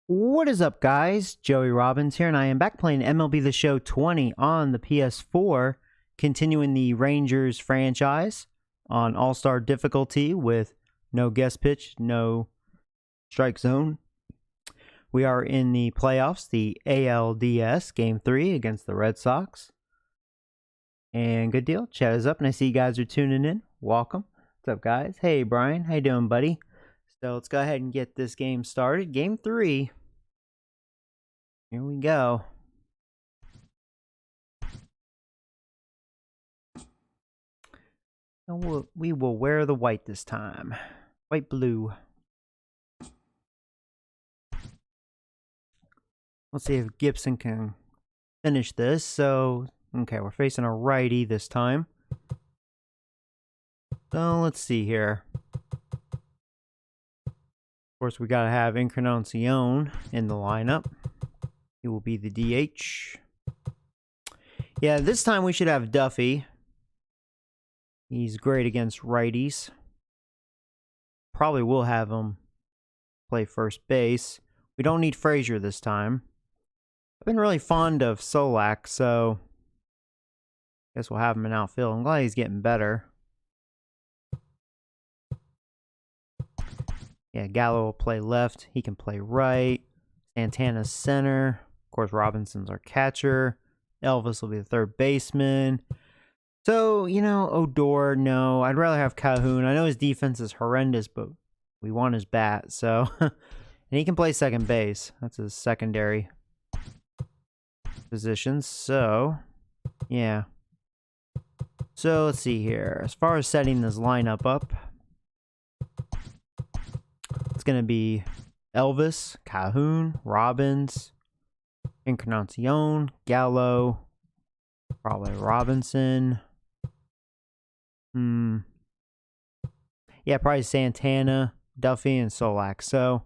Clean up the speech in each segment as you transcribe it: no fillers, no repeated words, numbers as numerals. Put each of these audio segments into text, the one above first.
What is up, guys? Joey Robbins here, and I am back playing MLB The Show 20 on the PS4, continuing the Rangers franchise on All-Star difficulty with no guest pitch, no strike zone. We are in the playoffs, the ALDS Game 3 against the Red Sox. And good deal. Chat is up, and I see you guys are tuning in. Welcome. What's up, guys? Hey, Brian. How you doing, buddy? So let's go ahead and get this game started. Game 3. Here we go. And we will wear the white this time. White blue. Let's see if Gibson can finish this. So, okay, we're facing a righty this time. So let's see here. Of course, we gotta have Encarnacion in the lineup. He will be the DH. Yeah, this time we should have Duffy. He's great against righties. Probably will have him play first base. We don't need Frazier this time. I've been really fond of Solak, so I guess we'll have him in outfield. I'm glad he's getting better. Yeah, Gallo will play left. He can play right. Santana's center. Of course, Robinson's our catcher. Elvis will be the third baseman. So, you know, Odor, no. I'd rather have Calhoun. I know his defense is horrendous, but we want his bat, so. And he can play second base. That's his secondary position. So, yeah. So, let's see here. As far as setting this lineup up, it's going to be Elvis, Calhoun, Robbins, Encarnacion, Gallo, probably Robinson. Yeah, probably Santana, Duffy, and Solak. So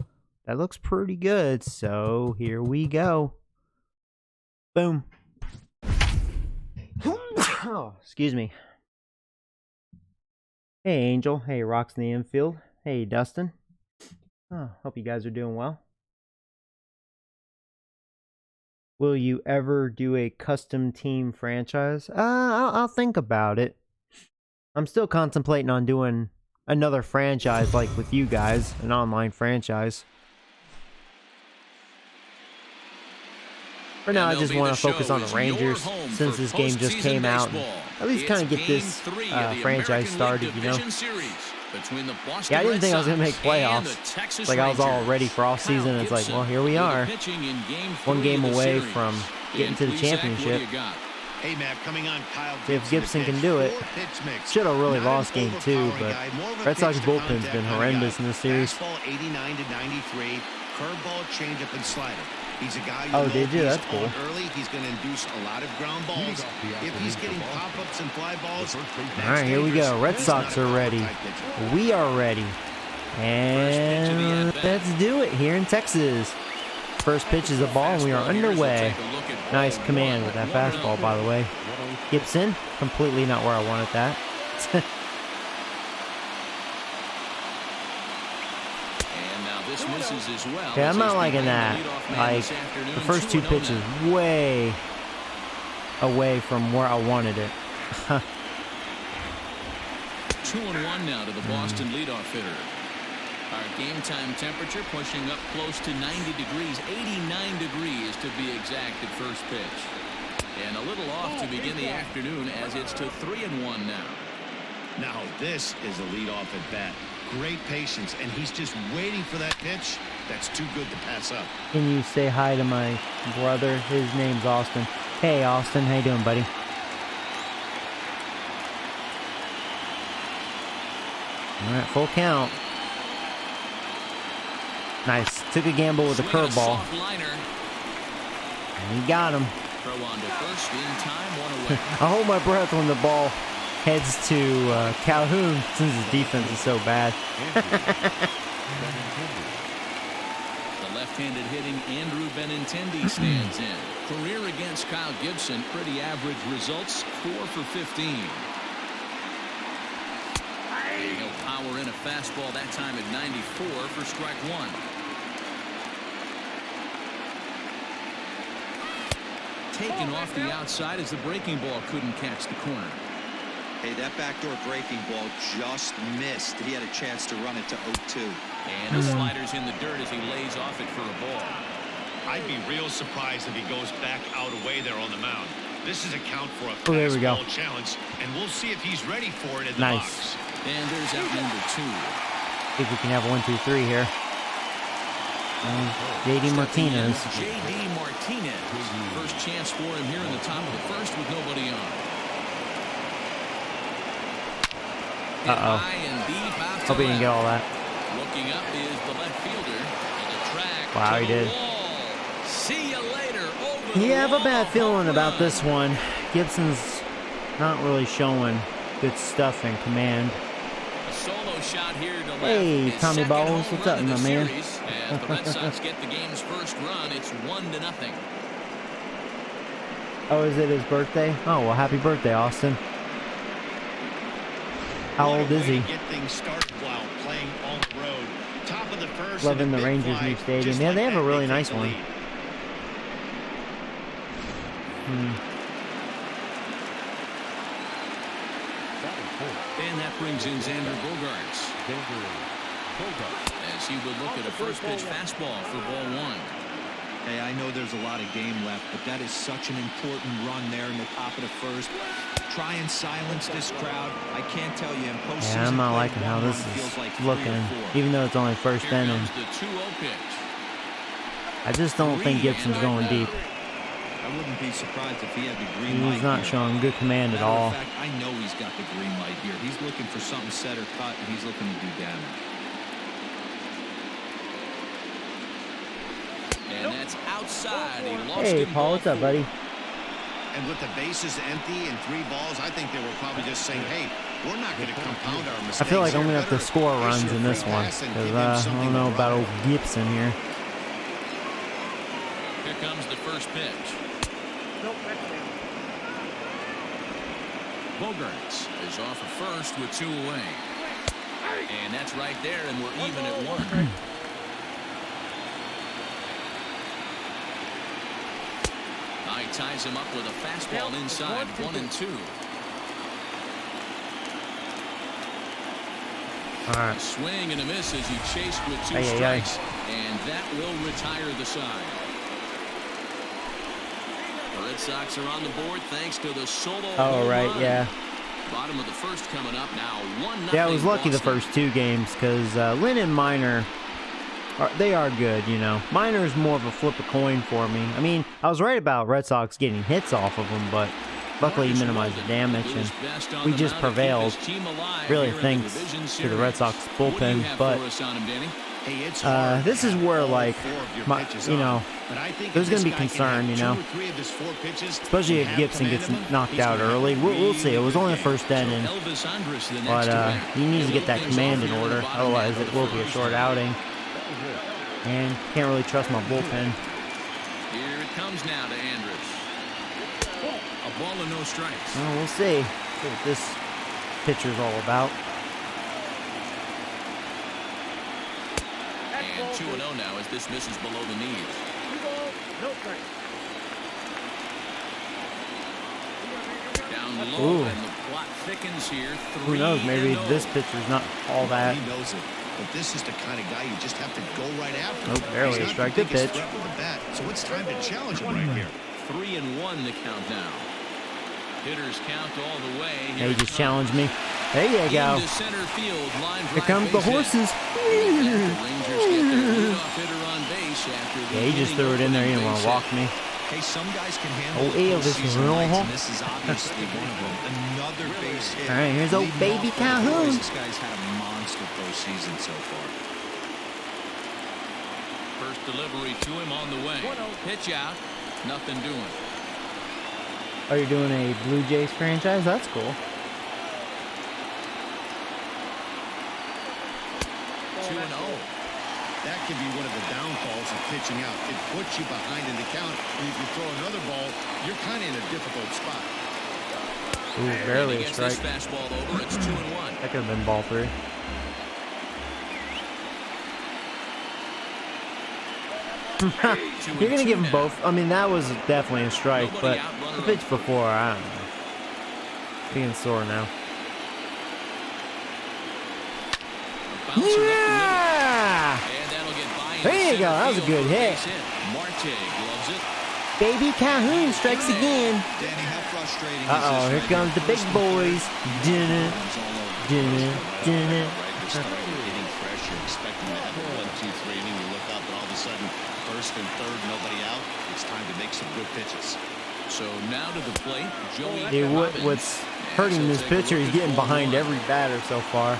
that looks pretty good. So here we go. Boom. Oh, excuse me. Hey, Angel. Hey, Rocks in the infield. Hey, Dustin. Oh, hope you guys are doing well. Will you ever do a custom team franchise? I'll think about it. I'm still contemplating on doing another franchise like with you guys, an online franchise. For now, I just want to focus on the Rangers since this game just came out. And at least kind of get this franchise started, you know? Yeah, I didn't think I was going to make playoffs. Like, I was all ready for off season. It's like, well, here we are. One game away from getting to the championship. See if Gibson can do it. Should have really lost game 2, but Red Sox bullpen's been horrendous in this series. Curveball, changeup, and slider. He's a guy. Oh, did you? That's cool. Early, he's going to induce a lot of ground balls. If he's getting pop-ups and fly balls, all right, here we go. Red Sox are ready. We are ready, and let's do it here in Texas. First pitch is a ball, and we are underway. Nice command with that fastball, by the way. Gibson, completely not where I wanted that. Okay, I'm not liking that. Like, the first 2 pitches way away from where I wanted it. 2-1 now to the Boston leadoff hitter. Our game time temperature pushing up close to 90 degrees, 89 degrees to be exact at first pitch. And a little off to begin the afternoon as it's to 3-1 now. Now this is a leadoff at bat. Great patience, and he's just waiting for that pitch. That's too good to pass up. Can you say hi to my brother? His name's Austin. Hey, Austin. How you doing, buddy? All right, full count. Nice. Took a gamble with a curveball. And he got him. I hold my breath when the ball heads to Calhoun since his defense is so bad. The left-handed hitting Andrew Benintendi stands in. Career against Kyle Gibson, pretty average results, 4 for 15. He'll power in a fastball that time at 94 for strike 1. taken off the outside as the breaking ball couldn't catch the corner. Hey, that backdoor breaking ball just missed. He had a chance to run it to 0-2. And the slider's in the dirt as he lays off it for a ball. I'd be real surprised if he goes back out away there on the mound. This is a count for a there we go. fastball challenge, and we'll see if he's ready for it in the Nice. box. And there's out number 2. See if we can have 1, 2, 3 here. JD Martinez. JD Martinez. First chance for him here in the top of the first with nobody on. High and deep out to Hope he didn't get all that. Looking up is the left fielder. And the track Wow, to he the did. wall. See you later. Over You the have a wall. bad feeling Home about run. this one. Gibson's not really showing good stuff in command. A solo shot here to left. Hey, His Tommy second Balls, home what's run up, of the my man? series. As the Red Sox get the game's first run, it's 1-0. Oh, is it his birthday? Oh, well, happy birthday, Austin. How What a old is way he? to get things started while playing on the road. Top of the first. Loving and a the big Rangers' fly. new stadium. Just Yeah, like they have a that, really take nice the one. lead. And that brings in Xander Bogaerts. As he would look at a first pitch fastball for ball 1. Hey, I know there's a lot of game left, but that is such an important run there in the top of the first. Try and silence this crowd. I can't tell you in postseason. Yeah, I'm not play, liking how one this run feels is like 3 or looking, 4. even though it's only first Here inning. comes the 2-0 pitch. I just don't think Gibson's going deep. I wouldn't be surprised if he had the green light He's not here. showing good command at Matter of all. fact, I know he's got the green light here. He's looking for something set or cut, and he's looking to do damage. And that's outside. He lost Hey, him Paul, ball what's up, 4. buddy? And with the bases empty and 3 balls, I think they were probably just saying, hey, we're not going to compound our mistakes. I feel like I'm here. going to have to Better score issue runs a in this free one. pass and Because give him I something don't to know about run old Gibson here. Here comes the first pitch. Bogaerts is off of first with 2 away. And that's right there, and we're even at 1. He ties him up with a fastball inside, 1-2. All right. A swing and a miss as he chased with 2 Ay, ay, ay. strikes, and that will retire the side. The Red Sox are on the board thanks to the solo Oh, home right, run. yeah. Bottom of the first coming up now, 1-0. Yeah, I was lucky the Boston. first 2 games because Lynn and Minor, they are good, you know. Minor is more of a flip a coin for me. I mean, I was right about Red Sox getting hits off of them, but luckily he minimized the damage, and we just prevailed, really thanks to the Red Sox bullpen. But Hey, it's hard this to is have where, all like, 4 of your my, pitches you on. know, But I think there's if going to this be guy can have concern, you 2 know. or 3 of his 4 pitches, Especially and if have Gibson gets command of knocked he's out gonna have early. a We'll see. It was only the really first inning. Elvis Andrus, the next But to bat. he needs to get that Things off command in here in the order. bottom Otherwise, half of it the will be a first. short outing. And can't really trust my bullpen. Here it comes now to Andrus. A ball and no strikes. Well, we'll see what this pitcher's all about. And 2-0 now as this misses below the knees. Down low, Ooh. and the plot thickens here. Who knows? Maybe 3-0. this pitcher's not all that. He knows it. But this is the kind of guy you just have to go right after. Nope, barely He's a not strike. the Good biggest pitch. threat with the bat, so it's time to challenge him right here. 3-1 the count now. Hitters count all the way. Yeah, he just challenged me. There you go. Into center field, line Here drive comes the base hit. horses. The Rangers get their leadoff hitter on base after the Yeah, he just inning threw it in there. He didn't opening want to base walk hit. me. Hey, some guys can handle Oh, the ALDS postseason is nights, real. and this is obviously one of them. Another base hit. All right, here's old Leading baby off for the Calhoun. boys. This guy's had a monster postseason so far. First delivery to him on the way. Pitch out. Nothing doing. Oh, you're doing a Blue Jays franchise? That's cool. 2-0. That could be one of the downfalls of pitching out. It puts you behind in the count, and if you throw another ball, you're kind of in a difficult spot. Ooh, And barely he a gets strike. this fastball over. It's 2-1. That could have been ball 3. You're going to give them both. I mean, that was definitely a strike, but the pitch before, I don't know. Being sore now. Yeah! There you go. That was a good hit. Baby Calhoun strikes again. Uh-oh, here comes the big boys. Dinner, dinner, dinner. Hitting pressure, expecting to have a 1-2-3 inning. You look up, and all of a sudden, first and third, nobody out. It's time to make some good pitches. So now to the plate, Joey. Dude, what's hurting this pitcher? He's getting behind every batter so far.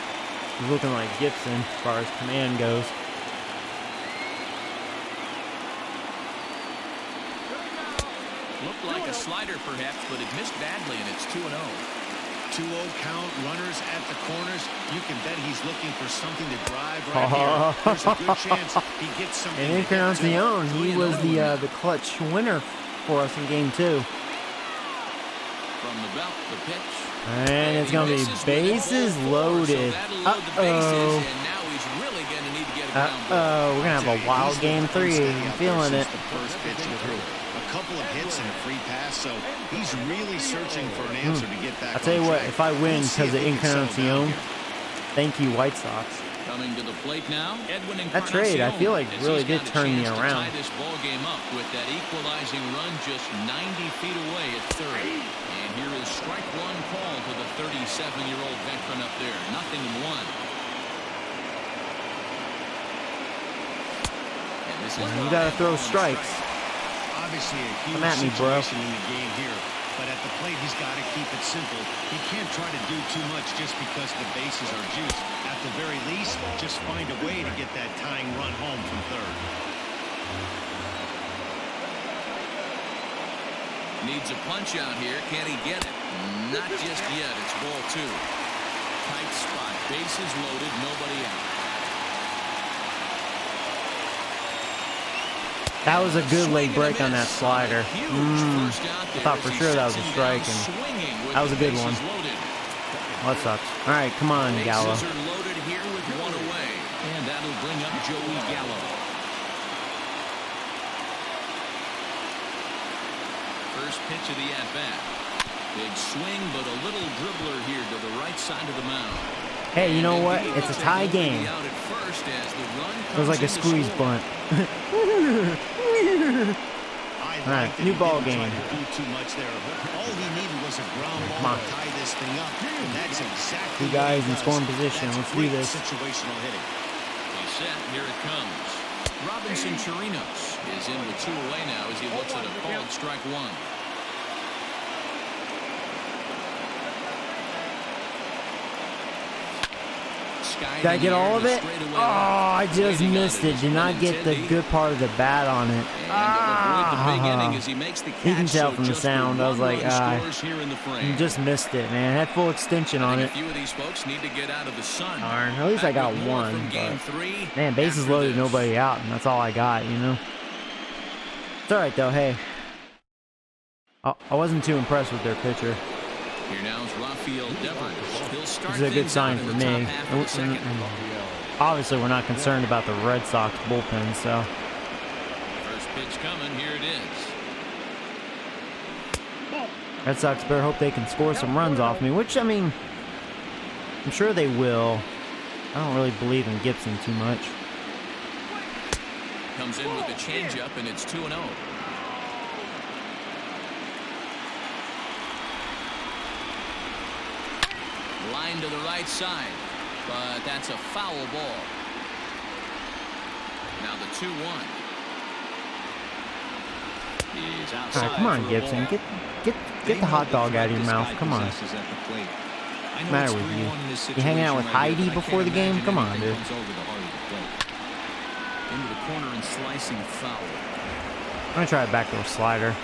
He's looking like Gibson as far as command goes. Looked like a slider perhaps, but it missed badly, and it's 2-0. 2-0 count, runners at the corners. You can bet he's looking for something to drive right here. There's a good chance he gets something. And Encarnacion, he was the clutch winner for us in game 2. From the belt, the pitch. And it's going to be bases loaded. Uh-oh. Uh-oh, we're going to have a wild game 3. I'm feeling it. A couple of hits and a free pass, so he's really searching for an answer to get back. I'll tell you what, if I win because of Encarnacion, thank you, White Sox. Coming to the plate now, Edwin that trade, I feel like, really did turn me around. Tie this ball game up with that equalizing run just 90 feet away at third. And here is strike one call to the 37-year-old veteran up there. 0-1. And this is you got to throw strikes. Obviously a huge Come at me, bro. situation in the game here, but at the plate he's got to keep it simple. He can't try to do too much just because the bases are juiced. At the very least, just find a way to get that tying run home from third. Needs a punch out here. Can he get it? Not just yet. It's ball 2. Tight spot. Bases loaded. Nobody out. That was a good late break on that slider. I thought for sure that was a strike, and that was a good one. Well, that sucks. All right, come on, Gallo. Bases are loaded here with one away, and that'll bring up Joey Gallo. First pitch of the at-bat. Big swing, but a little dribbler here to the right side of the mound. Hey, you know what? It's a tie game. It was like a squeeze bunt. All right, new ball game. All he needed was a ground ball to tie this thing up. And that's exactly 2 guys in scoring position. Let's do this. Situational hitting. He's set. Here it comes. Robinson Chirinos is in with 2 away now as he looks at a called strike 1. Did I get all of it? Oh, I just missed it. Did not get the good part of the bat on it. You can tell from the sound. I was like, you just missed it, man. It had full extension on it. Darn, at least I got one. But, man, bases loaded, nobody out, and that's all I got, you know? It's all right, though. Hey, I wasn't too impressed with their pitcher. Here now is Rafael Devers. This is a good sign for me. Obviously, we're not concerned about the Red Sox bullpen, so. First pitch coming. Here it is. Red Sox better hope they can score some runs off me, which, I mean, I'm sure they will. I don't really believe in Gibson too much. Comes in with a changeup, and it's 2-0. Line to the right side, but that's a foul ball. Now the 2-1. He's outside. All right, come on, Gibson. Get the hot dog out of your mouth. Come on. What's the matter with you? You hanging out with Heidi before the game? Come on, dude. Into the corner and slicing foul. I'm going to try a backdoor slider.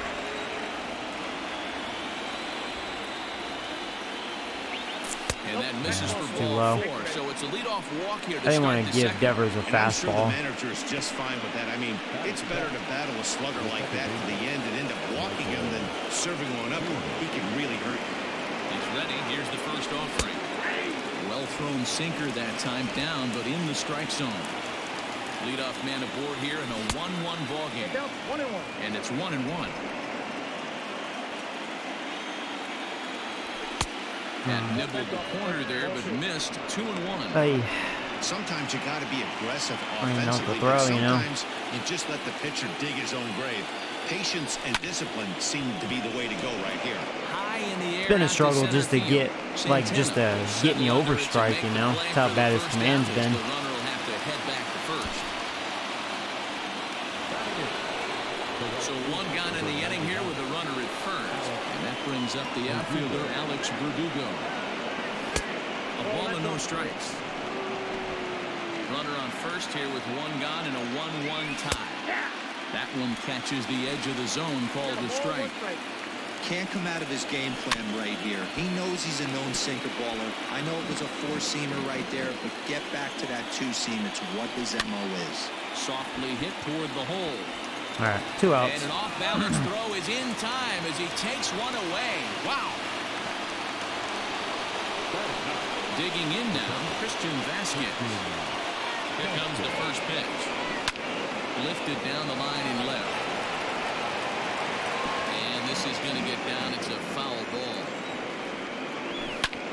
And that misses for Too ball low. 4. So it's a leadoff walk here to I didn't want start to the give second. Devers a fastball. The manager is just fine with that. I mean, it's better to battle a slugger like that to the end and end up walking him than serving one up. He can really hurt you. He's ready. Here's the first offering. Well thrown sinker that time down, but in the strike zone. Leadoff man aboard here in a 1-1 ball game. And it's 1-1. And nibbled the corner there, but missed 2-1. Hey. Sometimes you got to be aggressive I mean, off the offensively, throw, but you know. sometimes you just let the pitcher dig his own grave. Patience and discipline seem to be the way to go right here. High in the air. It's been a struggle just to get, like, just to get me over strike, you know. That's how bad his command's been. The runner will have to head back to first. So one gone in the inning here with a runner at first. And that brings up the outfielder, Alex Verdugo. A ball and no strikes. Runner on first here with one gone and a 1-1 tie. That one catches the edge of the zone, called a strike. Can't come out of his game plan right here. He knows he's a known sinker baller. I know it was a four-seamer right there, but get back to that two-seam. It's what his MO is. Softly hit toward the hole. All right, 2 outs. And an off-balance throw is in time as he takes one away. Wow. Digging in now, Christian Vasquez. Here comes the first pitch. Lifted down the line in left. And this is going to get down. It's a foul ball.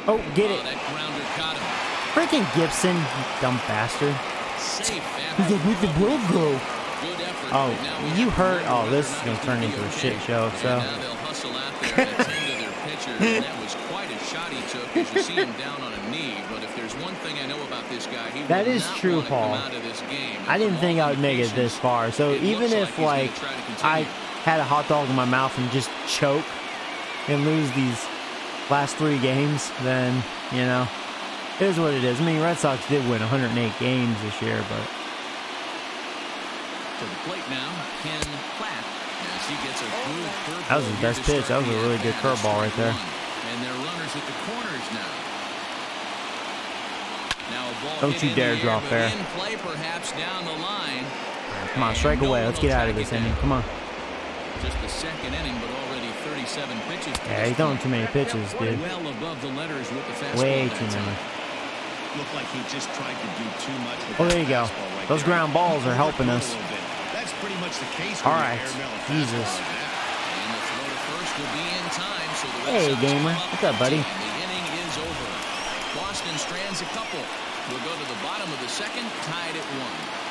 Oh, get it. That grounder caught him. Freaking Gibson, you dumb bastard. Safe. He's like, where'd the ball go? Good effort. Oh, you hurt. Oh, this is going to turn into a shit show, so. Now they'll hustle out there and attend to their pitcher. And that was quite a shot he took as you see him down on a knee. But if there's one thing I know about this guy, he that will is not true, want to come Paul. out of this game. I didn't think I would make it this far. So It even looks if, like like, he's gonna try to I continue. had a hot dog in my mouth and just choke and lose these last 3 games, then, you know, it is what it is. I mean, Red Sox did win 108 games this year, but. To the plate now, Ken Platt. As he gets a good curveball. That was his best pitch. That was a really good curveball right there. And they're runners at the corners now. Now a ball Don't hit you in dare the drop air, there. but in play perhaps down the line. Come on, strike And away. no Let's one get will out of track this it inning. down. Come on. Just the second inning, but already 37 pitches. Yeah, he's throwing too many pitches, dude. Well above the letters with the fastball. Way that too many. time. Looked like he just tried to do too much with Oh, that there you go. fastball right Those there. ground balls are helping Overthrew it a us. little bit. That's pretty much the case All when you right. airmail a Jesus. fastball like that. And the throw to first will be in time. So the Red Hey, Sox gamer. come up What's up, buddy? 10. The inning is over. Boston strands a couple. We'll go to the bottom of the second, tied at 1.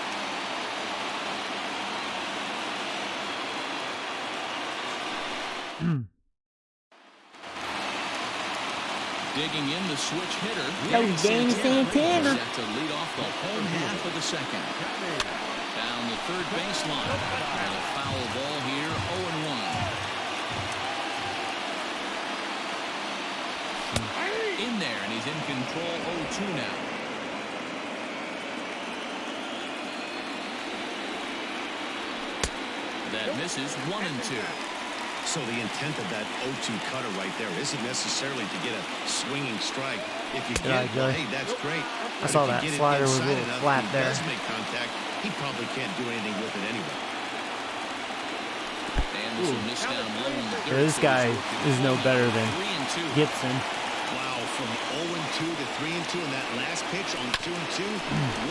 Digging in the switch hitter. That was Danny Santana. Set to lead off the home half of the second. Down the third baseline. And a foul ball here, 0-1. In there, and he's in control, 0-2 now. That misses, 1-2. So the intent of that 0-2 cutter right there isn't necessarily to get a swinging strike. If you get it, well, hey, that's great. I saw that slider was a little flat there. If he does make contact, he probably can't do anything with it anyway. And this will miss down low in the dirt. Yeah, this guy is no better than 3-2. Gibson. Wow, from 0-2 to 3-2, and that last pitch on 2-2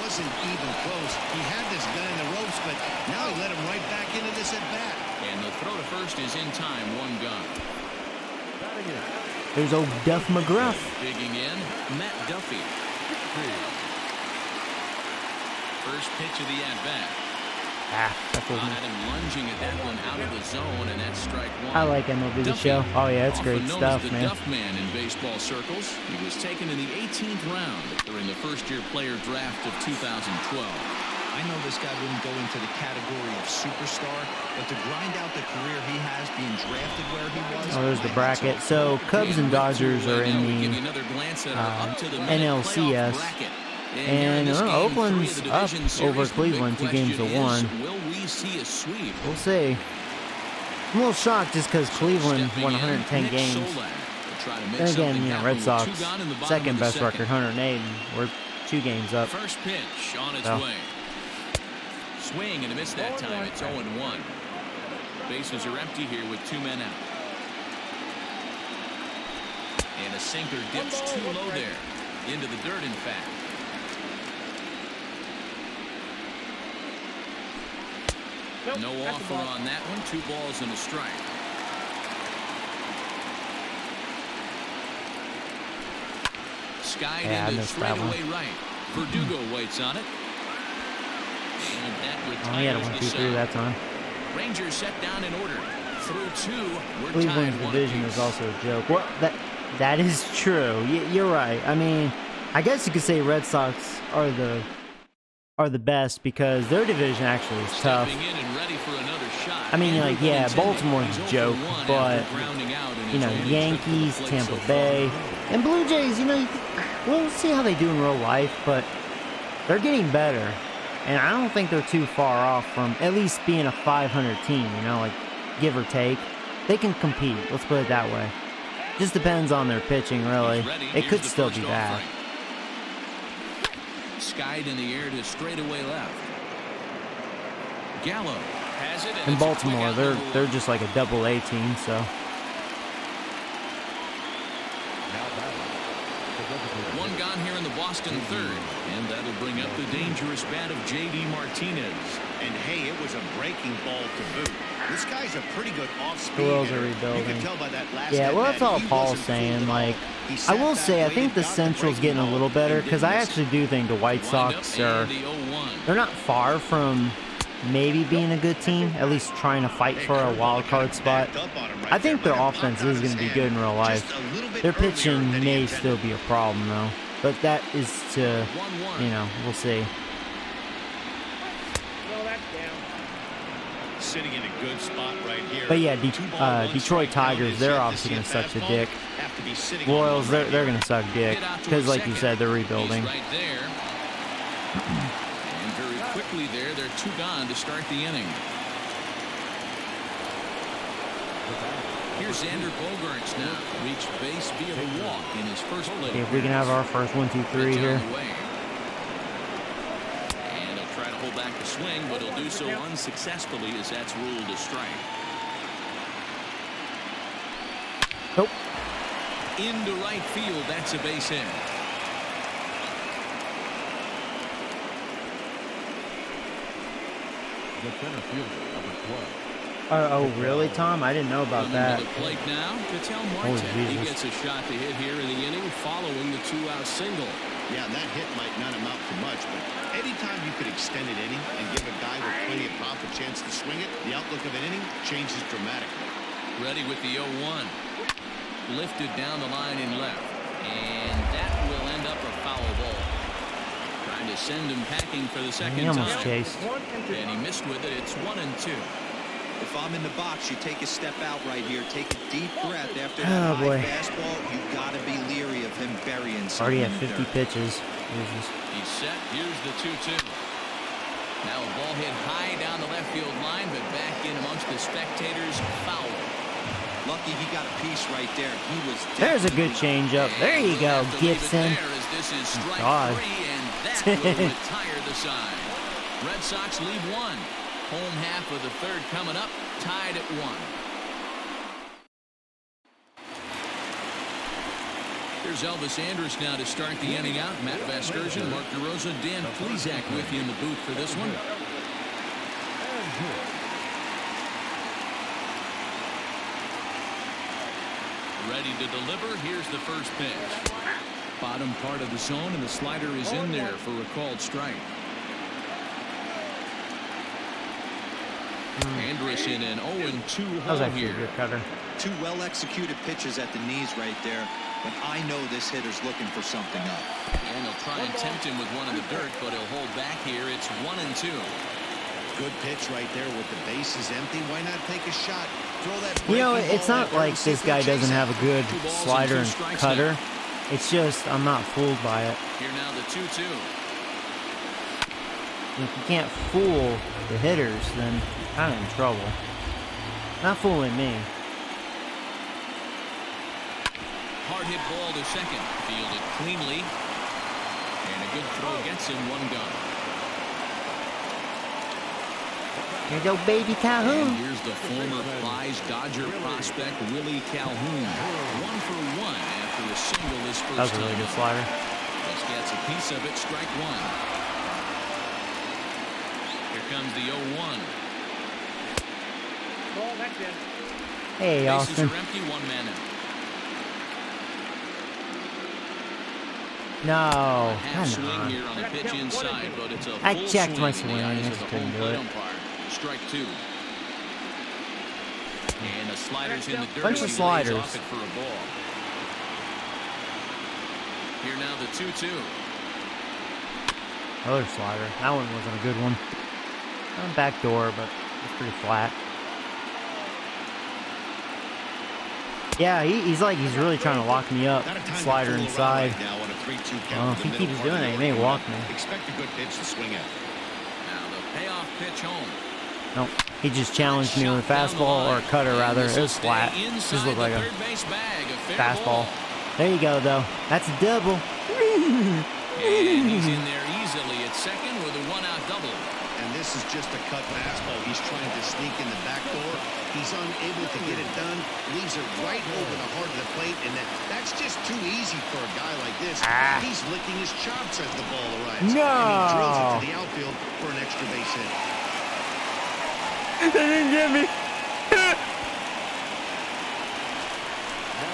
wasn't even close. He had this guy in the ropes, but now he let him right back into this at bat. And the throw to first is in time, 1 gone. There's old Duff McGruff. Digging in, Matt Duffy. First pitch of the at-bat. That was Had him lunging at that one out of the zone, and that's strike 1. I like MLB The Show. Oh, yeah, it's great Often known stuff, as the man. Duff Man in baseball circles. He was taken in the 18th round during the first-year player draft of 2012. I know this guy wouldn't go into the category of superstar, but to grind out the career he has being drafted where he was. Oh, there's the bracket. So Cubs and Dodgers are in the NLCS. And Oakland's up over Cleveland 2-1. Will we see a sweep? We'll see. I'm a little shocked just because Cleveland won 110 games. Then again, you know, Red Sox, second best record, 108, and we're 2 games up. First pitch on its So. way. Swing and a miss that time. It's 0-1. Bases are empty here with 2 men out. And a sinker dips too low there. Into the dirt, in fact. No offer on that one. 2 balls and a strike. Skied into straightaway right. Verdugo waits on it. And that retires he had a 1-2-3 that time. Rangers set down in order. Through 2, we're Cleveland's tied 1 division apiece. is also a joke. Well, that is true. You're right. I mean, I guess you could say Red Sox are the best because their division actually is tough. Stepping in and ready for another shot. I mean, like, yeah, Andrew Baltimore's a joke, but you know, Yankees, Tampa Bay, and Blue Jays. You know, we'll see how they do in real life, but they're getting better, and I don't think they're too far off from at least being a 500 team. You know, like give or take, they can compete. Let's put it that way. Just depends on their pitching, really. It could still be bad. Skied in the air to straightaway left. Gallo has it. In Baltimore, they're just like a double-A team, so. One gone here in the Boston third, and that'll bring up the dangerous bat of J.D. Martinez. And hey, it was a breaking ball to boot. This guy's a pretty good off-speed Royals are hitter. rebuilding. You can tell by that last Yeah, well, at that's bat, all he Paul's wasn't saying. fooled at all. Like, He I sat will back, say, I waited, think the got Central's breaking getting a ball, little better and because didn't I miss it. actually do think the White Sox are. They're not far from maybe being a good team, at least trying to fight for a wild card spot. I think their offense is going to be good in real life. Their pitching may still be a problem, though. But that is to, you know, we'll see. Sitting in a good spot right here. But yeah, Detroit Tigers, they're obviously going to suck the dick. Royals, they're going to suck dick because, like you said, they're rebuilding. Right there. And very quickly there, they're 2 gone to start the inning. Here's Xander Bogaerts now. Reached base via the walk in his first play. If we can have our first 1-2-3 here. And he'll try to hold back the swing, but he'll do so unsuccessfully as that's ruled a strike. Nope. Into right field, that's a base hit. The center fielder, number 12. Oh, really, Tom? I didn't know about that. The plate now to tell Marte. He gets a shot to hit here in the inning following the 2-out single. Yeah, that hit might not amount to much, but anytime you could extend an inning and give a guy with plenty of pop a chance to swing it, the outlook of an inning changes dramatically. Ready with the 0-1. Lifted down the line in left. And that will end up a foul ball. Trying to send him packing for the second He almost time. chased. And he missed with it. It's 1-2. If I'm in the box, you take a step out right here. Take a deep breath after that Oh, high boy. fastball. You've got to be leery of him burying Already something. at in the 50 dirt. pitches. He's set. Here's the 2-2. Now a ball hit high down the left field line, but back in amongst the spectators. Foul. Lucky he got a piece right there. He was. There's a good changeup. There you go, Gibson. This is strike God. 3, and that will retire the side. Red Sox lead 1. Home half of the third coming up, tied at 1. Here's Elvis Andrus now to start the inning out. Matt Vasgersian, Mark DeRosa, Dan Plesac with you in the booth for this one. Ready to deliver. Here's the first pitch. Bottom part of the zone, and the slider is in there for a called strike. Andrus in an 0-2 That was hole actually a here. good cutter. 2 well-executed pitches at the knees right there. But I know this hitter's looking for something up. And he'll try and tempt him with one in the dirt, but he'll hold back here. It's 1-2. Good pitch right there with the bases empty. Why not take a shot? Throw that. You know, breaking it's ball not out there like and see this if guy we chase doesn't it. have a good 2 balls and slider 2 and strikes cutter. now. It's just, I'm not fooled by it. Here now the 2-2. If you can't fool the hitters, then you're kind of in trouble. Not fooling me. Hard hit ball to second. Fielded cleanly. And a good throw gets him 1 gun. Here you go, baby Calhoun. And here's the former prize Dodger prospect Willie Calhoun. 1 for 1 after a single this first That was a really time good up. slider. Just gets a piece of it, strike 1. Here comes the 0-1. Hey, Bases Austin. are empty, 1 man out. No, Half come swing on. here on the pitch inside, but it's a I full checked my swing in swing, the eyes I of just the couldn't home do plate it. umpire. Strike 2. And the slider's in the dirt. Bunch of He lays sliders. off it for a ball. Here now the 2-2. Another slider. That one wasn't a good one. Back door, but it's pretty flat. Yeah, he's really trying to lock me up. Not a time to Slider fool around inside. right now on a 3-2 count Oh, in if the he middle keeps part of doing the it, he may order. walk me. Expect a good pitch to swing at. Now the payoff pitch home. Nope. He just challenged me with a fastball, or a cutter rather. It was flat. Just looked like a fastball. There you go, though. That's a double. And he's in there easily at second with a 1-out double. And this is just a cut fastball. He's trying to sneak in the back door. He's unable to get it done. Leaves it right over the heart of the plate, and that's just too easy for a guy like this. He's licking his chops as the ball arrives. No. And he drills it to the outfield for an extra base hit. They didn't get me.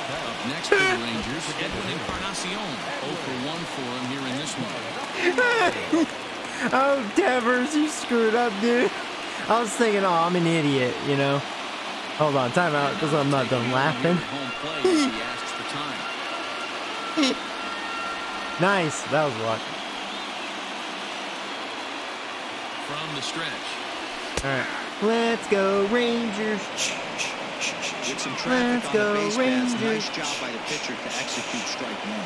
Up next for the Rangers, Edwin Encarnacion. 0 for 1 for him here in this one. Oh, Devers, you screwed up, dude. I was thinking, oh, I'm an idiot, you know. Hold on, time out, because I'm not done laughing. Home plate as he asks for time. Nice, that was luck. From the stretch. All right, let's go Rangers. With some traffic Let's on go the base paths, Rangers. nice job by the pitcher to execute strike 1.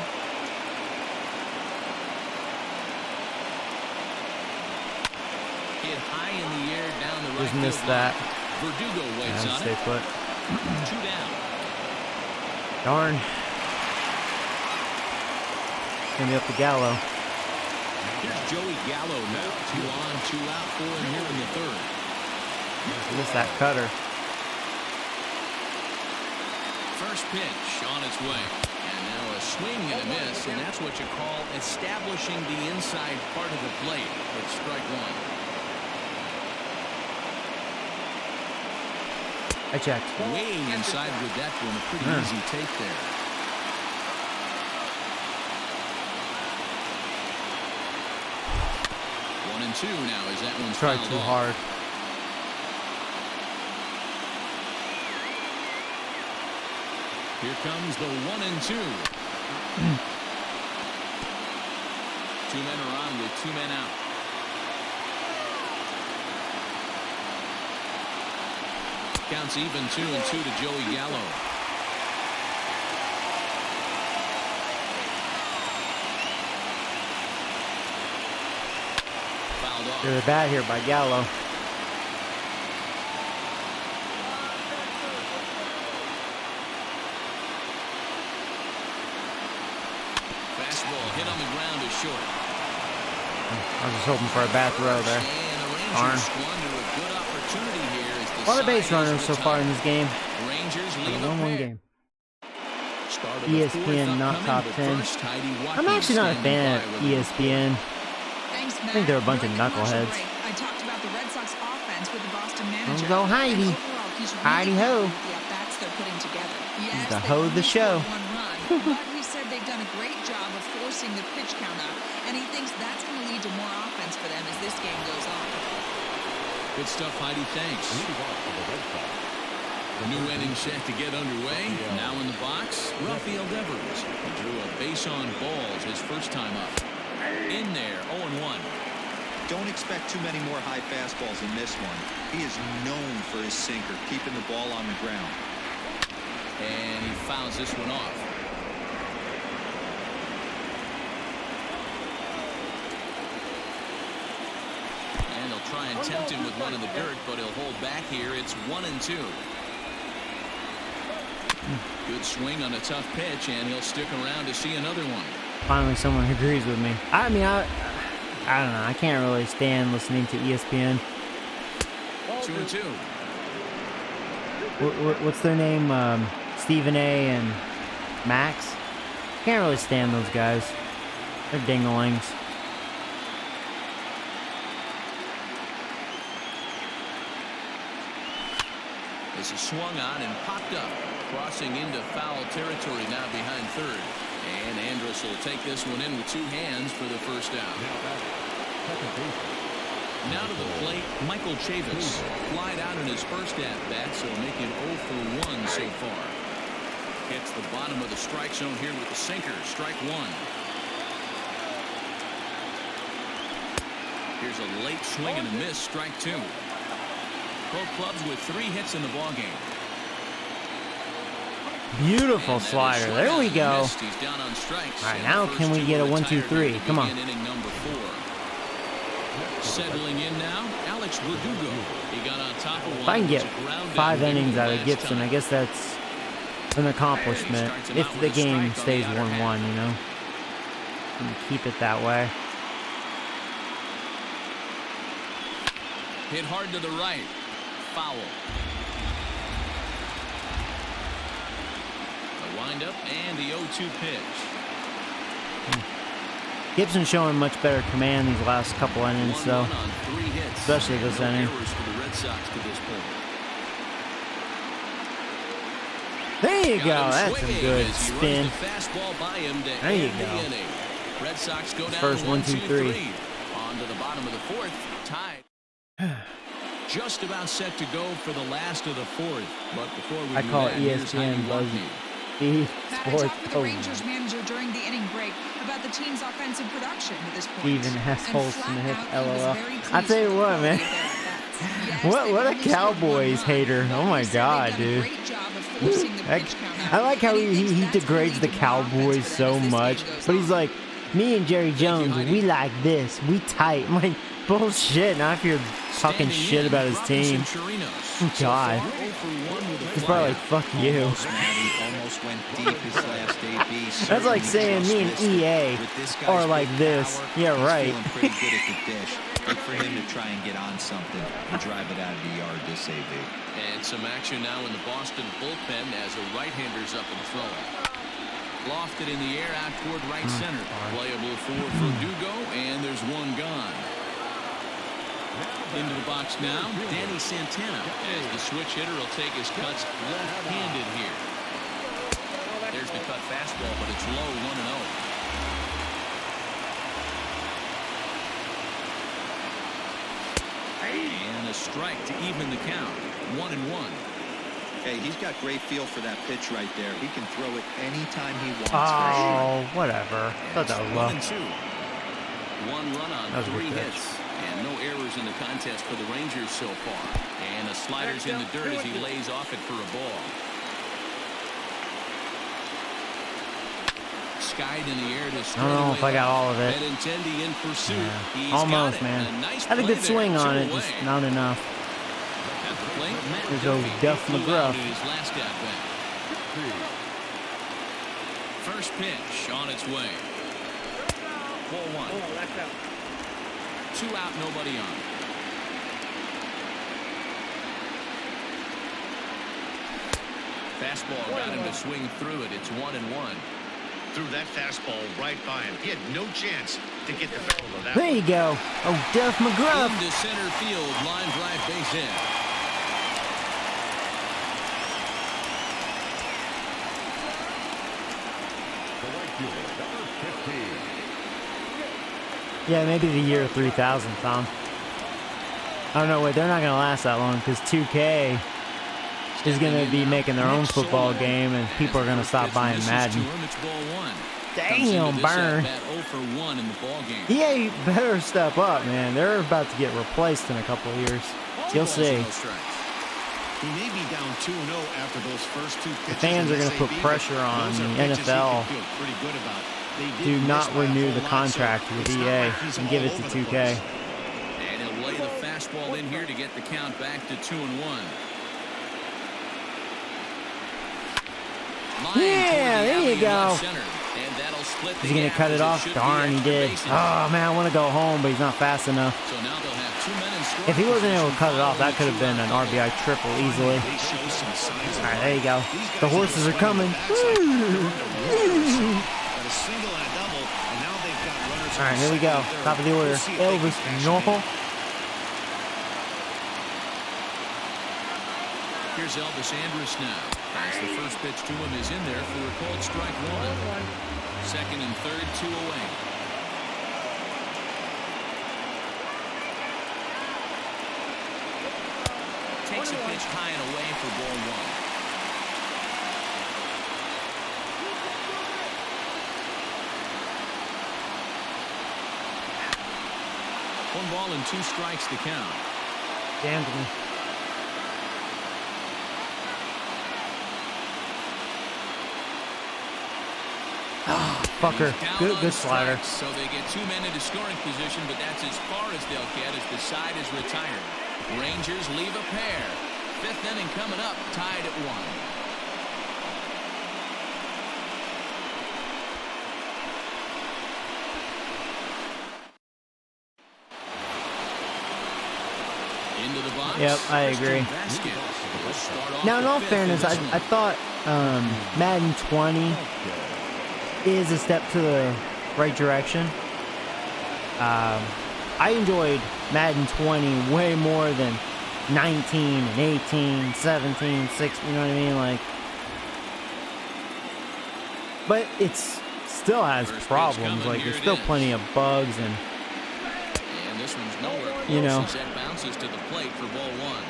Hit high in the air down the right Just field missed line. that. Verdugo waits Yeah, on stay it. put. 2 down. Darn. Gonna be up to Gallo. Here's Joey Gallo now. 2 on, 2 out for him here in the third. Missed that cutter. First pitch on its way. And now a swing and a miss, and that's what you call establishing the inside part of the plate. It's strike 1. I checked. Way inside with that one. A pretty easy take there. One and 2 now as that one's Tried fouled too off. hard. Here comes the 1 and 2. 2 men are on with 2 men out. Counts even 2 and 2 to Joey Gallo. Fouled off. They're bad here by Gallo. Fastball hit on the ground is short. I was just hoping for a bat throw there. And the Darn. Rangers squander a good opportunity here as the A lot of base side is runners so far in retired. this game. Rangers Only leave a won one pair. game. Start of the ESPN fourth not upcoming, top but 10. first, Heidi I'm Watkins actually not a standing fan by of with a ESPN. Thanks, Matt. I think they're a bunch of During the commercial knuckleheads. break, I talked about the Red Sox offense with the Boston manager. Let's go, Heidi. And overall, he's really Heidi ho. happy with the at-bats they're putting together. Yes, the they've hoe of the only show. scored 1 run, but he said they've done a great job of forcing the pitch count up, and he thinks that's going to lead to more offense for them as this game goes on. Good stuff, Heidi. Thanks. The new inning set to get underway. Now in the box, Rafael Devers. He drew a base on balls his first time up. In there, 0-1. Don't expect too many more high fastballs in this one. He is known for his sinker, keeping the ball on the ground. And he fouls this one off. And they'll try and tempt him with one in the dirt, but he'll hold back here. It's 1-2. Good swing on a tough pitch, and he'll stick around to see another one. Finally, someone who agrees with me. I mean, I don't know. I can't really stand listening to ESPN. 2-2. What's their name? Stephen A. and Max. Can't really stand those guys. They're dinglings. This is swung on and popped up, crossing into foul territory now behind third. And Andrus will take this one in with two hands for the first out. Now to the plate, Michael Chavis. Flied out in his first at-bat, so making 0 for 1 so far. Hits the bottom of the strike zone here with the sinker. Strike one. Here's a late swing and a miss. Strike two. Both clubs with 3 hits in the ballgame. Beautiful slider. There we go. He's down on strikes. All right, now can we get a 1-2-3? Come on. Inning number 4. Settling in now, Alex Verdugo. He got on top of one. If I can get 5 innings out of Gibson, I guess that's an accomplishment. If the game stays 1-1, you know, and keep it that way. Hit hard to the right. Foul. The windup and the 0-2 pitch. Gibson showing much better command these last couple innings, so especially this inning. There you go. That's a good spin. There you go. Red Sox go down First 1-2-3. On to the bottom of the fourth. Tied. Just about set to go for the last of the fourth. But before we I call it ESPN Buzzy. Matt, I talked with the Rangers manager during the inning break about the team's offensive production at this point. Even has holes in the hip. And LOL. flat out, he was very I tell you what, man. Yes, What a they've only scored Cowboys 1 run. hater. Oh my He said God, they've done a dude. great job of forcing the pitch count I out, like how and thinks he that's degrades the gonna lead to more offense Cowboys for them so as this game much. goes But he's on. like, me and Jerry Jones, we like this. We tight. I'm like, bullshit. Now if you're talking shit about his team. God. He's probably like, fuck you. Almost went deep his last AB. That's like saying me and EA are like this. Yeah, right. Feeling pretty good at the dish. Look for him to try and get on something and drive it out of the yard this AB. And some action now in the Boston bullpen as a right-hander's up and throwing. Lofted in the air out toward right center. Playable for Verdugo, and there's one gone. Into the box now, Danny Santana. As the switch hitter will take his cuts left-handed here. There's the cut fastball, but it's low, 1-0. And a strike to even the count. 1-1. Hey, he's got great feel for that pitch right there. He can throw it anytime he wants. Oh, whatever. Thought that was low. 1-2. 1 run on That was a 3 good pitch. hits. And no errors in the contest for the Rangers so far. And the slider's in the dirt as he lays off it for a ball. Skied in the air to I don't know if I got all of it. Benintendi in pursuit. He's Almost, got it. man. A nice Had a play good there, swing on 2 it, away. just not enough. At the plate, Matt There's old Duffy. Duff He flew McGruff. out in his last at-bat. First pitch on its way. 4-1. 2 out, nobody on. Fastball got him to swing through it. It's 1-1. Threw that fastball right by him. He had no chance to get the barrel of that. There you go. Oh, Duff McGruff. Into center field, line drive, base hit. Yeah, maybe the year 3000, Tom. I don't know. Wait, they're not going to last that long because 2K is going to be making their own football game and people are going to stop buying Madden. Damn, burn. EA better step up, man. They're about to get replaced in a couple of years. You'll see. He may be down 2-0 after those first 2 pitches. The fans are going to put pressure on the NFL to not renew the contract with EA and give it to 2K. And he'll lay the fastball in here to get the count back to 2-1. Yeah, there you go. Is he going to cut it off? Darn, he did. Oh, man, I want to go home, but he's not fast enough. So now they'll have 2 men in scoring. If he wasn't able to cut it off, that could have been an RBI triple easily. All right, there you go. The horses are coming. All right, here we go. Top of the order. Elvis Normal. Here's Elvis Andrus now. As the first pitch to him is in there for a called strike one. Second and third, 2 away. Takes a pitch high and away for ball one. One ball and 2 strikes to count. Damn me. Ah, fucker. Good slider. So they get 2 men into scoring position, but that's as far as they'll get as the side is retired. Rangers leave a pair. 5th inning coming up, tied at 1. Into the box. Yep, I agree. Now, in all fairness, I thought Madden 20 is a step to the right direction. I enjoyed Madden 20 way more than 19 and 18, 17, 16, you know what I mean? Like, but it's still has problems. Like, there's still plenty of bugs and this one's nowhere close, you know. As that bounces to the plate for ball one.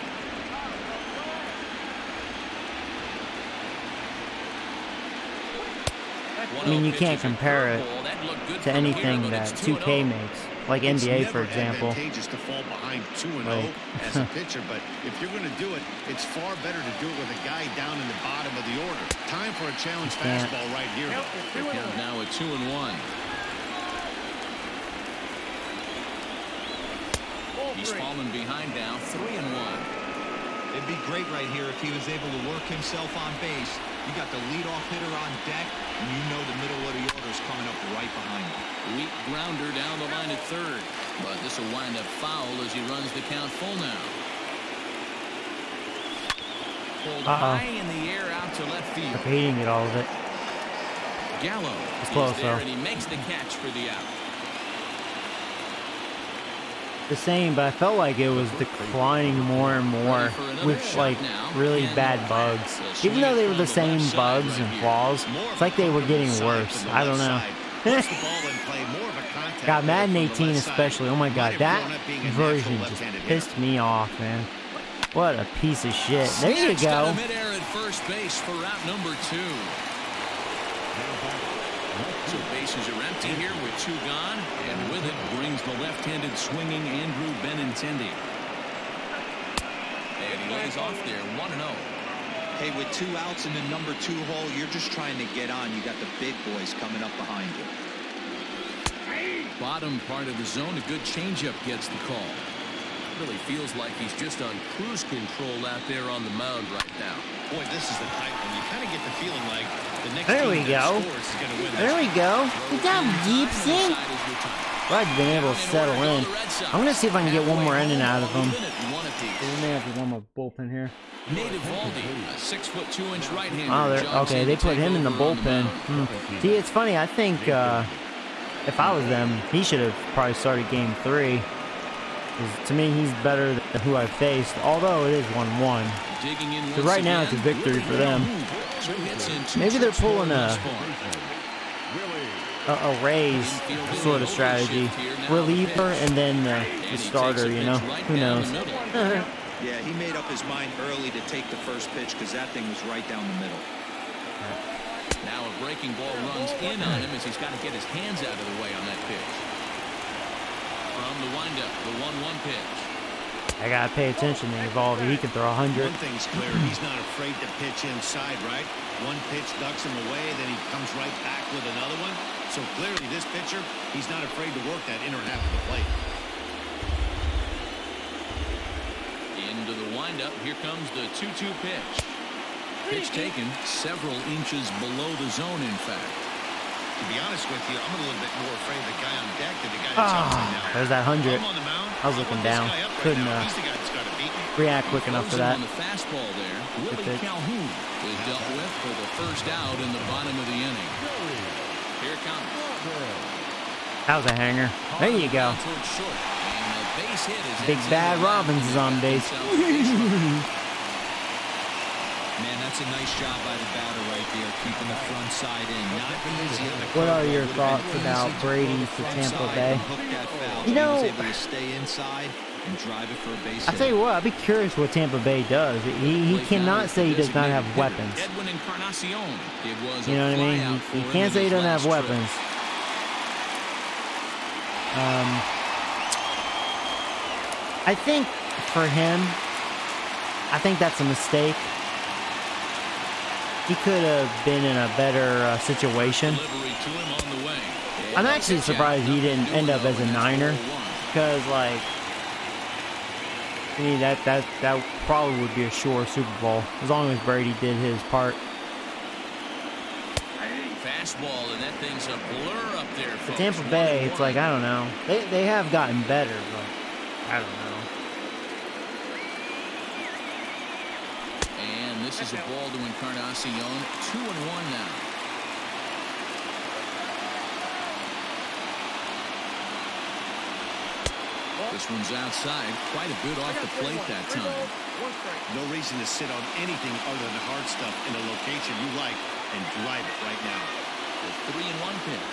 I mean, you can't compare it to anything that 2K makes, like NBA, for example. It's advantageous to fall behind 2-0 as a pitcher, but if you're going to do it, it's far better to do it with a guy down in the bottom of the order. Time for a challenge fastball right here. Now at 2-1. He's fallen behind now, 3-1. It'd be great right here if he was able to work himself on base. You got the leadoff hitter on deck, and you know the middle of the order is coming up right behind him. Weak grounder down the line at third, but this will wind up foul as he runs the count full now. Pulled high in the air out to left field. Hating it, all of it. Gallo is close, there, though. and he makes the catch for the out. The same, but I felt like it was declining more and more with like really bad bugs. Even though they were the same bugs and flaws, it's like they were getting worse. I don't know. God, Madden 18 especially. Oh my God, that version just pissed me off, man. What a piece of shit. There you go. Midair at first base for route number 2. So bases are empty here with 2 gone, and with it brings the left-handed swinging Andrew Benintendi. And he lays off there, 1-0. Hey, with 2 outs in the number 2 hole, you're just trying to get on. You got the big boys coming up behind you. Bottom part of the zone, a good changeup gets the call. Really feels like he's just on cruise control out there on the mound right now. Boy, this is the type when you kind of get the feeling like the next There we team go. that scores is going to win. There we go. Good job, Gibson. Glad you've been able to settle in. I'm going to see if I can get one more inning out of him. We may have one more bullpen here. Native Valdi, a 6'2" right-hander. Oh, okay, they put him in the bullpen. See, it's funny. I think if I was them, he should have probably started game 3. To me, he's better than who I've faced, although it is 1-1. So right now, it's a victory for them. Maybe they're pulling a Rays sort of strategy. Reliever and then the starter, you know? Who knows? Yeah, he made up his mind early to take the first pitch because that thing was right down the middle. Now a breaking ball runs in on him as he's got to get his hands out of the way on that pitch. From the windup, the 1-1 pitch. I got to pay attention to Evaldi. He can throw 100. One thing's clear, he's not afraid to pitch inside, right? One pitch ducks him away, then he comes right back with another one. So clearly this pitcher, he's not afraid to work that inner half of the plate. Into the windup, here comes the 2-2 pitch. Pitch taken several inches below the zone, in fact. To be honest with you, I'm a little bit more afraid of the guy on deck than the guy that's up now. There's that 100. I was looking down. Couldn't react quick enough for that. On the fastball there, Willie Calhoun is dealt with for the first out in the bottom of the inning. Here it comes. That was a hanger. There you go. Big Bad Robbins is on base. Man, that's a nice job by the batter right there, keeping the front side in. Not easy on the What are your curveball. thoughts Would've been about easy to Brady throw the for front Tampa side Bay? and hook that foul, You but he was know, able to stay inside and drive it for a base I hit. tell you what, I'd be curious what Tampa Bay does. He cannot say he does not have weapons. Edwin Encarnacion. It was You know what I mean? flyout for He him can't in say he his doesn't have last trip. weapons. I think for him, I think that's a mistake. He could have been in a better situation. Delivery to him on the way. I'm actually surprised he didn't end up as a Niner, because like, to me that probably would be a sure Super Bowl as long as Brady did his part. Fastball, and that thing's a blur up there, For folks. Tampa Bay, 1-1. it's like, I don't know. They have gotten better, but I don't know. And this is a ball to Encarnacion. 2-1 now. This one's outside, quite a bit off the plate that time. No reason to sit on anything other than hard stuff in a location you like and drive it right now. The 3-1 pitch.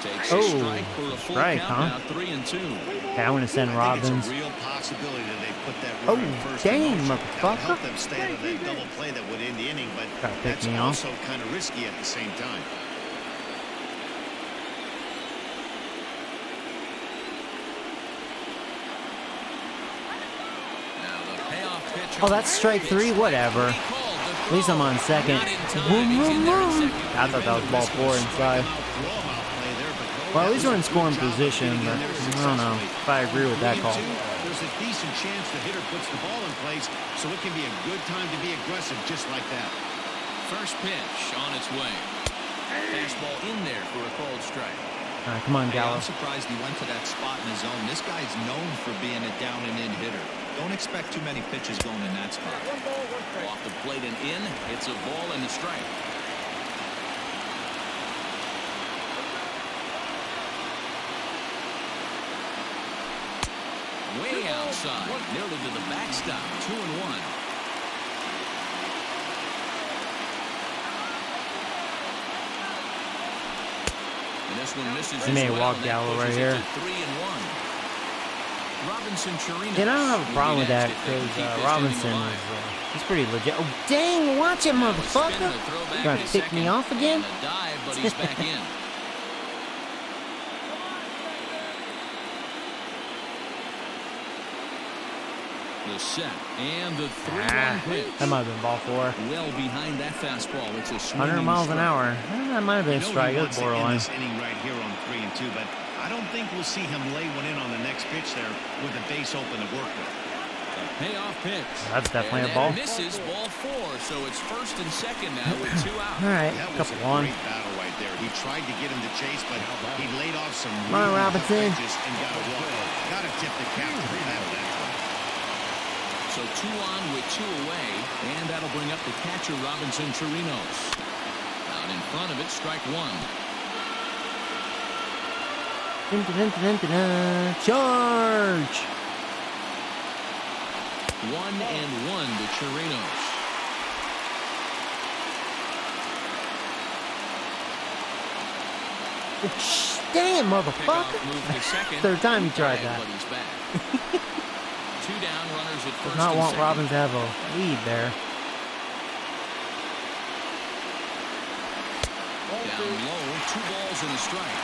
Takes Oh, a strike for a full strike, count huh? now, 3-2. Okay, I want to send I think Robbins. it's a real possibility that they put that Oh, runner at first dang, in motion. That would motherfucker. help them stay out of that double play that would end the inning, but Try to pick that's me off. also kind of risky at the same time. Now the payoff pitch. Oh, that's strike three? Whatever. At least I'm on second. Vroom, vroom, vroom. I thought that was ball four inside. Well, at least we're in scoring position, but I don't know if I agree with that call. There's a decent chance the hitter puts the ball in place, so it can be a good time to be aggressive just like that. First pitch on its way. Fastball in there for a called strike. All right, come on, Hey, Gallo. I'm surprised he went to that spot in his zone. This guy's known for being a down and in hitter. Don't expect too many pitches going in that spot. Off the plate and in. It's a ball and a strike. Way outside. Nearly to the backstop. 2-1. And this one misses. He may as well, walk and that Gallo right pushes it here. to 3-1. Robinson Chirinos And I don't have a will be problem with that next if they can because keep this Robinson inning is alive. he's pretty legit. Oh, dang, watch it, motherfucker. Trying to pick me off again? A dive, but he's back in. The set and the 3-1 pitch. That might have been ball four. Well behind that fastball. It's a 100 swinging miles an strike. hour. That might have been a strike. It was borderline. This inning right here on 3-2, but I don't think we'll see him lay one in on the next pitch there with the base open to work with. A payoff pitch. That's definitely And a ball. that misses ball four, so it's first and second now with 2 out. All right, That was couple a on. great battle right there. He tried to get him to chase, but he laid off some Come on, really tough Robinson. pitches and got a walk. Got to tip the cap to the battle that time. So 2 on with 2 away, and that'll bring up the catcher, Robinson Chirinos. Out in front of it, strike 1. Dun, dun, dun, dun, dun. Charge! 1-1 to Chirinos. Dang it, Pickoff motherfucker! move to second. Third time he tried that. But he's back. 2 down, runners at first Does not and want second. Robbins to have a lead there. Down low, 2 balls and a strike.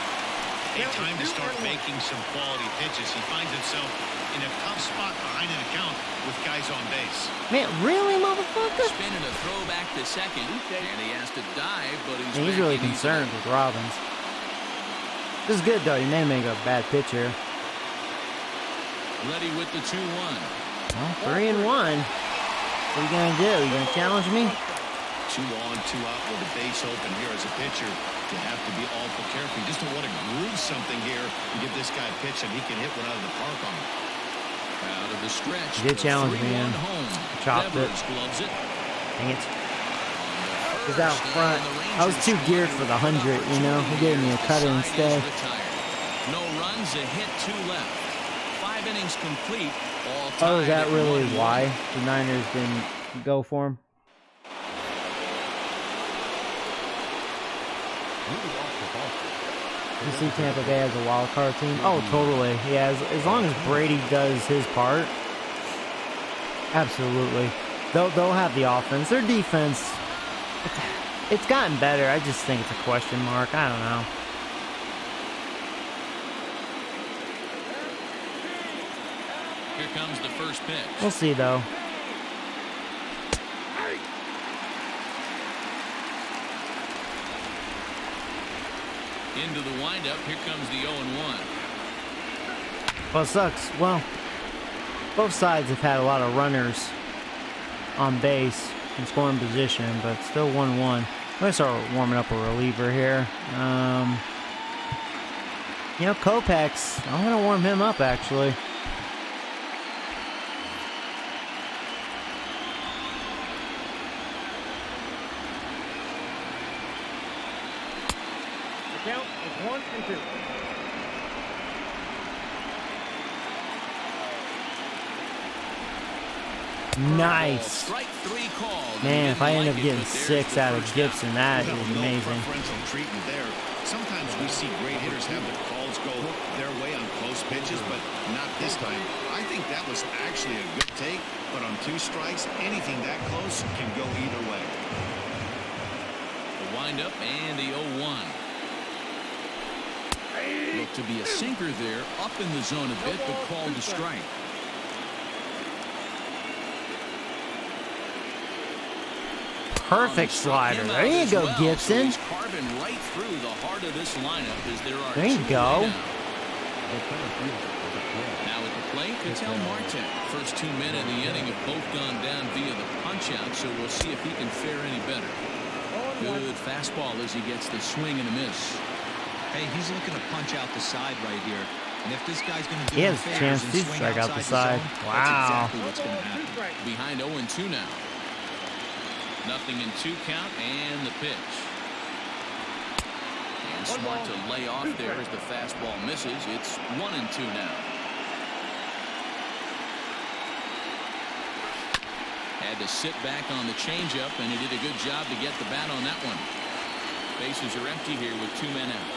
Hey, time to start making some quality pitches. He finds himself in a tough spot behind an account with guys on base. Man, really, motherfucker? Spinning a throw back to second, and he has to dive, but he's He's back really in easily. concerned with Robbins. This is good, though. You may make a bad pitch here. Ready with the 2-1. Well, 3-1. What are you going to do? You going to challenge me? 2 on, 2 out with the base open here as a pitcher. You have to be awful careful. You just don't want to groove something here and give this guy a pitch and he can hit one out of the park on him. Out of the stretch. He did the challenge me 3-1 in. home. Chopped it. Devers gloves it. Dang it. He's out front. I was too geared for the 100, you know? He gave me a cutter instead. No runs, a hit, 2 left. 5 innings complete. All Oh, is tied that at really 1-1. why the Niners didn't go for him? leading off for Boston. You see Tampa Bay as a wild card team? Oh, totally. Yeah, as long as Brady does his part, absolutely. They'll have the offense. Their defense, it's gotten better. I just think it's a question mark. I don't know. Here comes the first pitch. We'll see, though. Into the windup. Here comes the 0-1. Well, it sucks. Well, both sides have had a lot of runners on base in scoring position, but still 1-1. I'm going to start warming up a reliever here. You know, Kopech's, I'm going to warm him up, actually. The count is 1-2. Nice. Strike three called. Man, if I end up Didn't like it, getting but there's 6 the out of first down. Gibson, that No, is no amazing. preferential treatment there. Sometimes we see great hitters have the calls go their way on close pitches, but not this time. I think that was actually a good take, but on 2 strikes, anything that close can go either way. The windup and the 0-1. Looked to be a sinker there, up in the zone a bit, but called to strike. Perfect slider. There you go, Gibson. He's carving right through the heart of this lineup as there are There you two go. away now at the plate, Ketel Marte. First 2 men in the inning have both gone down via the punch-out, so we'll see if he can fare any better. Good fastball as he gets the swing and a miss. Hey, he's looking to punch out the side right here. And if this guy's going to do He him has a favors chance and to swing strike out the outside side. zone, Wow. that's exactly what's going to happen. Behind 0-2 now. Nothing in 2 count and the pitch. And smart to lay off there as the fastball misses. It's 1-2 now. Had to sit back on the changeup, and he did a good job to get the bat on that one. Bases are empty here with 2 men out.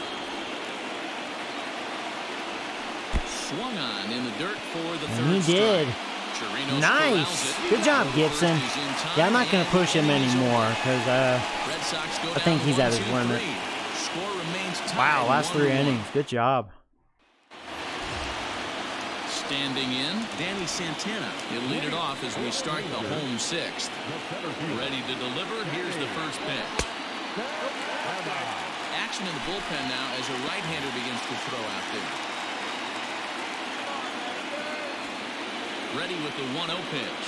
Swung on in the dirt for the third And he did. strike. Chirinos Nice. corrals it. Good job, Gibson. First is in time, Yeah, I'm not going to and push him the inning is anymore over. because Red Sox go I think down he's at his 1-2-3. limit. Score remains tied, wow, last 3 1-1. innings. Good job. Standing in, Danny Santana. He'll lead it off as we start the home 6th. Ready to deliver. Here's the first pitch. Action in the bullpen now as a right-hander begins to throw out there. Ready with the 1-0 pitch.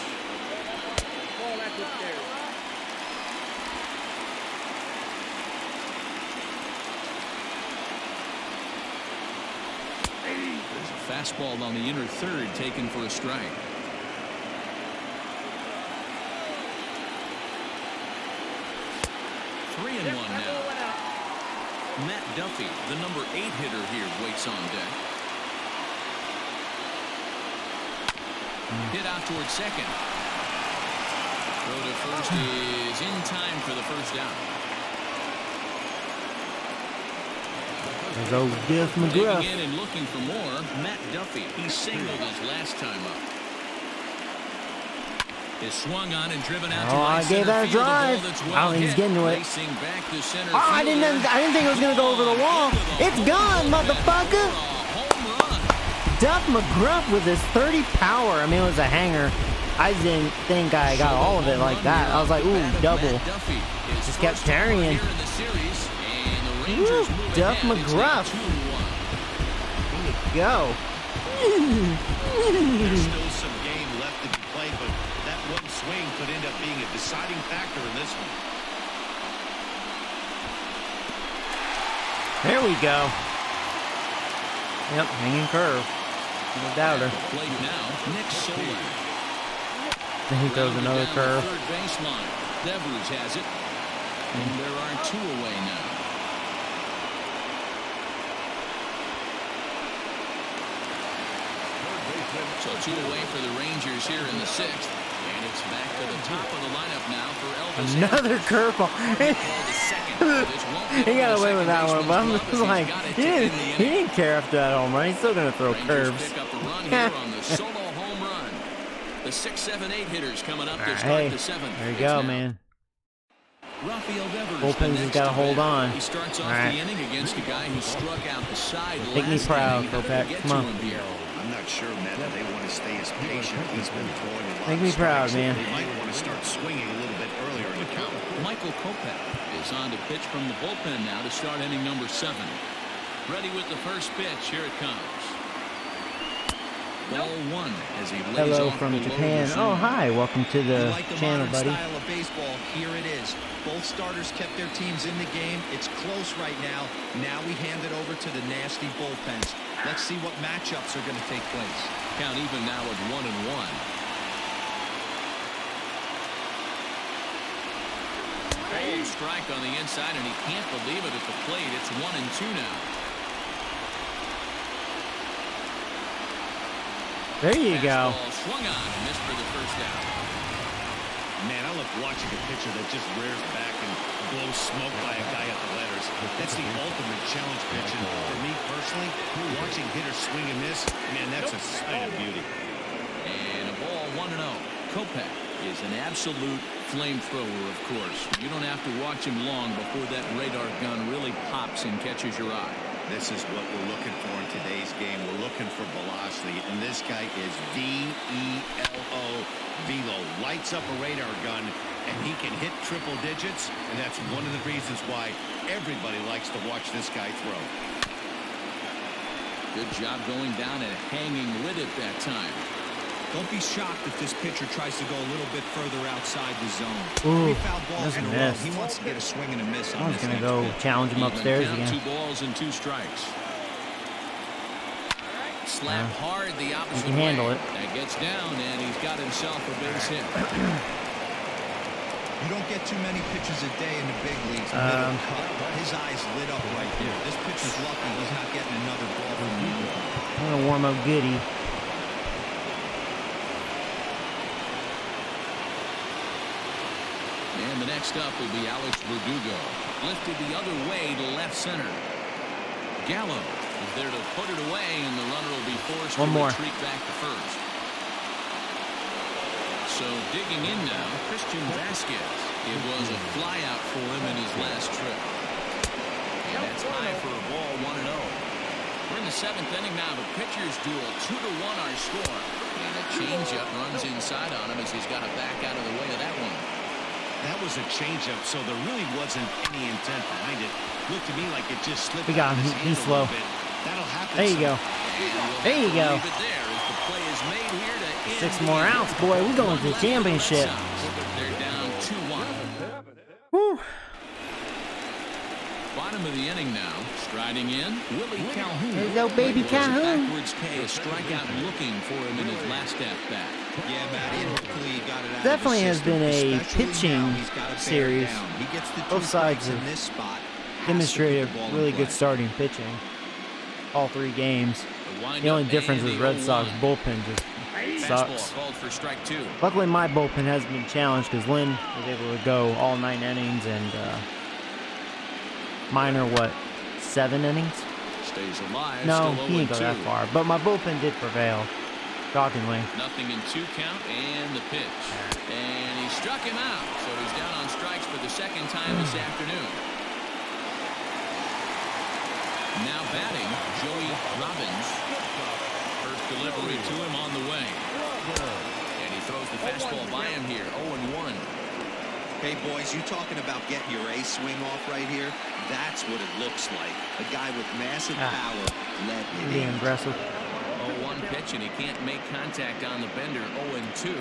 There's a fastball on the inner third taken for a strike. Three and one now. Matt Duffy, the number 8 hitter here, waits on deck. Hit out towards second. Throw to first is in time for the first down. There's old Diff McGruff. Digging in and looking for more, Matt Duffy. He singled his last time up. Is swung on and driven out to Oh, right I gave center that a field. drive. Ball that's I well don't think he's hit. getting to it. Racing back to center Oh, I fielder. didn't think it was going to go over the wall. It's gone, motherfucker. A home run. Duff McGruff with his 30 power. I mean, it was a hanger. I didn't think I got all of it like that. I was like, ooh, double. Just kept carrying. Woo, Duff McGruff. There you go. There's still some game left to be played, but that one swing could end up being a deciding factor in this one. There we go. Yep, hanging curve. No doubter. Plate now, Nick Soler. Then he throws another Down the curve. third baseline. Devers has it. And there are 2 away now. So So 2 away for the Rangers here in the 6th. And it's back to the top of the lineup now for Elvis. Another curveball. He got away with that one, but I'm just like, he didn't care after that home run. He's still going to throw curves. Pick up a run here on the solo home run. The 6, 7, 8 hitters coming up to start the 7th. There you go, man. Bullpen's has got to hold on. He starts off the inning against a guy who struck out the side. Make me proud, Kopech. Come on. I'm not sure, Matt, that they want to stay as patient. He's been throwing a lot. Make me proud, man. They might want to start swinging a little bit earlier in the count. Michael Kopech is on to pitch from the bullpen now to start inning number 7. Ready with the first pitch. Here it comes. Ball 1 as he lays Hello off from below Japan. the Oh, zone. hi. Welcome to the Like the channel, modern buddy. style of baseball, here it is. Both starters kept their teams in the game. It's close right now. Now we hand it over to the nasty bullpens. Let's see what matchups are going to take place. Count even now at 1-1. Bold strike on the inside, and he can't believe it at the plate. It's 1-2 now. There you go. Fastball swung on and missed for the first out. Man, I love watching a pitcher that just rears back and blows smoke by a guy at the letters. That's the ultimate challenge pitch. And for me personally, watching hitters swing and miss, man, that's a sight of beauty. And a ball 1-0. Kopech is an absolute flamethrower, of course. You don't have to watch him long before that radar gun really pops and catches your eye. This is what we're looking for in today's game. We're looking for velocity, and this guy is V-E-L-O, velo. Lights up a radar gun, and he can hit triple digits, and that's one of the reasons why everybody likes to watch this guy throw. Good job going down and hanging with it that time. Don't be shocked if this pitcher tries to go a little bit further outside the zone. Ooh, 3 foul balls in a row. missed. He wants to get a swing and a miss on I was this. going to go challenge him upstairs Even count, again. 2 balls and 2 strikes. Slap hard the opposite he can handle way. it. That gets down, and he's got himself a base hit. You don't get too many pitches a day in the big leagues. Middle cut. His eyes lit up right there. This pitcher's lucky he's not getting another ball from you. I'm going to warm up Goody. And the next up will be Alex Verdugo. Lifted the other way to left center. Gallo is there to put it away, and the runner will be forced to retreat back to first. So digging in now, Christian Vasquez. It was a flyout for him in his last trip. And that's high for a ball, 1-0. We're in the 7th inning now. The pitcher's duel, 2-1 our score. And a changeup runs inside on him as he's got to back out of the way of that one. That was a changeup, so there really wasn't any intent behind it. Looked to me like it just slipped. We got out of him. his hand He's a slow. little bit. That'll happen. There you go. There you go. Leave it there as the play is made here to end 6 the more inning. outs, boy. We're going to the championship. They're down 2-1. Woo. Bottom of the inning now. Striding in, Willie Calhoun. There you go, baby Calhoun. Backwards K, a strikeout looking for him in his last at-bat. Yeah, Matty, and hopefully he got it out Definitely of has the system, been a especially pitching now he's got to bear series. down. He gets the 2 Both sides strikes in have this spot. Demonstrated Has to put the ball in really play. good starting pitching. All 3 games. wind The only up difference and is the Red Sox 0-1. bullpen just Fastball sucks. called for strike 2. Luckily, my bullpen hasn't been challenged because Lynn was able to go all 9 innings, and mine are, what, 7 innings? Stays alive. No, still he didn't go that 0-2. far. But my bullpen did prevail, shockingly. Nothing in 2 count, and the pitch. And he struck him out, so he's down on strikes for the 2nd time this afternoon. Now batting, Joey Robbins. First delivery to him on the way. And he throws the fastball by him here, 0-1. Hey, boys, you talking about getting your A swing off right here? That's what it looks like. A guy with massive power led it Being in. aggressive. 0-1 pitch, and he can't make contact on the bender, 0-2.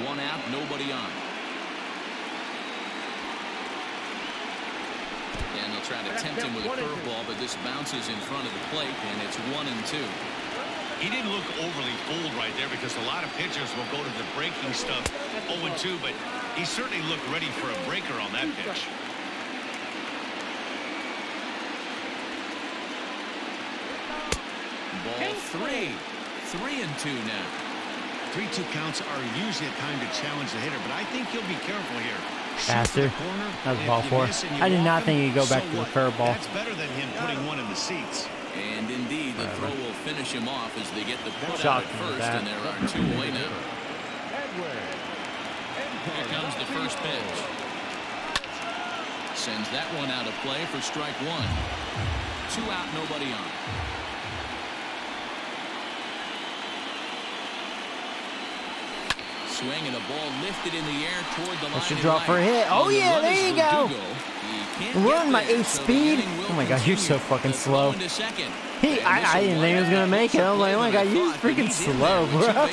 1 out, nobody on. And they'll try to tempt him with a curveball, but this bounces in front of the plate, and it's 1-2. He didn't look overly fooled right there because a lot of pitchers will go to the breaking stuff 0-2, but he certainly looked ready for a breaker on that pitch. Ball 3. 3-2 now. 3-2 counts are usually a time to challenge the hitter, but I think you'll be careful here. Faster. That was ball 4. I did not think he'd go back to the curveball. That's better than him putting one in the seats. And indeed, the throw will finish him off as they get the put out Shocked at me with first, that. and there are 2 away now. Here comes the first pitch. Sends that one out of play for strike 1. 2 out, nobody on. Swing and a ball lifted in the air toward the line. Should drop for a hit. Oh yeah, there you go. Run my 8 speed. Oh my god, you're so fucking slow. I didn't think he was gonna make it. I was like, oh my god, you're freaking slow, bro.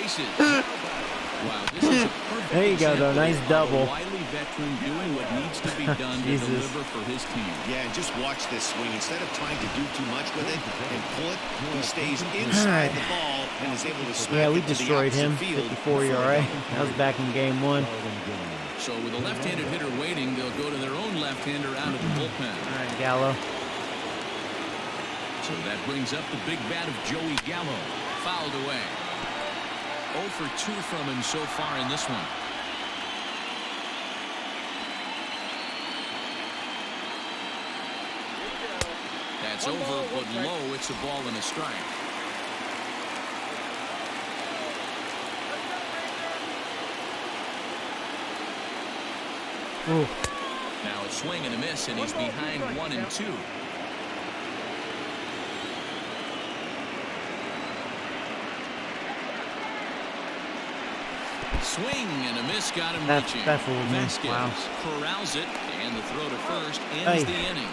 There you go, though. Nice double. Veteran doing what needs to be done to deliver for his team. Yeah, and just watch this swing. Instead of trying to do too much with it and pull it, he stays inside the ball and is able to smack Yeah, we it to the destroyed him. opposite field 54 ERA. That was back in game 1. So with a left-handed hitter waiting, they'll go to their own left-hander out of the bullpen. All right, Gallo. So that brings up the big bat of Joey Gallo. Fouled away. 0 for 2 from him so far in this one. That's over, but low. It's a ball and a strike. Ooh. Now a swing and a miss, and he's behind 1-2. Swing and a miss got him reaching. That fooled me. Vasquez Wow. corrals it, and the throw to first ends the inning.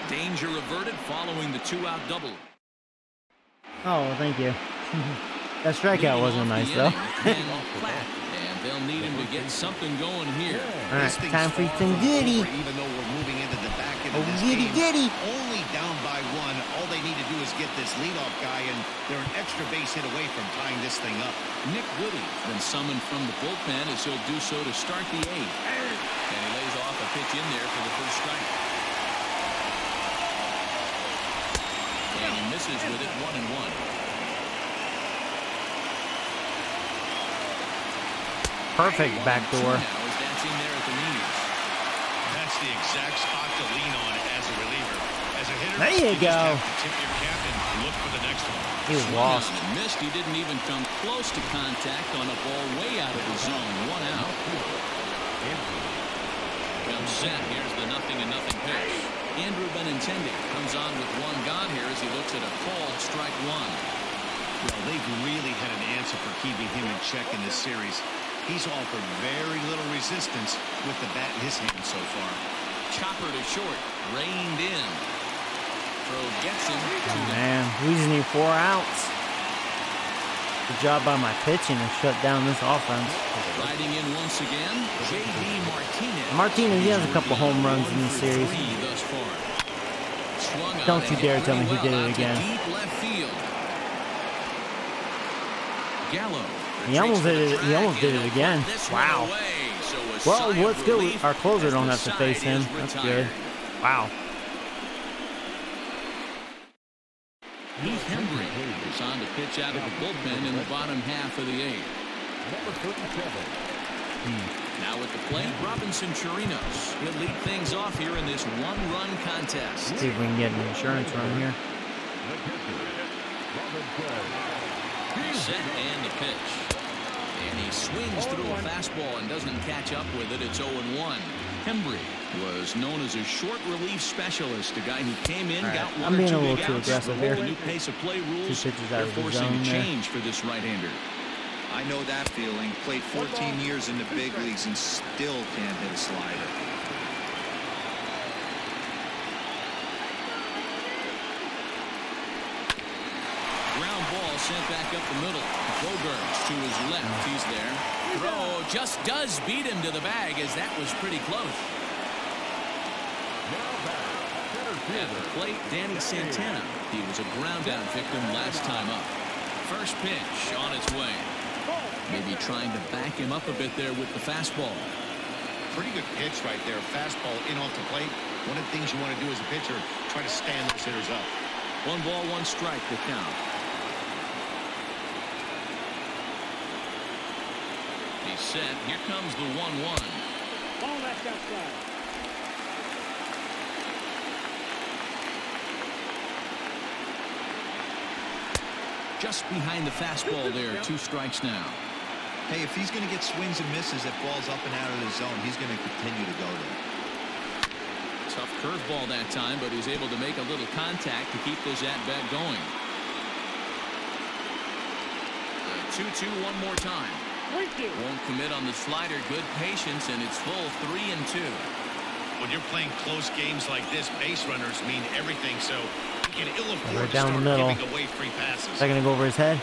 Danger averted following the 2-out double. Oh, thank you. That strikeout wasn't nice, though. And they'll need him to get something going here. All right, time for some goody. Even though we're moving into the back end of this Goody, game, goody. only down by 1. All they need to do is get this leadoff guy, and they're an extra base hit away from tying this thing up. Nick Woody been summoned from the bullpen as he'll do so to start the 8th. And he lays off a pitch in there for the first strike. And he misses with it 1-1. Perfect backdoor. Now is dancing there at the knees. That's the exact spot to lean on as a reliever. As a hitter, There you go. just have to tip your cap and look for the next one. He was lost. Missed. He didn't even come close to contact on a ball way out of the zone. 1 out. Comes set. Here's the 0-0 pitch. Andrew Benintendi comes on with 1 gone here as he looks at a called strike 1. Well, they've really had an answer for keeping him in check in this series. He's offered very little resistance with the bat in his hand so far. Chopper to short. Reined in. Throw gets him. Man, we just need 4 outs. Good job by my pitching to shut down this offense. Riding in once again, J.D. Martinez. Martinez, he has a couple home runs in this series. Thus far. Swung on Don't you and dare hit tell me pretty he did well it out to again. Deep left field. Gallo. He almost did it. He almost did it again. Wow. Well, what's good? Our closer don't have to face him. That's good. Wow. Heath Hembry is on to pitch out of the bullpen in the bottom half of the 8th. Now at the plate, Robinson Chirinos. He'll lead things off here in this 1-run contest. See if we can get an insurance run here. Set and the pitch. And he swings through a fastball and doesn't catch up with it. It's 0-1. Hembry was known as a short relief specialist, a guy who came in, got one I'm or being two a little big too outs. aggressive With here. the new pace of play rules, 2 pitches out they're of the forcing zone a there. change for this right-hander. I know that feeling. Played 14 years in the big leagues and still can't hit a slider. Ground ball sent back up the middle. Bogarts to his left. He's there. Throw just does beat him to the bag, as that was pretty close. At the plate, Danny Santana. He was a ground down victim last time up. First pitch on its way. Maybe trying to back him up a bit there with the fastball. Pretty good pitch right there. Fastball in off the plate. One of the things you want to do as a pitcher, try to stand those hitters up. 1 ball, 1 strike to count. He's set. Here comes the 1-1. Ball left outside. Just behind the fastball there. 2 strikes now. Hey, if he's going to get swings and misses at balls up and out of the zone, he's going to continue to go there. Tough curveball that time, but he's able to make a little contact to keep this at-bat going. 2-2 one more time. Won't commit on the slider. Good patience, and it's full 3-2. When you're playing close games like this, base runners mean everything, so you can ill afford Right to down the start middle. giving away free passes. Is that gonna go over his head?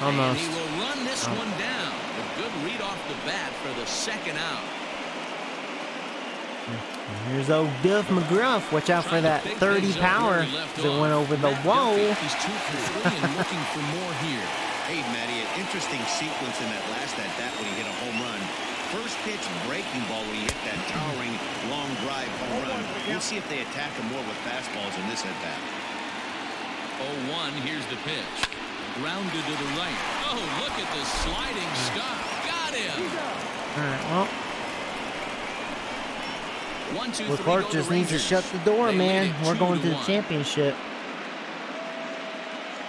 Almost. And he will run this one down. A good read off the bat for the 2nd out. Here's old Duff McGruff. Watch out for that 30 power as it went over the wall. He's 2 for 3 and looking for more here. Hey, Matty, an interesting sequence in that last at-bat when he hit a home run. First pitch breaking ball when he hit that towering long drive home run. We'll see if they attack him more with fastballs in this at-bat. 0-1, here's the pitch. Grounded to the right. Oh, look at the sliding stop. Got him. All right, well. 1, 2, 3. Clark just needs to shut the door, man. We're going to the championship.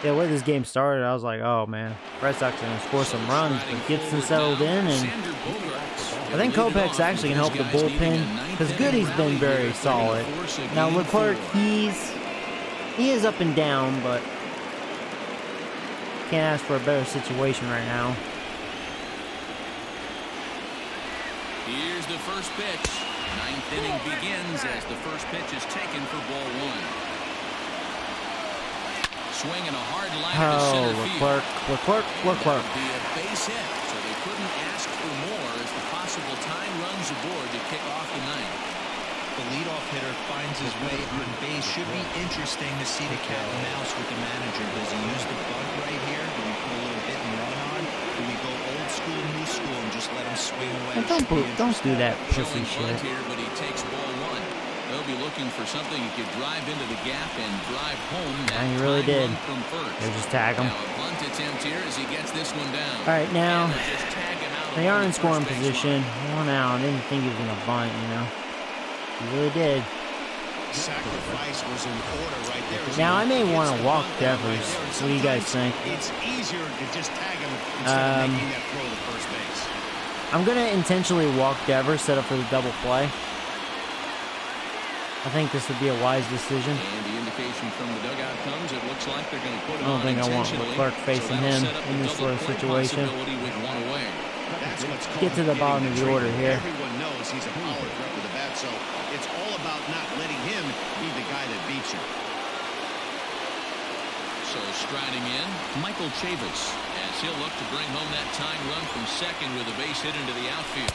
Yeah, the way this game started, I was like, oh, man. Red Sox are going to score some runs, but Gibson settled in, and I think Kopech's actually can help the bullpen, because Goody's been very solid. Now, Leclerc, he is up and down, but can't ask for a better situation right now. Here's the first pitch. 9th inning begins as the first pitch is taken for ball 1. Swinging a hard line to center field. Leclerc. That would be a base hit, so they couldn't ask for more as the possible tying runs aboard to kick off the 9th. The leadoff hitter finds his way on base. Should be interesting to see the cat and mouse with the manager. Does he use the bunt right here? Do we put a little hit and run on? Do we go old school, new school, and just let him swing away? Don't do that pussy Showing bunt shit. here, but he takes ball 1. They'll be looking for something he could drive into the gap and drive home. Yeah, he really did. From first. They just tag him. Now a bunt attempt here as he gets this one down. All right, now And they just tag him out they are along in the scoring first base position. line. 1 out. I didn't think he was gonna bunt, you know. He really did. Sacrifice was in order right there. Now I may want to walk Devers. What do you guys think? It's easier to just tag him instead of making that throw to first base. I'm gonna intentionally walk Devers, set up for the double play. I think this would be a wise decision. And the indication from the dugout comes. It looks like they're going to put it I don't on think I want intentionally. Leclerc facing that'll him set up in the this double sort of play situation. possibility with 1 away. That's what's Get to the called bottom of getting the order trigger. here. Everyone knows he's a power threat with the bat, so it's all about not letting him be the guy that beats you. So striding in, Michael Chavis, as he'll look to bring home that tying run from second with a base hit into the outfield.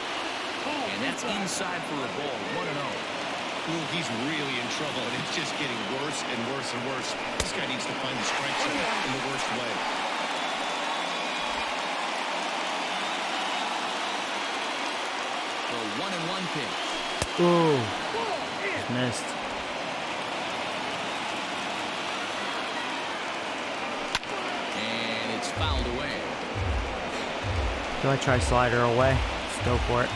And that's inside for a ball, 1-0. Ooh, he's really in trouble, and it's just getting worse and worse and worse. This guy needs to find the strike zone in the worst way. The 1-1 pitch. Ooh, just missed. And it's fouled away. Do I try slider away? Let's go for it.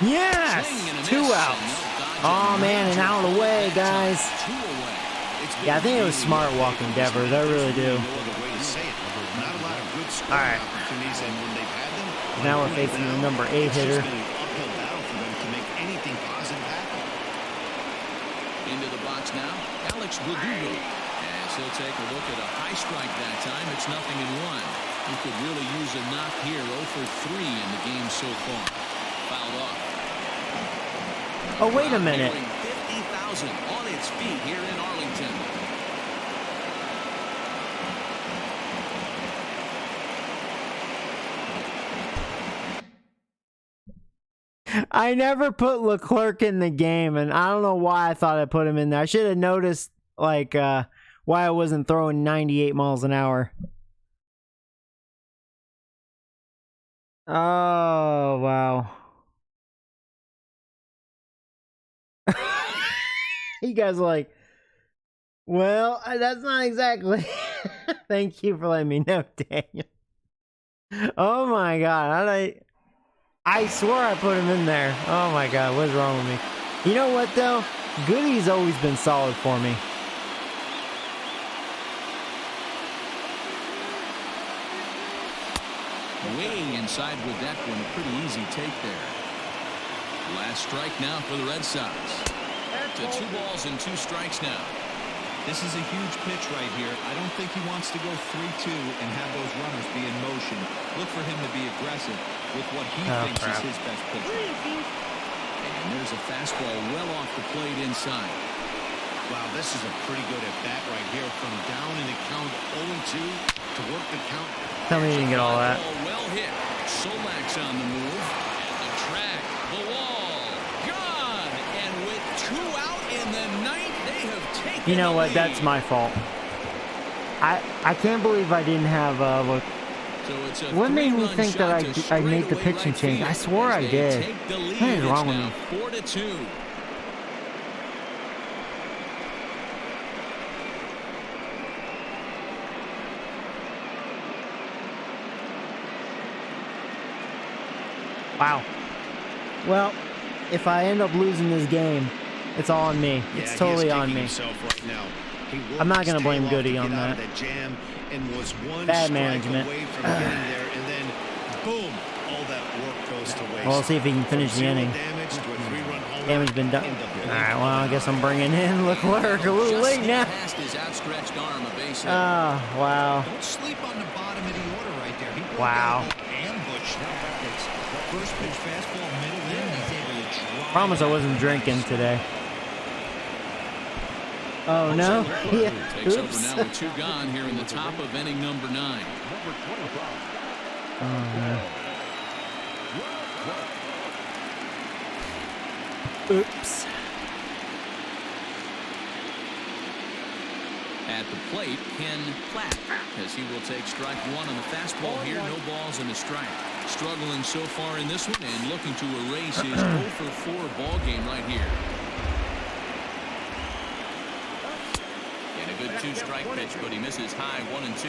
Yes! Swing and a 2 miss, outs. and they'll dodge Oh a man, and major out bullet away, that time. guys. 2 away. Yeah, I think it was smart walking Devers. I really do. No other way to say it. Not a lot of good scoring All right. opportunities, and when they've had them, Now we're facing the number 8 it's hitter. just been an uphill battle for them to make anything positive happen. Into the box now, Alex Verdugo. As he'll take a look at a high strike that time, it's 0-1. He could really use a knock here. 0 for 3 in the game so far. Fouled off. Oh, wait a minute. 50,000 on its feet here in Arlington. I never put Leclerc in the game, and I don't know why I thought I put him in there. I should have noticed, like, why I wasn't throwing 98 miles an hour. Oh, wow. You guys are like, Well, that's not exactly. Thank you for letting me know, Daniel. Oh my God! I swore I put him in there. Oh my God, what's wrong with me? You know what though? Goody's always been solid for me. Way inside with that one. A pretty easy take there. Last strike now for the Red Sox. To 2 balls and 2 strikes now. This is a huge pitch right here. I don't think he wants to go 3-2 and have those runners be in motion. Look for him to be aggressive with what he thinks is his best pitch. And there's a fastball well off the plate inside. Wow, this is a pretty good at bat right here. From down in the count 0-2 to work the count. Tell me you didn't get all that. Well hit. Solak's on the move. The track, the wall, gone. And with 2 out in the ninth, they have taken. You know the what? lead. That's my fault. I can't believe I didn't have look. So it's a What made me 3-run think that shot I to made the straightaway pitching right change? field I swore as I they did. take the lead. What is wrong with It's me? now 4-2. Wow. Well, if I end up losing this game, it's all on me. Yeah, It's totally he is on kicking me. himself right now. He worked I'm not his gonna blame tail off Goody to on get out of that. jam and was one Bad strike management. away from getting there, and then boom, all that work goes to waste. Well, let's see if he can finish the Zero inning. damage to a 3-run home Damage run been done. in the All blink right. of Well, I an guess eye. I'm bringing in Leclerc a little Just late now. past his outstretched arm, a base hit. Oh, wow. Don't sleep on the bottom of the order right there. He really Wow. got ambushed. First pitch fastball, middle in. He's able to drive. Promise I wasn't drinking today. Oh no. Yeah. Takes over Oops. now with 2 gone here in the top of inning number 9. Number 25. Oh, man. Oops. At the plate, Ken Platt, as he will take strike 1 on the fastball here. No balls and a strike. Struggling so far in this one and looking to erase his 0-for-4 ball game right here. And a good 2-strike pitch, but he misses high 1 and 2.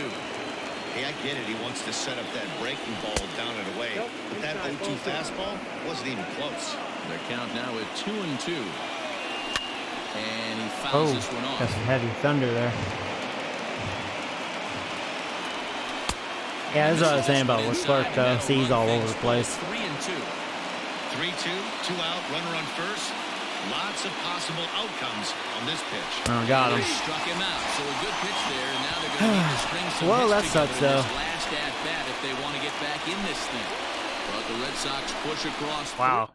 Hey, I get it. He wants to set up that breaking ball down and away. But that 0-2 fastball wasn't even close. Their count now at 2 and 2. And he fouls Oh, this one off. got some heavy thunder there. Yeah, that's what I was saying about Leclerc, though. See, he's all over the place. 3 and 2. 3-2, 2 out, runner on first. Lots of possible outcomes on this pitch. Oh, got him. Struck him out. So a good pitch there. Now they're going to need to string some Well, hits that sucks, together in though. this last at bat if they want to get back in this thing. But the Red Sox push across. Wow.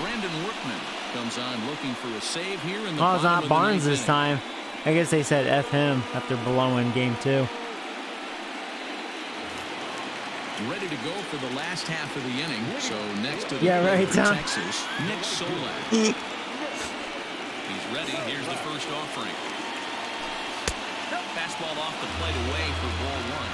Brandon Workman comes on looking for a save here in the Oh, it's bottom not of the Barnes ninth this inning. time. I guess they said F him after blowing game 2. Ready to go for the last half of the inning. So next to the Yeah, plate right, for Tom. Texas, Nick Solak. He's ready. Here's the first offering. Fastball off the plate away for ball 1.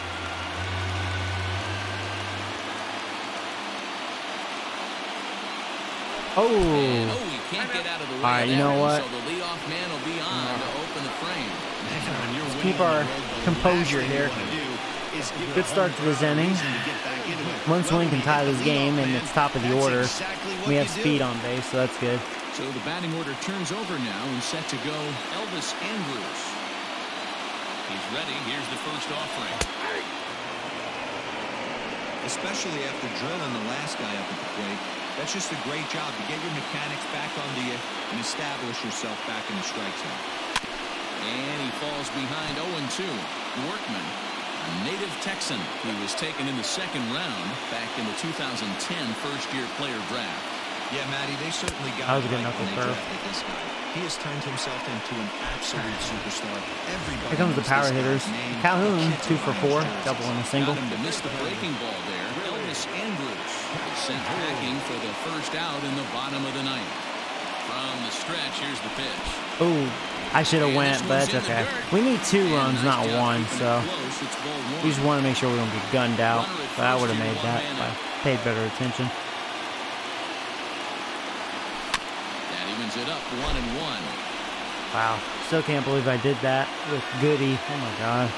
Oh. And, he can't get out of the way. All right, of you that know one, what? So the leadoff man will be on to open the frame. Let's keep our composure here. Good start to this inning. Once Wayne can tie this game, and it's top of the order. We have speed on base, so that's good. So the batting order turns over now and set to go Elvis Andrews. He's ready. Here's the first offering. Especially after drilling the last guy up at the plate. That's just a great job to get your mechanics back onto you and establish yourself back in the strike zone. And he falls behind 0-2. Workman, a native Texan. He was taken in the 2nd round back in the 2010 first-year player draft. Yeah, Matty, they certainly got That was a it good right when knuckle they curve. drafted this guy. He has turned himself into an absolute superstar. Everybody Here comes the knows power this hitters. guy's name. Calhoun, The kids 2 are for on 4, his double and a Got single. him to miss the breaking ball there. Elvis Andrews is sent packing for the first out in the bottom of the 9th. From the stretch, here's the pitch. Oh, I should have went, but that's okay. We need 2 runs, not 1, so we just want to make sure we don't get gunned out. But I would have made that if I paid better attention. That evens it up 1-1. Wow. Still can't believe I did that with Goody. Oh my god.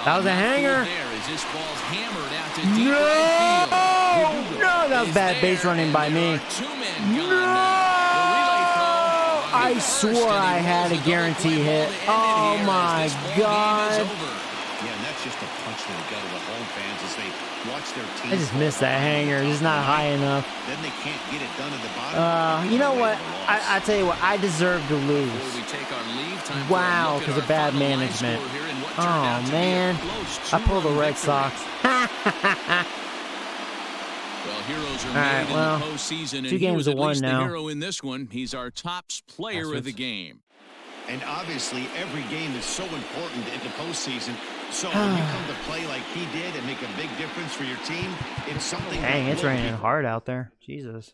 That was a hanger. No, that was bad base running by me. No! I swore I had a guarantee hit. Oh my god. Yeah, and that's just a punch to the gut of the home fans as they watch their team. I just missed that hanger. It's not high enough. Then they can't get it done at the bottom. You know what? I tell you what, I deserve to lose. Wow, because of bad management. Oh, man. I pulled the Red Sox. Well, heroes are right, made well, in the postseason, and 2 he games was to at 1 least now. the hero in this one. He's our top player of the game. And obviously, every game is so important in the postseason. So when you come to play like he did and make a big difference for your team, it's something. Dang, it's raining hard out there. Jesus.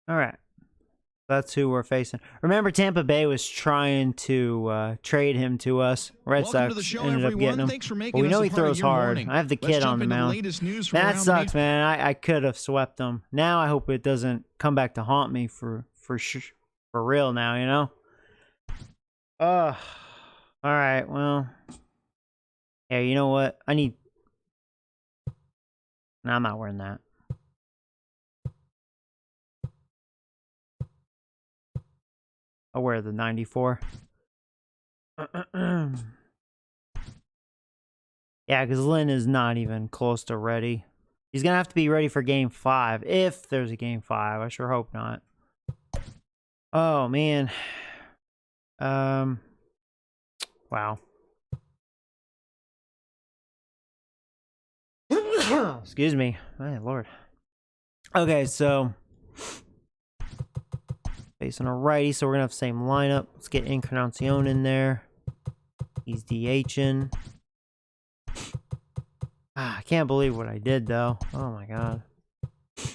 All right. That's who we're facing. Remember, Tampa Bay was trying to trade him to us. Red Sox ended up getting him. But we know he throws hard. I have the kid on the mound. That sucks, man. I could have swept him. Now I hope it doesn't come back to haunt me for real now, you know? All right, well. Yeah, you know what? I need... No, I'm not wearing that. I'll wear the 94. Yeah, because Lynn is not even close to ready. He's going to have to be ready for Game 5. If there's a Game 5. I sure hope not. Oh, man. Wow. Excuse me. My Lord. Okay, so... Facing a righty, so we're going to have the same lineup. Let's get Encarnacion in there. He's DHing. I can't believe what I did, though. Oh, my God. So,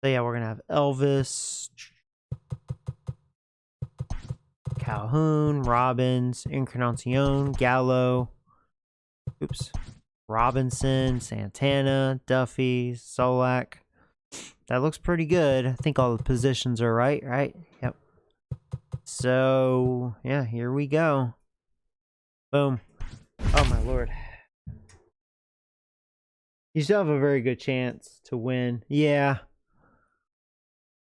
yeah, we're going to have Elvis, Calhoun, Robbins, Encarnacion, Gallo. Oops. Robinson, Santana, Duffy, Solak. That looks pretty good. I think all the positions are right? Yep. So, yeah, here we go. Boom. Oh, my Lord. You still have a very good chance to win. Yeah.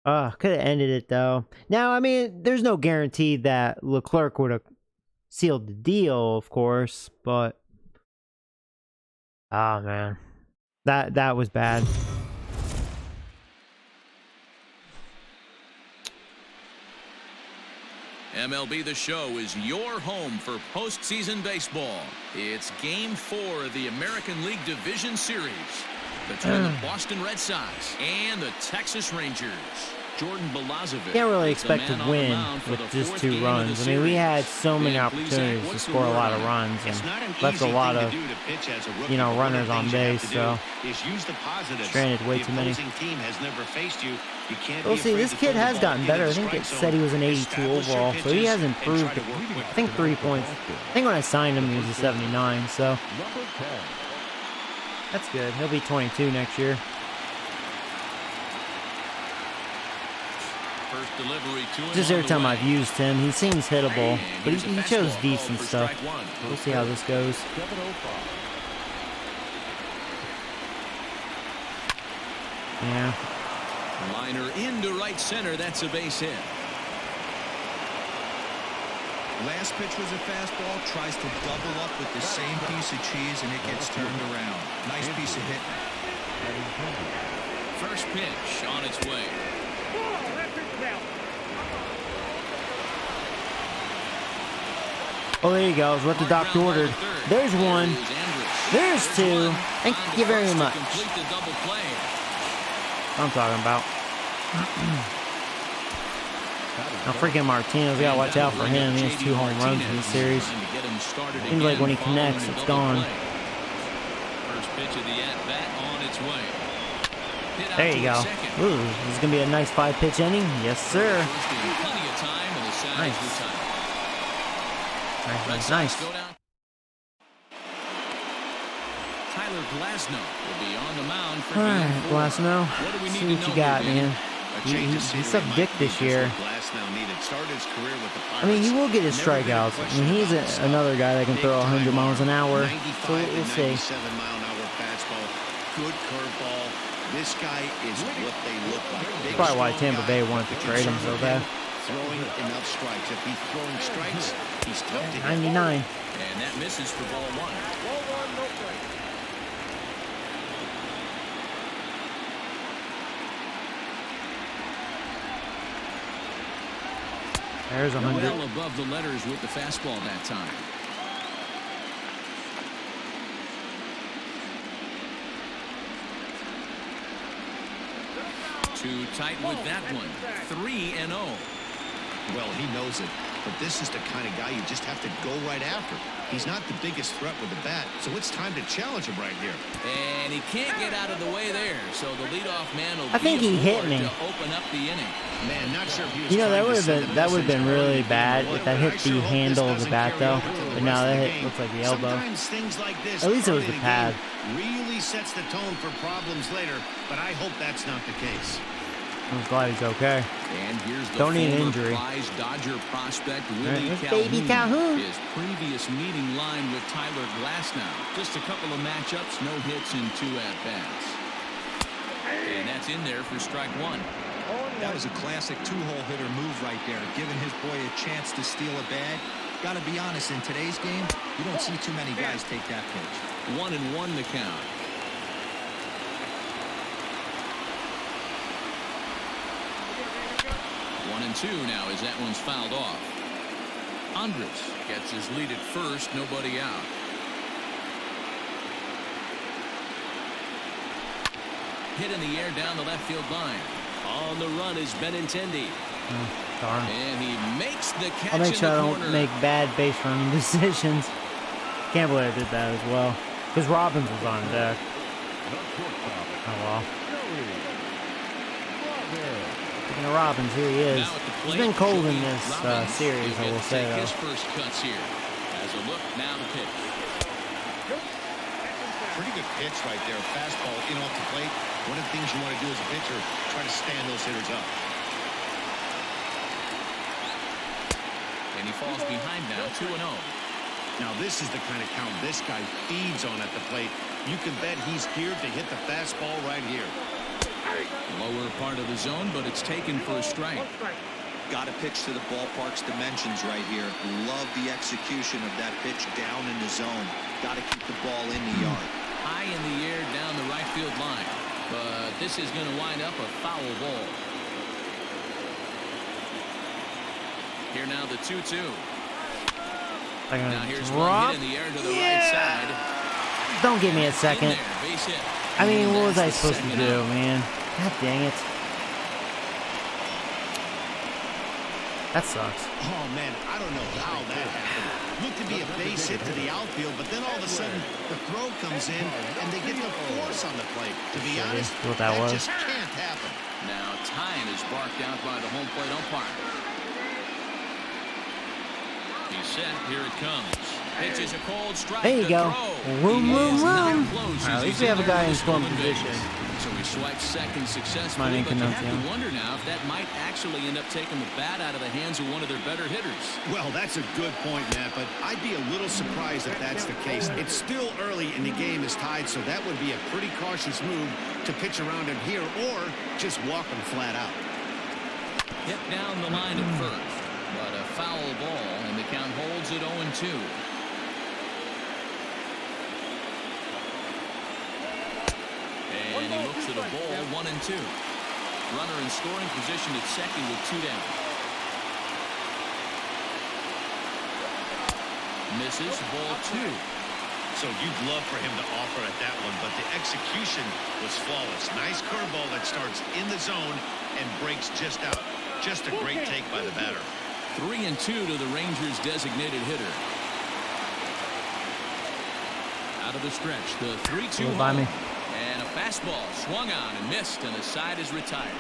Could have ended it, though. Now, I mean, there's no guarantee that Leclerc would have sealed the deal, of course, but... Oh, man. That was bad. MLB The Show is your home for postseason baseball. It's Game 4 of the American League Division Series between the Boston Red Sox and the Texas Rangers. Jordan Balazovic. Can't really expect to win with just 2 runs. I mean, we had so many opportunities to score a lot of runs and left a lot of, you know, runners on base. So stranded way too many. We'll see. This kid has gotten better. I think it said he was an 82 overall, so he has improved. I think 3 points. I think when I signed him, he was a 79. So that's good. He'll be 22 next year. First delivery to him. Just every time I've used him, he seems hittable, but he shows decent stuff. We'll see how this goes. Yeah. Liner into right center. That's a base hit. Last pitch was a fastball. Tries to double up with the same piece of cheese, and it gets turned around. Nice piece of hit. First pitch on its way. Oh, there you go. It's what the doctor ordered. There's 1. There's 2. Thank you very much. That's what I'm talking about. Now freaking Martinez, we gotta watch out for him. He has 2 home runs in this series. Seems like when he connects, it's gone. First pitch of the at-bat on its way. There you go. Ooh, this is gonna be a nice 5-pitch inning. Yes, sir. Nice. Nice. Tyler Glasnow will be on the mound for all right, Glasnow. See what you got, man. He sucked dick this year. I mean, he will get his strikeouts. I mean, he's another guy that can throw 100 miles an hour. So we'll see. Good curveball. This guy is what they look like. That's probably why Tampa Bay wanted to trade him so bad. Throwing enough strikes. If he's throwing strikes, he's tough to hit. 99. And that misses for ball 1. Ball 1, no strike. There's 100. Well above the letters with the fastball that time. Too tight with that one. 3-0. Well, he knows it, but this is the kind of guy you just have to go right after. He's not the biggest threat with the bat, so it's time to challenge him right here. And he can't get out of the way there, so the leadoff man will I think he hit me. to open up the inning. Man, not sure if he was You know, that trying would have been really bad if that hit the handle of the bat, though. But now that hit game. looks like the elbow. Sometimes things like this At least it was early the in pad. game really sets the tone for problems later, but I hope that's not the case. I'm glad he's okay. And here's the Don't need an former injury. prize Dodger prospect Willie There's baby Calhoun. His previous meeting line with Tyler Glasnow. Just a couple of matchups, no hits in 2 at-bats. And that's in there for strike 1. That was a classic 2-hole hitter move right there, giving his boy a chance to steal a bag. Got to be honest, in today's game, you don't see too many guys take that pitch. 1-1 the count. And 2 now as that one's fouled off. Andres gets his lead at first, nobody out. Hit in the air down the left field line. On the run is Benintendi. Oh, darn. And he makes the catch. I'll make sure I don't corner. make bad base running decisions. Can't believe I did that as well. Because Robbins was on deck. Oh well. Speaking of Robbins, here he is. It's been cold in this series, I will say, though. His first cuts here. As a look, now the pitch. Pretty good pitch right there. Fastball in off the plate. One of the things you want to do as a pitcher, try to stand those hitters up. And he falls behind now, 2-0. Now this is the kind of count this guy feeds on at the plate. You can bet he's geared to hit the fastball right here. Lower part of the zone, but it's taken for a strike. Got to pitch to the ballpark's dimensions right here. Love the execution of that pitch down in the zone. Got to keep the ball in the yard. High in the air down the right field line. But this is going to wind up a foul ball. Here now the 2-2. Now here's one hit in the air to the right side. Don't give me a second. Base hit. I mean, what was I supposed to do, man? God dang it. That sucks. Oh, man, I don't know how that happened. Looked to be a base hit to the outfield, but then all of a sudden, the throw comes in, and they get the force on the plate. To be honest, what that was. just can't happen. Now, time is barked out by the home plate umpire. He's set. Here it comes. Pitches a cold strike. There you go. Room. At least we have a guy in scoring position. So he swipes second successfully, but you have to wonder now if that might actually end up taking the bat out of the hands of one of their better hitters. Well, that's a good point, Matt, but I'd be a little surprised if that's the case. It's still early and the game is tied, so that would be a pretty cautious move to pitch around him here or just walk him flat out. Hit down the line at first, but a foul ball, and the count holds at 0-2. And he looks at a ball, 1-2. Runner in scoring position at second with 2 down. Misses, ball 2. So you'd love for him to offer at that one, but the execution was flawless. Nice curveball that starts in the zone and breaks just out. Just a great take by the batter. 3-2 to the Rangers' designated hitter. Out of the stretch, the 3-2 by me. and a fastball swung on and missed, and the side is retired.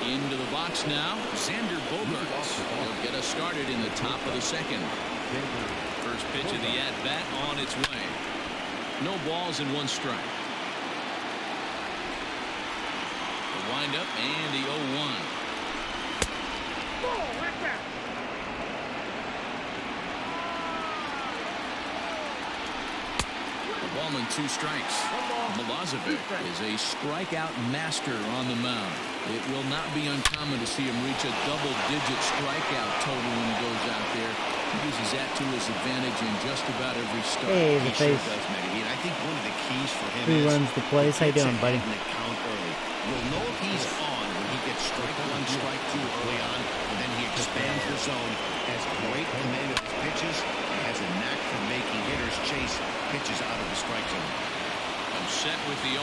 Into the box now, Xander Bogaerts will get us started in the top of the second. First pitch of the at-bat on its way. No balls and 1 strike. The windup and the 0-1. Ballman 2 strikes. Milosevic is a strikeout master on the mound. It will not be uncommon to see him reach a double-digit strikeout total when he goes out there. He uses that to his advantage in just about every start. Hey, the He sure face. does, Matty. And I think one of the keys for him Who is runs the plays? How you doing, buddy? the count early. We'll know if he's on when he gets strike 1, strike 2 early on, and then he expands the zone, has great command of his pitches, and has a knack for making hitters chase pitches out of the strike zone. I'm set with the 0-1.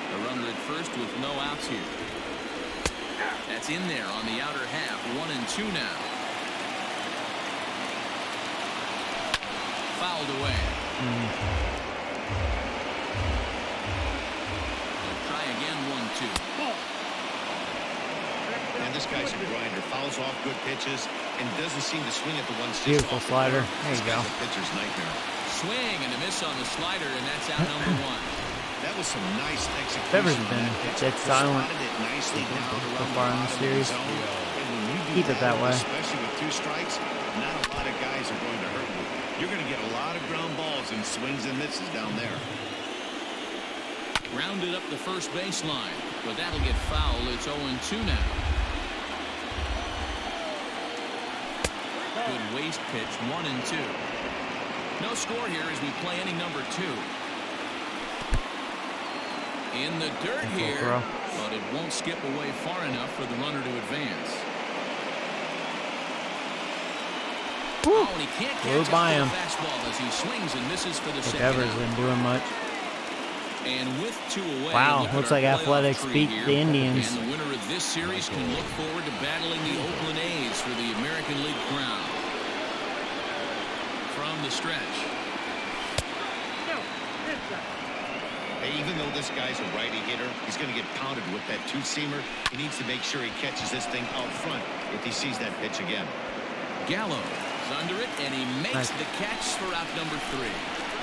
A runner at first with no outs here. That's in there on the outer half. 1-2 now. Fouled away. They'll try again. 1-2. And this guy's a grinder. Fouls off good pitches and doesn't seem to swing at the ones just Beautiful off the slider. mark. There you This go. guy's a pitcher's nightmare. Swing and a miss on the slider, and that's out number 1. That was some nice execution. Devers on has been that pitch. dead silent Spotted it nicely down so around far in the bottom of series. zone. And when you do Keep it that way. especially with 2 strikes, not a lot of guys are going to hurt you. You're going to get a lot of ground balls and swings and misses down there. Rounded up the first baseline, but that'll get fouled. It's 0-2 now. Good waste pitch. 1-2. No score here as we play inning number 2. In the dirt here, but it won't skip away far enough for the runner to advance. Woo. Oh, and he can't Flew catch by up him. to the fastball as he swings and misses for the second Devers out. isn't doing much. And with 2 away, Wow, look at looks our like playoff Athletics tree beat here. the Indians. And the winner of this series can look forward to battling the Oakland A's for the American League crown. From the stretch. Hey, even though this guy's a righty hitter, he's going to get pounded with that 2-seamer. He needs to make sure he catches this thing out front if he sees that pitch again. Gallo is under it, and he makes the catch for out number 3.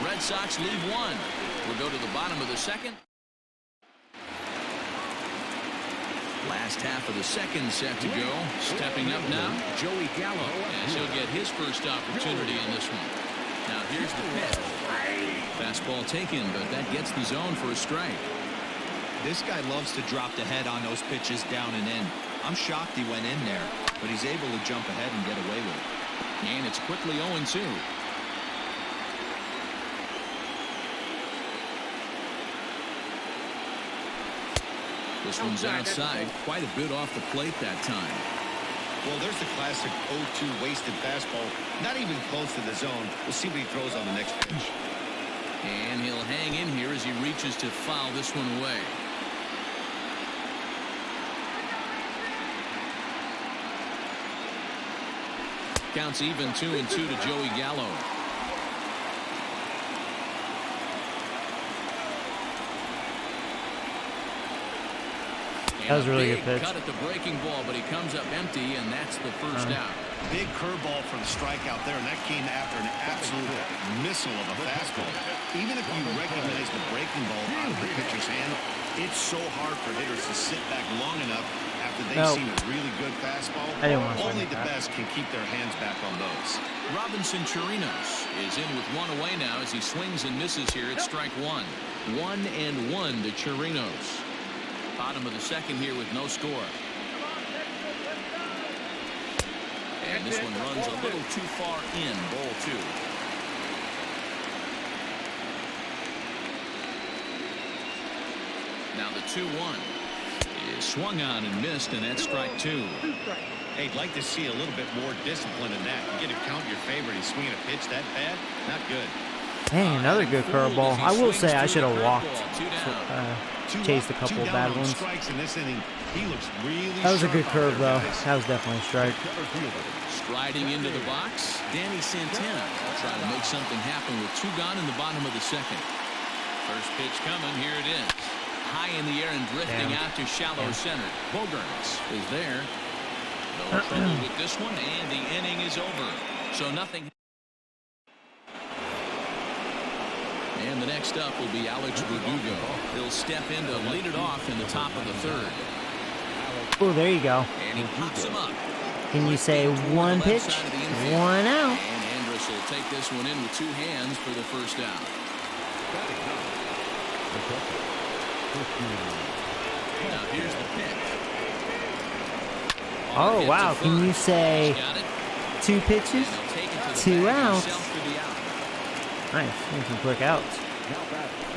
Red Sox lead 1. We'll go to the bottom of the second. Last half of the second set to go. Stepping up now, Joey Gallo, as he'll get his first opportunity in this one. Now here's the pitch. Fastball taken, but that gets the zone for a strike. This guy loves to drop the head on those pitches down and in. I'm shocked he went in there, but he's able to jump ahead and get away with it. And it's quickly 0-2. This one's outside, quite a bit off the plate that time. Well, there's the classic 0-2 wasted fastball. Not even close to the zone. We'll see what he throws on the next pitch. And he'll hang in here as he reaches to foul this one away. Counts even 2-2 to Joey Gallo. That was a really good pitch. Cut at the breaking ball, but he comes up empty, and that's the first out. Big curveball for the strikeout there, and that came after an absolute missile of a fastball. Even if you recognize the breaking ball out of the pitcher's hand, it's so hard for hitters to sit back long enough after they've seen a really good fastball. I didn't want to Only the that. best can keep their hands back on those. Robinson Chirinos is in with 1 away now as he swings and misses here at strike 1. 1-1 to Chirinos. Bottom of the second here with no score. And this one runs a little too far in. Ball 2. Now the 2-1 is swung on and missed, and that's strike 2. Hey, I'd like to see a little bit more discipline in that. You get a count in your favor and he's swinging a pitch that bad? Not good. Dang, another good curveball. I will say I should have walked, chased a couple of bad ones. That was a good curve, though. That was definitely a strike. Striding into the box, Danny Santana trying to make something happen with 2 gone in the bottom of the second. First pitch coming. Here it is. High in the air and drifting out to shallow center. Bogarts is there. No trouble with this one, and the inning is over. So nothing. And the next up will be Alex Verdugo. He'll step in to lead it off in the top of the third. Oh, there you go. And he pops him up. Can you say one pitch, one out? And Andrus will take this one in with 2 hands for the first out. Now here's the pitch. Oh, wow. Can you say 2 pitches, 2 outs? Nice. Some quick outs.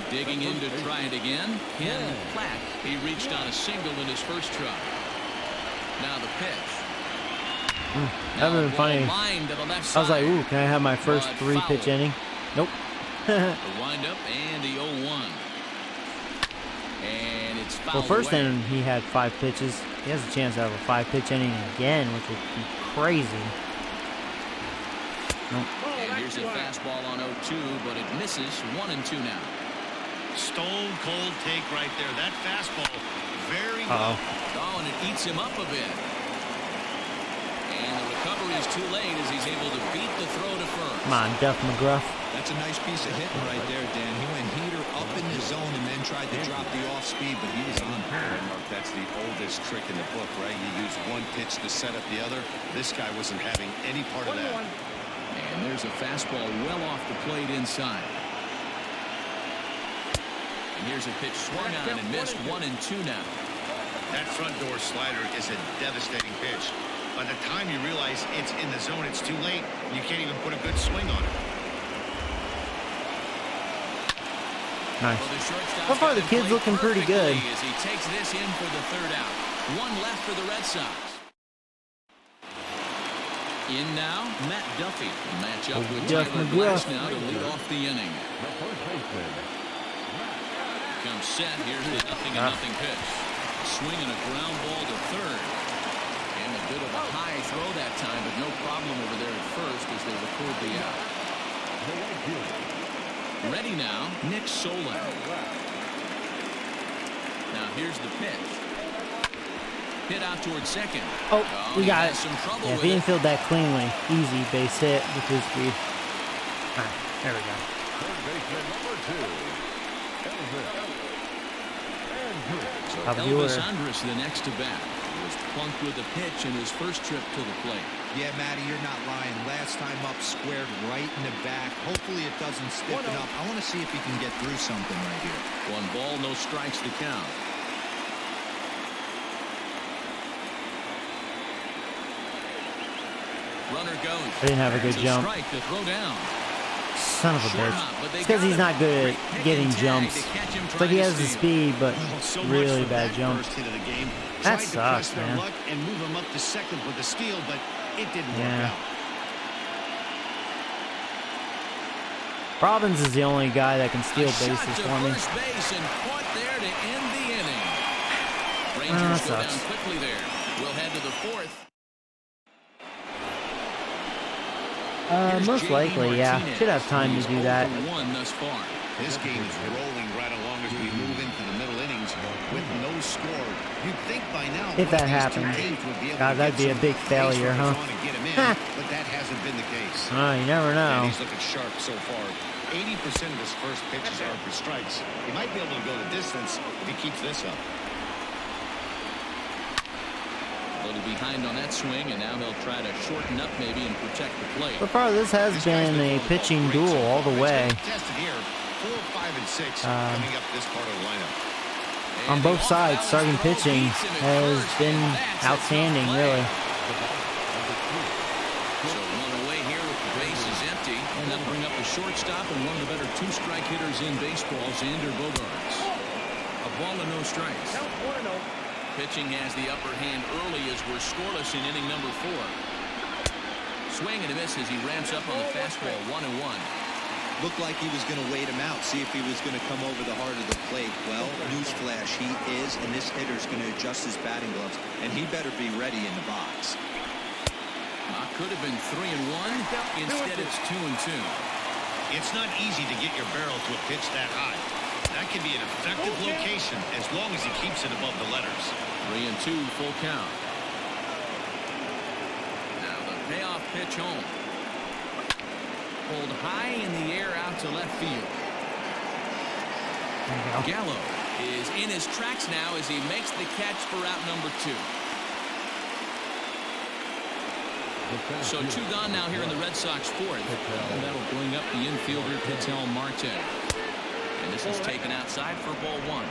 Digging in to try it again. Ken Platt. He reached on a single in his first try. Now the pitch. That would have been funny. I was like, ooh, can I have my first 3-pitch inning? Nope. The windup and the 0-1. And it's fouled Well, first away. inning he had 5 pitches. He has a chance to have a 5-pitch inning again, which would be crazy. Nope. And here's a fastball on 0-2, but it misses. 1-2 now. Stone cold take right there. That fastball, very well. Oh, and it eats him up a bit. And the recovery is too late as he's able to beat the throw to first. Come on, Duff McGruff. That's a nice piece of hitting right there, Dan. He went heater up in the zone and then tried to drop the off speed, but he was on. Mark, that's the oldest trick in the book, right? You use one pitch to set up the other. This guy wasn't having any part of that. And there's a fastball well off the plate inside. And here's a pitch swung on and missed. 1-2 now. That front door slider is a devastating pitch. By the time you realize it's in the zone, it's too late. You can't even put a good swing on it. Nice. So far, the kid's looking pretty good. As he takes this in for the third out. 1 left for the Red Sox. In now, Matt Duffy. Match up with Duff Tyler McGruff Glass now to lead off the inning. Comes set. Here's the 0-0 pitch. Swinging a ground ball to third. And a bit of a high throw that time, but no problem over there at first as they record the out. Ready now, Nick Solak. Now here's the pitch. Hit out towards second. Oh, we got it. Some trouble Yeah, if with he it. didn't field that cleanly, easy base hit because we. Alright, there we go. So Top of the Elvis order. Andrus, the next to bat, was plunked with a pitch in his first trip to the plate. Yeah, Matty, you're not lying. Last time up, squared right in the back. Hopefully it doesn't stiffen up. I want to see if he can get through something right here. 1 ball, no strikes to count. Runner goes. I didn't have a good It's jump. Strike to throw down. Son of a Short bitch. hop, but they It's because got he's him. not good Great at pick getting and tag jumps. to catch him It's like he trying has to the steal. speed, but So much really for bad that jump. first hit of the game. That Tried to sucks, press their man. luck and move him up to second with the steal, but it didn't work Yeah. out. Robbins is the only guy that can steal A shot bases to for me. first base and caught there to end the inning. Rangers that go sucks. down quickly there. We'll head to the 4th. Here's Most J.D. likely, yeah. Martinez. Should have time to He's do 0 that. for 1 thus far. This game is rolling right along as we move into the middle innings with no score. You'd think by now If one that of these two happened. teams would be able God, to that'd get be a some big failure, base huh? runners on and get him in, Ha. but that hasn't been the case. You never And know. he's looking sharp so far. 80% of his first pitches are for strikes. He might be able to go the distance if he keeps this up. A little behind on that swing, and now he'll try to shorten up maybe and protect the plate. So far, this has been a pitching duel all the way. Tested here, 4, 5, and 6 coming up this part of the lineup. On both sides, starting pitching has been outstanding, really. So 1 away here with the bases empty, and that'll bring up the shortstop and one of the better 2-strike hitters in baseball, Xander Bogaerts. A ball and no strikes. Pitching has the upper hand early as we're scoreless in inning number 4. Swing and a miss as he ramps up on the fastball. 1-1. Looked like he was going to wait him out, see if he was going to come over the heart of the plate. Well, newsflash, he is, and this hitter's going to adjust his batting gloves, and he better be ready in the box. Could have been 3-1. Instead, it's 2-2. It's not easy to get your barrel to a pitch that high. That can be an effective location as long as he keeps it above the letters. 3-2, full count. Now the payoff pitch home. Pulled high in the air out to left field. Gallo is in his tracks now as he makes the catch for out number 2. So 2 gone now here in the Red Sox 4th. And that'll bring up the infielder Ketel Marte. And this is taken outside for ball 1.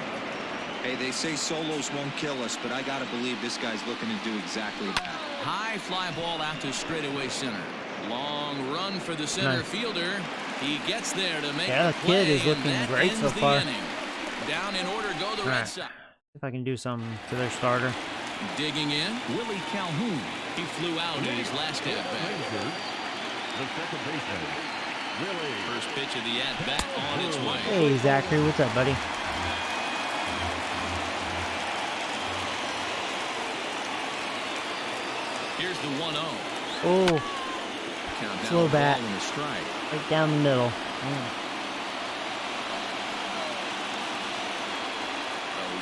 Hey, they say solos won't kill us, but I got to believe this guy's looking to do exactly that. High fly ball out to straightaway center. Long run for the center fielder. He gets there to make the the play, kid is looking and that great ends so the far. inning. Down in order go the Red Sox. If I can do something to their starter. Digging in, Willie Calhoun. He flew out in his last at-bat. The second baseman, Willie. First pitch of the at-bat on its way. Hey, Zachary, what's up, buddy? Here's the 1-0. Oh, Count slow down bat. ball and a strike. Right down the middle. The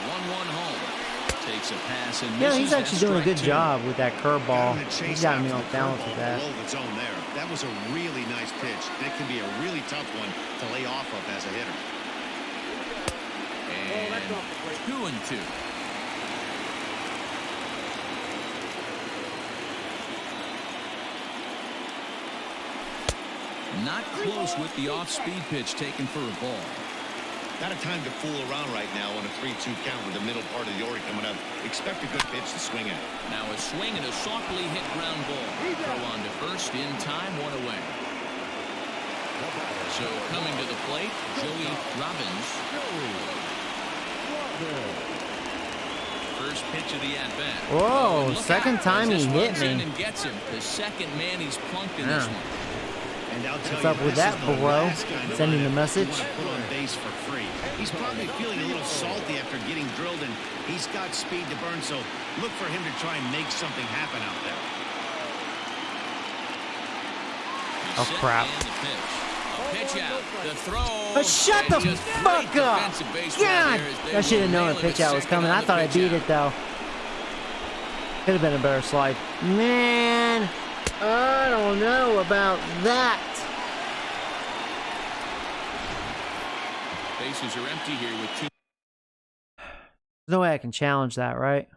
1-1 home. Takes a pass and Yeah, misses. he's actually doing a good job with that curveball. Got him to He's chase got me after off the balance curveball with that. below the zone there. That was a really nice pitch. That can be a really tough one to lay off of as a hitter. And 2-2. Not close with the off-speed pitch taken for a ball. Not a time to fool around right now on a 3-2 count with the middle part of the order coming up. Expect a good pitch to swing at. Now a swing and a softly hit ground ball. Throw on to first in time, 1 away. So coming to the plate, Joey Robbins. First pitch of the at-bat. Whoa, Look second out, time as he this hit runs in me. and gets him. The second man he's plunked in this Yeah. one. And I'll tell What's you, up with this that, is the bro? last guy in the Sending the lineup message? you want to put on base for free. He's probably feeling a little salty after getting drilled, and he's got speed to burn, so look for him to try and make something happen out there. Oh, Set crap. and the pitch. A pitch out. The throw. But shut And the just fuck great up! defensive baseball God! there as they I should have will known a nail him pitch at out was second coming. on I the thought I pitch beat out. it, though. Could have been a better slide. Man, I don't know about that. Bases are empty here with 2. There's no way I can challenge that, right?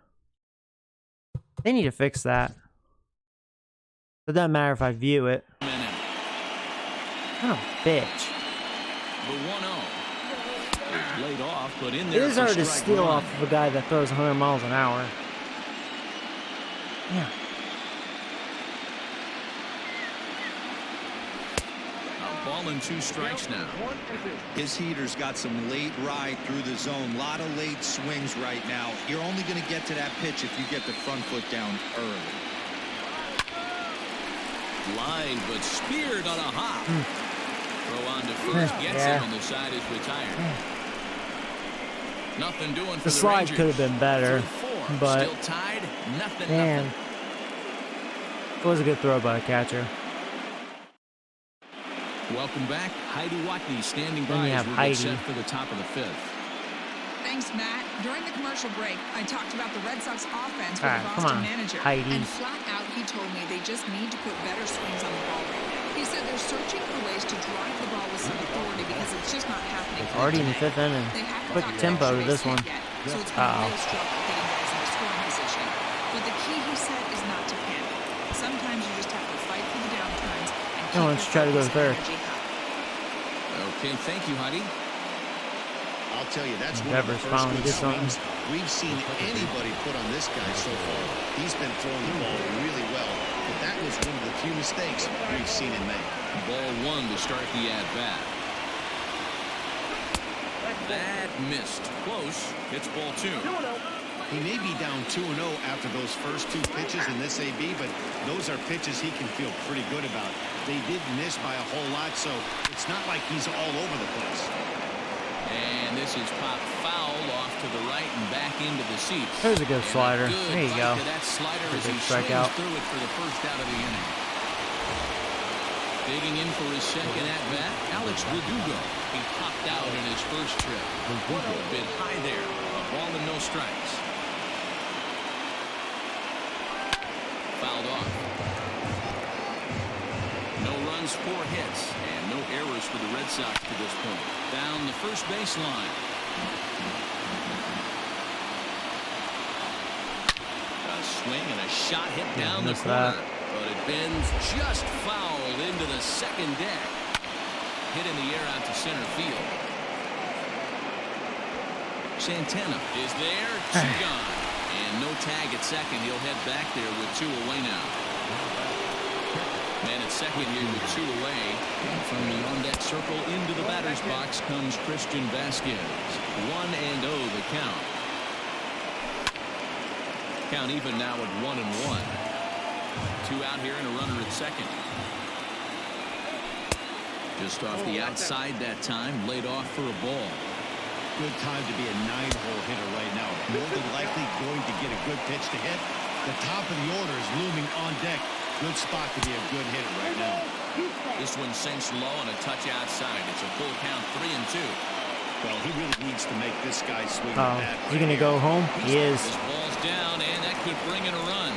They need to fix that. It doesn't matter if I view it. men out. What a bitch. The 1-0. Is laid off, but in It there is for hard to strike steal one. off of a guy that throws 100 miles an hour. Yeah. A ball and 2 strikes now. His heater's got some late ride through the zone. A lot of late swings right now. You're only going to get to that pitch if you get the front foot down early. Line, but speared on a hop. Throw on to first, gets Yeah. him, and the side is retired. Nothing doing for The slide Rangers. could have been better, Through 4, but still tied. Nothing. man, it was a good throw by a catcher. Welcome back. Heidi Watney standing Then by you as have we Heidi. get set for the top of the 5th. Thanks, Matt. During the commercial break, I talked about the Red Sox offense with Alright, the come Boston on, manager. Heidi. And flat out, he told me they just need to put better swings on the ball right now. He said they're searching for ways to drive the ball with some authority because it's just not happening. for them Already in the today. 5th inning. They haven't Quick gotten tempo extra to this base one. hit yet, so it's been a Uh-oh. real struggle getting guys in the scoring position. But the key, he said, is not to panic. Sometimes you just have to fight through the downturns and keep Oh, let's your try to go focus third. and energy high. Okay, thank you, Heidi. I'll tell you, that's one of the Devers first finally good did something. swings we've seen anybody put on this guy so far. He's been throwing the ball really well, but that was one of the few mistakes we've seen him make. Ball 1 to start the at-bat. That missed. Close. It's ball 2. He may be down 2-0 after those first 2 pitches in this AB, but those are pitches he can feel pretty good about. They did miss by a whole lot, so it's not like he's all over the place. And this is popped foul off to the right and back into the seats. There's a good slider. There you go. That slider as he strikeout. swings through it for the first out of the inning. Digging in for his second at-bat, Alex Verdugo. He popped out in his first trip. A bit high there. A ball and no strikes. Fouled off. No runs, 4 hits, and no errors for the Red Sox to this point. Down the first baseline. A swing and a shot hit down the corner. But it bends just foul into the second deck. Hit in the air out to center field. Santana is there. 2 gone. And no tag at second. He'll head back there with 2 away now. Man at second here with 2 away. And from the on-deck circle into the batter's box comes Christian Vasquez. 1-0 the count. Count even now at 1-1. 2 out here and a runner at second. Just off the outside that time, laid off for a ball. Good time to be a 9-hole hitter right now. More than likely going to get a good pitch to hit. The top of the order is looming on deck. Good spot to be a good hitter right now. This one sinks low on a touch outside. It's a full count, 3-2. Well, he really needs to make this guy swing the bat. Is he going to go home? He is. This ball's down, and that could bring in a run.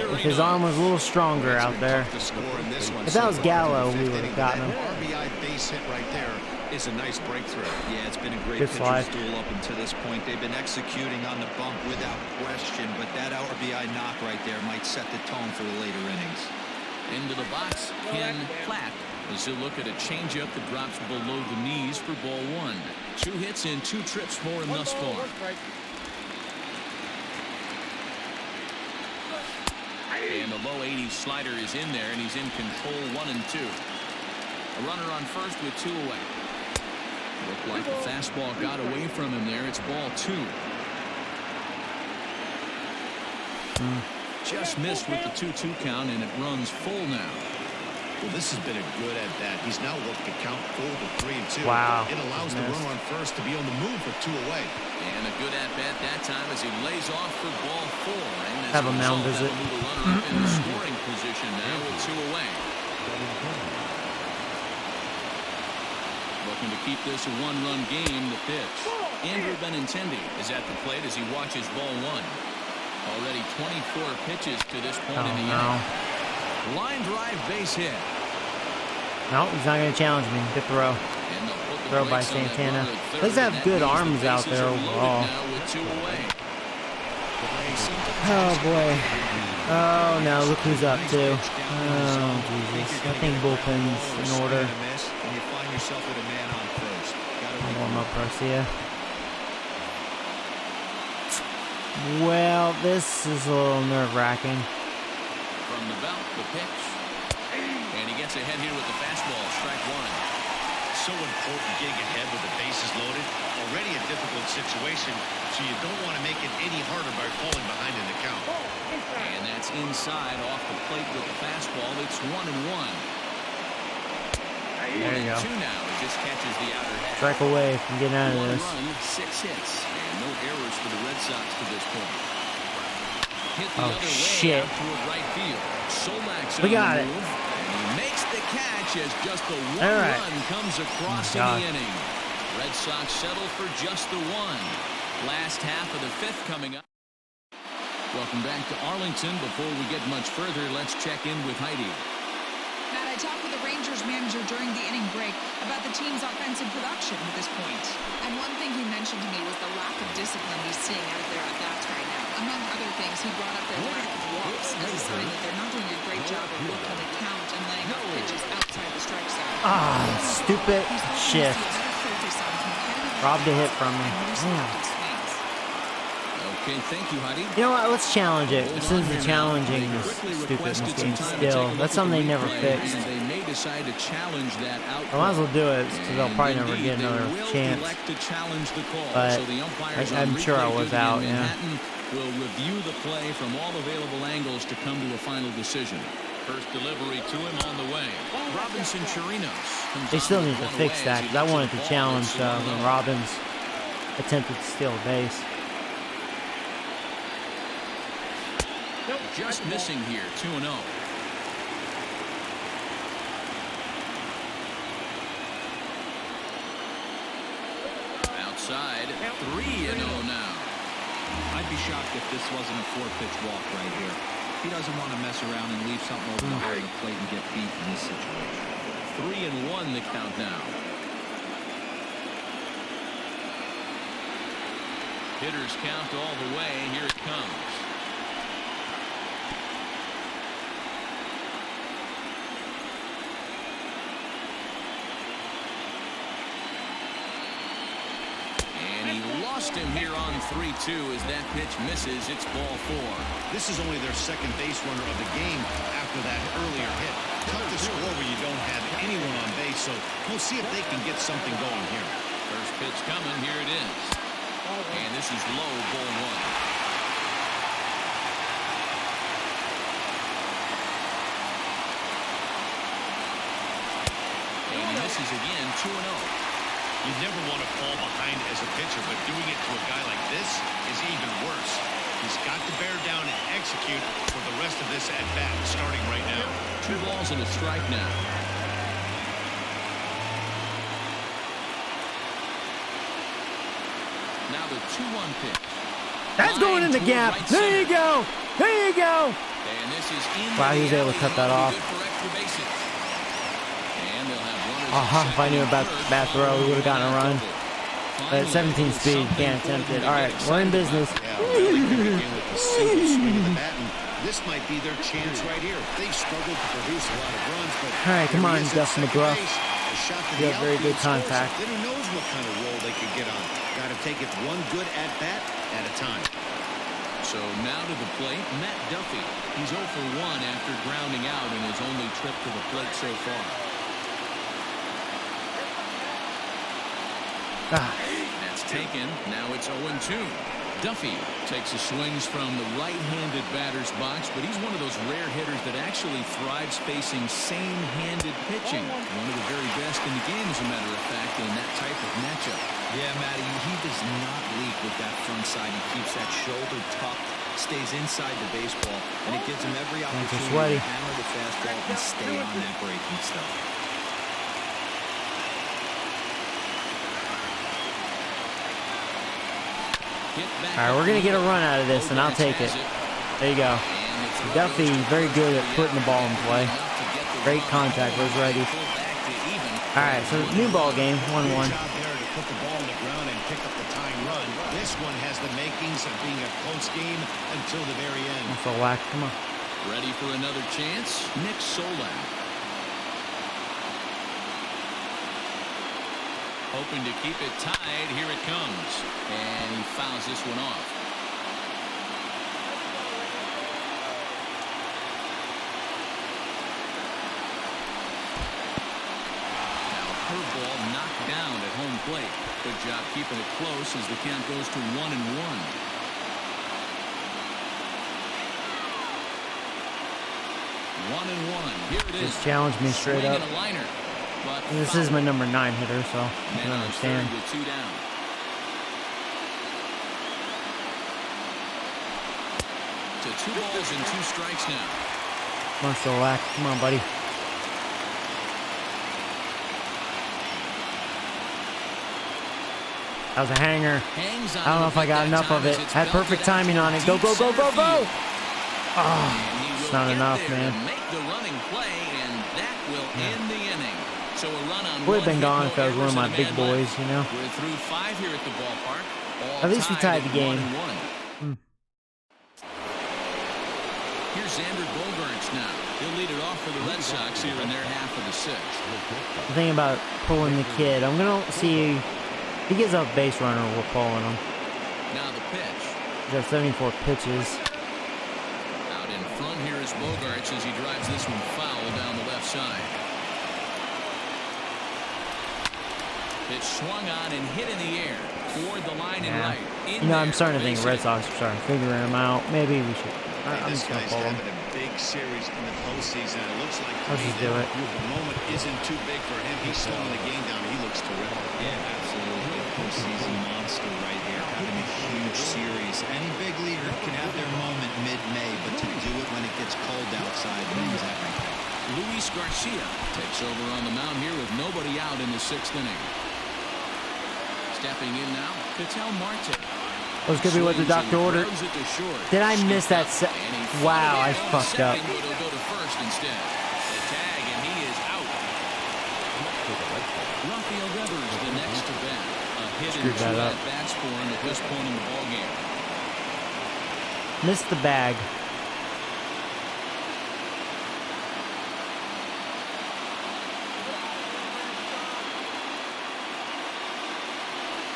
If his arm was a little stronger out there. If that was Gallo, we would have gotten him. RBI base hit right there is a nice breakthrough. Yeah, it's been a great Good slide. pitcher's duel up until this point. They've been executing on the bump without question, but that RBI knock right there might set the tone for the later innings. Into the box, Ken Platt. As you look at a changeup that drops below the knees for ball 1. 2 hits and 2 trips for him thus far. And the low 80s slider is in there, and he's in control 1-2. A runner on first with 2 away. Looked like the fastball got away from him there. It's ball 2. Just missed with the 2-2 count, and it runs full now. Well, this has been a good at-bat. He's now worked the count full to 3-2. Wow. It allows the runner on first to be on the move for 2 away. And a good at-bat that time as he lays off for ball 4. And have a mound visit. Move a runner up in the scoring position now with 2 away. Looking to keep this a 1-run game. The pitch. Andrew Benintendi is at the plate as he watches ball 1. Already 24 pitches to this point in the inning. Line drive base hit. No, he's not going to challenge me. Good throw. Throw by Santana. Does have good arms out there overall. Oh boy. Oh no, look who's up too. Oh Jesus. I think bullpen's in order. One more Garcia. Well, this is a little nerve-wracking. From the belt, the pitch. And he gets ahead here with the fastball. Strike 1. So important getting ahead with the bases loaded. Already a difficult situation, so you don't want to make it any harder by falling behind in the count. And that's inside off the plate with the fastball. It's 1-1. There you go. 2 now. It just catches the outer half. Strike away from getting out of this. 1 run, 6 hits, and no errors for the Red Sox to this point. Hit the other shit. way out toward right field. Solak's We got it. move. And he makes the catch as just the 1 run comes across in the inning. Red Sox settle for just the 1. Last half of the 5th coming up. Welcome back to Arlington. Before we get much further, let's check in with Heidi. Matt, I talked with the Rangers manager during the inning break about the team's offensive production at this point. And one thing he mentioned to me was the lack of discipline he's seeing out of their at-bats right now. Among other things, he brought up their lack of walks as a sign that they're not doing a great job of working the count and laying off pitches outside the strike zone. Stupid shift. Robbed a hit from me. Okay, thank you, Heidi. You know what? Let's challenge it. Since the challenging is stupid in this game still. That's something they never fixed. And they made decide to challenge that out. I might as well do it because I'll probably never get another chance. To challenge the call. But so the umpires I'm sure I was out. Yeah. Manhattan will review the play from all available angles to come to a final decision. First delivery to him on the way. Robinson Chirinos. They still need to fix that because I wanted to challenge when Robbins attempted to steal a base. Just missing here, 2-0. Outside, 3-0 now. I'd be shocked if this wasn't a 4-pitch walk right here. He doesn't want to mess around and leave something over the hard plate and get beat in this situation. 3-1 the count now. Hitters count all the way. Here it comes. Lost him here on 3-2 as that pitch misses. It's ball 4. This is only their second base runner of the game after that earlier hit. Tough to score when you don't have anyone on base, so we'll see if they can get something going here. First pitch coming. Here it is. And this is low, ball 1. And he misses again, 2-0. You never want to fall behind as a pitcher, but doing it to a guy like this is even worse. He's got to bear down and execute for the rest of this at-bat, starting right now. 2 balls and a strike now. Now the 2-1 pitch. That's going in the gap. Right there you go. There you go. And this is in wow, he was able to cut that off. If I knew about that throw, we would have gotten a run. But at 17 speed, can't attempt it. All right, we're in business. This might be their chance right here. They've struggled to produce a lot of runs, but all right, come on, Dustin McGruff. You have very good contact. Then who knows what kind of role they could get on. Got to take it one good at-bat at a time. So now to the plate, Matt Duffy. He's 0 for 1 after grounding out in his only trip to the plate so far. That's taken. Now it's 0-2. Duffy takes the swings from the right-handed batter's box, but he's one of those rare hitters that actually thrives facing same-handed pitching. One of the very best in the game, as a matter of fact, in that type of matchup. Yeah, Matty, he does not leak with that front side. He keeps that shoulder tucked, stays inside the baseball, and it gives him every opportunity to handle the fastball and stay on that breaking stuff. All right, we're going to get a run out of this, and I'll take it. There you go. Duffy, very good at putting the ball in play. Great contact, was ready. All right, so new ball game, 1-1. Put the ball on the ground and pick up the tying run. This one has the makings of being a close game until the very end. So whack, come on. Ready for another chance? Nick Solak. Hoping to keep it tied. Here it comes. And he fouls this one off. Now a curveball knocked down at home plate. Good job keeping it close as the count goes to 1-1. 1-1. Here it is. Just challenge me straight up. This is my number 9 hitter, so you can understand. 2 down. To 2 balls and 2 strikes now. Come on, Solak. Come on, buddy. That was a hanger. I don't know if I got enough of it. Had perfect timing on it. Go, go, go, go, go! Oh, it's not enough, man. Would have been gone if that was one of my big boys, you know. We're through 5 here at the ballpark. At least we tied the game. Here's Xander Bogaerts now. He'll lead it off for the Red Sox here in their half of the 6th. The thing about pulling the kid, I'm going to see if he gets up base runner, we're pulling him. Now the pitch. He's got 74 pitches. Out in front here is Bogaerts as he drives this one foul down the left side. It's swung on and hit in the air toward the line and right. You know, I'm starting to think Red Sox are starting to figure him out. Maybe we should. I'm This just gonna guy's pull him. having a big series in the postseason. It looks like Let's just do it. the moment isn't too big for him. He's slowing the game down. He looks terrific. Yeah, absolutely. A postseason monster right here, having a huge series. Any big leaguer can have their moment mid-May, but to do it when it gets cold outside means everything. Luis Garcia takes over on the mound here with nobody out in the 6th inning. Stepping in now, Ketel Marte. That was gonna be what the doctor ordered. Did I miss that? Wow, I fucked up. He'll go to first instead. The tag, and he is out. Rafael Devers, the next to bat. A hit and 2 at-bats for him at this point in the ballgame. Missed the bag.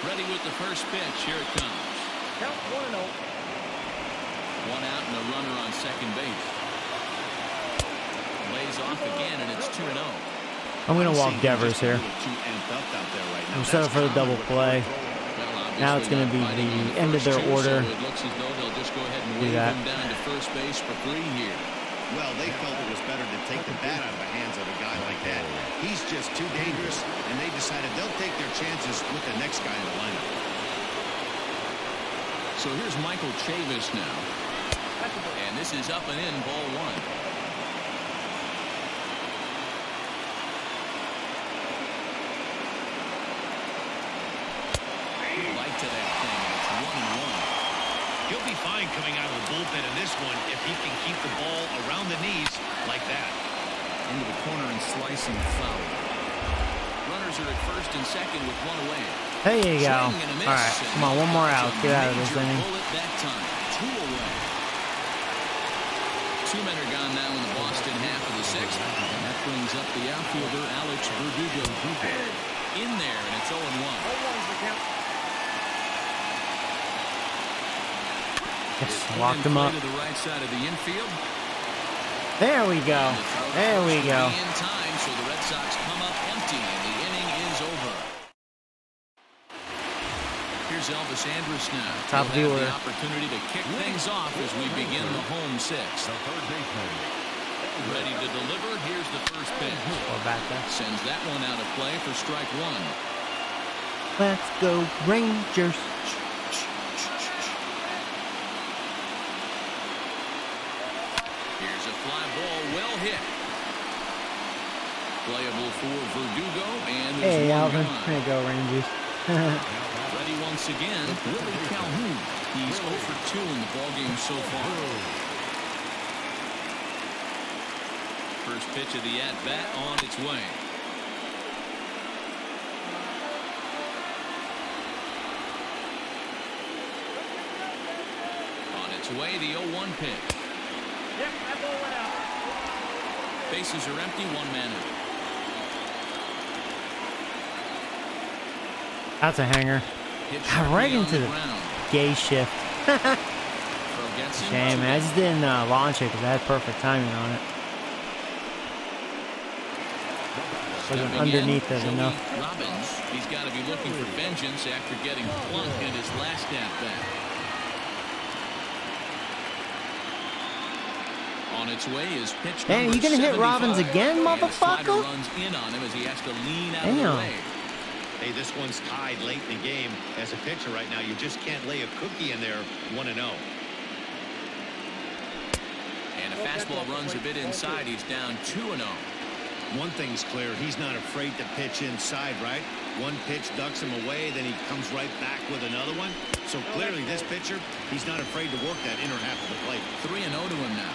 Ready with the first pitch. Here it comes. Count 1-0. 1 out and a runner on second base. Lays off again, and it's 2-0. I'm gonna walk Devers here. I'm set up for the double play. Now it's gonna be the end of their order. So it looks as though they'll just go ahead and wave him down to first base for 3 here. Well, they felt it was better to take the bat out of the hands of a guy like that. He's just too dangerous, and they decided they'll take their chances with the next guy in the lineup. So here's Michael Chavis now. And this is up and in, ball 1. Right to that thing. It's 1-1. He'll be fine coming out of the bullpen in this one if he can keep the ball around the knees like that. Into the corner and slicing foul. Runners are at first and second with 1 away. There you go. All right, come on, 1 more out. Get out of this inning. That time, 2 away. 2 men are gone now in the Boston half of the 6th. And that brings up the outfielder, Alex Verdugo. In there, and it's 0-1. 0-1's the count. Yes, locked him up. To the right side of the infield. There we go. There we go. In time, so the Red Sox come up empty, and the inning is over. Here's Elvis Andrus now. Top of the order. The opportunity to kick things off as we begin the home 6th. Ready to deliver. Here's the first pitch. Sends that one out of play for strike 1. Let's go Rangers. Here's a fly ball, well hit. Playable for Verdugo, and there's Hey, one Alvin. gone. There you go, Rangers. Ready once again, Willie Calhoun. He's 0 for 2 in the ballgame so far. First pitch of the at-bat on its way. On its way, the 0-1 pitch. Yep, that ball went out. Bases are empty, 1 man out. That's a hanger. Right into the gay shift. Shame, man. I just didn't launch it because I had perfect timing on it. Wasn't underneath it enough. Robbins, he's got to be looking for vengeance after getting plunked in his last at-bat. On its way is pitch Hey, number you gonna hit 75. Robbins again, And the slider motherfucker? runs in on him as he has to lean out of Damn. the way. Hey, this one's tied late in the game. As a pitcher right now, you just can't lay a cookie in there 1-0. And a fastball runs a bit inside. He's down 2-0. One thing's clear, he's not afraid to pitch inside, right? One pitch ducks him away, then he comes right back with another one. So clearly this pitcher, he's not afraid to work that inner half of the plate. 3-0 to him now.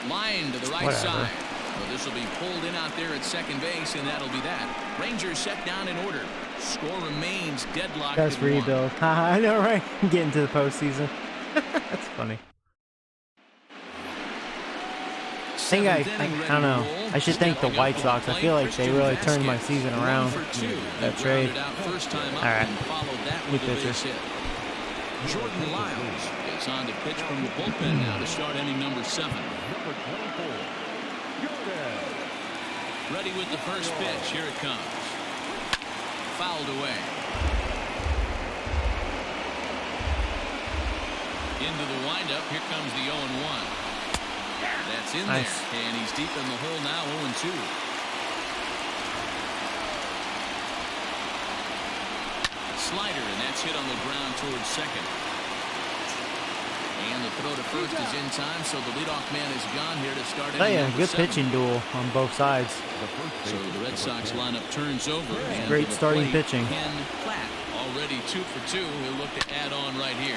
Line to the right side. Well, this will be pulled in out there at second base, and that'll be that. Rangers set down in order. Score remains deadlocked. Best at 1. rebuild. I know, right? Getting to the postseason. That's funny. I think I don't know. I should thank the White Sox. I feel like they really turned my season around. That trade. All right. Good pitcher. Jordan Lyles gets on to pitch from the bullpen now to start inning number 7. Ready with the first pitch. Here it comes. Fouled away. Into the windup. Here comes the 0-1. That's in there. And he's deep in the hole now, 0-2. Slider, and that's hit on the ground towards second. And the throw to first is in time, so the leadoff man is gone here to start. Yeah, good pitching duel on both sides. So the Red Sox lineup turns over. And great starting pitching. Ken Platt, already 2 for 2. He'll look to add on right here.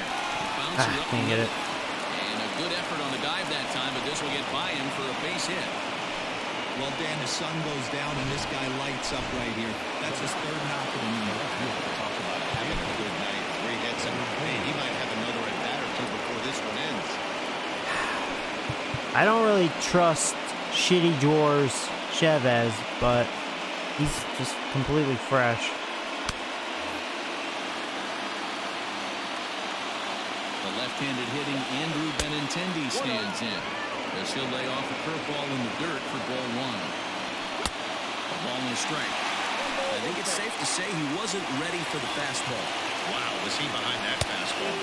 Can't get it. And a good effort on the dive that time, but this will get by him for a base hit. Well, Dan, the sun goes down and this guy lights up right here. That's his third knock of the night. Talk about having a good night. 3 hits, and he might have another at bat or 2 before this one ends. I don't really trust shitty George Chavez, but he's just completely fresh. The left-handed hitting Andrew Benintendi stands in, as he'll lay off a curveball in the dirt for ball 1. A ball and a strike. I think it's safe to say he wasn't ready for the fastball. Wow, was he behind that fastball.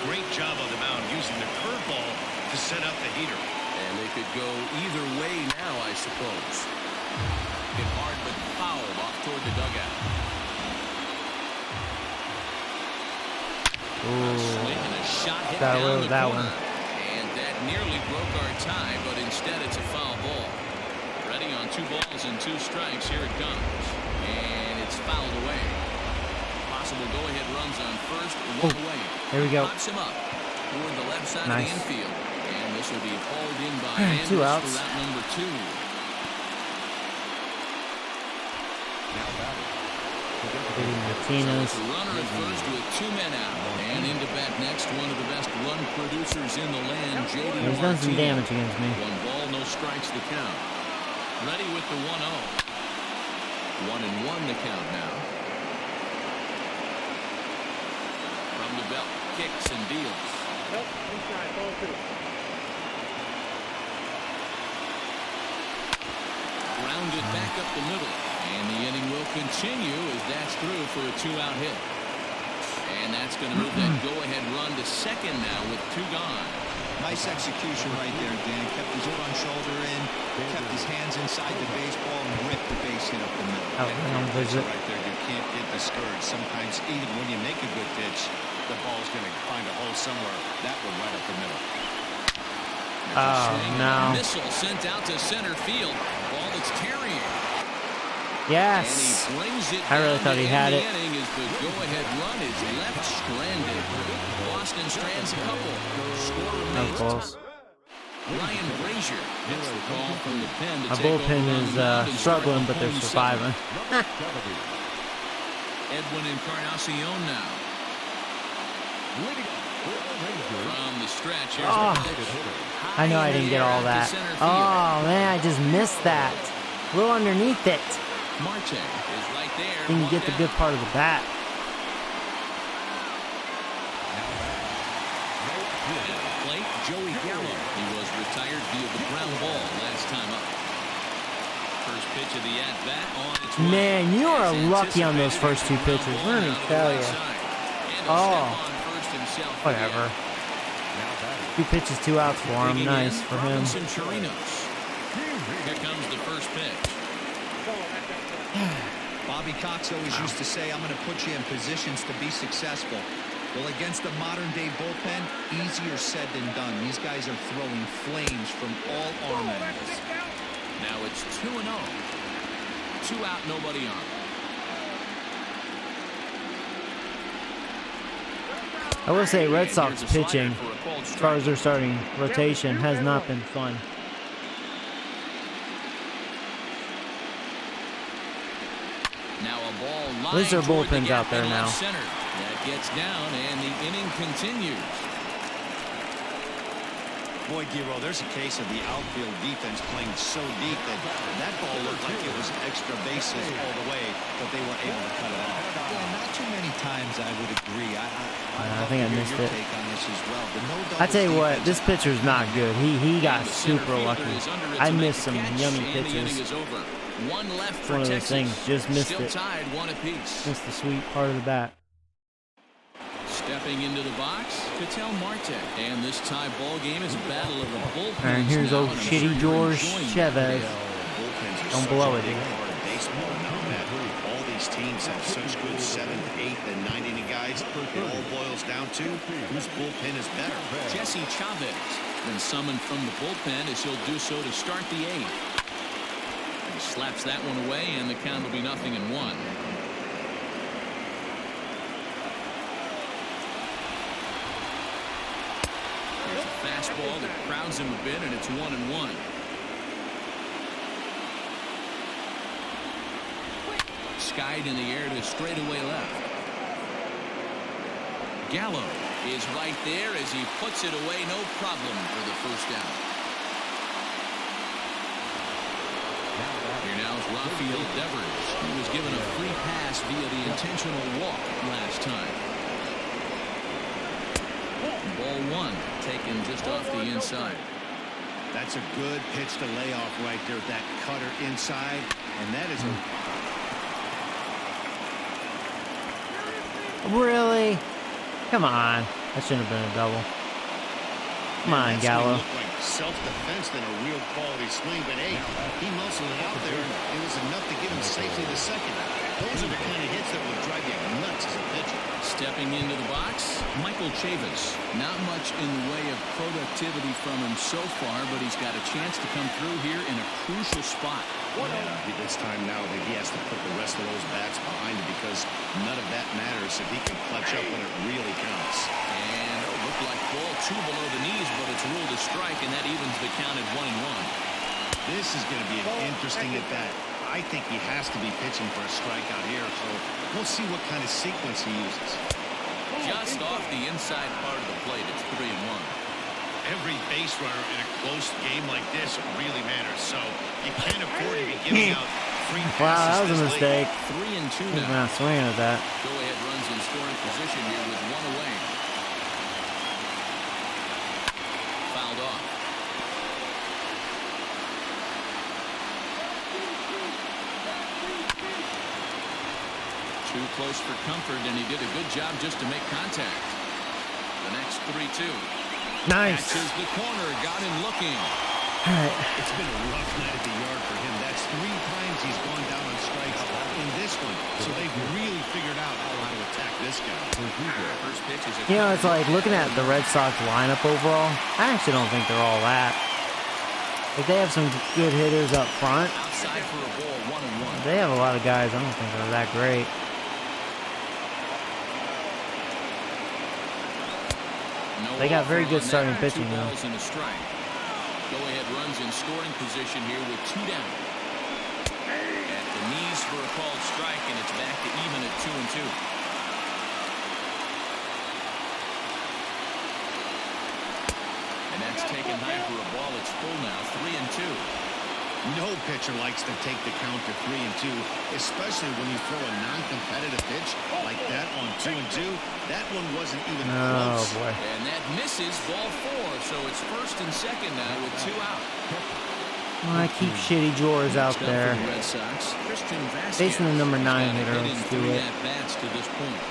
Great job on the mound using the curveball to set up the heater. And they could go either way now, I suppose. Hit hard but fouled off toward the dugout. A swing and a shot hit down the corner. And that nearly broke our tie, but instead it's a foul ball. Ready on 2 balls and 2 strikes. Here it comes. And it's fouled away. Possible go-ahead runs on first, 1 away. There we go. Pops him up toward the left side of the infield. And this will be hauled in by 2 outs. for route number 2. Martinez. So runner at first with 2 men out. And into bat next, one of the best run producers in the land, J.D. Martinez. He's done some damage against me. 1 ball, no strikes to count. Ready with the 1-0. 1-1 the count now. From the belt, kicks and deals. Nope, inside, ball 2. Grounded back up the middle. And the inning will continue as that's through for a 2-out hit. And that's going to move that go-ahead run to second now with 2 gone. Nice execution right there, Dan. Kept his front shoulder in, kept his hands inside the baseball, and ripped the base hit up the middle. Right there, you can't get discouraged. Sometimes even when you make a good pitch, the ball's going to find a hole somewhere. That one right up the middle. No. Missile sent out to center field. Ball that's carrying. Yes. And he brings it I really down thought he had the it. inning as the go-ahead run is left stranded. Boston strands a couple. Scorer No made. close. Ryan Brazier gets the call from the pen to Our take over bullpen on is the mound and start struggling, the but they're home surviving. Edwin Encarnacion now. From the stretch, here's the pitch. I know I didn't get all that. Oh, man, I just missed that. A little underneath it. Marte is right there. Didn't get the good part of the bat. Plate, Joey Gallo. He was retired via the ground ball last time up. First pitch of the at-bat on its way. Man, you are lucky on those first 2 pitches. Let me tell you. Oh, whatever. 2 pitches, 2 outs for him. Nice for him. Here comes the first pitch. Bobby Cox always used to say, I'm going to put you in positions to be successful. Well, against the modern-day bullpen, easier said than done. These guys are throwing flames from all arm angles. Now it's 2-0. 2 out, nobody on. I will say Red Sox pitching, as far as their starting rotation, has not been fun. Now a ball At least their toward the bullpen's gap out there in now. left center. That gets down, and the inning continues. Boy, Giro, there's a case of the outfield defense playing so deep that that ball looked like it was extra bases all the way, but they weren't able to cut it off. Yeah, not too many times I would agree. I think I missed it. Take on this as well. I tell you what, this pitcher's not good. He got super lucky. I missed some yummy pitches. One left It's for one of those Texas. things, just missed Still it. tied 1 apiece. Missed the sweet part of the bat. Stepping into the box, Ketel Marte. And this tie ball game is a battle of the bullpens. And here's now, old and I'm shitty sure you're George enjoying Chavez. Bullpens are Don't such blow a it, big dude. part of baseball now, Matt. All these teams have such good 7th, 8th, and 9th inning guys. It all boils down to whose bullpen is better. Jesse Chavez been summoned from the bullpen as he'll do so to start the 8th. He slaps that one away, and the count will be 0-1. There's a fastball that crowds him a bit, and it's 1-1. Skied in the air to straightaway left. Gallo is right there as he puts it away, no problem for the first out. Here now is Rafael Devers. He was given a free pass via the intentional walk last time. Ball 1 taken just off the inside. That's a good pitch to lay off right there. That cutter inside, and that is a Really? Come on. That shouldn't have been a double. Come on, Gallo. Looked like self-defense than a real quality swing, but hey, he muscled it out there, and it was enough to get him safely to second. Those are the kind of hits that will drive you nuts as a pitcher. Stepping into the box, Michael Chavis. Not much in the way of productivity from him so far, but he's got a chance to come through here in a crucial spot. Yeah, it's time now that he has to put the rest of those bats behind him, because none of that matters if he can clutch up when it really counts. And it looked like ball 2 below the knees, but it's ruled a strike, and that evens the count at 1-1. This is going to be an interesting at bat. I think he has to be pitching for a strikeout here, so we'll see what kind of sequence he uses. Just off the inside part of the plate, it's 3-1. Every base runner in a close game like this really matters, so you can't afford to be giving out free passes. Wow, that was a this late. mistake. 3-2 He's now. not swinging at that. Go-ahead runs in scoring position here with 1 away. Fouled off. Too close for comfort, and he did a good job just to make contact. The next 3-2. Nice. Catches the corner, got him looking. All right. It's been a rough night at the yard for him. That's 3 times he's gone down on strikes in this one, so they've really figured out how to attack this guy. First pitch is a You know, it's like looking at the Red Sox lineup overall, I actually don't think they're all that. Like, they have some good hitters up front. outside for a ball, 1-1. They have a lot of guys I don't think are that great. No They got very offer good on starting that. pitching, 2 though. balls and a strike. Go-ahead runs in scoring position here with 2 down. At the knees for a called strike, and it's back to even at 2-2. And that's taken high for a ball. It's full now, 3-2. No pitcher likes to take the count to 3-2, especially when you throw a non-competitive pitch like that on 2-2. That one wasn't even Oh, close. boy. And that misses ball 4, so it's first and second now with 2 out. Well, I keep shitty Jors out Next up there. for the Red Sox, Christian Vasquez. Facing the number 9 He's got a hitter. hit in Let's do 3 it. at-bats to this point.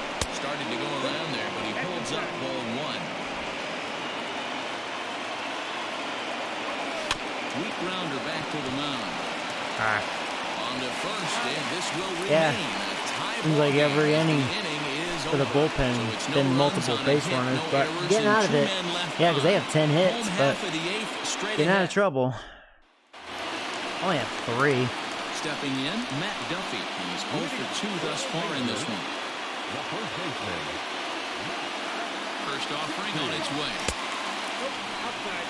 Started to go around there, but he holds up ball 1. Weak grounder back to the mound. Ah. On to first, and this will remain Yeah. a tie Seems ball like game. every The inning is for the over. bullpen, So it's no been runs multiple on a base hit, runners, no but errors, getting and out of 2 it. men left Yeah, because they on. have 10 hits, Home but half of the 8th, straight getting out ahead. of trouble. Only have 3. Stepping in, Matt Duffy. He's 0 for 2 thus far in this one. The first baseman. First offering on its way. Outside.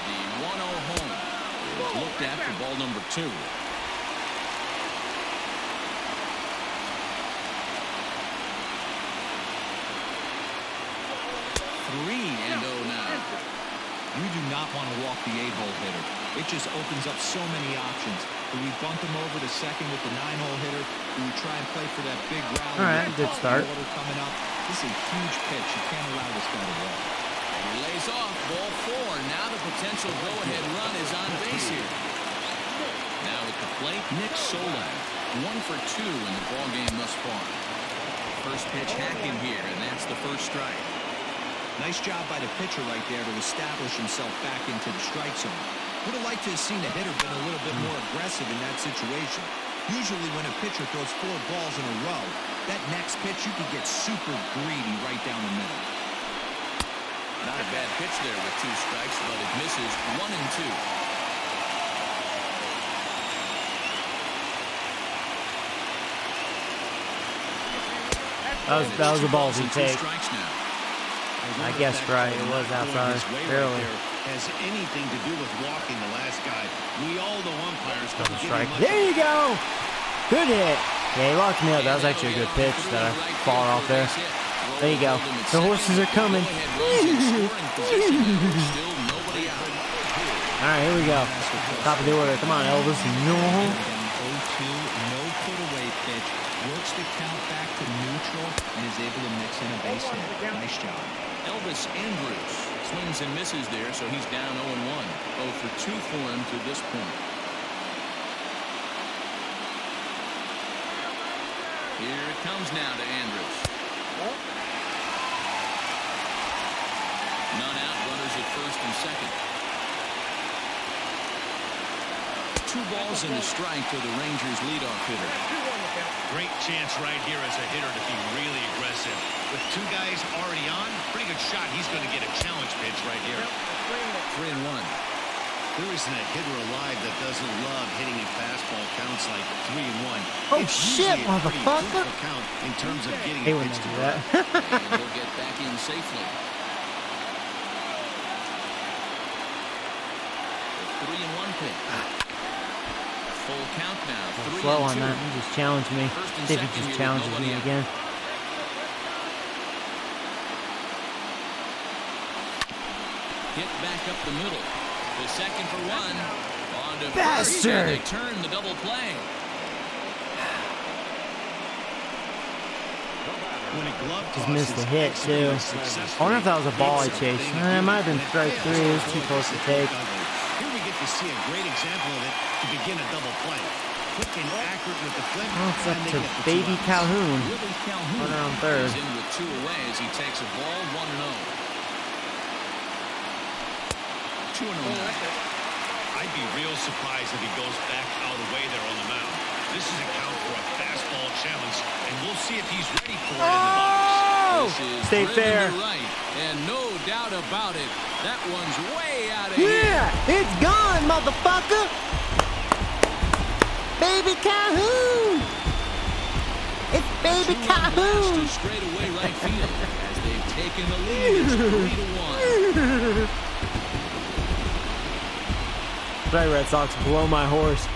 The 1-0 home is looked at for ball number 2. 3-0 now. You do not want to walk the 8-hole hitter. It just opens up so many options. Do we bunt him over to second with the 9-hole hitter? Do we try and play for that big rally? All right, good start. Order coming up. This is a huge pitch. You can't allow this guy to walk. And He lays off, ball 4. Now the potential go-ahead run is on base here. Now at the plate, Nick Solak. 1 for 2 in the ballgame thus far. First pitch hacking here, and that's the first strike. Nice job by the pitcher right there to establish himself back into the strike zone. Would have liked to have seen the hitter been a little bit more aggressive in that situation. Usually when a pitcher throws 4 balls in a row, that next pitch you can get super greedy right down the middle. Not a bad pitch there with 2 strikes, but it misses 1 and 2. That was a ballsy take. Strikes now. I guess right. It was outside. Barely. Has anything to do with walking the last guy. We all know umpires don't give Strike. him much. There you go. Good hit. Yeah, he locked me up. That was actually a good pitch that I fought off there. There you go. The horses are coming. All right, here we go. Top of the order. Come on, Elvis. No. 0-2, no put-away pitch. Works the count back to neutral and is able to mix in a base hit. Nice job. Elvis Andrus swings and misses there, so he's down 0-1. 0 for 2 for him to this point. Here it comes now to Andrus. None out, runners at first and second. 2 balls and a strike to the Rangers leadoff hitter. Great chance right here as a hitter to be really aggressive. With 2 guys already on, pretty good shot. He's going to get a challenge pitch right here. 3-1. There isn't a hitter alive that doesn't love hitting a fastball counts like 3-1. Oh, shit, motherfucker. Count in terms of getting He a wouldn't pitch do to that. And he'll get back in safely. 3-1 pitch. Full count now. 3-2. Slow on that. He just challenged me. See if he just challenges me again. Hit back up the middle. The second for 1. On to first. Bastard! They turn the double play. When a glove Just toss missed the is hit, too. executed I wonder if that was a ball I successfully, chased. it's It might have been strike 3. It was too close to take. Here we get to see a great example of it to begin a double play. Quick and accurate with the flip. Oh, it's up and they to get the 2 Baby outs. Calhoun. Willie Calhoun Runner on third. is in with 2 away as he takes a ball 1-0. 2-0. I'd be real surprised if he goes back out away there on the mound. This is a count for a fastball challenge, and we'll see if he's ready for it in the box. This is Stay driven fair. to right, and no doubt about it, that one's way out of here. Yeah, it's gone, motherfucker. Baby Calhoun. It's Baby 2-run Calhoun. blast to straightaway right field as they've taken the lead. It's 3-1. Sorry, Red Sox, blow my horse.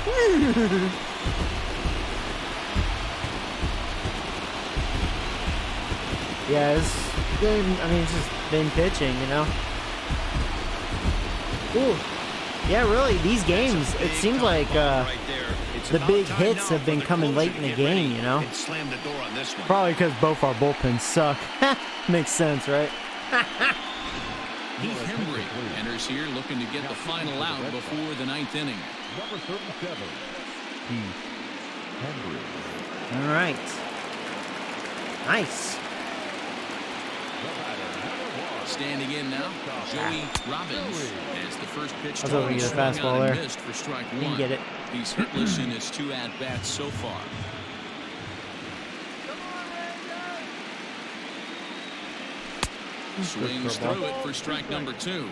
Yeah, this game, I mean, it's just been pitching, you know? Ooh. Yeah, really, these games, it seems like the big hits have been coming late in the game, you know? Slam the door on this one. Probably because both our bullpens suck. Makes sense, right? Heath Hembry enters here looking to get the final out before the 9th inning. Number 37, Heath Hembry. All right. Nice. Standing in now, Joey Robbins as the first pitch I was hoping to get a swung fastball out and there. missed for strike 1. Didn't get it. He's hitless in his 2 at-bats so far. Swings through it for strike number 2. And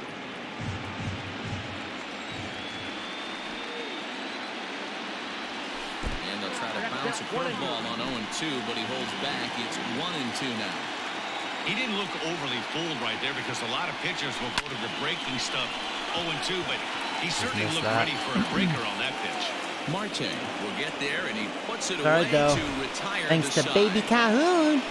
they'll try to bounce a curveball on 0-2, but he holds back. It's 1-2 now. He didn't look overly fooled right there because a lot of pitchers will go to the breaking stuff 0-2, but he certainly missed looked that. ready for a breaker on that pitch. Marte will get there, and he puts it All away right, though. to retire Thanks the to side. Baby Calhoun.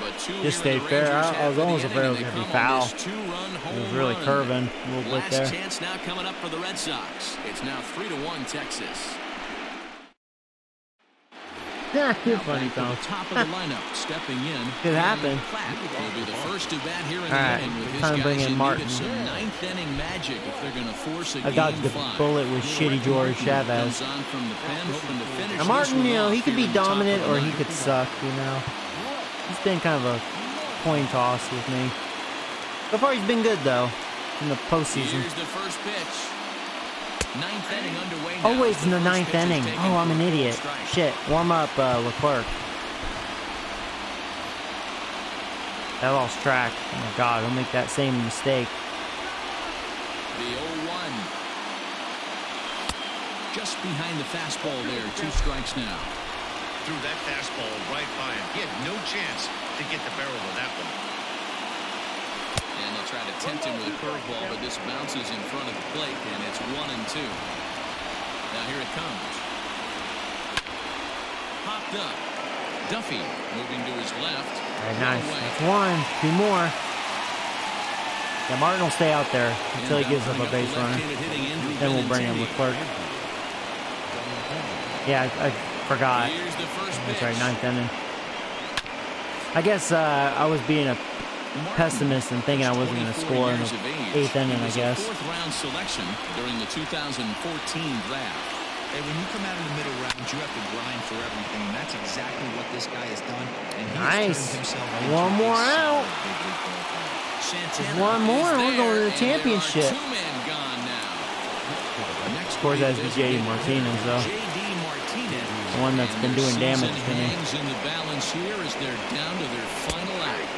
But 2 Just here in stayed the fair. Rangers I half was of almost the afraid it was inning, gonna and be they come on foul. this 2-run It home was really run. curving a little bit Last there. chance now coming up for the Red Sox. It's now 3-1 Texas. You're Now funny, back to Tom. the top of the lineup, stepping in. Could happen. He'll be the first to bat here in All the right, inning with his time to bring guys in in need Martin. of some ninth inning magic if they're going to force a I dodged game the 5. bullet with shitty George Chavez. Comes on from the pen, hoping to finish Now this Martin, one you know, off he could here be in the top of dominant the or he ninth. could suck, you know. He's been kind of a coin toss with me. So far he's been good though in the postseason. Here's the first pitch. Ninth inning underway now. Oh wait, it's in the ninth inning. Oh, I'm an idiot. Shit, warm up Leclerc. I lost track. Oh my god, don't make that same mistake. The 0-1. Just behind the fastball there. 2 strikes now. Threw that fastball right by him. He had no chance to get the barrel of that one. And they'll try to tempt him with a curveball, but this bounces in front of the plate, and it's 1-2. Now here it comes. Popped up. Duffy moving to his left. Very nice. That's 1. 2 more. Yeah, Martin will stay out there until he gives up a base runner. Then we'll bring in Leclerc. Yeah, I forgot. Here's the first pitch. That's right, 9th inning. I guess I was being a pessimist and thinking I wasn't going to score in the 8th inning, I guess. He was a 4th-round selection during the 2014 draft. Hey, when you come out in the middle rounds, you have to grind for everything, and that's exactly what this guy has done. And he has turned himself into One more a out. big league ball player. Santana One more, is we're going to the there, championship. And there are 2 men gone now. Next Of course, that's J.D. Martinez, though. J.D. Martinez. The one that's been doing damage to me. Hangs in the balance here as they're down to their final act.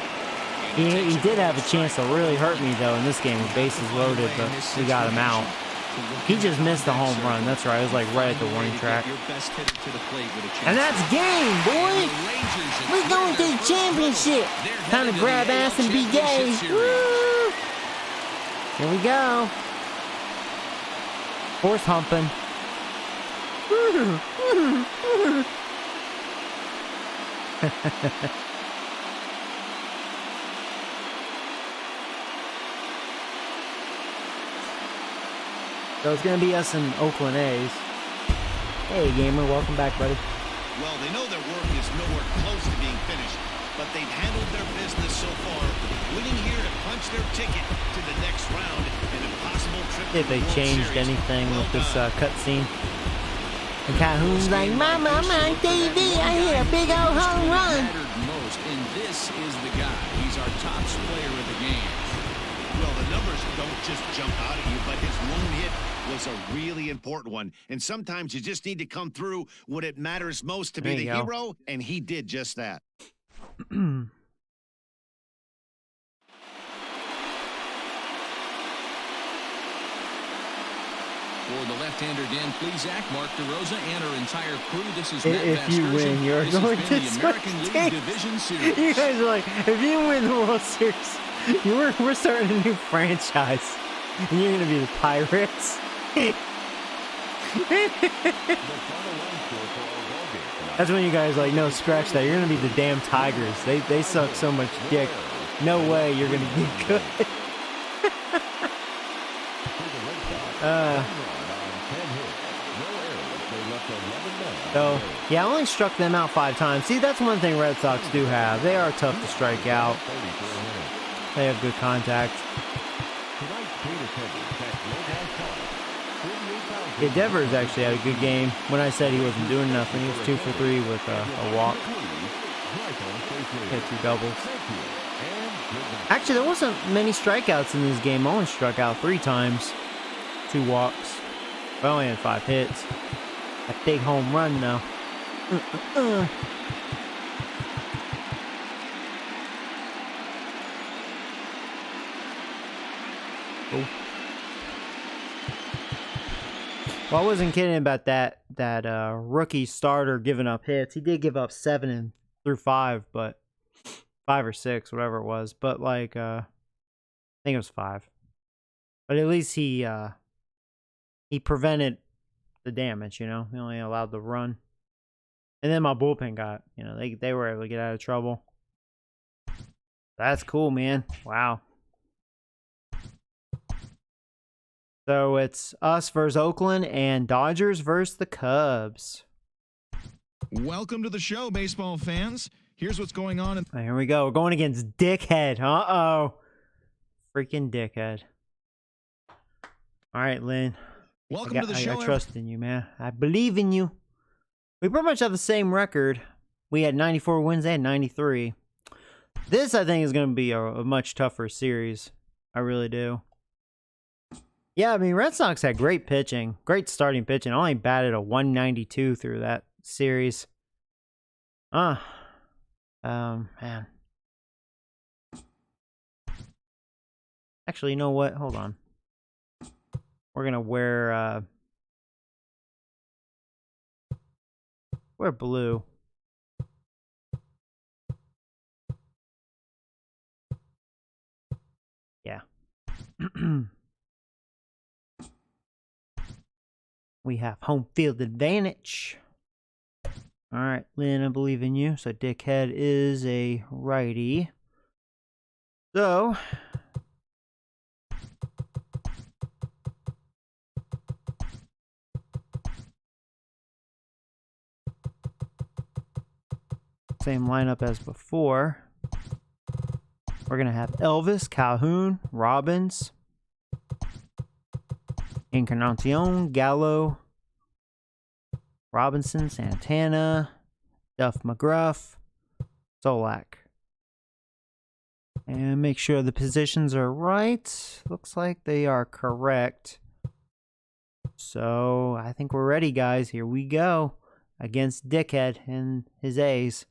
He did have a chance to really hurt me, though, in this game with bases loaded, but we got him out. He just missed a home run. That's right. It was like right at the warning track. And that's game, boy. We're going to the championship. Time to grab ass and be gay. Woo! Here we go. Horse humping. So it's going to be us and Oakland A's. Hey, gamer. Welcome back, buddy. Well, they know their work is nowhere close to being finished, but they've handled their business so far, winning here to punch their ticket to the next round, an impossible trip to If they the World changed Series. anything Well with this done. cutscene. And Calhoun's like, Mama, I'm on TV. I hit a big old home run. Mattered most, and this is the guy. He's our top player of the game. Well, the numbers don't just jump out at you, but his lone hit was a really important one. And sometimes you just need to come through when it matters most to be There the you go. hero, and he did just that. For the left-hander Dan Plesac, Mark DeRosa, and our entire crew, this is Matt If you Vasgersian. win, you're This has going been to the American League switch Division Series. You guys are like, if you win the World Series, we're starting a new franchise. And you're going to be the Pirates. That's when you guys like, no, scratch that. You're going to be the damn Tigers. They suck so much dick. No way you're going to be good. So, yeah, I only struck them out 5 times. See, that's one thing Red Sox do have. They are tough to strike out. They have good contact. Yeah, Devers actually had a good game. When I said he wasn't doing nothing, he was 2 for 3 with a walk. Hit 2 doubles. Actually, there wasn't many strikeouts in this game. I only struck out 3 times. 2 walks. I only had 5 hits. A big home run, though. Oh. Well, I wasn't kidding about that rookie starter giving up hits. He did give up 7 through 5, but 5 or 6, whatever it was. But like, I think it was 5. But at least he prevented the damage. You know, he only allowed the run. And then my bullpen got, you know, they were able to get out of trouble. That's cool, man. Wow. So it's us versus Oakland and Dodgers versus the Cubs. Welcome to the show, baseball fans. Here's what's going on. Here we go. We're going against Dickhead. Uh-oh. Freaking Dickhead. All right, Lynn. Welcome to the show. I trust in you, man. I believe in you. We pretty much have the same record. We had 94 wins. They had 93. This, I think, is going to be a much tougher series. I really do. Yeah, I mean, Red Sox had great pitching. Great starting pitching. Only batted a 192 through that series. Man. Actually, you know what? Hold on. We're going to wear blue. Yeah. We have home field advantage. All right, Lynn, I believe in you. So Dickhead is a righty. So same lineup as before. We're going to have Elvis, Calhoun, Robbins, Encarnacion, Gallo, Robinson, Santana, Duff McGruff, Solak. And make sure the positions are right. Looks like they are correct. So I think we're ready, guys. Here we go against Dickhead and his A's.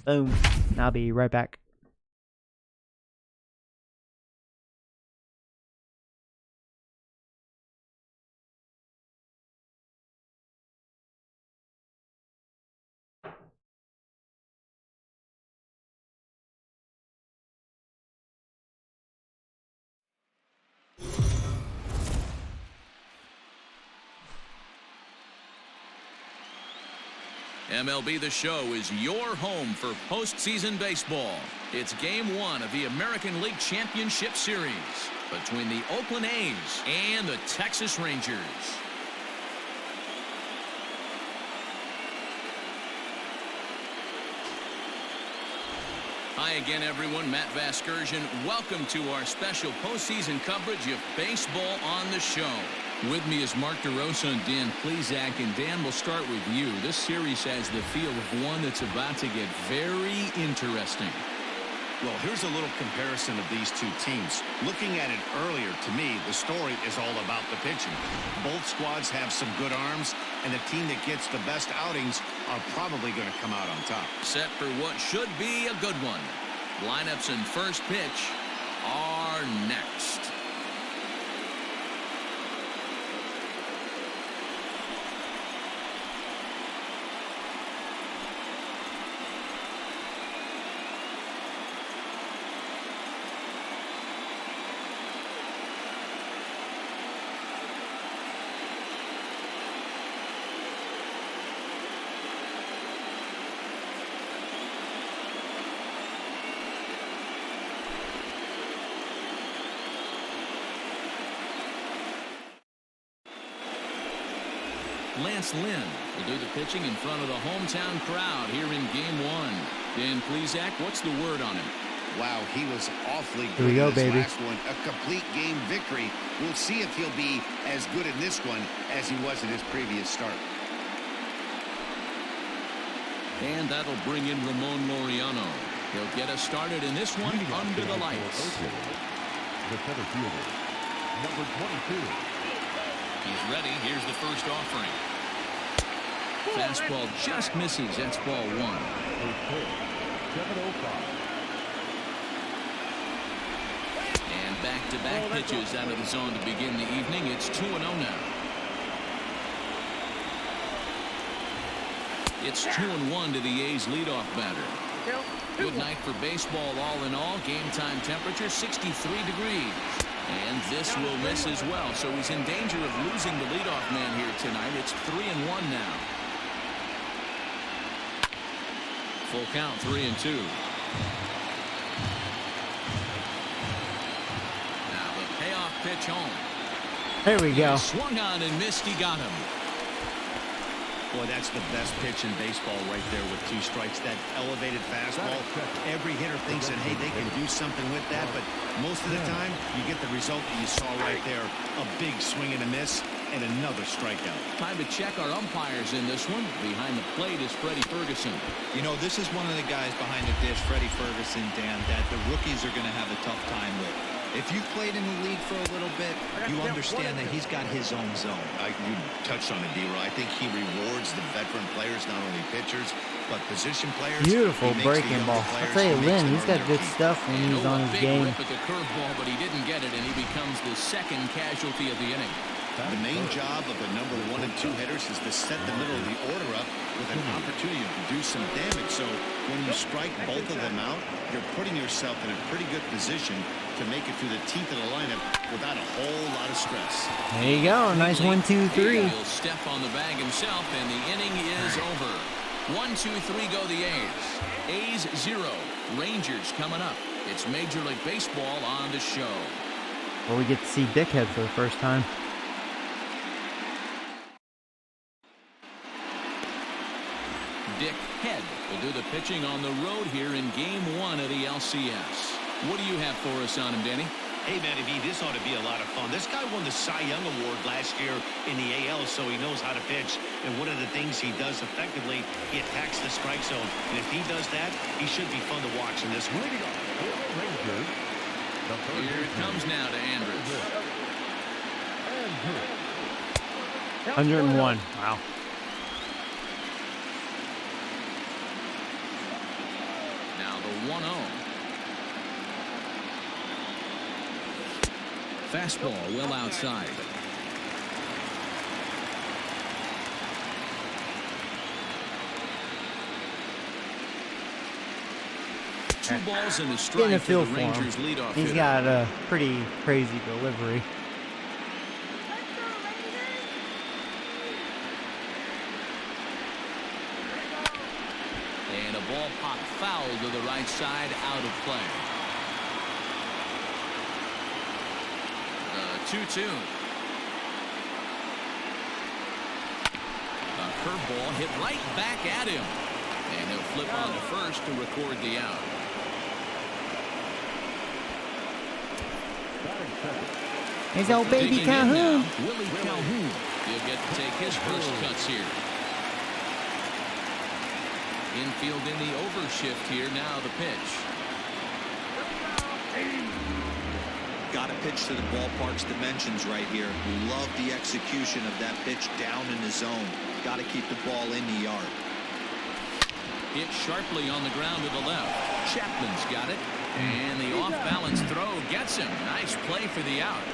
Boom. I'll be right back. MLB The Show is your home for postseason baseball. It's Game 1 of the American League Championship Series between the Oakland A's and the Texas Rangers. Hi again, everyone. Matt Vasgersian. Welcome to our special postseason coverage of baseball on the show. With me is Mark DeRosa and Dan Plesac. And Dan, we'll start with you. This series has the feel of one that's about to get very interesting. Well, here's a little comparison of these two teams. Looking at it earlier, to me, the story is all about the pitching. Both squads have some good arms, and the team that gets the best outings are probably going to come out on top. Set for what should be a good one. Lineups and first pitch are next. Lance Lynn will do the pitching in front of the hometown crowd here in Game 1. Dan Plesac, what's the word on him? Wow, he was awfully good. Here we go, in this baby. last one. A complete game victory. We'll see if he'll be as good in this one as he was in his previous start. And that'll bring in Ramon Laureano. He'll get us started in this one under the lights. The center fielder, number 22. He's ready. Here's the first offering. Fastball just misses. That's ball 1. And back-to-back pitches out of the zone to begin the evening. It's 2-0 now. It's 2-1 to the A's leadoff batter. Good night for baseball all in all. Game time temperature 63 degrees. And this will miss as well. So he's in danger of losing the leadoff man here tonight. It's 3-1 now. Full count, 3-2. Now the payoff pitch home. There we go. He swung on and missed. He got him. Boy, that's the best pitch in baseball right there with 2 strikes. That elevated fastball. Every hitter thinks that, hey, they can do something with that, but most of the time, you get the result that you saw right there. A big swing and a miss, and another strikeout. Time to check our umpires in this one. Behind the plate is Freddie Ferguson. You know, this is one of the guys behind the dish, Freddie Ferguson, Dan, that the rookies are going to have a tough time with. If you've played in the league for a little bit, you understand that he's got his own zone. You touched on it, D-Roy. I think he rewards the veteran players, not only pitchers, but position players. Beautiful breaking ball. I'll tell you, Lynn, he's got good stuff when he's on his game. Rip at the curveball, but he didn't get it, and he becomes the second casualty of the inning. The main job of the number 1 and 2 hitters is to set the middle of the order up with an opportunity to do some damage. So when you strike both of them out, you're putting yourself in a pretty good position to make it through the teeth of the lineup without a whole lot of stress. There you go. Nice 1, 2, 3. He'll step on the bag himself, and the inning is over. 1, 2, 3 go the A's. A's 0. Rangers coming up. It's Major League Baseball on the show. Well, we get to see Dickhead for the first time. Dick Head will do the pitching on the road here in Game 1 of the LCS. What do you have for us on him, Denny? Hey, Matty V, this ought to be a lot of fun. This guy won the Cy Young Award last year in the AL, so he knows how to pitch. And one of the things he does effectively, he attacks the strike zone. And if he does that, he should be fun to watch in this one. Here it comes now to Andrews. 101. Wow. Now the 1-0. Fastball well outside. Two balls in the strike. Getting a feel for for the Rangers him. leadoff He's hitter. got a pretty crazy delivery. And a ball popped foul to the right side, out of play. 2-2. A curveball hit right back at him. And he'll flip on to first to record the out. He's old baby Digging in Calhoun. now, Willie Calhoun. He'll get to take his first cuts here. Infield in the overshift here. Now the pitch. Got to pitch to the ballpark's dimensions right here. Love the execution of that pitch down in the zone. Got to keep the ball in the yard. Hit sharply on the ground to the left. Chapman's got it. And the off-balance throw gets him. Nice play for the out.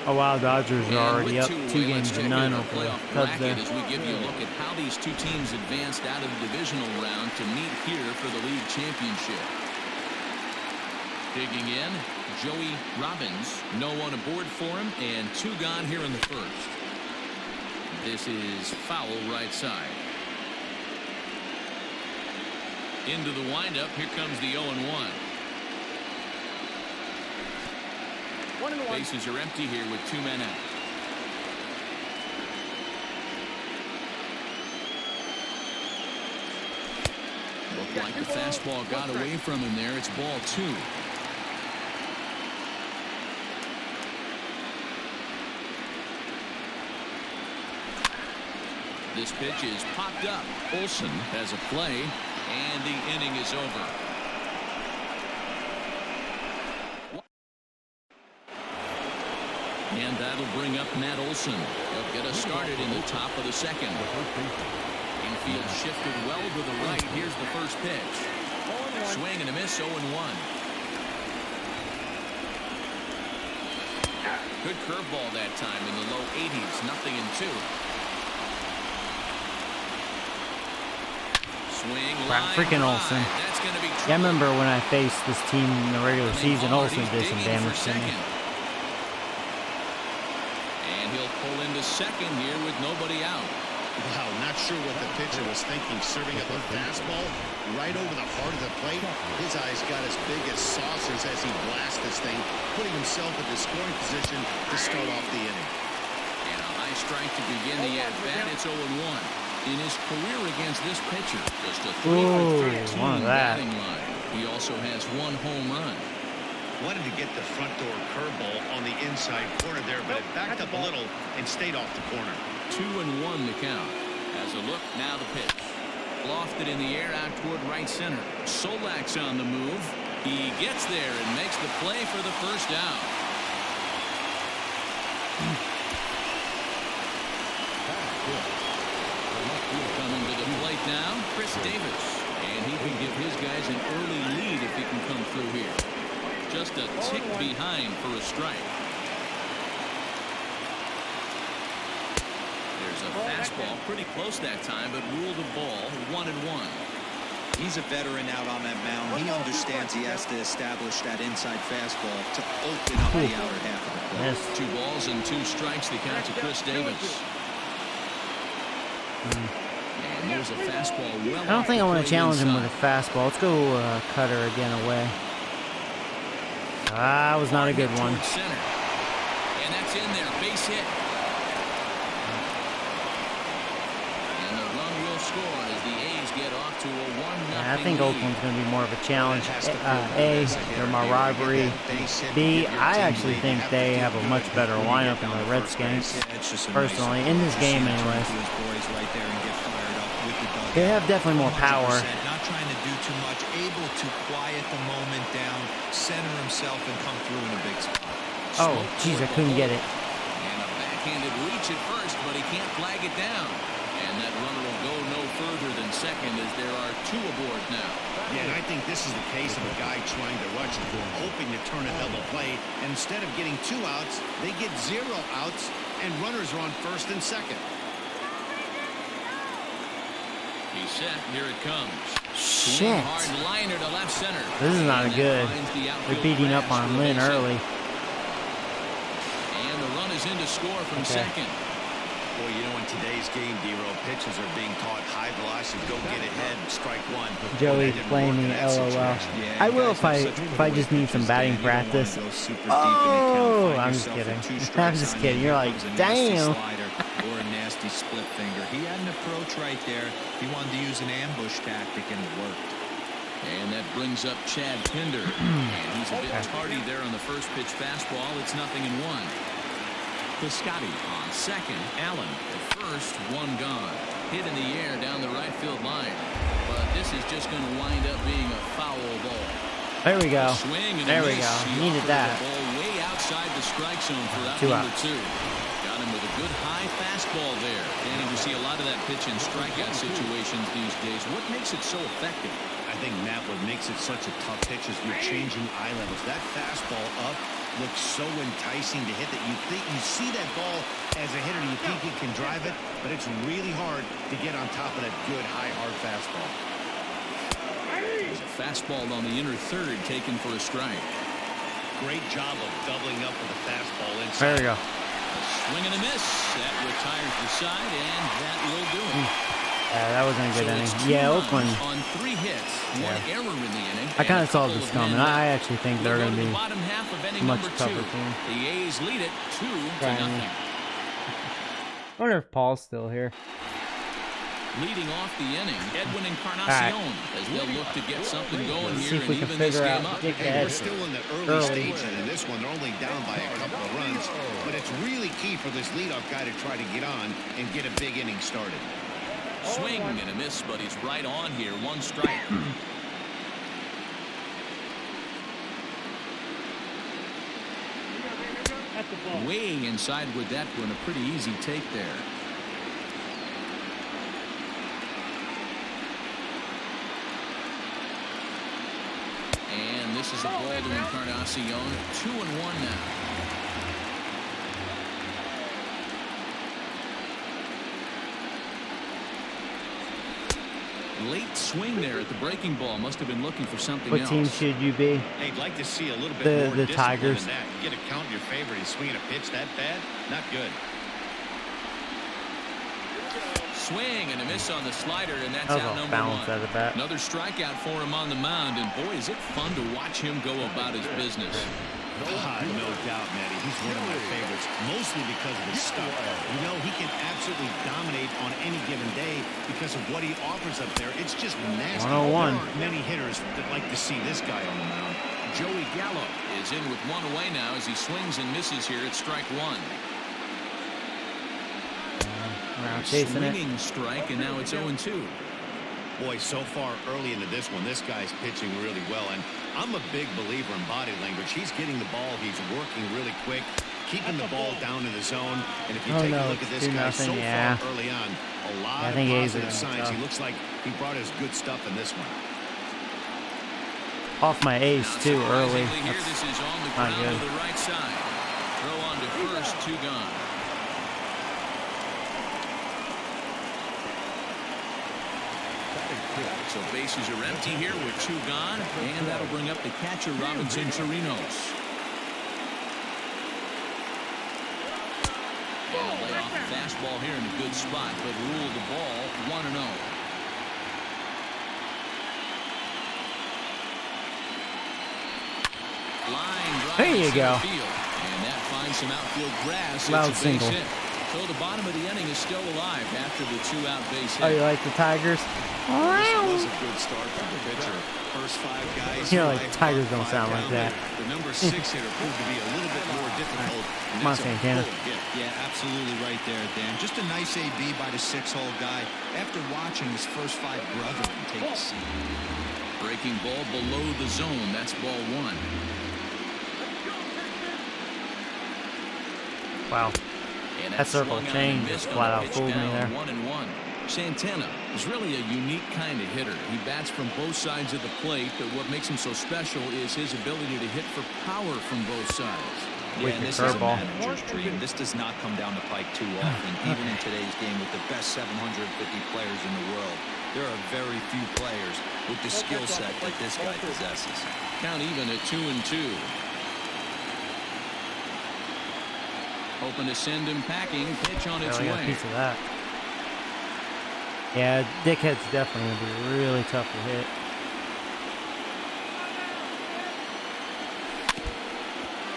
Oh wow, Dodgers are And already with up 2 2 away, games let's to check none in our over the playoff Cubs bracket there. as we give you a look at how these two teams advanced out of the divisional round to meet here for the league championship. Digging in, Joey Robbins. No one aboard for him, and 2 gone here in the first. This is foul right side. Into the windup. Here comes the 0-1. Bases are empty here with 2 men out. Looked like the fastball got away from him there. It's ball 2. This pitch is popped up. Olsen has a play, and the inning is over. And that'll bring up Matt Olsen. He'll get us started in the top of the second. Infield shifted well to the right. Here's the first pitch. Swing and a miss, 0-1. Good curveball that time in the low 80s. 0-2. Swing line Freaking Olsen. That's going to be Yeah, I remember when I faced this team in the regular season, Olsen did some damage to me. And he'll pull into second here with nobody out. Wow, not sure what the pitcher was thinking, serving up a fastball right over the heart of the plate. His eyes got as big as saucers as he blasts this thing, putting himself in the scoring position to start off the inning. And a high strike to begin the at-bat. It's 0-1. In his career against this pitcher, just a 3 for 13 batting line. He also has 1 home run. Wanted to get the front door curveball on the inside corner there, but it backed up a little and stayed off the corner. 2-1 the count. As a look, now the pitch. Lofted in the air out toward right center. Solak's on the move. He gets there and makes the play for the first out. Coming to the plate now, Chris Davis. And he can give his guys an early lead if he can come through here. Just a tick behind for a strike. There's a fastball pretty close that time, but ruled a ball 1-1. He's a veteran out on that mound. He understands he has to establish that inside fastball to open up the outer half of the plate. Yes. 2 balls and 2 strikes. The count to Chris Davis. And there's a fastball. Well, I don't think I want to challenge him with inside. a fastball. Let's go cutter again away. That was not a good one. Towards center. And that's in there. Base hit. And the run will score as the A's get off to a 1-0 I think lead. Oakland's going to be more of a challenge. A, they're my rivalry. B, I actually think they have a much better lineup than the Red Sox. Personally, in this game anyways. They have definitely more power. Not trying to do too much, able to quiet the moment down, center himself, and come through in a big spot. Oh, jeez, I couldn't get it. And a backhanded reach at first, but he can't flag it down. And that runner will go no further than second as there are 2 aboard now. Yeah, and I think this is the case of a guy trying to rush it, hoping to turn a double play. And instead of getting 2 outs, they get 0 outs, and runners are on first and second. He's set. Here it comes. Shit. Hard liner to left center. This is not And good. that finds the outfield They're beating up grass on for a Lynn base hit. early. And the run is in to score from second. Boy, you know, in today's game, D-Row, pitchers are being taught high velocity, go get ahead, strike 1. Joey playing me, LOL. I will if I just need some batting practice. Oh, I'm just kidding. I'm just kidding. You're like, damn. Or a nasty split finger. He had an approach right there. He wanted to use an ambush tactic, and it worked. And that brings up Chad Pinder. And he's a bit tardy there on the first pitch fastball. It's 0-1. Piscotty on second. Allen at first. 1 gone. Hit in the air down the right field line. But this is just going to wind up being a foul ball. There we go. Swing and There a we miss. go. He Needed offered that. the ball way outside the strike zone for out 2 number outs. 2. Got him with a good high fastball there. Danny, we see a lot of that pitch in strikeout situations these days. What makes it so effective? I think, Matt, what makes it such a tough pitch is you're changing eye levels. That fastball up looks so enticing to hit that you think you see that ball as a hitter, you think you can drive it, but it's really hard to get on top of that good high hard fastball. There's a fastball on the inner third taken for a strike. Great job of doubling up with a fastball inside. There we go. A swing and a miss. That retires the side, and that will do it. That wasn't a good So inning. it's 2 Yeah, runs Oakland. on 3 hits, 1 error in the inning. I kind and of a saw couple this of coming. men I left. actually think We'll they're go going to the be bottom half of inning much number 2. tougher team. The A's lead it 2-0. I wonder if Paul's still here. Leading off the inning, Edwin Encarnacion, as they'll look to get something going See here if we and can even this figure game out up. Dick Hey, we're Ed still in the early early. stages, and in this one, they're only down by a couple of runs. But it's really key for this leadoff guy to try to get on and get a big inning started. Swing and a miss, but he's right on here. 1 strike. Way inside with that one. A pretty easy take there. And this is a ball to Encarnacion. 2-1 now. Late swing there at the breaking ball. Must have been looking for something What else. team should you be? Hey, I'd like to see a little bit The more discipline Tigers. than that. Get a count in your favor and swinging a pitch that bad? Not good. Swing and a miss on the slider, and that's That was out off number balance 1. out of the bat. Another strikeout for him on the mound, and boy, is it fun to watch him go about his business. No doubt, Matty. He's one of my favorites, mostly because of his stuff. You know, he can absolutely dominate on any given day because of what he offers up there. It's just nasty. 101. There aren't many hitters that like to see this guy on the mound. Joey Gallo is in with one away now as he swings and misses here at strike one. Swinging strike, and now it's 0-2. Boy, so far early into this one, this guy's pitching really well, and I'm a big believer in body language. He's getting the ball, he's working really quick, keeping the ball down in the zone, and if you take a look at this guy so far early on, a lot of positive signs. He looks like he brought his good stuff in this one. Off my ace too early. Here, this is on the ground to the right side. Throw on to first, 2 gone. So bases are empty here with 2 gone, and that'll bring up the catcher, Robinson Chirinos. And a layoff fastball here in a good spot, but ruled the ball 1-0. Line drive there you go. Field, and that finds some outfield grass. Loud it's a base single. hit. So the bottom of the inning is still alive after the 2-out base hit. Oh, you like the Tigers? This was a good start for the pitcher. First 5 guys. You know, like Tigers don't sound like that. The number 6 hitter proved to be a little bit more difficult. Come on, Santana. Yeah, absolutely right there, Dan. Just a nice AB by the 6-hole guy after watching his first 5 brethren take a seat. Breaking ball below the zone. That's ball 1. Wow. And That circle change just flat out fooled me there. 1-1. Santana is really a unique kind of hitter. He bats from both sides of the plate, but what makes him so special is his ability to hit for power from both sides. Yeah, and this is a manager's dream. This does not come down the pike too often, even in today's game with the best 750 players in the world. There are very few players with the skill set that this guy possesses. Count even at 2-2. Hoping to send him packing. Pitch on its I got a way. piece of that. Yeah, Dickhead's definitely going to be really tough to hit.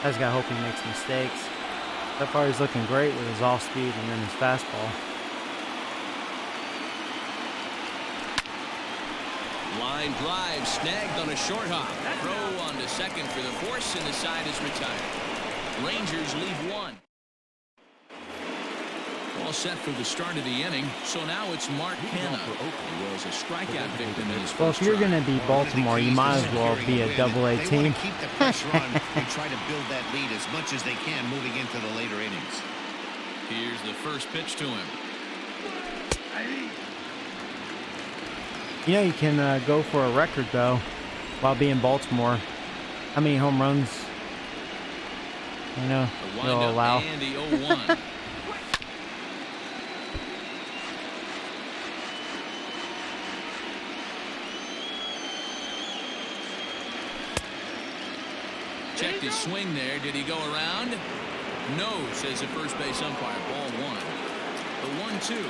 I just got to hope he makes mistakes. So far he's looking great with his off speed and then his fastball. Line drive snagged on a short hop. Throw on to second for the force, and the side is retired. Rangers leave 1. All set for the start of the inning. So now it's Mark Hanna, who was a strikeout victim in his first Well, if you're going to be Baltimore, you might as well be a AA team. They want to keep the pressure on and try to build that lead as much as they can moving into the later innings. Here's the first pitch to him. You know, you can go for a record, though, while being Baltimore. How many home runs, you know, they'll allow. And the 0-1. Checked his swing there. Did he go around? No, says the first base umpire. Ball 1. The 1-2.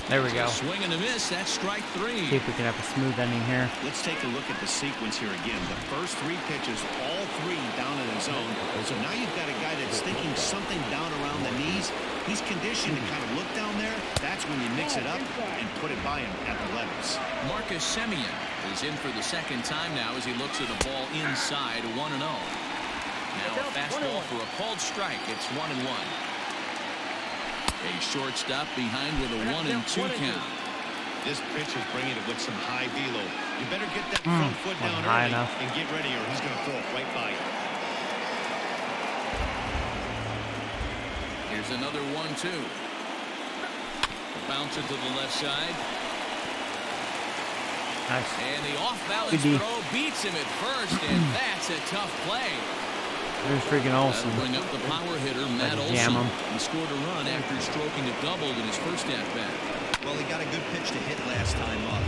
There we go. Swing and a miss. That's strike 3. See if we can have a smooth ending here. Let's take a look at the sequence here again. The first 3 pitches, all 3 down in the zone. So now you've got a guy that's thinking something down around the knees. He's conditioned to kind of look down there. That's when you mix it up and put it by him at the letters. Marcus Semien is in for the second time now as he looks at a ball inside 1-0. Now a fastball for a called strike. It's 1-1. A shortstop behind with a 1-2 count. This pitch is bringing it with some high velo. You better get that front foot down early and get ready or he's going to throw it right by you. Here's another 1-2. Bounce it to the left side. Nice. And the off-balance throw beats him at first, and that's a tough play. There's freaking Olsen. That'll bring up the power hitter, Matt Olsen. He scored a run after stroking a double in his first at-bat. Well, he got a good pitch to hit last time up.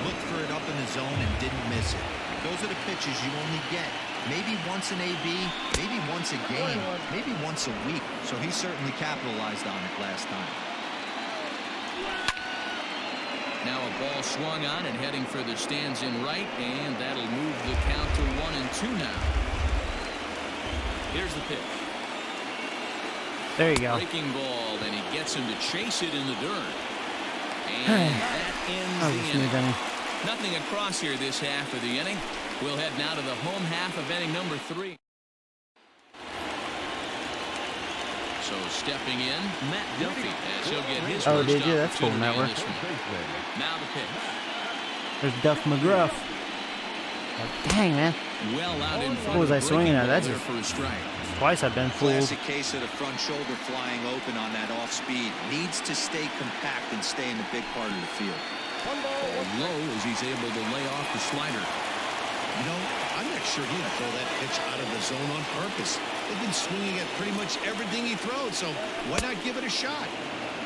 Looked for it up in the zone and didn't miss it. Those are the pitches you only get. Maybe once an AB, maybe once a game, maybe once a week. So he certainly capitalized on it last time. Now a ball swung on and heading for the stands in right, and that'll move the count to 1-2 now. Here's the pitch. There you go. Breaking ball, and he gets him to chase it in the dirt. And that ends the inning. Nothing across here this half of the inning. We'll head now to the home half of inning number 3. So stepping in, Matt Duffy, as he'll get his first did you? That's cool, opportunity Network. in this one. Now the pitch. There's Duff McGruff. Oh, dang, man. Well out in front. What was I swinging at? That's just for a strike. Twice I've been fooled. Classic case of the front shoulder flying open on that off speed. Needs to stay compact and stay in the big part of the field. Ball low as he's able to lay off the slider. You know, I'm not sure he'd throw that pitch out of the zone on purpose. They've been swinging at pretty much everything he throws, so why not give it a shot?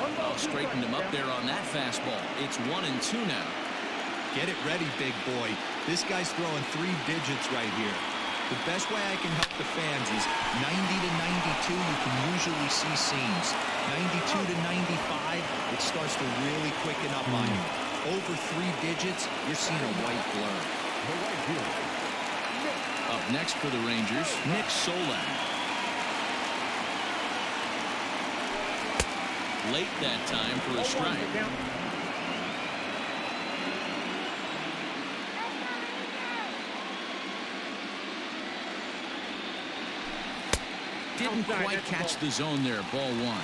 Well, straightened him up there on that fastball. It's 1-2 now. Get it ready, big boy. This guy's throwing 3 digits right here. The best way I can help the fans is 90 to 92, you can usually see seams. 92 to 95, it starts to really quicken up on you. Over 3 digits, you're seeing a white blur. Up next for the Rangers, Nick Solak. Late that time for a strike. Didn't quite catch the zone there. Ball 1.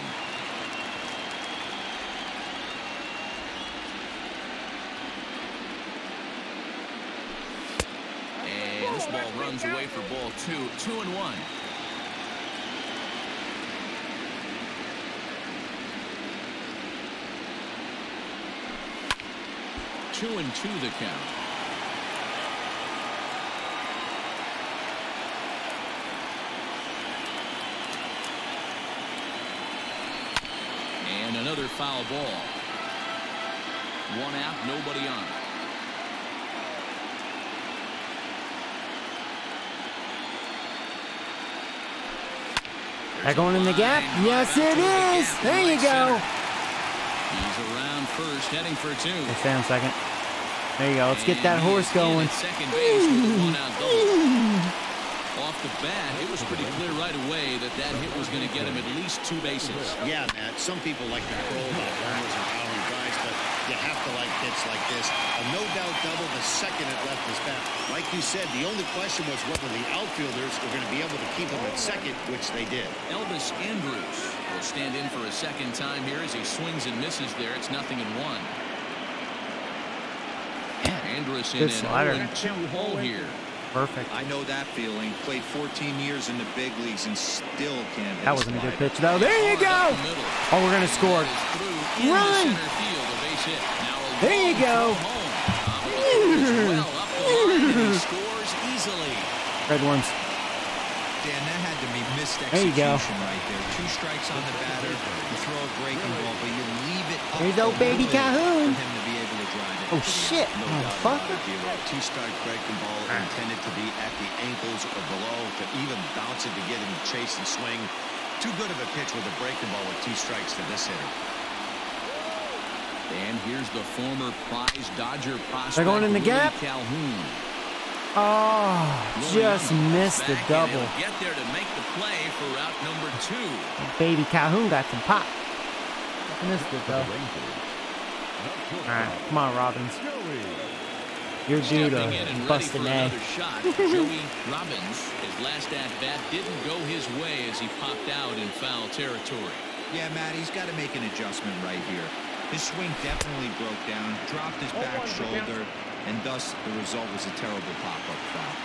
And this ball runs away for ball 2. 2-1. Two and 2 the count. And another foul ball. 1 out, nobody on. That going in the gap? Yes, it is. There you go. He's around first, heading for 2. Hey, stay on second. There you go. Let's get that horse going. Second base with a 1-out double. Off the bat, it was pretty clear right away that that hit was going to get him at least 2 bases. Yeah, Matt, some people like to crow about homers and powering drives, but you have to like hits like this. A no-doubt double the second it left his bat. Like you said, the only question was whether the outfielders were going to be able to keep him at second, which they did. Elvis Andrus will stand in for a second time here as he swings and misses there. It's 0-1. Andrus in an 0-2 hole here. Perfect. I know that feeling. Played 14 years in the big leagues and still can't hit That wasn't a good pitch, though. There you go. Oh, we're going to score. Run. There you go. Scores easily. Red Worms. Dan, that had to be missed There you go. execution right there. 2 strikes on the batter. You throw a breaking ball, but you leave it up There's old a little baby bit Calhoun. for him to be able to drive it. Oh, shit. Motherfucker. 2-strike breaking ball intended to be at the ankles or below, to even bounce it to get him to chase and swing. Too good of a pitch with a breaking ball with 2 strikes to this hitter. And here's the former prize Dodger prospect. They're going in the gap. Calhoun. Oh, just missed the double. Get there to make the play for route number 2. Baby Calhoun got some pop. Missed it, though. All right, come on, Robbins. You're due to bust an egg. Shot. Joey Robbins, his last at-bat didn't go his way as he popped out in foul territory. Yeah, Matt, he's got to make an adjustment right here. His swing definitely broke down, dropped his back shoulder, and thus the result was a terrible pop-up foul.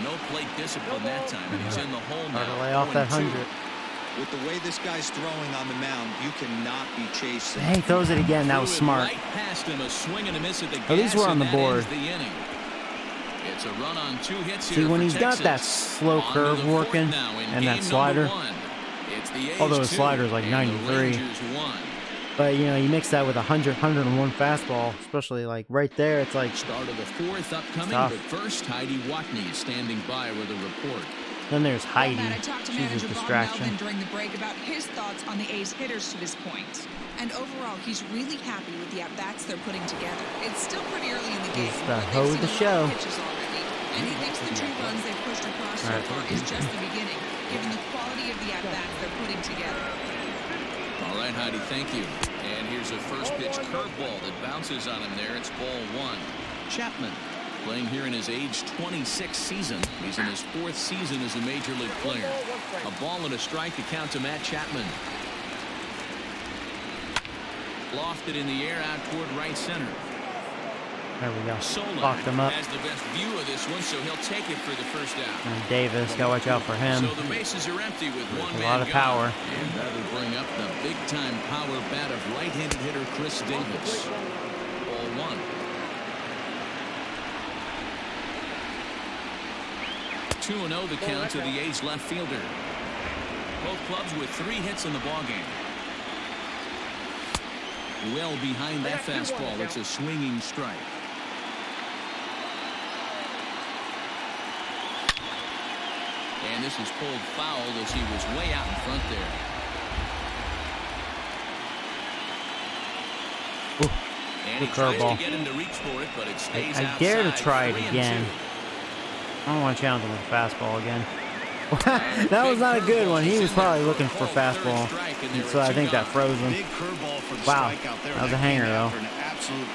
No plate discipline that time, and he's in the hole now. Hard to lay off that 100. With the way this guy's throwing on the mound, you cannot be chasing. Hey, he throws it again. That was smart. Right past him, a swing and a miss at the At least we're on the board. The inning. It's a run on 2 hits See, here when for he's got Texas. that slow curve working and that slider, although his slider is like 93. But, you know, you mix that with 100, 101 fastball, especially like right there, it's like Start of the 4th upcoming, tough. but first, Heidi Watney standing by with a report. Then there's Heidi. Matt, I talked to She's a manager Bob distraction. Melvin during the break about his thoughts on the A's hitters to this point. And overall, he's really happy with the at-bats they're putting together. It's still pretty early in the game. He's the but hoe they've of the seen a lot show. of pitches already, and he thinks the 2 runs they've pushed across so far is just the beginning, given the quality of the at-bats they're putting together. All right, Heidi, thank you. And here's a first pitch curveball that bounces on him there. It's ball 1. Chapman playing here in his age 26 season. He's in his 4th season as a major league player. A ball and a strike to count to Matt Chapman. Lofted in the air out toward right center. There we go. Solak Locked him up. has the best view of this one, so he'll take it for the first out. And Davis, gotta watch out for him. So the bases are empty with one A man lot of gone. power. And that'll bring up the big-time power bat of right-handed hitter Chris Davis. Ball 1. 2-0 the count to the A's left fielder. Both clubs with 3 hits in the ballgame. Well behind that fastball. It's a swinging strike. And this is pulled foul as he was way out in front there. And he tries to get him to reach for it, but it stays outside. I dare to try it 3-2. again. I don't want to challenge him with a fastball again. That was not a good one. He was probably looking for fastball. And so I think that froze him. Big curveball for the Wow. strikeout there. That was a came hanger, though. after an absolute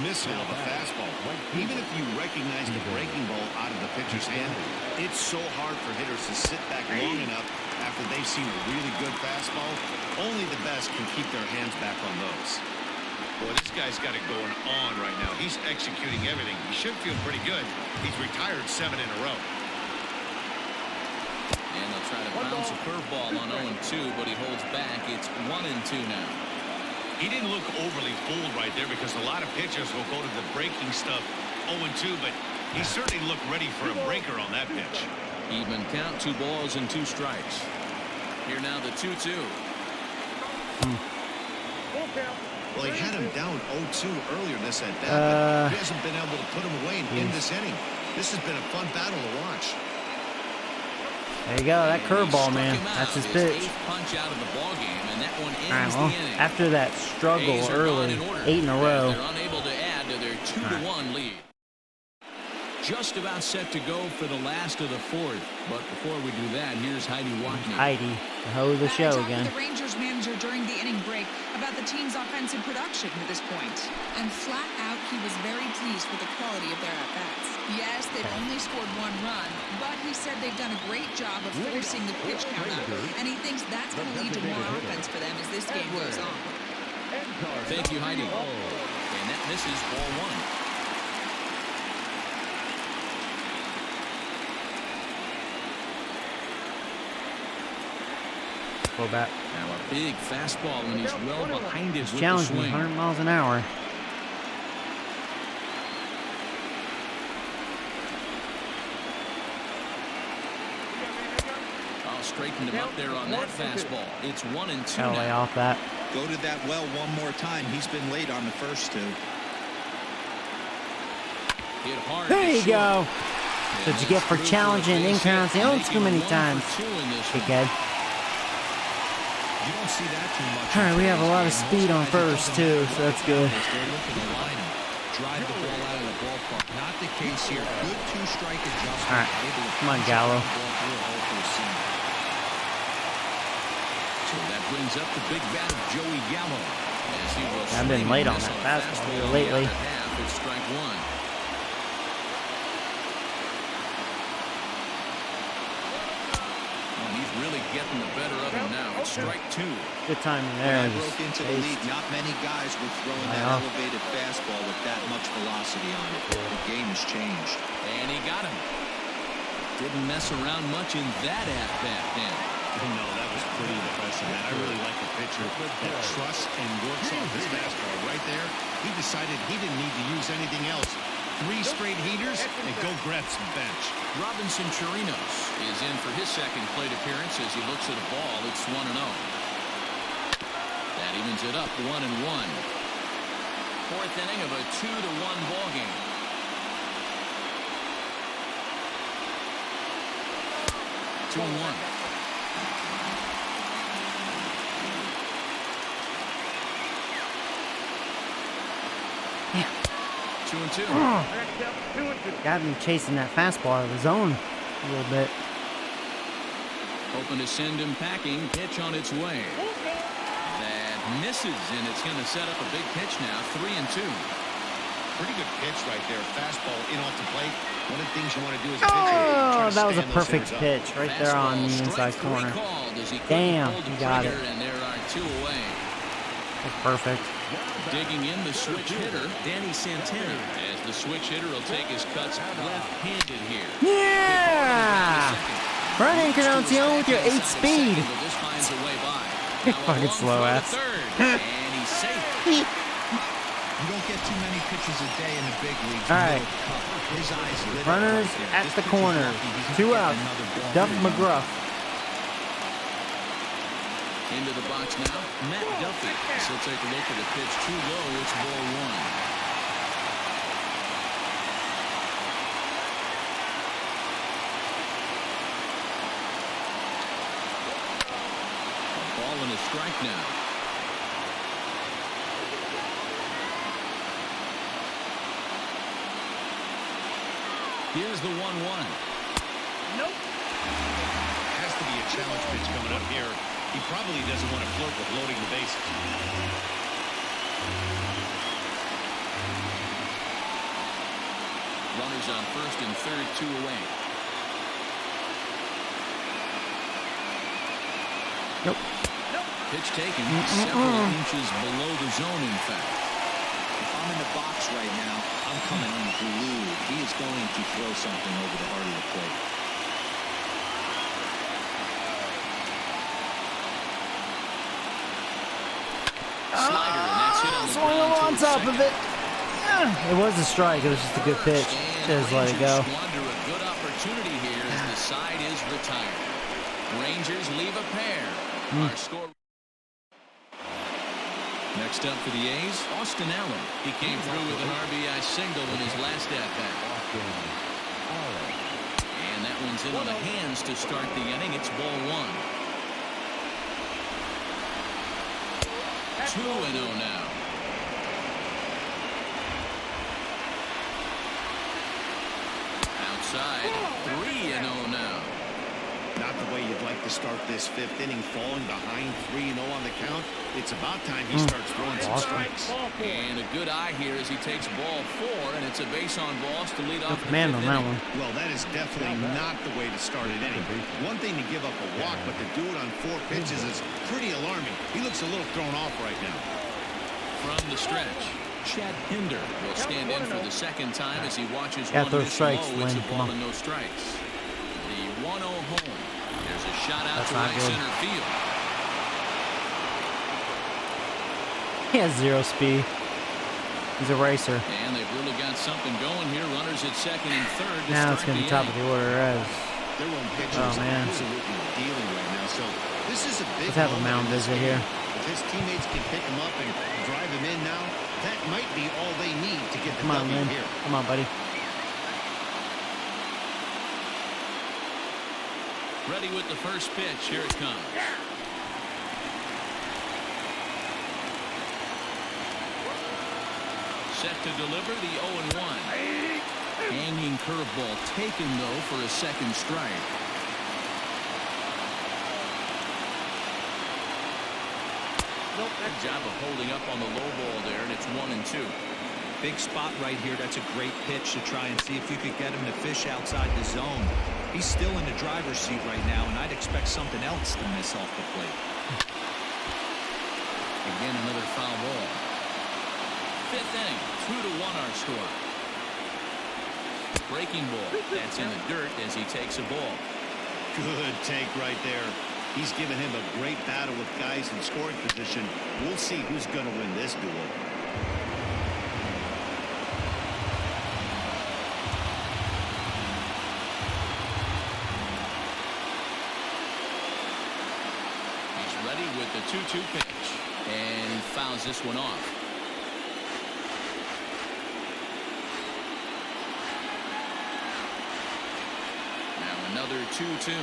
missile of a fastball. Even if you recognize the breaking ball out of the pitcher's hand, it's so hard for hitters to sit back long enough after they've seen a really good fastball. Only the best can keep their hands back on those. Boy, this guy's got it going on right now. He's executing everything. He should feel pretty good. He's retired 7 in a row. And they'll try to bounce a curveball on 0-2, but he holds back. It's 1-2 now. He didn't look overly fooled right there because a lot of pitchers will go to the breaking stuff 0-2, but he certainly looked ready for a breaker on that pitch. Even count, 2 balls and 2 strikes. Here now the 2-2. Well, he had him down 0-2 earlier this at bat, but he hasn't been able to put him away in this inning. This has been a fun battle to watch. There you go. That curveball, man. That's his pitch. Punch out of the ball game, and that one All right, ends well, the inning. after that struggle A's are early, gone in order, 8 in a row. They're unable to add to their 2-1 lead. Just about set to go for the last of the 4th. But before we do that, here's Heidi Watney. Heidi, the hoe of the show again. The Rangers manager during the inning break about the team's offensive production at this point. And flat out, he was very pleased with the quality of their at-bats. Yes, they've only scored 1 run, but he said they've done a great job of forcing the pitch count up, and he thinks that's going to lead to more offense for them as this game goes on. Thank you, Heidi. And that misses ball 1. Go back. Now a big fastball, and he's well behind it with the Challenging me, swing. 100 miles an hour. I'll straighten him up there on that fastball. It's 1-2 Gotta lay now. off that. Go to that well one more time. He's been late on the first 2. Hit hard There to you short. go. That's what you get for challenging and incounting own too many times. Dickhead. You don't see that too much. All right, we have a lot of speed on first, too, so that's good. They're looking to line him, drive the ball out of the ballpark. Not the case here. Good 2-strike adjustment. All right, Able to come on, punch Gallo. the ball through a hole for a single. So that brings up the big bat of Joey Gallo. As he will I've been swing late and on miss that a fastball in the lately. other half. It's strike 1. And he's really getting the better of him now. It's strike 2. Good timing When there. I Just broke into the spaced. league, not many guys were throwing that Wow. elevated fastball with that much velocity on it. The game has changed. And he got him. Didn't mess around much in that at-bat then. No, that was pretty impressive, man. I really like the pitcher that trusts and works off his fastball right there. He decided he didn't need to use anything else. 3 straight heaters and go grab some bench. Robinson Chirinos is in for his second plate appearance as he looks at a ball. It's 1-0. That evens it up 1-1. 4th inning of a 2-1 ball game. 2-1. Damn. 2-2. Got me chasing that fastball out of the zone a little bit. Hoping to send him packing. Pitch on its way. That misses, and it's going to set up a big pitch now. 3-2. Pretty good pitch right there. Fastball in off the plate. One of the things you want to do as a pitcher. Oh, that was a perfect pitch right there on the inside corner. Damn, he got it. And there are 2 away. That's perfect. Digging in the switch hitter, Danny Santana. As the switch hitter will take his cuts left-handed here. Yeah! Brian Encarnacion with your 8 speed. This finds a way by. You're fucking slow ass. And he's safe. You don't get too many pitches a day in the big leagues. All right. His eyes lit up Runners right there. at This the pitcher's corner. lucky. He's 2 gonna out. get another ball Duff here. McGruff. Into the box now, Matt Duffy. So take a look at the pitch. Too low. It's ball 1. A ball and a strike now. Here's the 1-1. Nope. Has to be a challenge pitch coming up here. He probably doesn't want to flirt with loading the bases. Runners on first and third, 2 away. Nope. Pitch taken several inches below the zone, in fact. If I'm in the box right now, I'm coming unglued. He is going to throw something over the heart of the plate. Slider, and that's hit on the Swung ground on towards top second. of it. It was a strike. It was just a good pitch. Just let it go. Squander a good opportunity here as the side is retired. Rangers leave a pair. Our score. Next up for the A's, Austin Allen. He came through with an RBI single in his last at-bat. And that one's in on the hands to start the inning. It's ball 1. 2-0 now. Outside, 3-0 now. Not the way you'd like to start this 5th inning, falling behind 3-0 on the count. It's about time he starts throwing some strikes. And a good eye here as he takes ball 4, and it's a base on balls to lead off the 5th Man on that inning. one. Well, that is definitely not the way to start an inning. One thing to give up a walk, but to do it on 4 pitches is pretty alarming. He looks a little thrown off right now. From the stretch, Chad Pinder will stand in for the second time as he watches Got one those miss strikes, low. It's a Lynn. ball Come on. and no strikes. The 1-0 home. There's a shot out That's to not right good. center field. He has 0 speed. He's a racer. And they've really got something going here. Runners at second and third. To Now it's start going to be the top of inning. the order as Their own pitchers Oh, man. absolutely dealing right now. So this is a big let's have a moment mound in this visit game. here. If his teammates can pick him up and drive him in now, that might be all they need to get the Come on, W Lynn. here. Come on, buddy. Ready with the first pitch. Here it comes. Set to deliver the 0-1. Hanging curveball taken, though, for a second strike. Good job of holding up on the low ball there, and it's 1-2. Big spot right here. That's a great pitch to try and see if you could get him to fish outside the zone. He's still in the driver's seat right now, and I'd expect something else to miss off the plate. Again, another foul ball. 5th inning, 2-1 our score. Breaking ball. That's in the dirt as he takes a ball. Good take right there. He's given him a great battle with guys in scoring position. We'll see who's going to win this duel. He's ready with the 2-2 pitch. And he fouls this one off. Now another 2-2.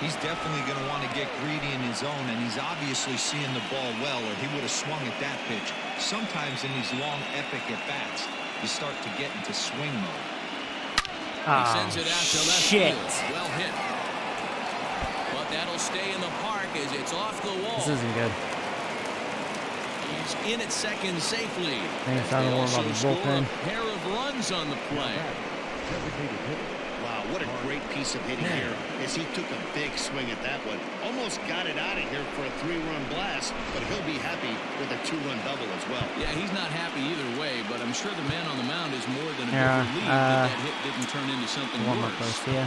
He's definitely going to want to get greedy in his own, and he's obviously seeing the ball well, or he would have swung at that pitch. Sometimes in these long, epic at-bats, you start to get into swing mode. He sends it out to left shit. field. Well hit. But that'll stay in the park as it's off the wall. This isn't good. He's in at second safely. Thanks, I don't know Also about the score bullpen. a pair of runs on the play. Wow, what a great piece of hitting here as he took a big swing at that one. Almost got it out of here for a 3-run blast, but he'll be happy with a 2-run double as well. Yeah, he's not happy either way, but I'm sure the man on the mound is more than a bit Yeah, relieved that that hit didn't turn into something one more worse. close, yeah.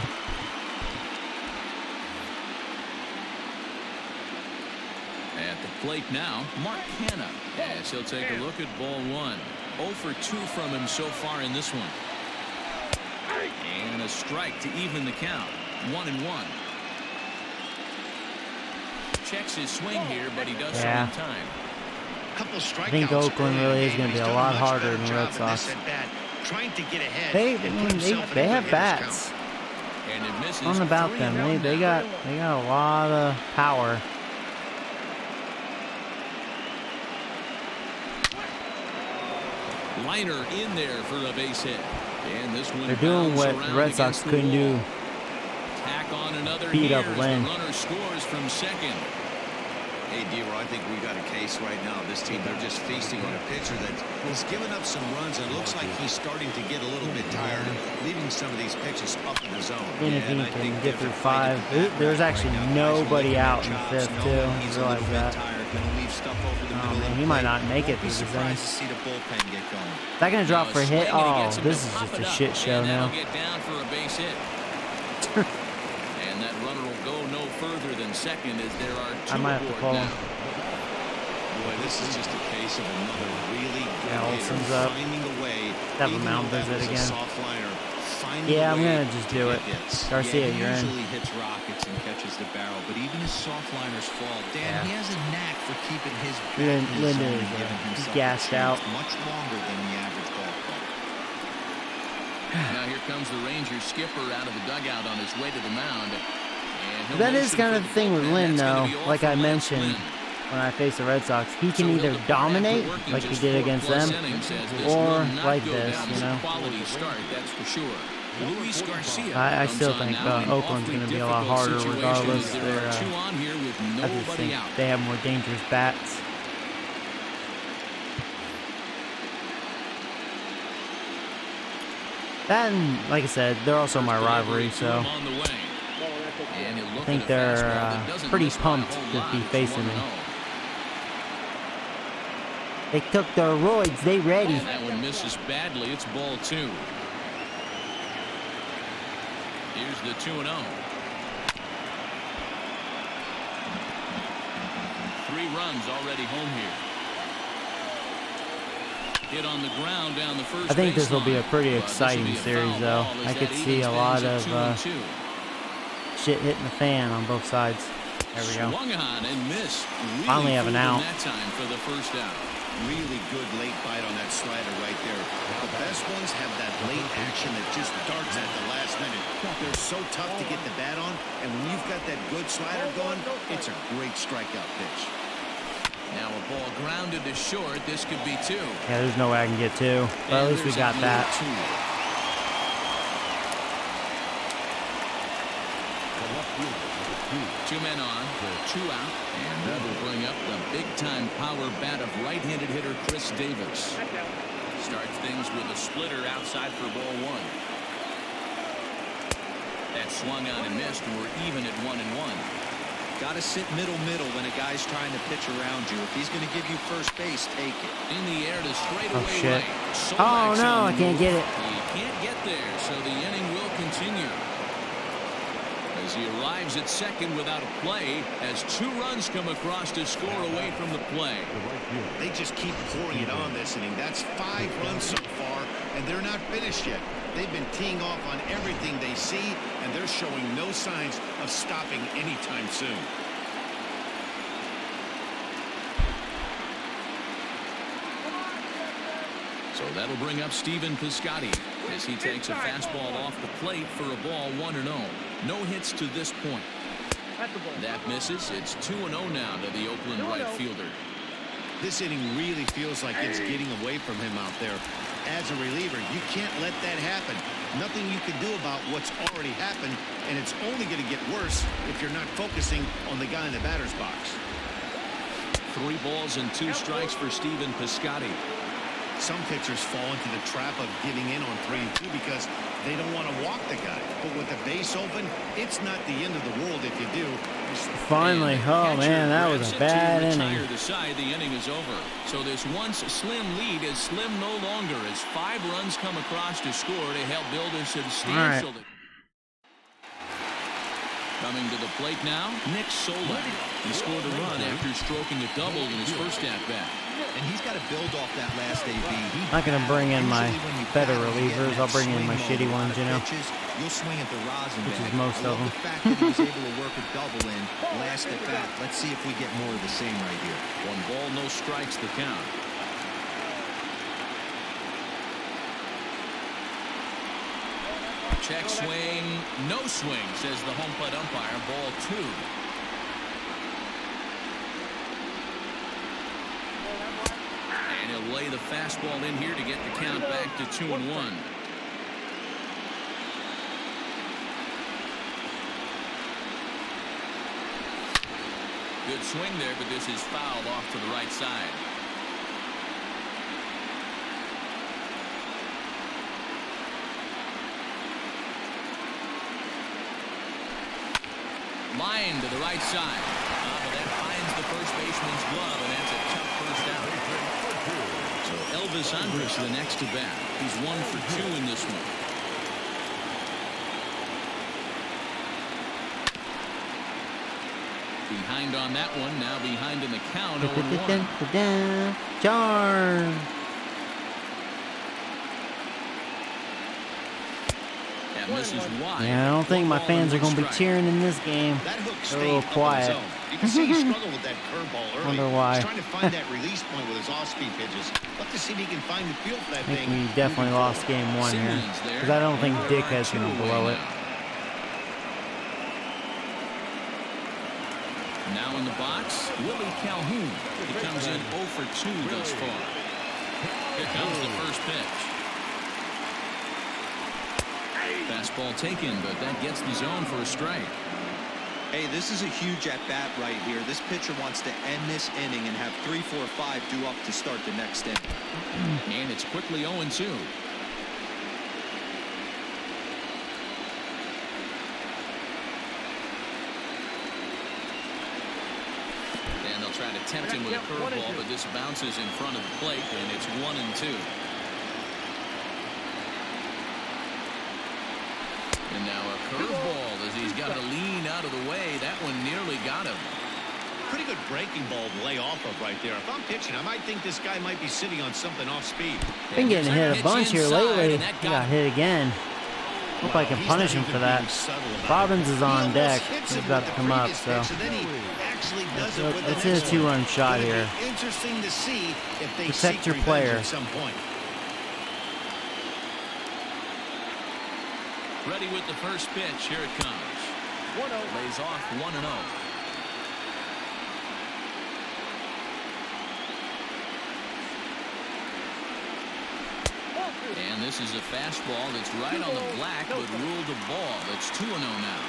At the plate now, Mark Hanna, as he'll take a look at ball one. 0 for 2 from him so far in this one. And a strike to even the count. 1-1. Checks his swing here, but he does so in time. Couple strikeouts. I think Oakland really is going to be a lot harder than the Red Sox. Trying to get ahead. They have bats. And it misses. On about them, they got a lot of power. Liner in there for a base hit. And this one they're doing what the Red Sox couldn't do. Tack on another Beat up here as Lynn. the runner scores from second. Hey, D-Roy, I think we got a case right now. This team, they're just feasting on a pitcher that has given up some runs and looks like he's starting to get a little bit tired of leaving some of these pitches up in the zone. And if he can get through 5, there's actually nobody out in the 5th too. I realize that. Oh man, he might not make it through the thing. Is that gonna drop for a hit? Oh, this is just a shit show now. Get down for a base hit. And that runner will go no further than second as there are 2 I might have to call him. Boy, this is just a case of another really good Olsen's hitter up. finding a way. Have a mound visit again. Yeah, I'm gonna just do it. Garcia, you're in. Usually hits rockets and catches the barrel, but even his soft liners fall. Dan, he has a knack for keeping his bat in his zone and giving himself gassed a chance out. much longer than the average golf ball. Now here comes the Rangers skipper out of the dugout on his way to the mound. And That is kind of the thing with Lynn, though. Like I mentioned, when I face the Red Sox, he can either dominate, like he did against them, or like this, you know. Quality start, that's for sure. Luis Garcia I still think Oakland's going to be a lot harder regardless. There are 2 on here with I just nobody think out. they have more dangerous bats. That and, like I said, they're also my rivalry, so I think they're pretty pumped to be facing me. They took their roids, they ready. And that one misses badly. It's ball 2. Here's the 2-0. 3 runs already home here. Hit on the ground down the first I think this will be a pretty baseline. exciting series, though. I could see a lot of shit hitting the fan on both sides. There we go. Swung on and missed. Really Finally have an out. That time for the first out. Really good late bite on that slider right there. The best ones have that late action that just darts at the last minute. They're so tough to get the bat on, and when you've got that good slider going, it's a great strikeout pitch. Now a ball grounded to short. This could be 2. Yeah, there's no way I can get 2. But at least we got that. 2 men on, 2 out, and that will bring up the big-time power bat of right-handed hitter Chris Davis. Starts things with a splitter outside for ball 1. That swung on and missed, and we're even at 1-1. Got to sit middle when a guy's trying to pitch around you. If he's going to give you first base, take it. In the air to straightaway Oh, shit. right. Oh, no, I can't get it. He can't get there, so the inning will continue. As he arrives at second without a play, as 2 runs come across to score away from the play. They just keep pouring it on this inning. That's 5 runs so far, and they're not finished yet. They've been teeing off on everything they see, and they're showing no signs of stopping anytime soon. So that'll bring up Stephen Piscotty as he takes a fastball off the plate for a ball 1-0. No hits to this point. That misses. It's 2-0 now to the Oakland right fielder. This inning really feels like it's getting away from him out there. As a reliever, you can't let that happen. Nothing you can do about what's already happened, and it's only going to get worse if you're not focusing on the guy in the batter's box. 3 balls and 2 strikes for Stephen Piscotty. Some pitchers fall into the trap of giving in on 3 and 2 because they don't want to walk the guy. But with the base open, it's not the end of the world if you do. Finally, oh man, that was a bad inning. The inning is over. So this once slim lead is slim no longer as 5 runs come across to score to help build a substantial. Coming to the plate now, Nick Solak. He scored a run after stroking a double in his first at-bat. And he's got to build off that last AB. I'm not going to bring in my better relievers. I'll bring in my shitty ones, you know, You'll swing at the rosin which bag. is most of them. The fact that he was able to work a double in last at bat. Let's see if we get more of the same right here. 1 ball, no strikes the count. Check swing, no swing, says the home plate umpire. Ball 2. And he'll lay the fastball in here to get the count back to 2-1. Good swing there, but this is fouled off to the right side. Line to the right side. But that finds the first baseman's glove, and that's a tough first out. So Elvis Andrus the next to bat. He's 1 for 2 in this one. Behind on that one, now behind in the count. 0-1. Charge. Misses wide. Yeah, I don't think my fans are going to be cheering in this game. They're a little quiet. You can see he struggled with that curveball early. Wonder why. He's trying to find that release point with his off-speed pitches. Let's see if he can find the feel for that I think thing. we definitely lost game 1 here because I don't think Dick has going to blow it. Now in the box, Willie Calhoun. He comes in 0 for 2 thus far. Here comes the first pitch. Fastball taken, but that gets the zone for a strike. Hey, this is a huge at-bat right here. This pitcher wants to end this inning and have 3, 4, 5 due up to start the next inning. And it's quickly 0-2. And they'll try to tempt him with a curveball, but this bounces in front of the plate, and it's 1-2. And now a curveball as he's got to lean out of the way. That one nearly got him. Pretty good breaking ball to lay off of right there. If I'm pitching, I might think this guy might be sitting on something off speed. Been getting hit a bunch here lately. He got hit again. Hope I can punish him for that. Robbins is on deck. He's about to come up, so let's hit a 2-run shot here. Interesting to see if they protect your player. At some point. Ready with the first pitch. Here it comes. Lays off 1-0. And this is a fastball that's right on the black, but ruled a ball. It's 2-0 now.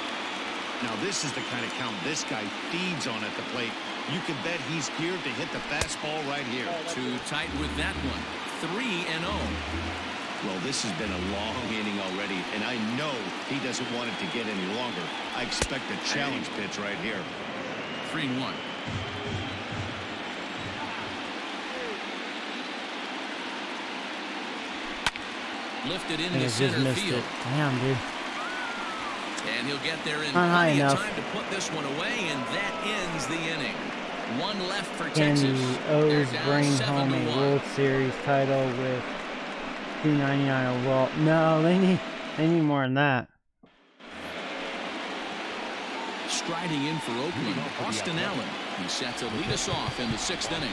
Now this is the kind of count this guy feeds on at the plate. You can bet he's geared to hit the fastball right here. Too tight with that one. 3-0. Well, this has been a long inning already, and I know he doesn't want it to get any longer. I expect a challenge pitch right here. 3-1. Lifted into center field. Damn, dude. And he'll get there in plenty of time to put this one away, and that ends the inning. 1 left for Can Texas. the O's bring home a World Series title with $2.99 overall? No, they need more than that. Striding in for Oakland, Austin Allen. He's set to lead us off in the 6th inning.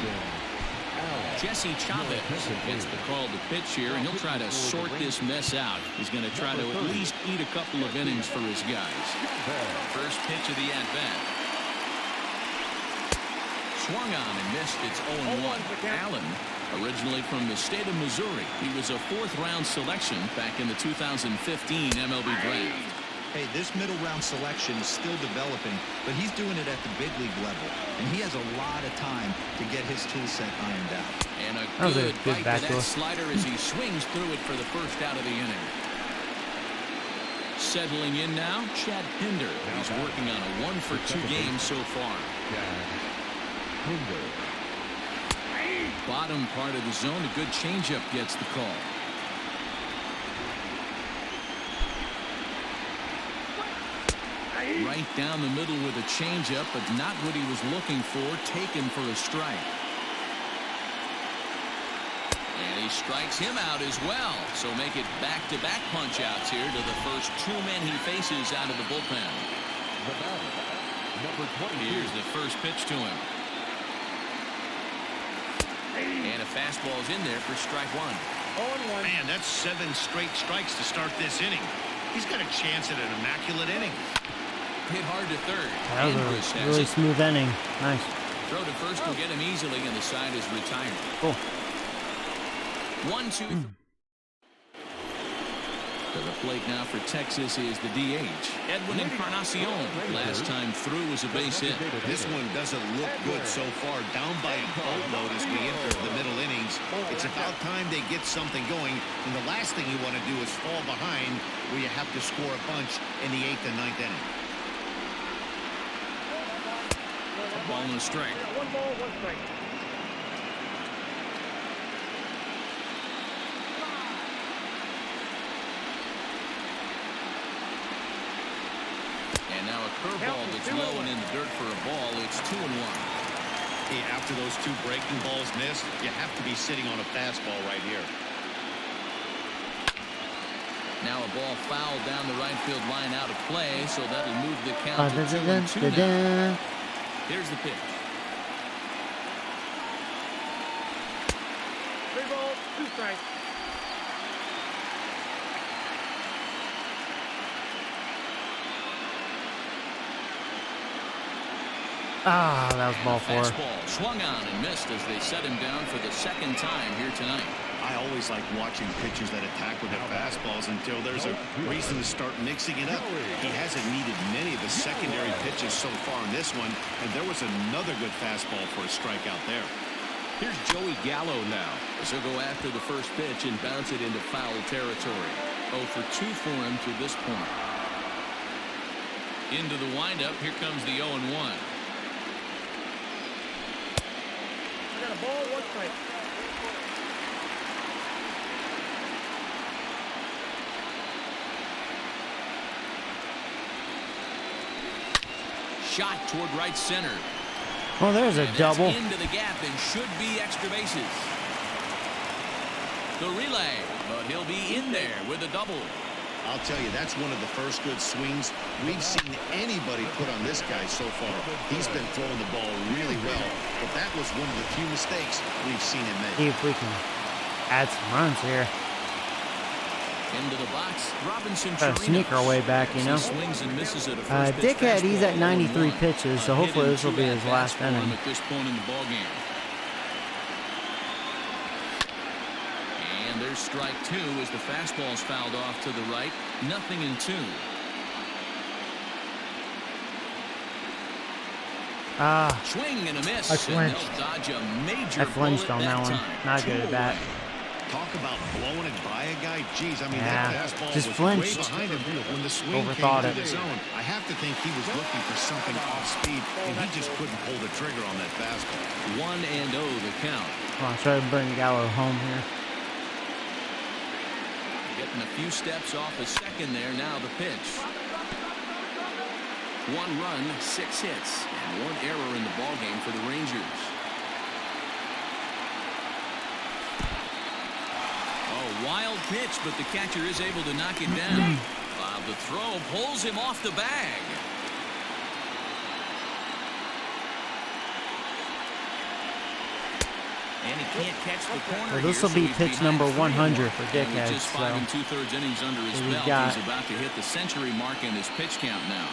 Jesse Chavez gets the call to pitch here, and he'll try to sort this mess out. He's going to try to at least eat a couple of innings for his guys. First pitch of the at-bat. Swung on and missed. It's 0-1. Allen, originally from the state of Missouri. He was a fourth-round selection back in the 2015 MLB draft. Hey, this middle-round selection is still developing, but he's doing it at the big league level, and he has a lot of time to get his tool set ironed out. And a good bite to that slider as he swings through it for the first out of the inning. Settling in now, Chad Pinder. He's working on a 1-for-2 game so far. Bottom part of the zone, a good changeup gets the call. Right down the middle with a changeup, but not what he was looking for. Taken for a strike. And he strikes him out as well. So make it back-to-back punch-outs here to the first two men he faces out of the bullpen. Here's the first pitch to him. And a fastball's in there for strike one. Man, that's 7 straight strikes to start this inning. He's got a chance at an immaculate inning. Hit hard to third. That was a really smooth inning. Nice. Throw to first will get him easily, and the side is retired. Cool. 1-2. To the plate now for Texas is the DH, Edwin Encarnacion. Last time through was a base hit. This one doesn't look good so far. Down by a boatload as we enter the middle innings. It's about time they get something going. And the last thing you want to do is fall behind where you have to score a bunch in the 8th and 9th inning. Ball and a strike. 1 ball, 1 strike. And now a curveball that's low and in the dirt for a ball. It's 2-1. Hey, after those 2 breaking balls missed, you have to be sitting on a fastball right here. Now a ball fouled down the right field line out of play, so that'll move the count to 2-2 now. Here's the pitch. 3 balls, 2 strikes. Ah, that was ball 4. Fastball swung on and missed as they set him down for the second time here tonight. I always like watching pitchers that attack with their fastballs until there's a reason to start mixing it up. He hasn't needed many of the secondary pitches so far in this one, and there was another good fastball for a strikeout there. Here's Joey Gallo now as he'll go after the first pitch and bounce it into foul territory. 0-for-2 for him to this point. Into the windup, here comes the 0-1. I got a ball, 1 strike. Shot toward right center. Oh, there's a double. Into the gap and should be extra bases. The relay, but he'll be in there with a double. I'll tell you, that's one of the first good swings we've seen anybody put on this guy so far. He's been throwing the ball really well, but that was one of the few mistakes we've seen him make. See if we can add some runs here. Into the box, Robinson Try to sneak our way back, you know. Swings and misses at a first pitch Dickhead, he's at fastball, 93 1-1. pitches, so hopefully this will be his last inning. At this point in the ball game. And there's strike 2 as the fastball's fouled off to the right. 0-2. Swing and a miss. I flinched. And they'll dodge a major I flinched on bullet that one. time. Not good at that. Talk about blowing it by a guy. Jeez, I mean, Yeah, that fastball just was flinched. way behind him when the swing Overthought came it. to the zone. I have to think he was looking for something off speed, and he just couldn't pull the trigger on that fastball. 1-0 the count. Come on, try to bring Gallo home here. Getting a few steps off a second there. Now the pitch. 1 run, 6 hits, and 1 error in the ballgame for the Rangers. Oh, wild pitch, but the catcher is able to knock it down. The throw pulls him off the bag. And he can't catch the corner. Well, this will be pitch number 100 for Dickhead. Dickhead. Just 5 2/3 innings under his belt. He's about to hit the century mark in his pitch count now.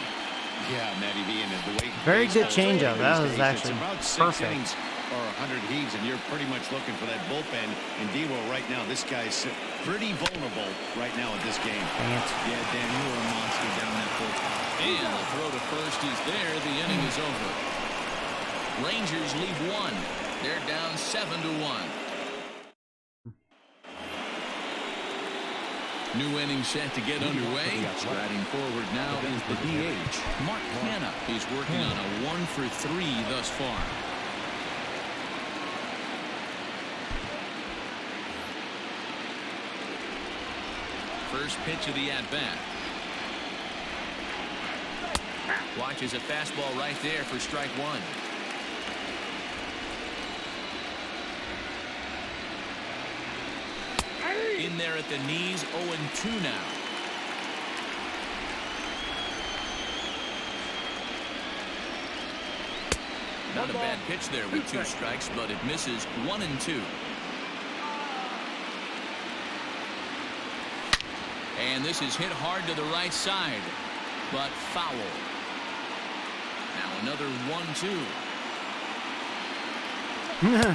Yeah, Matty V, and the way very good changeup. That was actually about 6 perfect. innings or 100 heaves, and you're pretty much looking for that bullpen. And Devo, right now, this guy's pretty vulnerable right now in this game. Yeah, Dan, you were a monster down that bullpen. And the throw to first is there. The inning is over. Rangers leave one. They're down 7-1. New inning set to get underway. Striding forward now is the DH, Mark Hanna. He's working on a 1 for 3 thus far. First pitch of the at-bat. Watches a fastball right there for strike one. In there at the knees, 0-2 now. Not a bad pitch there with 2 strikes, but it misses. 1-2. And this is hit hard to the right side, but foul. Now another 1-2.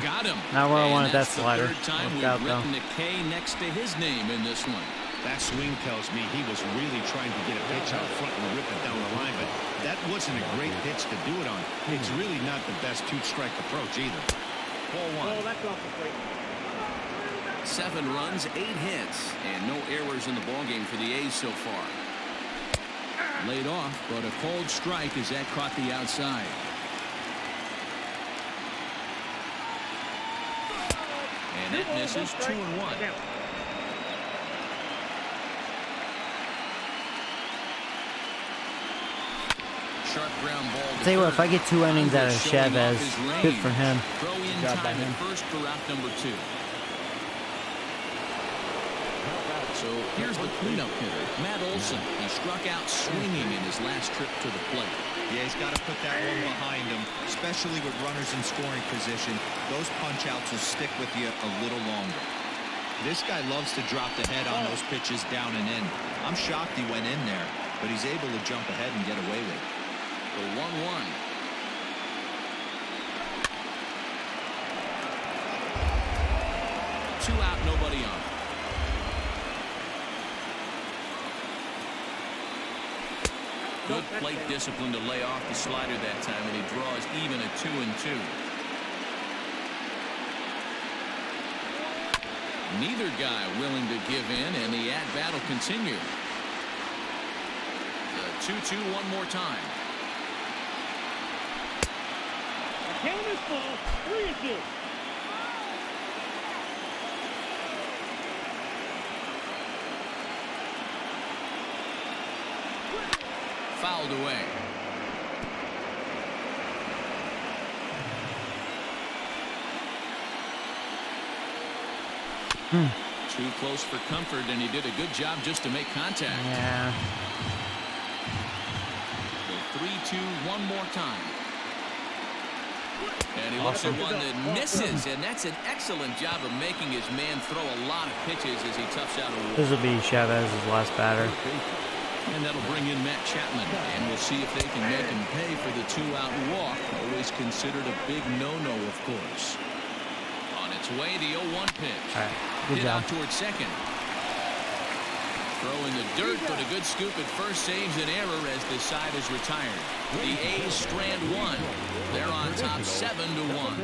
Got him. Not where I wanted that that's the slider. third time we've written a K next to his name in this one. That swing tells me he was really trying to get a pitch out front and rip it down the line, but that wasn't a great pitch to do it on. It's really not the best 2-strike approach either. Ball 1. Oh, that's off the plate. 7 runs, 8 hits, and no errors in the ballgame for the A's so far. Laid off, but a cold strike as that caught the outside. And that misses. 2-1. Sharp ground ball. Tell you what, if I get 2 innings out of Chavez, good for him. Throw in time at first for route number 2. So here's the cleanup hitter, Matt Olson. He struck out swinging in his last trip to the plate. Yeah, he's got to put that one behind him, especially with runners in scoring position. Those punch-outs will stick with you a little longer. This guy loves to drop the head on those pitches down and in. I'm shocked he went in there, but he's able to jump ahead and get away with it. The 1-1. Two out, nobody on. Good plate discipline to lay off the slider that time, and he draws even at 2-2. Neither guy willing to give in, and the at-bat will continue. The 2-2 one more time. Count is full. 3-2. Fouled away. Too close for comfort, and he did a good job just to make contact. Yeah. So 3-2 one more time. And he looks at one that misses, and that's an excellent job of making his man throw a lot of pitches as he toughs out a walk. This will be Chavez's last batter. And that'll bring in Matt Chapman, and we'll see if they can make him pay for the 2-out walk. Always considered a big no-no, of course. On its way, the 0-1 pitch. All right, good Hit job. out toward second. Throw in the dirt, but a good scoop at first saves an error as the side is retired. The A's strand 1. They're on top 7-1.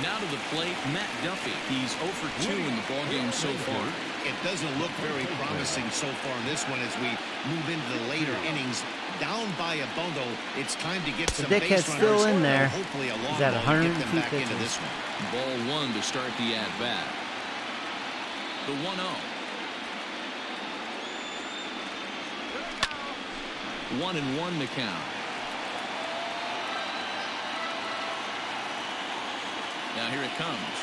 Now to the plate, Matt Duffy. He's 0 for 2 in the ballgame so far. It doesn't look very promising so far in this one as we move into the later innings. Down by a bundle, it's time to get some base runners. Dickhead's still in there. Hopefully a long He's at ball to get 102 them back into pitches. this one. Ball 1 to start the at-bat. The 1-0. 1-1 to count. Now here it comes.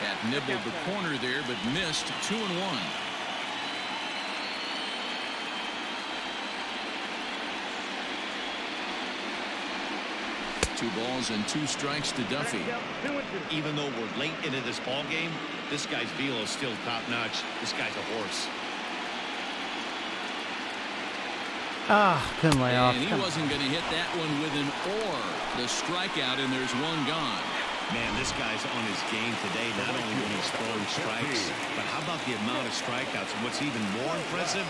That nibbled the corner there, but missed. 2-1. 2 balls and 2 strikes to Duffy. Even though we're late into this ball game, this guy's velo is still top-notch. This guy's a horse. Couldn't lay off. And he wasn't going to hit that one with an or. The strikeout, and there's 1 gone. Man, this guy's on his game today, not only when he's throwing strikes, but how about the amount of strikeouts? And what's even more impressive,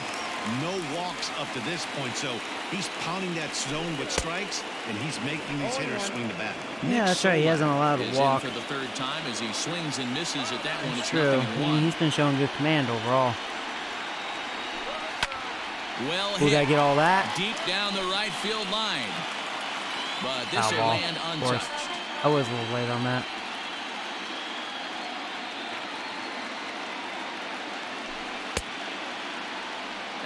no walks up to this point. So he's pounding that zone with strikes, and he's making these hitters swing the bat. Yeah, that's right. He hasn't allowed a walk. For the 3rd time as he swings and misses at that one. It's true. 0-1. He's been showing good command overall. Well We gotta get all that. Deep down the right field line. But this will Foul ball, land of course. untouched. I was a little late on that.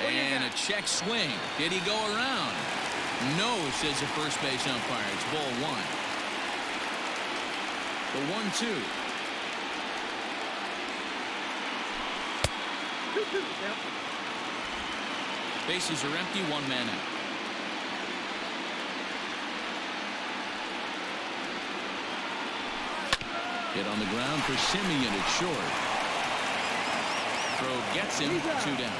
And a check swing. Did he go around? No, says the first base umpire. It's ball 1. The 1-2. Bases are empty, 1 man out. Hit on the ground for Simeon at short. Throw gets him, 2 down.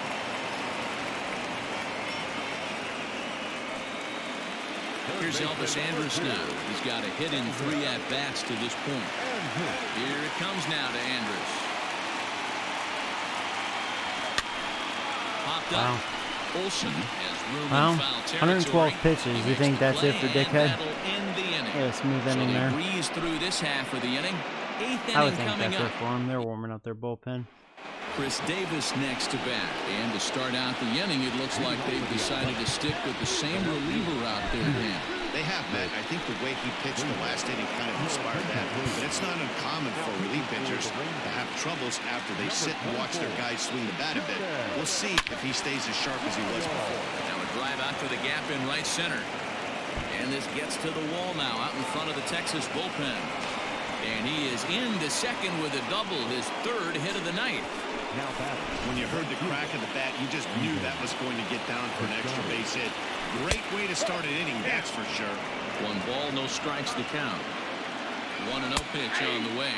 Here's Elvis Andrus now. He's got a hit in 3 at-bats to this point. Here it comes now to Andrus. Popped up. Olsen has room in foul territory. 112 pitches. You think that's it for Dickhead? Yeah, smooth inning there. Breeze through this half of the inning. 8th I would inning think coming that's up. it for him. They're warming up their bullpen. Chris Davis next to bat. And to start out the inning, it looks like they've decided to stick with the same reliever out there, Dan. They have, Matt. I think the way he pitched the last inning kind of inspired that. But it's not uncommon for relief pitchers to have troubles after they sit and watch their guys swing the bat a bit. We'll see if he stays as sharp as he was before. Now a drive out to the gap in right center. And this gets to the wall now out in front of the Texas bullpen. And he is into second with a double, his 3rd hit of the night. When you heard the crack of the bat, you just knew that was going to get down for an extra base hit. Great way to start an inning, that's for sure. 1 ball, no strikes to count. 1-0 pitch on the way.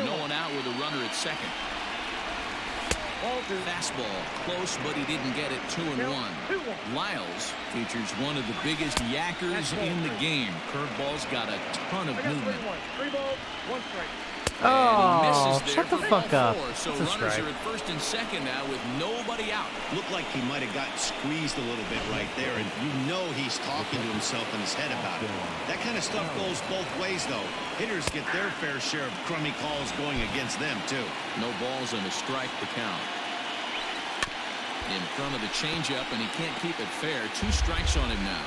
No one out with a runner at second. Fastball close, but he didn't get it. 2-1. Lyles features one of the biggest yackers in the game. Curveball's got a ton of movement. 3 balls, 1 strike. Oh, shut the fuck up. So That's a runners strike. are at 1st and 2nd now with nobody out. Looked like he might have gotten squeezed a little bit right there, and you know he's talking to himself in his head about it. That kind of stuff goes both ways, though. Hitters get their fair share of crummy calls going against them, too. No balls and a strike to count. In front of the changeup, and he can't keep it fair. 2 strikes on him now.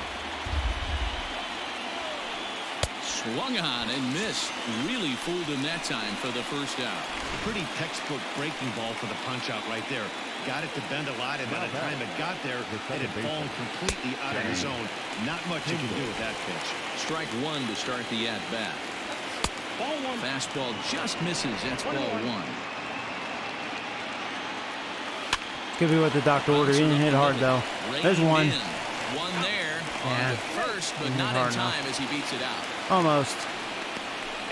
Swung on and missed. Really fooled him that time for the 1st out. Pretty textbook breaking ball for the punch out right there. Got it to bend a lot, and by the time it got there, it had fallen completely out of the zone. Not much you can do with that pitch. Strike 1 to start the at-bat. Fastball just misses. That's ball 1. Could be what the doctor ordered. He didn't hit hard, though. There's 1. 1 there on the 1st, but Didn't hit not in hard time enough. as he beats it out. Almost.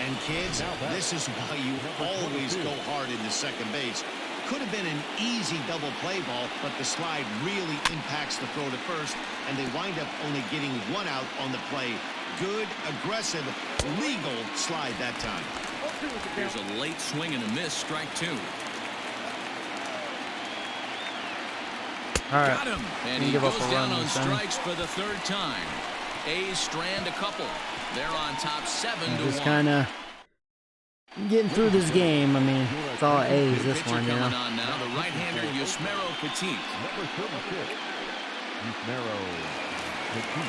And kids, this is why you always go hard into second base. Could have been an easy double play ball, but the slide really impacts the throw to first, and they wind up only getting 1 out on the play. Good, aggressive, legal slide that time. Here's a late swing and a miss. Strike 2. All right. Got him. And he goes down on strikes for the 3rd time. A's strand a couple. They're on top 7-1. Just kind of getting through this game. I mean, it's all A's this one, you know. Coming on now, the right-hander Yusmeiro Petit. Number 36, Yusmeiro Petit.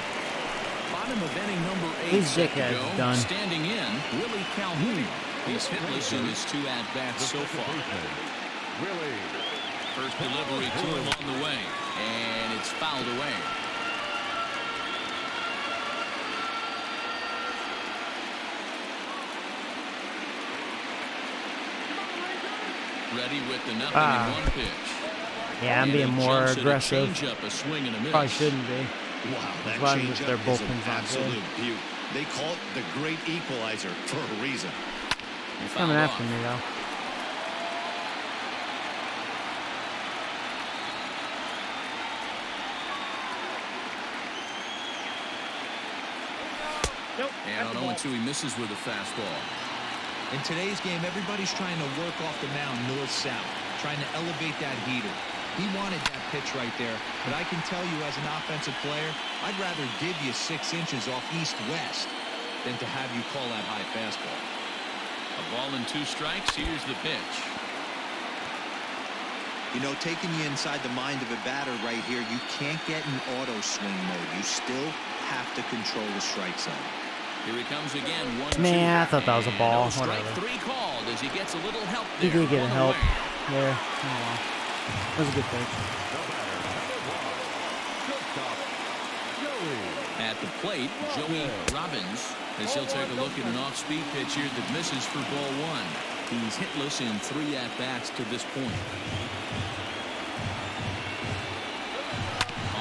Bottom of inning number 8. These dickheads done. Standing in, Willie Calhoun. He's hitless in his 2 at-bats so far. Willie. First delivery to him on the way, and it's fouled away. Ready with the 0-1 pitch. Yeah, I'm being more aggressive. Change up, a swing and a miss. Probably shouldn't be. Wow, that As long as changeup their is an bullpen's not absolute good. beaut. They call it the great equalizer for a reason. He's coming after me, though. And on 0-2, he misses with a fastball. In today's game, everybody's trying to work off the mound north-south, trying to elevate that heater. He wanted that pitch right there, but I can tell you as an offensive player, I'd rather give you 6 inches off east-west than to have you call that high fastball. A ball and 2 strikes. Here's the pitch. You know, taking you inside the mind of a batter right here, you can't get in auto swing mode. You still have to control the strike zone. Here he comes again. 1-2. Man, I thought that was a ball. No strike Whatever. 3 called as he gets a little help He there. did get a help. Away. Yeah. Oh, wow. That was a good pitch. At the plate, Joey Robbins, as he'll take a look at an off-speed pitch here that misses for ball 1. He's hitless in 3 at-bats to this point.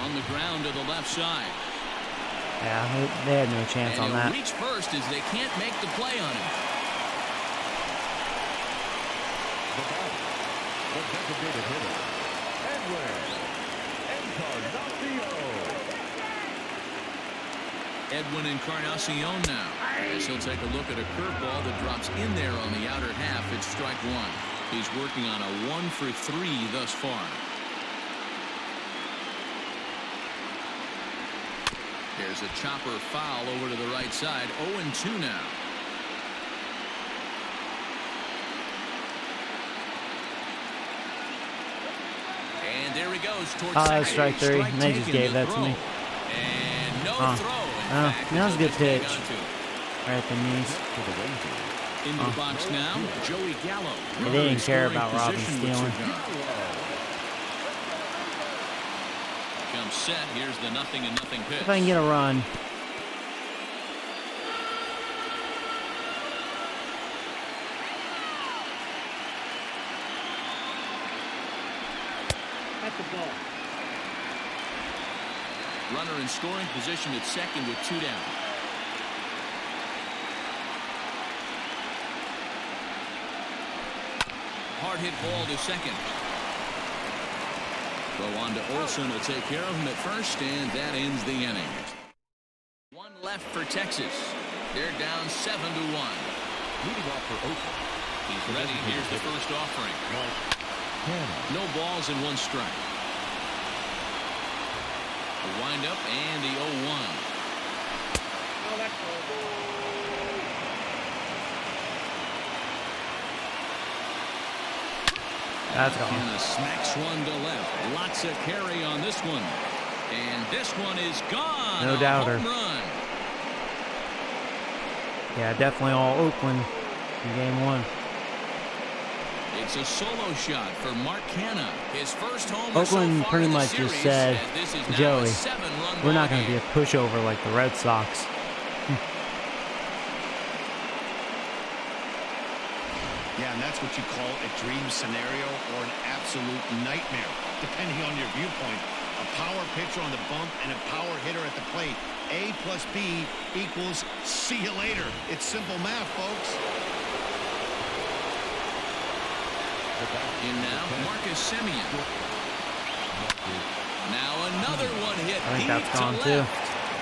On the ground to the left side. Yeah, they had no chance on that. And he'll reach first as they can't make the play on him. The designated hitter, Edwin Encarnacion now, as he'll take a look at a curveball that drops in there on the outer half. It's strike 1. He's working on a 1-for-3 thus far. There's a chopper foul over to the right side. 0-2 now. And there he goes towards second. Strike 3. And they just gave that to me. And no throw. That was a good pitch. Right at the knees. Into the box now, Joey Gallo. They didn't care about Robin stealing. Comes set. Here's the 0-0 pitch. If I can get a run. At the ball. Runner in scoring position at second with 2 down. Hard hit ball to second. Go on to Olsen, will take care of him at first, and that ends the inning. 1 left for Texas. They're down 7-1. Leading off for Oakland. He's ready. Here's the first offering. No balls and 1 strike. The windup and the 0-1. Oh, that's That's gone. Kenna smacks one to left. Lots of carry on this one. And this one is gone. No doubter. Home run. Yeah, definitely all Oakland in game 1. It's a solo shot for Mark Canna. His first home. Oakland so pretty in the much series, just said, as this is now Joey, a 7-run we're not ball going to be a game. pushover like the Red Sox. Yeah, and that's what you call a dream scenario or an absolute nightmare, depending on your viewpoint. A power pitcher on the bump and a power hitter at the plate. A plus B equals see you later. It's simple math, folks. In now, Marcus Semien. Now another one hit. I think that's deep gone to too. left.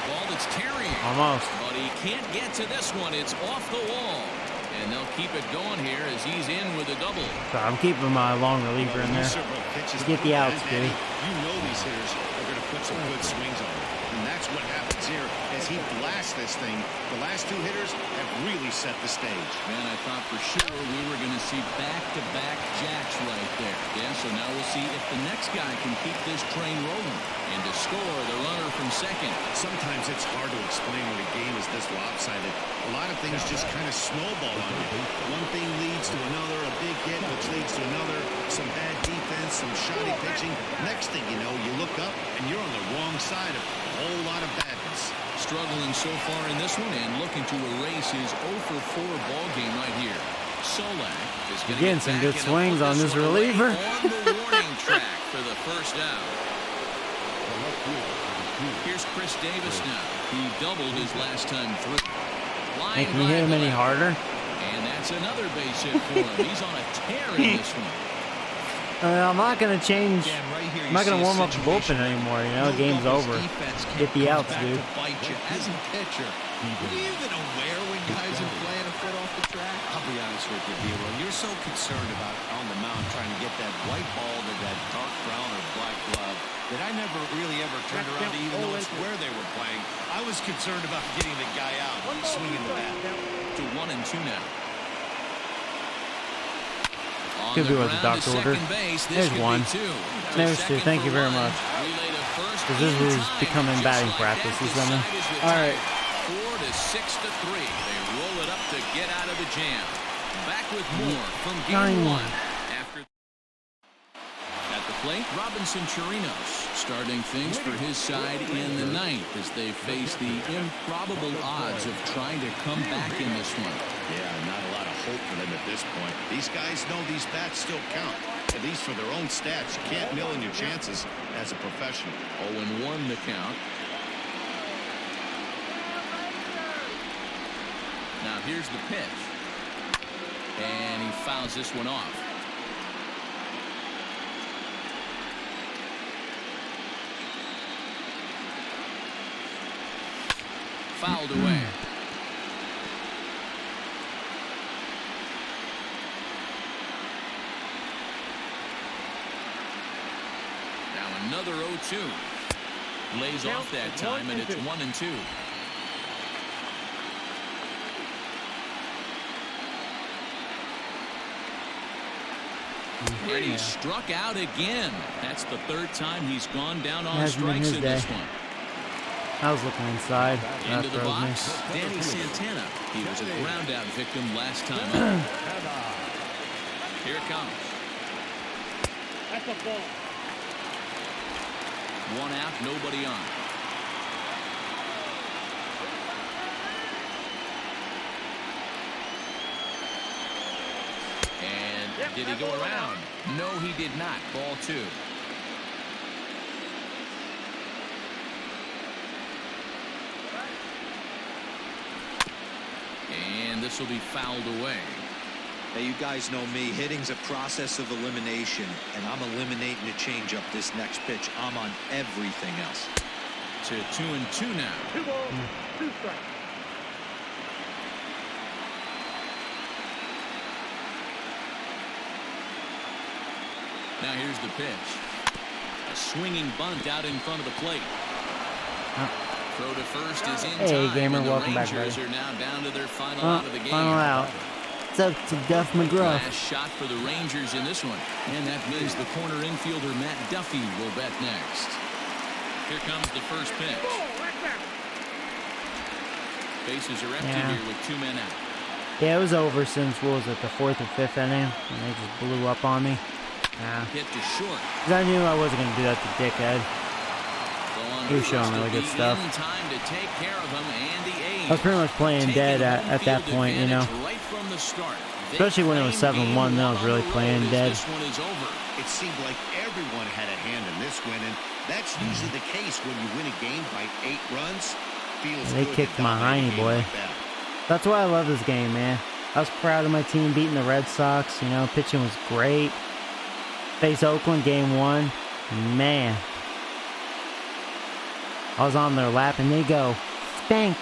Ball that's carrying. Almost. But he can't get to this one. It's off the wall. And they'll keep it going here as he's in with a double. So I'm keeping my long reliever in there. Get the outs, dude. You know these hitters are going to put some good swings on him. And that's what happens here as he blasts this thing. The last 2 hitters have really set the stage. Man, I thought for sure we were going to see back-to-back jacks right there. Yeah, so now we'll see if the next guy can keep this train rolling. And to score, the runner from second. Sometimes it's hard to explain when a game is this lopsided. A lot of things just kind of snowball on you. One thing leads to another, a big hit, which leads to another, some bad defense, some shoddy pitching. Next thing you know, you look up and you're on the wrong side of a whole lot of badness. Struggling so far in this one and looking to erase his 0-for-4 ball game right here. Solak is Getting some good swings on this reliever. On the warning track for the first out. Here's Chris Davis now. He doubled his last time through. Hey, can you hit him any harder? And that's another base hit for him. He's on a tear in this one. I'm not going to change. Dan, right here, I'm not going to warm up the bullpen anymore. You know, the game's over. Get the outs, dude. As a pitcher, are you even aware when guys are playing a foot off the track? I'll be honest with you, D-Ro. You're so concerned about on the mound trying to get that white ball to that dark brown or black glove that I never really ever turned around to even notice where they were playing. I was concerned about getting the guy out, swinging the bat. To 1-2 now. Could be what the doctor ordered. There's one. There's two. Thank you very much. Because this is becoming batting practice or something. All right. 4 to 6 to 3. They roll it up to get out of the jam. Back with more from game 1. After at the plate, Robinson Chirinos starting things for his side in the 9th as they face the improbable odds of trying to come back in this one. Yeah, not a lot of hope for them at this point. These guys know these bats still count, at least for their own stats. You can't mill in your chances as a professional. 0-1 the count. Now here's the pitch. And he fouls this one off. Fouled away. Now another 0-2. Lays off that time, and it's 1-2. And he struck out again. That's the 3rd time he's gone down on strikes in this one. I was looking inside. Into the box, Danny Santana. He was a ground out victim last time up. Here it comes. That's a ball. 1 out, nobody on. And did he go around? No, he did not. Ball 2. And this will be fouled away. Hey, you guys know me. Hitting's a process of elimination, and I'm eliminating the changeup this next pitch. I'm on everything else. To 2-2 now. 2 balls, 2 strikes. Now here's the pitch. A swinging bunt out in front of the plate. Throw to first is in hey, time. gamer, And the welcome Rangers back, buddy. are now down to their final out of the game. Final out. It's up to Duff McGruff. Last shot for the Rangers in this one. And that means the corner infielder Matt Duffy will bat next. Here comes the first pitch. Bases are empty here with 2 men out. Yeah, it was over since, what was it, the 4th or 5th inning? And they just blew up on me. Yeah. Hit to short. Because I knew I wasn't going to do that to Dickhead. He was showing really good stuff. I was pretty much playing dead at that point, you know. Especially when it was 7-1, then I was really playing dead. It seemed like everyone had a hand in this win, and that's usually the case when you win a game by 8 runs. Feels They good kicked to my dominate a hiney, game boy. like that. That's why I love this game, man. I was proud of my team beating the Red Sox. You know, pitching was great. Face Oakland, game 1. Man. I was on their lap, and they go, spank,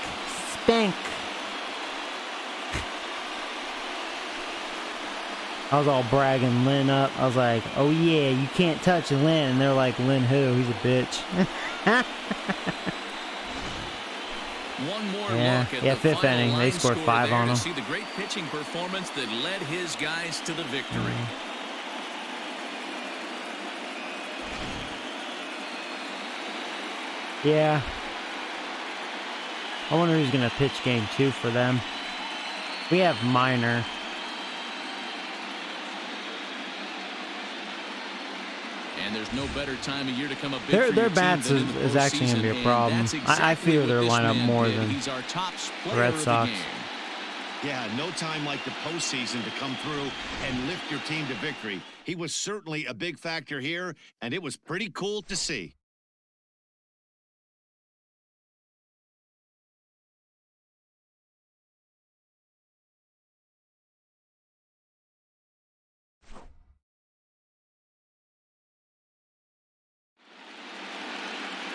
spank. I was all bragging Lynn up. I was like, oh yeah, you can't touch Lynn. And they're like, Lynn who? He's a bitch. One more yeah, look at yeah, the 5th final inning. They line scored score 5 there on to them. see the great pitching performance that led his guys to the victory. Yeah. I wonder who's going to pitch game 2 for them. We have Minor. And there's no better time of year to come up big Their bats is actually going to be a problem. I fear their lineup more than the Red Sox. Yeah, no time like the postseason to come through and lift your team to victory. He was certainly a big factor here, and it was pretty cool to see.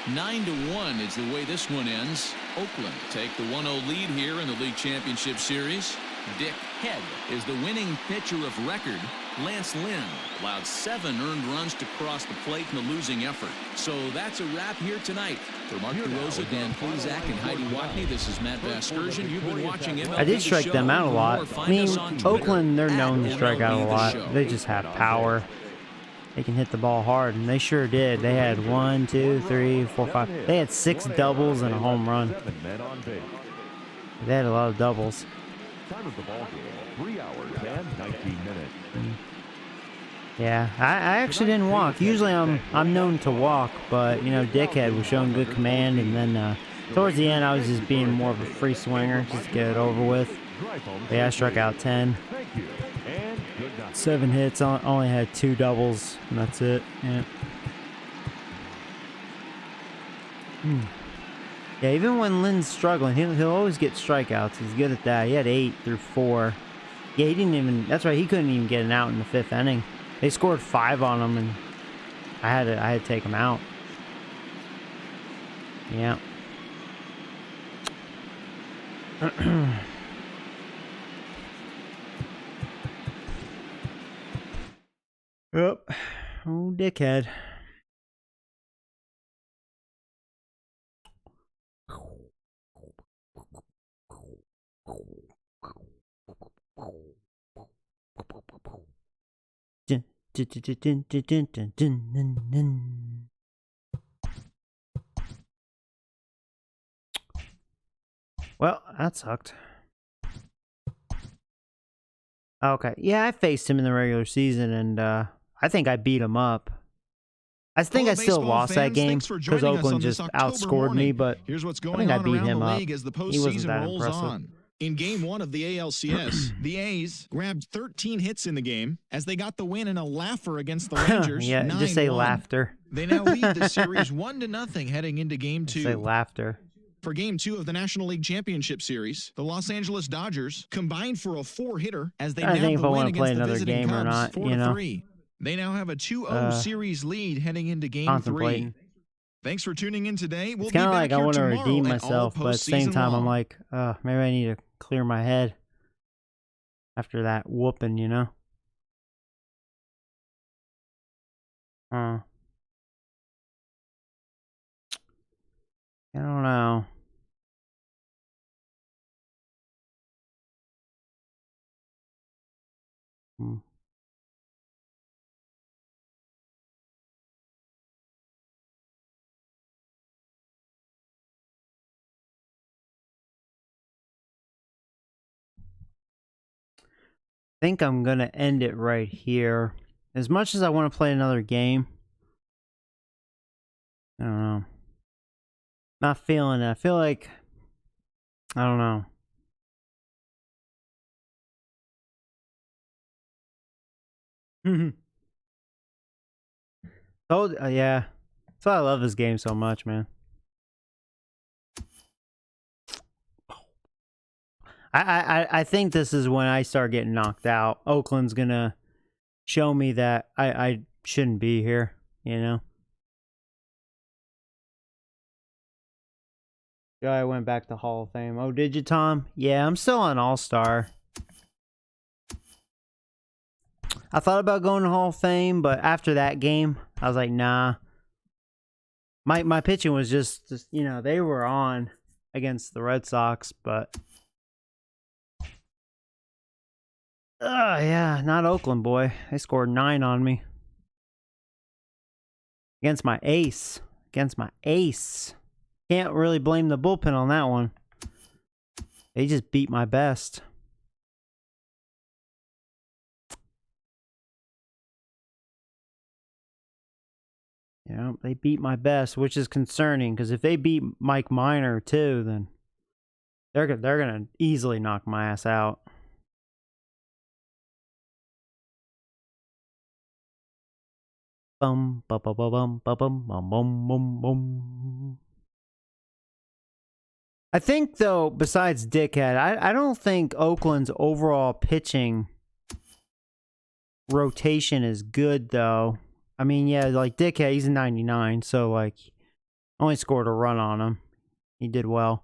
9-1 is the way this one ends. Oakland take the 1-0 lead here in the league championship series. Dick Head is the winning pitcher of record. Lance Lynn allowed 7 earned runs to cross the plate in the losing effort. So that's a wrap here tonight. For Mark DeRosa, Dan Plezak, and Heidi Watney, this is Matt Vasgersian. You've been watching MLB. I did strike them out a lot. I mean, Oakland, they're known to strike out a lot. They just have power. They can hit the ball hard, and they sure did. They had 1, 2, 3, 4, 5. They had 6 doubles and a home run. They had a lot of doubles. Time of the ball game, 3 hours and 19 minutes. Yeah, I actually didn't walk. Usually I'm known to walk, but you know, Dickhead was showing good command, and then towards the end I was just being more of a free swinger, just to get it over with. But yeah, I struck out 10. 7 hits, only had 2 doubles, and that's it. Yeah. Yeah, even when Lynn's struggling, he'll always get strikeouts. He's good at that. He had 8 through 4. Yeah, he didn't even. That's right. He couldn't even get an out in the 5th inning. They scored 5 on him, and I had to take him out. Yeah. Yep. Oh, Dickhead. Well, that sucked. Okay, yeah, I faced him in the regular season, and I think I beat him up. I think I still lost that game because Oakland just outscored me, but here's what's I going think I on beat around him the up. league as the He wasn't postseason that rolls impressive. on. In Game 1 of the ALCS, the A's grabbed 13 hits in the game as they got the win in a laugher against the Rangers. Yeah, just say 9-1. laughter. They now lead the series 1-0 heading into Game 2. Say laughter. For Game 2 of the National League Championship Series, the Los Angeles Dodgers combined for a 4-hitter as they I think nabbed if the I win want to play against the another visiting game or Cubs, not, you know. 4-3. They now have a 2-0 series lead heading into Game 3. Contemplating. Thanks for tuning in today. We'll It's be kind of back like I here want to tomorrow redeem and all myself, but at the same postseason time, I'm long. like, maybe I need to clear my head after that whooping, you know? I don't know. I think I'm going to end it right here. As much as I want to play another game, I don't know. Not feeling it. I feel like, I don't know. Yeah. That's why I love this game so much, man. I think this is when I start getting knocked out. Oakland's gonna show me that I shouldn't be here, you know? I went back to Hall of Fame. Oh, did you, Tom? Yeah, I'm still on All-Star. I thought about going to Hall of Fame, but after that game, I was like, nah. My pitching was just you know, they were on against the Red Sox, but yeah, not Oakland, boy. They scored 9 on me. Against my ace. Can't really blame the bullpen on that one. They just beat my best. Yeah, they beat my best, which is concerning, because if they beat Mike Minor too, then they're gonna easily knock my ass out. Bum bum bum bum bum bum bum bum bum. I think though, besides Dickhead, I don't think Oakland's overall pitching rotation is good though. I mean, yeah, like Dickhead, he's a 99, so like Only scored a run on him. He did well.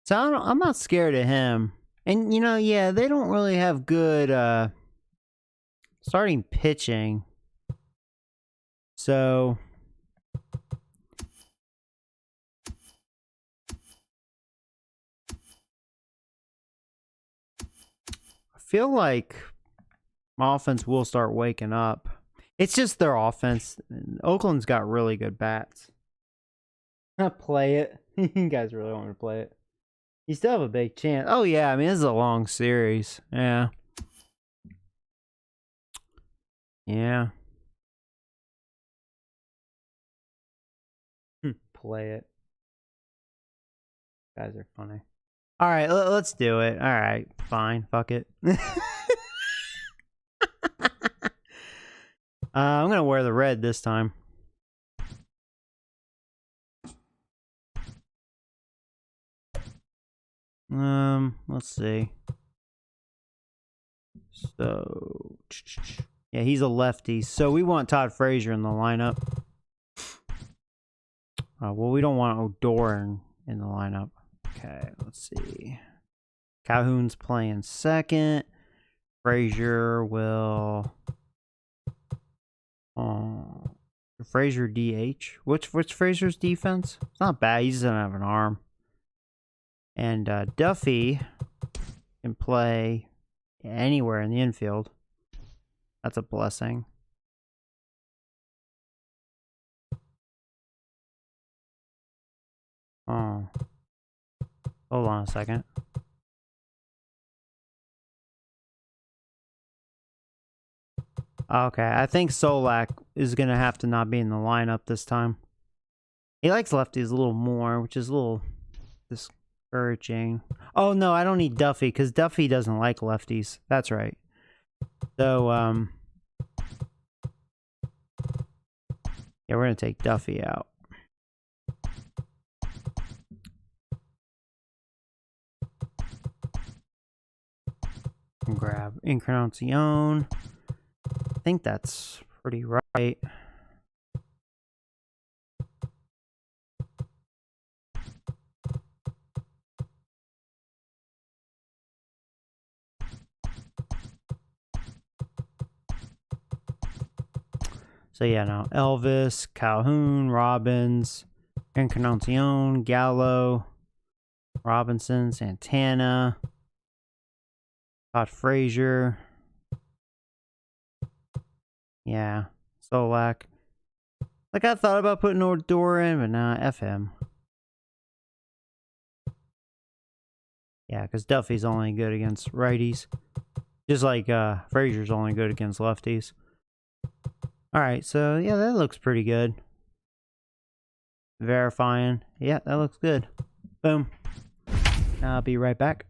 So I'm not scared of him. And, you know, yeah, they don't really have good starting pitching. So I feel like my offense will start waking up. It's just their offense. Oakland's got really good bats. Play it. You guys really want to play it. You still have a big chance. Oh, yeah. I mean, this is a long series. Yeah. Yeah. Play it. You guys are funny. All right, let's do it. All right, fine. Fuck it. I'm going to wear the red this time. Let's see. So, yeah, he's a lefty. So we want Todd Frazier in the lineup. Well, we don't want Odor in the lineup. Okay, let's see. Calhoun's playing second. Frazier will... Frazier DH. What's Frazier's defense? It's not bad. He doesn't have an arm. And Duffy can play anywhere in the infield. That's a blessing. Oh. Hold on a second. Okay, I think Solak is going to have to not be in the lineup this time. He likes lefties a little more, which is a little discouraging. Oh, no, I don't need Duffy, because Duffy doesn't like lefties. That's right. So, yeah, we're going to take Duffy out. Grab Encarnacion. I think that's pretty right. So yeah, now Elvis, Calhoun, Robbins, Encarnacion, Gallo, Robinson, Santana, Todd Frazier. Yeah, Solak. Like, I thought about putting Odor in, but nah, F him. Yeah, because Duffy's only good against righties. Just like Frazier's only good against lefties. Alright, so yeah, that looks pretty good. Verifying. Yeah, that looks good. Boom. I'll be right back.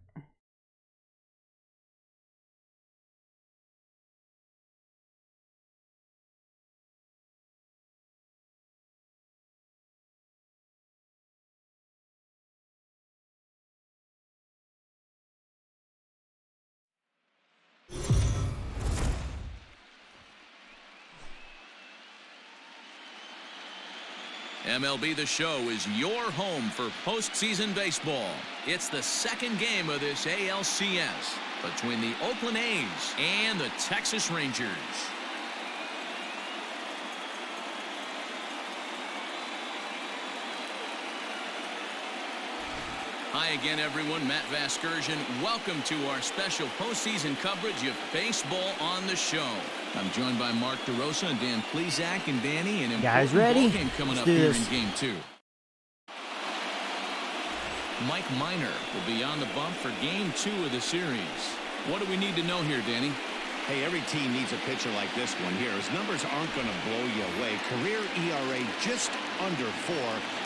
MLB The Show is your home for postseason baseball. It's the second game of this ALCS between the Oakland A's and the Texas Rangers. Hi again, everyone. Matt Vasgersian. Welcome to our special postseason coverage of baseball on the show. I'm joined by Mark DeRosa and Dan Plesac, and Danny, an guys ready? Game coming up here in Game 2. Mike Minor will be on the bump for Game 2 of the series. What do we need to know here, Danny? Hey, every team needs a pitcher like this one here. His numbers aren't going to blow you away. Career ERA just under 4.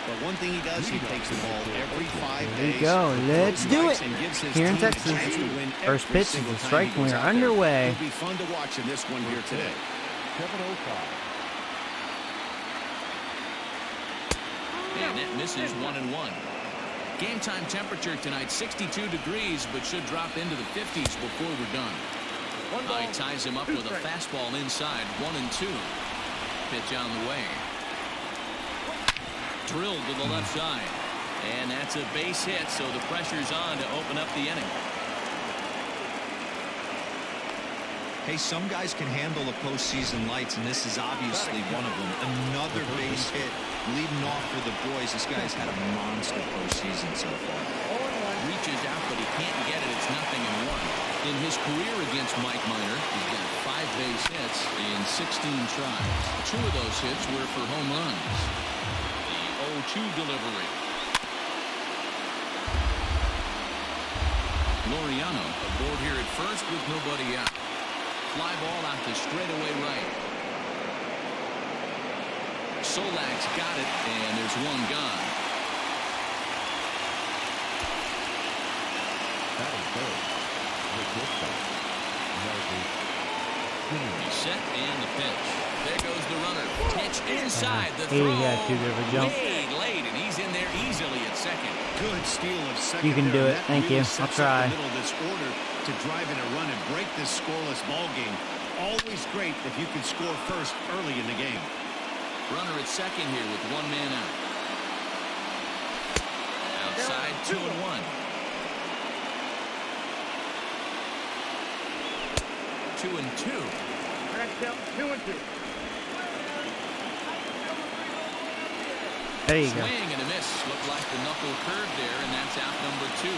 But one thing he does, he takes the ball every 5 days. There you go. Let's do it. Here in Texas. First pitch is a strike. We're underway. It'll be fun to watch in this one here today. And that misses 1-1. Game time temperature tonight 62 degrees, but should drop into the 50s before we're done. High ties him up with a fastball inside, 1-2. Pitch on the way. Drilled to the left side. And that's a base hit, so the pressure's on to open up the inning. Hey, some guys can handle the postseason lights, and this is obviously one of them. Another base hit leading off for the boys. This guy's had a monster postseason so far. Reaches out, but he can't get it. It's 0-1. In his career against Mike Minor, he's got 5 base hits in 16 tries. 2 of those hits were for home runs. The 0-2 delivery. Laureano aboard here at first with nobody out. Fly ball out to straightaway right. Solak's got it, and there's one gone. He's set, and the pitch. There goes the runner. Pitch inside the throw. Way late, and he's in there easily at second. Good steal of second. You can do it. Thank you. I'll try. Middle of this order to drive in a run and break this scoreless ball game. Always great if you can score first early in the game. Runner at second here with 1 man out. Outside, 2-1. 2-2. There you go. Swing and a miss. Looked like the knuckle curve there, and that's out number 2.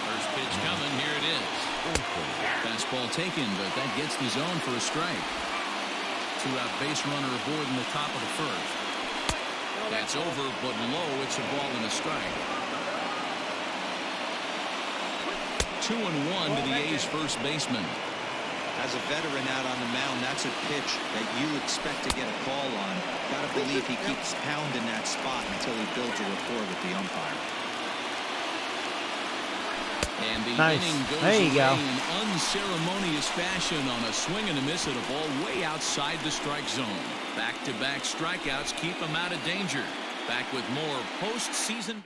First pitch coming. Here it is. Fastball taken, but that gets the zone for a strike. 2-out base runner aboard in the top of the first. That's over, but low. It's a ball and a strike. 2-1 to the A's first baseman. As a veteran out on the mound, that's a pitch that you expect to get a call on. Got to believe he keeps pounding that spot until he builds a rapport with the umpire. And the Nice. inning goes There you go. away in unceremonious fashion on a swing and a miss at a ball way outside the strike zone. Back-to-back strikeouts keep him out of danger. Back with more postseason.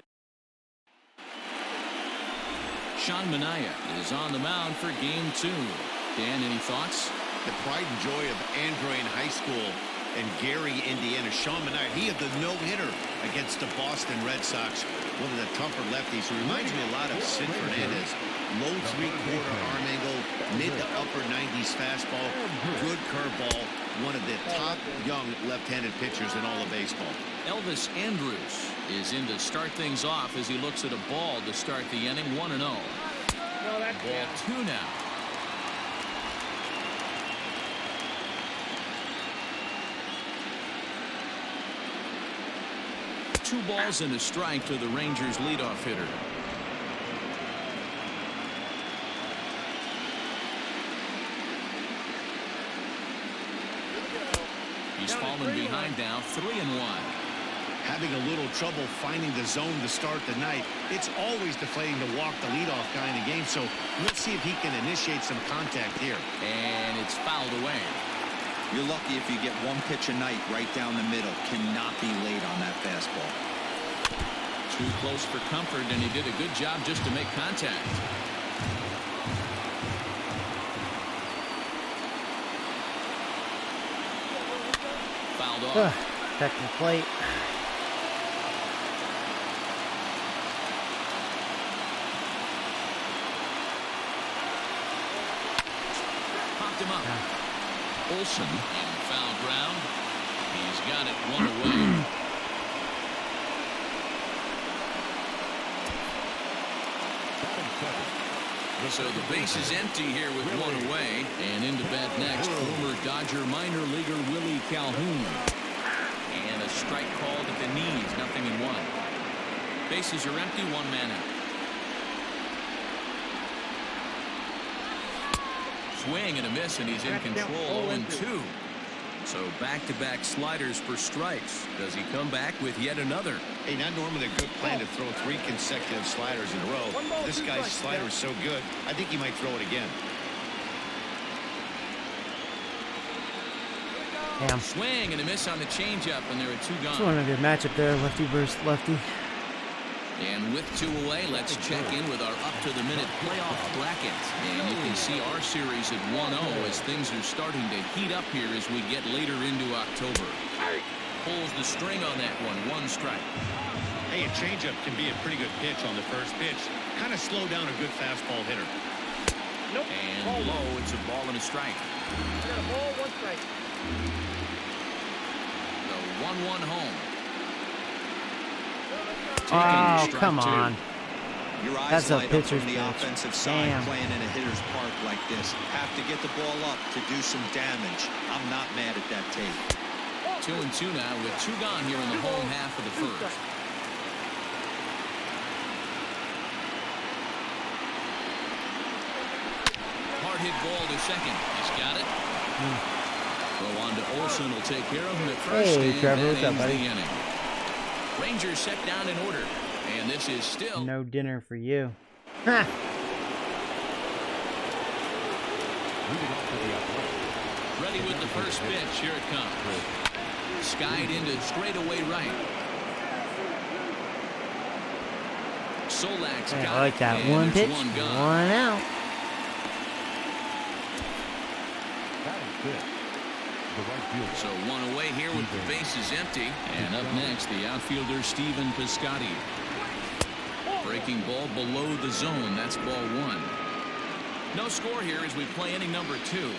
Sean Manaea is on the mound for game 2. Dan, any thoughts? The pride and joy of Andrew High School and Gary, Indiana. Sean Manaea, he had the no-hitter against the Boston Red Sox. One of the tougher lefties who reminds me a lot of Sid Fernandez. Low 3/4 arm angle, mid to upper 90s fastball, good curveball. One of the top young left-handed pitchers in all of baseball. Elvis Andrus is in to start things off as he looks at a ball to start the inning. 1-0. Ball 2 now. Two balls and a strike to the Rangers leadoff hitter. He's fallen behind now, 3-1. Having a little trouble finding the zone to start the night. It's always deflating to walk the leadoff guy in the game, so we'll see if he can initiate some contact here. And it's fouled away. You're lucky if you get one pitch a night right down the middle. Cannot be late on that fastball. Too close for comfort, and he did a good job just to make contact. Fouled off. Checking the plate. Popped him up. Olsen in foul ground. He's got it 1 away. So the base is empty here with 1 away. And into bat next, former Dodger minor leaguer Willie Calhoun. And a strike called at the knees, 0-1. Bases are empty, 1 man out. Swing and a miss, and he's in control. 0-2. So back-to-back sliders for strikes. Does he come back with yet another? Hey, not normally a good plan to throw 3 consecutive sliders in a row. This guy's slider is so good, I think he might throw it again. Damn. Swing and a miss on the changeup, and there are 2 gone. It's one of a good matchup there, lefty versus lefty. And with 2 away, let's check in with our up-to-the-minute playoff bracket. And you can see our series at 1-0 as things are starting to heat up here as we get later into October. Pulls the string on that one. 1 strike. Hey, a changeup can be a pretty good pitch on the first pitch. Kind of slow down a good fastball hitter. Nope. And low, it's a ball and a strike. Got a ball, 1 strike. The 1-1 home. Oh, come on. Your eyes That's a light up pitcher's from the pitch. offensive side. Damn. Playing in a hitter's park like this. Have to get the ball up to do some damage. I'm not mad at that take. 2-2 now with 2 gone here in the home half of the first. Hard hit ball to second. He's got it. Throw on to Olsen will take care of him at first. Hey, and Trevor, that what's up, ends buddy? the inning. Rangers set down in order. And this is still No dinner for you. Ha! ready with the first pitch. Here it comes. Skied into straightaway right. Solak's Yeah, got I like it, that. and 1 there's pitch, 1 gone. 1 out. So 1 away here with the bases empty. And up next, the outfielder Stephen Piscotty. Breaking ball below the zone. That's ball 1. No score here as we play inning number 2.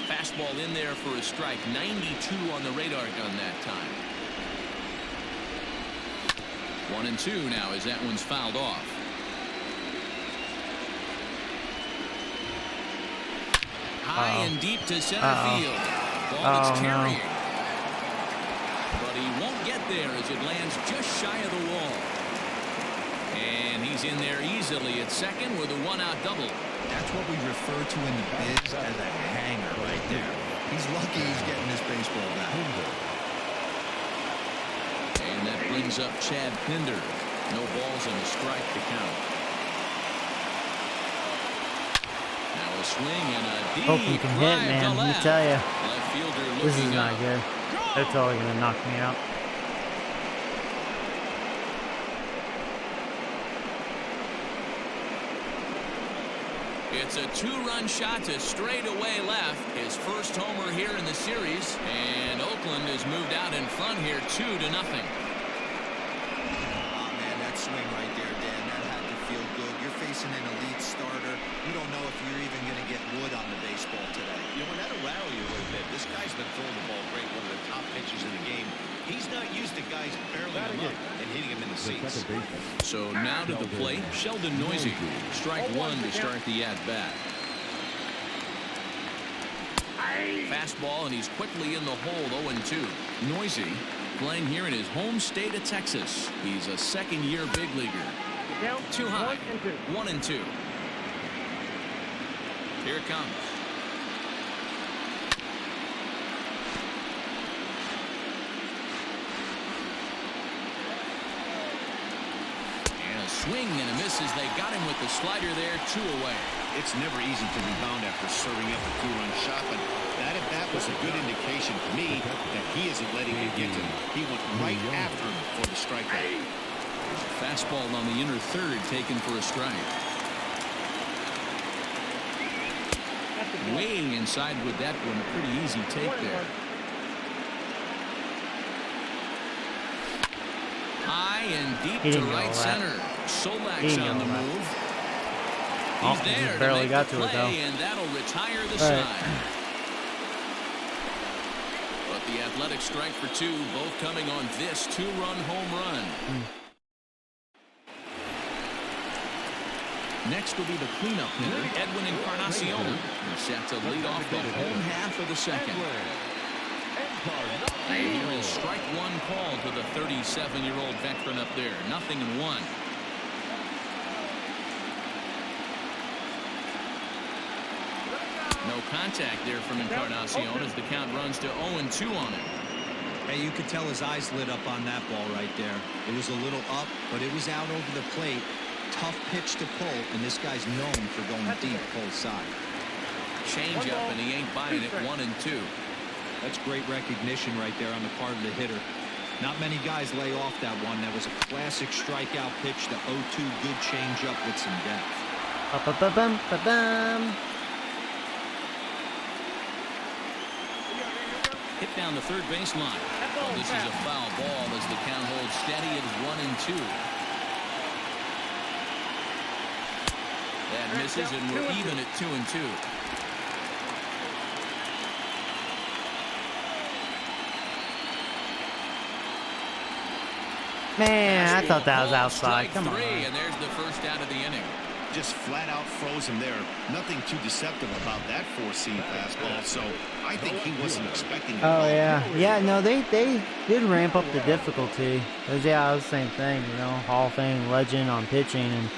Fastball in there for a strike. 92 on the radar gun that time. 1-2 now as that one's fouled off. High and deep to center field. Ball that's carrying. But he won't get there as it lands just shy of the wall. And he's in there easily at second with a 1-out double. That's what we refer to in the biz as a hanger right there. He's lucky he's getting this baseball back. And that brings up Chad Pinder. No balls and a strike to count. Now a swing and a deep Hope you can hit, drive man. to Let me left. tell you. Left fielder This is looking not up. good. That's all going to knock me out. It's a 2-run shot to straightaway left. His first homer here in the series. And Oakland has moved out in front here 2-0. Oh, man, that swing right there, Dan, that had to feel good. You're facing an elite starter. You don't know if you're even going to get wood on the baseball today. You know, that'll rattle you a little bit. This guy's been throwing the ball great, one of the top pitchers in the game. He's not used to guys barreling him up and hitting him in the seats. So now to the plate, Sheldon Noisy. Strike 1 to start the at-bat. Fastball, and he's quickly in the hole, 0-2. Noisy playing here in his home state of Texas. He's a second-year big leaguer. Too high. 1-2. Here it comes. Swing and a miss as they got him with the slider there. 2 away. It's never easy to rebound after serving up a 2-run shot, but that at-bat was a good indication to me that he isn't letting it get to him. He went right after him for the strikeout. Fastball on the inner third taken for a strike. Way inside with that one. A pretty easy take there. High and deep to right center. Solak's on the move. He's there to barely make got the to it, play, though. and that'll retire the side. But the athletic strike for 2, both coming on this 2-run home run. Next will be the cleanup hitter, Edwin Encarnacion. He's set to lead off the home half of the second. Here is strike 1 call to the 37-year-old veteran up there. 0-1. No contact there from Encarnacion as the count runs to 0-2 on him. Hey, you could tell his eyes lit up on that ball right there. It was a little up, but it was out over the plate. Tough pitch to pull, and this guy's known for going deep full side. Change up, and he ain't buying it. 1-2. That's great recognition right there on the part of the hitter. Not many guys lay off that one. That was a classic strikeout pitch. The 0-2 good changeup with some depth. Hit down the third baseline. Well, this is a foul ball as the count holds steady at 1-2. That misses, and we're even at 2-2. Man, I thought that was outside. Come on. And there's the first out of the inning. Just flat out froze him there. Nothing too deceptive about that four-seam fastball, so I think he wasn't expecting it. Oh, yeah. Yeah, no, they did ramp up the difficulty. Yeah, it was the same thing, you know, Hall of Fame legend on pitching. And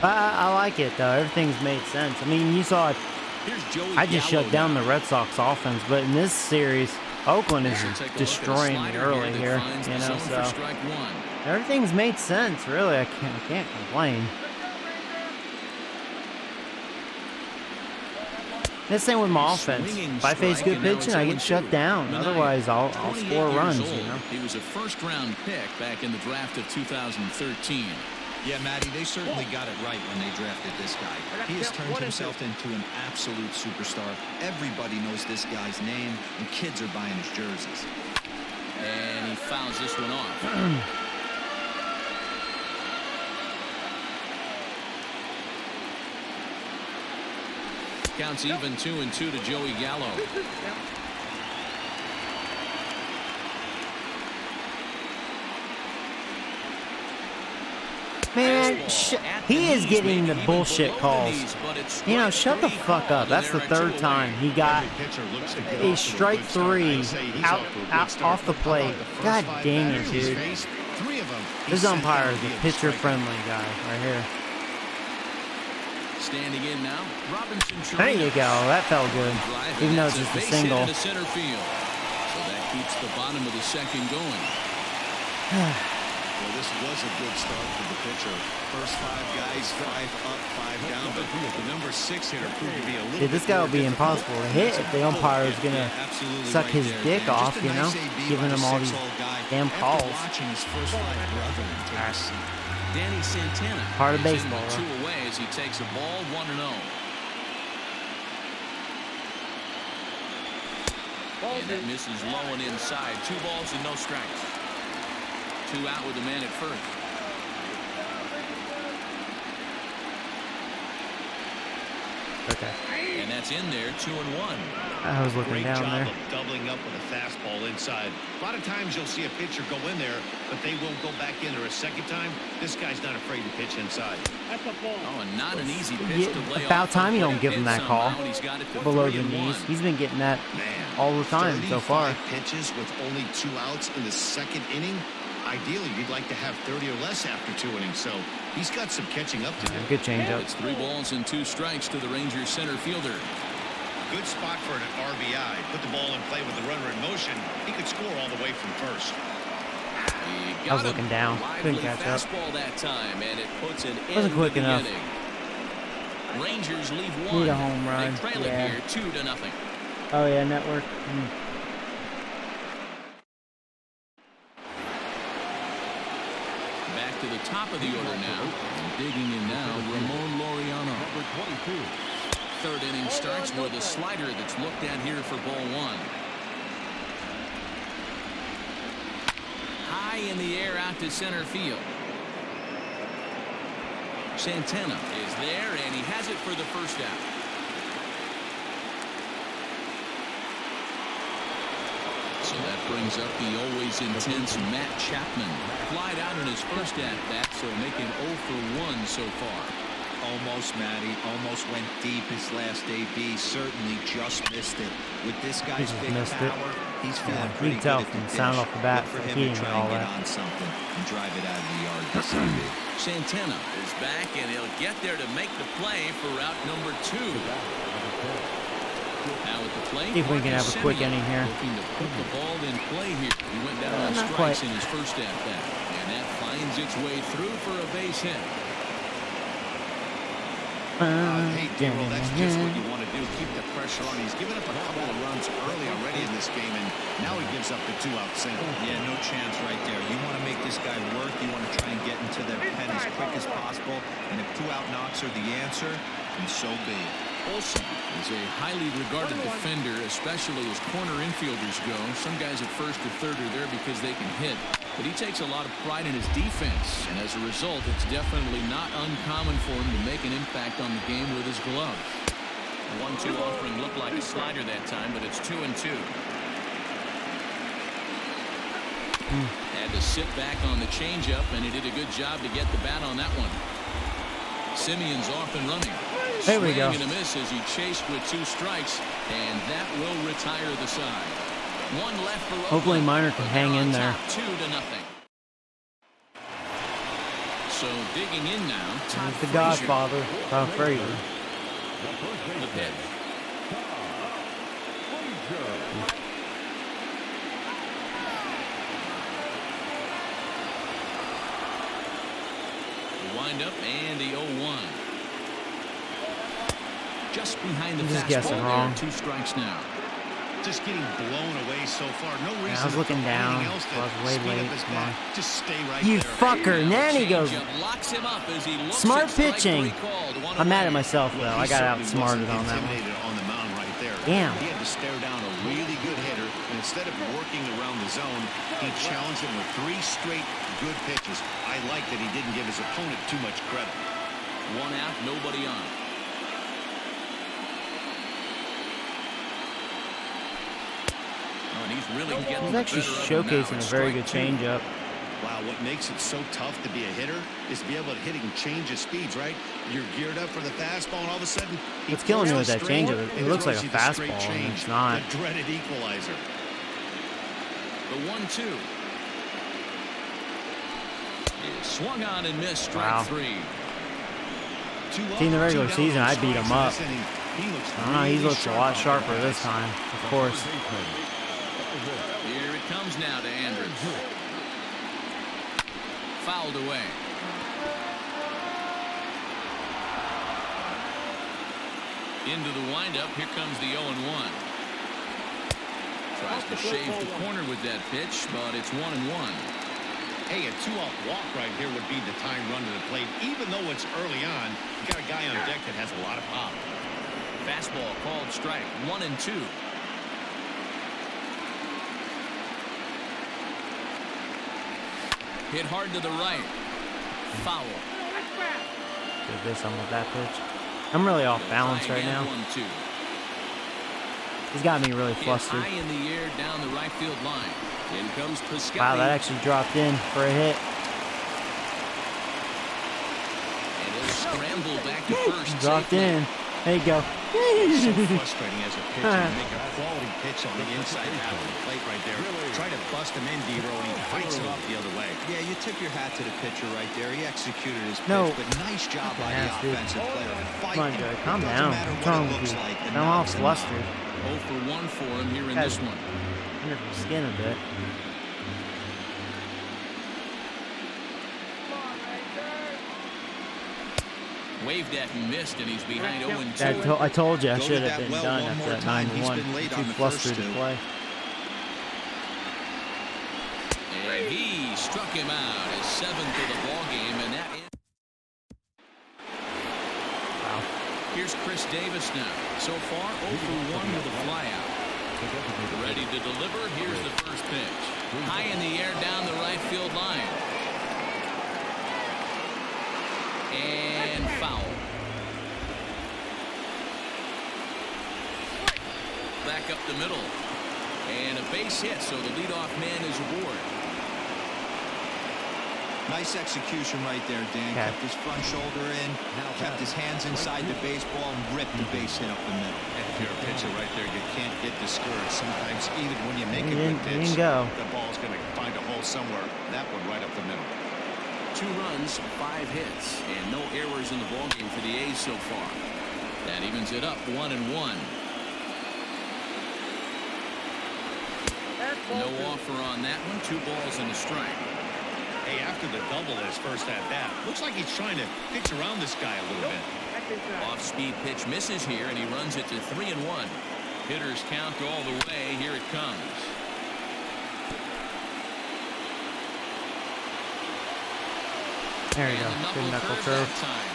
I like it, though. Everything's made sense. I mean, you saw it. I just shut down the Red Sox offense, but in this series, Oakland is destroying me early here, you know, so everything's made sense, really. I can't complain. The same with my offense. If I face good pitching, I get shut down. Otherwise, I'll score runs, you know. He was a first-round pick back in the draft of 2013. Yeah, Matty, they certainly got it right when they drafted this guy. He has turned himself into an absolute superstar. Everybody knows this guy's name, and kids are buying his jerseys. And he fouls this one off. Counts even 2-2 to Joey Gallo. Man, he is getting the bullshit calls. You know, shut the fuck up. That's the third time he got a strike three out off the plate. God dang it, dude. This umpire is a pitcher-friendly guy right here. Standing in now, Robinson. There you go. That felt good. Even though it's just a single. Center field. So that keeps the bottom of the second going. Well, this was a good start for the pitcher. First 5 guys, 5 up, 5 down, but the number 6 hitter proved to be a little. Dude, this guy will be impossible to hit if the umpire is gonna suck his dick off, you know, giving him all these damn calls. Danny Santana. Part of baseball. 2 away as he takes a ball 1-0. And that misses low and inside. 2 balls and no strikes. 2 out with the man at first. Okay. And that's in there, 2-1. I was looking down there. Great job of doubling up with a fastball inside. A lot of times you'll see a pitcher go in there, but they won't go back in there a second time. This guy's not afraid to pitch inside. Oh, and not an easy pitch to lay about off, time you don't give him that call. He's got it Below the knees. He's been getting that all the time so far. 35 pitches with only 2 outs in the second inning. Ideally, you'd like to have 30 or less after 2 innings, so he's got some catching up to do. Good changeup. It's 3 balls and 2 strikes to the Rangers center fielder. Good spot for an RBI. Put the ball in play with the runner in motion. He could score all the way from first. I was looking down. Couldn't catch up. That time, and it puts an Wasn't quick enough. Inning. Rangers leave 1. Need a home run. They trail it here 2-0. Oh yeah, network. Back to the top of the order now. Digging in now, Ramon Laureano. Number 22. 3rd inning starts with a slider that's looked at here for ball 1. High in the air out to center field. Santana is there, and he has it for the first out. So that brings up the always intense Matt Chapman. Flied out in his first at-bat, so making 0 for 1 so far. Almost, Matty. Almost went deep his last AB. Certainly just missed it. With this guy's big power, he's feeling pretty good at the sound off the bat for him to try and get on something and drive it out of the yard this AB. Santana is back, and he'll get there to make the play for route number 2. Now at the plate, see if we can have a quick inning here. Looking to put the ball in play here. He went down on strikes in his first at-bat, and that finds its way through for a base hit. Hey, Darryl, that's just what you want to do. Keep the pressure on. He's given up a couple of runs early already in this game, and Now he gives up the 2-out single. Yeah, no chance right there. You want to make this guy work. You want to try and get into the pen as quick as possible. And if 2-out knocks are the answer, then so be it. Olsen is a highly regarded defender, especially as corner infielders go. Some guys at first or third are there because they can hit, but he takes a lot of pride in his defense, and as a result, it's definitely not uncommon for him to make an impact on the game with his glove. 1-2 offering looked like a slider that time, but it's 2-2. Had to sit back on the changeup, and he did a good job to get the bat on that one. Simeon's off and running. There we go. Swing and a miss as he chased with 2 strikes, and that will retire the side. 1 left for Oakland. Hopefully Minor can hang in there. 2-0. So digging in now. He's the Godfather, Tom Frazier. The pitch. Wind up and the 0-1. Just behind the fastball there. 2 strikes now. Just getting blown away so far. No reason. Yeah, I was looking down. Else I was way late. Come on. Just stay right You there. fucker. And then he goes. Locks him up as he looks Smart at strike pitching. 3 called. I'm mad at myself, though. Well, I got certainly outsmarted wasn't on that one. intimidated on the mound right there. Damn. He had to stare down a really good hitter, and instead of working around the zone, he challenged him with 3 straight good pitches. I like that he didn't give his opponent too much credit. 1 out, nobody on. Oh, and he's really getting He's actually showcasing a very good changeup. Wow, what makes it so tough to be a hitter is to be able to hit and change his speeds, right? You're geared up for the fastball, and all of a sudden, What's killing me with that changeup, it looks like a fastball, and it's not. The dreaded equalizer. The 1-2. Is swung on and missed. Strike Wow. 3. See, in the regular season, I beat him up. I don't know, he looks a lot sharper this time, of course. Here it comes now to Andrews. Fouled away. Into the windup. Here comes the 0-1. Tries to shave the corner with that pitch, but it's 1-1. Hey, a 2-out walk right here would be the time run to the plate. Even though it's early on, you got a guy on deck that has a lot of pop. Fastball called strike. 1-2. Hit hard to the right. Foul. Did this on with that pitch. I'm really off balance right now. 1-2. He's got me really flustered. High in the air down the right field line. In comes Piscotty. Wow, that actually dropped in for a hit. And he'll scramble back to first. Dropped in. There you go. It's so frustrating as a pitcher to make a quality pitch on the inside half of the plate right there. Try to bust him in, D-Row, and he fights it off the other way. Yeah, you tip your hat to the pitcher right there. He executed his pitch, No. but nice job by the offensive player. Come on, Joey, calm down. What's wrong with you? I'm all flustered. 0 for 1 for him here in this one. Under your skin a bit. Waved at and missed, and he's behind 0-2. I told you I should have been done after that 9-1. Too flustered to play. And he struck him out. His 7th of the ball game, and that is. Wow. Here's Chris Davis now. So far, 0 for 1 with a flyout. Ready to deliver. Here's the first pitch. High in the air down the right field line. And foul. Back up the middle. And a base hit, so the leadoff man is aboard. Nice execution right there, Dan. Okay. Kept his front shoulder in, kept his hands inside the baseball, and ripped the base hit up the middle. If you're a pitcher right there, you can't get discouraged. Sometimes even when you make a He good didn't pitch, go. the ball's going to find a hole somewhere. That one right up the middle. 2 runs, 5 hits, and no errors in the ballgame for the A's so far. That evens it up 1-1. No offer on that one. 2 balls and a strike. Hey, after the double at his first at-bat, looks like he's trying to pitch around this guy a little bit. Off-speed pitch misses here, and he runs it to 3-1. Hitters count all the way. Here it comes. There you go. Good knuckle curve.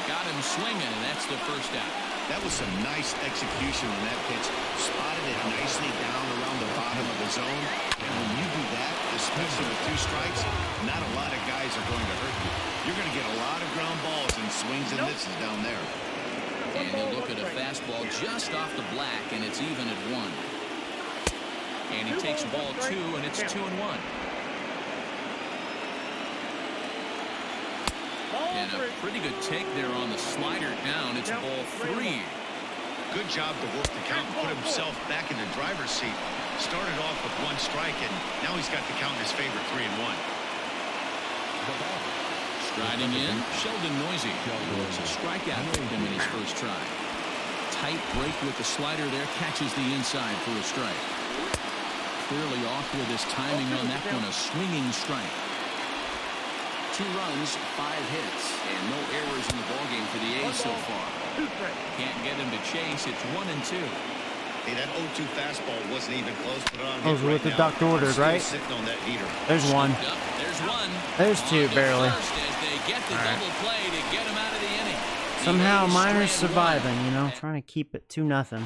Got him swinging, and that's the first out. That was some nice execution on that pitch. Spotted it nicely down around the bottom of the zone. And when you do that, especially with 2 strikes, not a lot of guys are going to hurt you. You're going to get a lot of ground balls and swings and misses down there. And he'll look at a fastball just off the black, and it's even at 1. And he takes ball 2, and it's 2-1. And a pretty good take there on the slider down. It's ball 3. Good job to work the count and put himself back in the driver's seat. Started off with 1 strike, and now he's got the count in his favor, 3-1. Striding in, Sheldon Noisy. Was a strikeout victim in his first try. Tight break with the slider there, catches the inside for a strike. Clearly off with his timing on that one, a swinging strike. 2 runs, 5 hits, and no errors in the ballgame for the A's so far. Can't get him to chase. It's 1-2. Hey, that 0-2 fastball wasn't even close. Put it on Those were what the doctor ordered, right? Sitting on that heater. There's 1. There's 1. There's 2, barely. As they get the double play to get him out of the inning. Somehow Miner's surviving, you know, trying to keep it 2-0.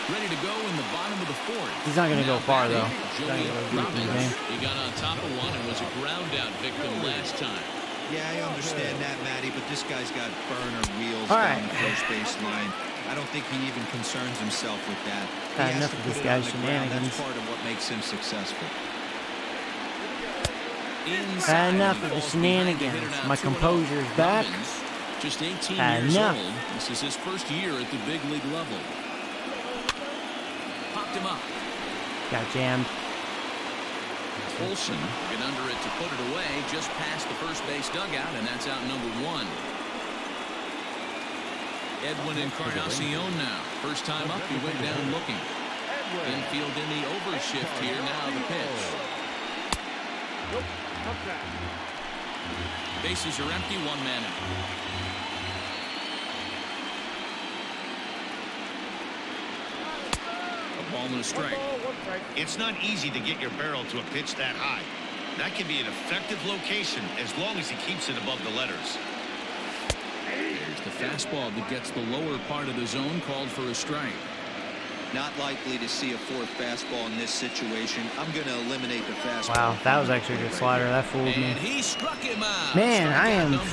Ready to go in the bottom of the 4th. He's not going to go far, though. Joey Robbins. He got on top of one and was a ground out victim last time. Yeah, I understand that, Matty, but this guy's got burner wheels down the first base line. I don't think he even concerns himself with that. He has enough to of put this it on guy's the ground. shenanigans. That's part of what makes him successful. Enough of the shenanigans. My composure's back. Just 18 years Enough. old. This is his first year at the big league level. Popped him up. Got jammed. Olsen get under it to put it away just past the first base dugout, and that's out number 1. Edwin Encarnacion now. First time up, he went down looking. Infield in the overshift here. Now the pitch. Bases are empty. 1 man out. A ball and a strike. It's not easy to get your barrel to a pitch that high. That can be an effective location as long as he keeps it above the letters. There's the fastball that gets the lower part of the zone, called for a strike. Not likely to see a 4th fastball in this situation. I'm going to eliminate the fastball. Wow, that was actually a good slider. That fooled me. And he struck him out. Man, I am number 8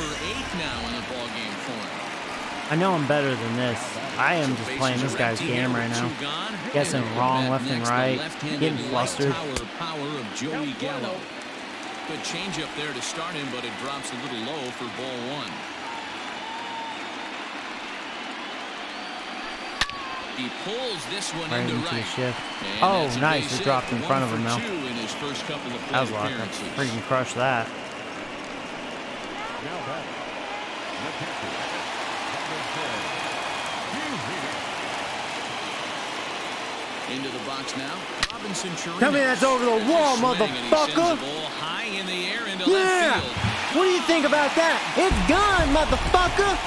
now in the ball game for him. I know I'm better than this. I am just playing this guy's game right now. Guessing wrong, left and right, getting flustered. Power of Joey Gallo. Good changeup there to start him, but it drops a little low for ball 1. He pulls this one Right into into the right. shift. And Oh, that's a nice. base It dropped in hit. front of 1 him for now. 2 in his first couple of That was plate luck. I appearances. freaking crushed that. Now back, the catcher, Into the box now. Robinson Chirinos. Tell me that's over the wall, Swing, and he sends the motherfucker. ball high in the air into Yeah. left field. What do you think about that? It's gone, motherfucker.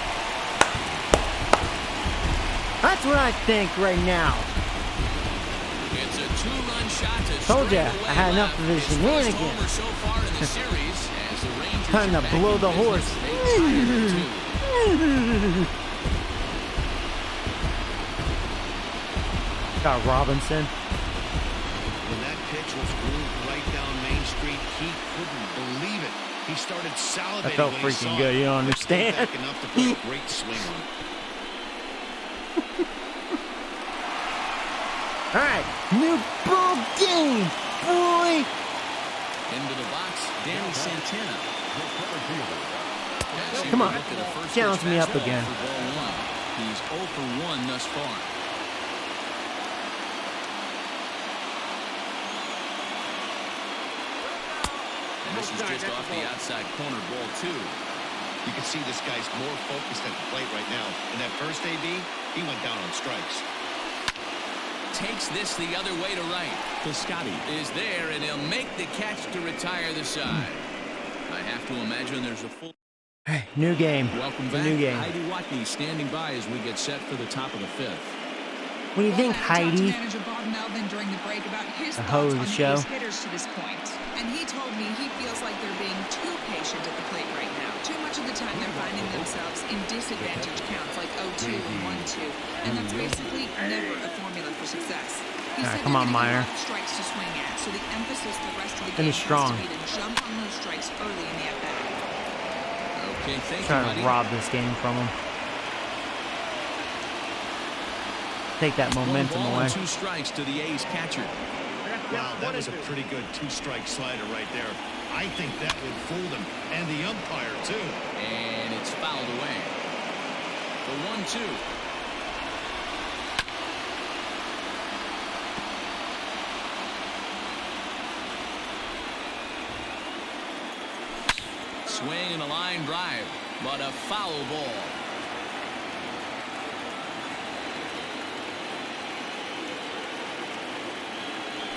That's what I think right now. It's a 2-run shot to Told ya, straightaway I had enough left. of this His first shenanigans. homer so far in the series as the Rangers Time to are back blow in the business. horse. They tied at 2. Got Robinson. When that pitch was grooved right down Main Street, he couldn't believe it. He started salivating. That felt when he freaking saw good. it. You don't It came understand. back enough to put a great swing on it. All right, new ball game, boy. Into the box, Danny Santana. As he Come on, looked at a first challenge pitch me up fastball again. for ball 1. He's 0 for 1 thus far. And this is just off the outside corner, ball 2. You can see this guy's more focused at the plate right now. In that first AB, he went down on strikes. Takes this the other way to right. Piscotti is there, and he'll make the catch to retire the side. I have to imagine there's a full... Hey, new game. Welcome It's a back. new game. Heidi Watney standing by as we get set for the top of the 5th. What do you think, Heidi? Manager Bob Melvin during the break about his The thoughts hoe of on the the show. A's hitters to this point. And he told me he feels like they're being too patient at the plate right now. Too much of the time they're finding themselves in disadvantage counts like 0-2 and 1-2. And that's basically never a formula for success. He said come on, they're Meyer. getting a lot of strikes to swing at, so the emphasis the rest of the game Finish has strong. to be to jump on those strikes early in the at-bat. Okay, thank you, Trying buddy. to rob this game from him. Take that momentum 1 ball away. and 2 strikes to the A's catcher. Wow, that was a pretty good 2-strike slider right there. I think that would fool them, and the umpire, too. And it's fouled away. The 1-2. Swing and a line drive, but a foul ball.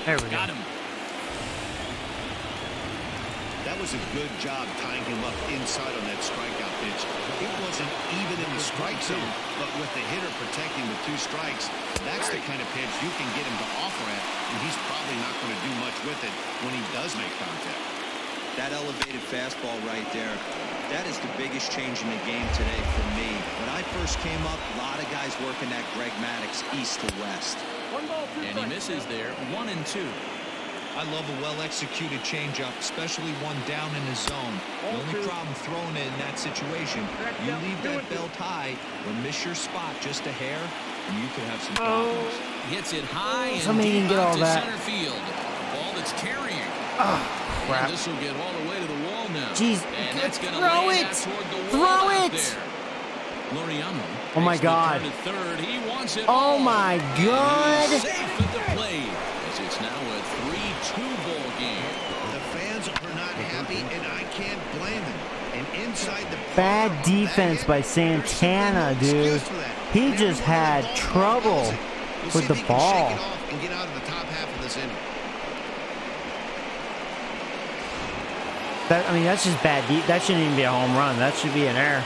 There we go. Got him. That was a good job tying him up inside on that strikeout pitch. It wasn't even in the strike zone, but with the hitter protecting the 2 strikes, that's the kind of pitch you can get him to offer at, and he's probably not going to do much with it when he does make contact. That elevated fastball right there, that is the biggest change in the game today for me. When I first came up, a lot of guys working that Greg Maddux east to west. 1 ball, 2 And he misses there. 1-2. I love a well-executed changeup, especially one down in the zone. The only problem throwing it in that situation, you leave that belt high or miss your spot just a hair, and you could have some problems. Hits it high and Somebody deep can get out all to that. center field. A ball that's carrying. Crap. And this will get all the way to the wall now. Jeez, And that's going to throw lay it. that toward the Throw wall out it. there. Loriano. Oh my takes the God. turn to third. He wants it Oh all. my And God. he's safe at the plate. As it's now a 3-2 ball game. The fans are not happy, and I can't blame them. And inside the Bad defense by Santana, dude. He just had trouble with the ball. And get out of the top half of this inning. I mean, that's just bad. That shouldn't even be a home run. That should be an error.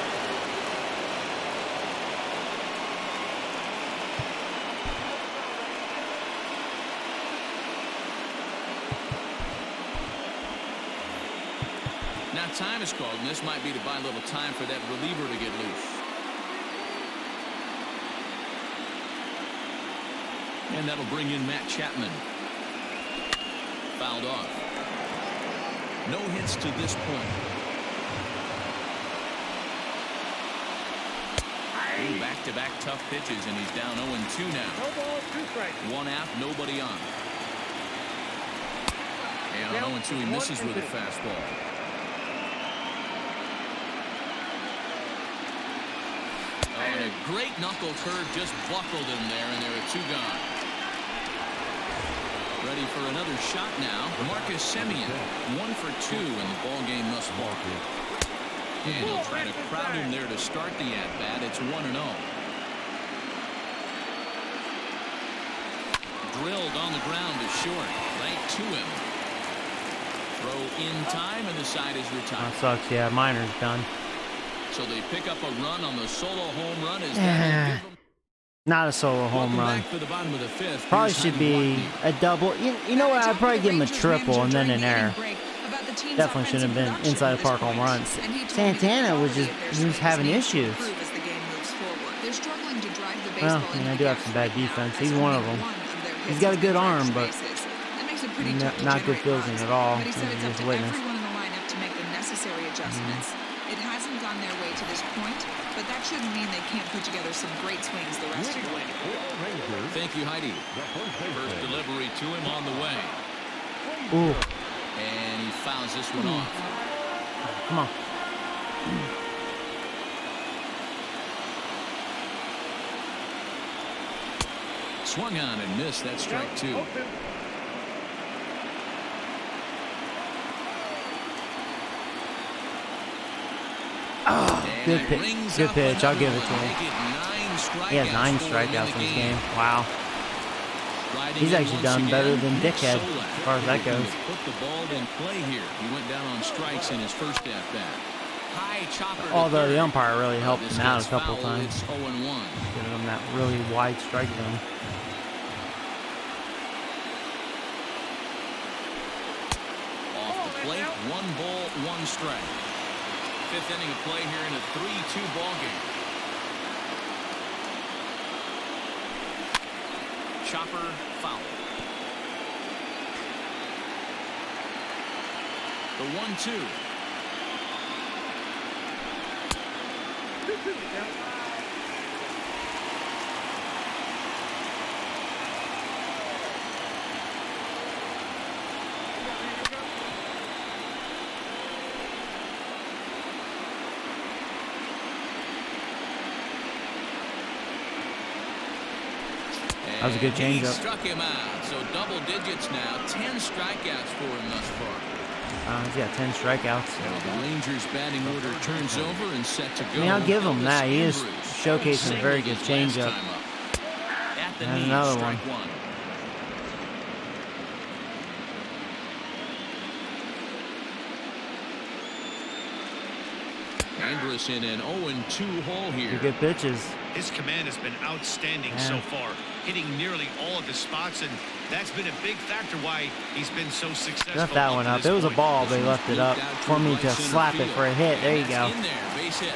Now time is called, and this might be to buy a little time for that reliever to get loose. And that'll bring in Matt Chapman. Fouled off. No hits to this point. Back-to-back tough pitches, and he's down 0-2 now. No ball, 2 strikes. 1 out, nobody on. And on 0-2, he misses with a fastball. Oh, and a great knuckle curve just buckled him there, and there are 2 gone. Ready for another shot now. Marcus Semien, 1 for 2 in the ball game thus far. And he'll try to crowd him there to start the at-bat. It's 1-0. Drilled on the ground to short. Right to him. Throw in time, and the side is retired. That sucks. Yeah, Miner's done. So they pick up a run on the solo home run. Is that Not a solo home run. back for the bottom of the 5th. Probably Here's should Heidi be Watney. a double. You know what? I'd probably give him a triple and then an error. Definitely shouldn't have been inside the park home runs. Santana was just having issues. Well, I mean, I do have some bad defense. He's one of them. He's got a good arm, but not good fielding at all. But he said it's up Just to witness. everyone in the lineup to make the necessary adjustments. It hasn't gone their way to this point, but that shouldn't mean they can't put together some great swings the rest of the way. Thank you, Heidi. First delivery to him on the way. Ooh, And he fouls this one off. come on. Swung on and missed. That's strike 2. Oh, good pitch. Good pitch. I'll give it to him. He has 9 strikeouts in this game. Wow. He's actually done better than Dickhead as far as that goes. Put the ball in play here. He went down on strikes in his first at bat. High chopper. Although the umpire really helped This him out gets a couple foul. times. It's 0-1. Giving him that really wide strike zone. plate. 1 ball, 1 strike. 5th inning of play here in a 3-2 ball game. Chopper foul. The 1-2. That was a good changeup. Struck him out. So double digits now. 10 strikeouts for him thus far. He's got 10 strikeouts. The Rangers batting order turns over and set to go. I mean, I'll give him that. He is showcasing a very good changeup. And another one. Andrus in an 0-2 hole here. Good pitches. His command has been outstanding so far, hitting nearly all of his spots, and that's been a big factor why he's been so successful. Left that one up. It was a ball, but he left it up for me to slap it for a hit. There you go. In there, base hit.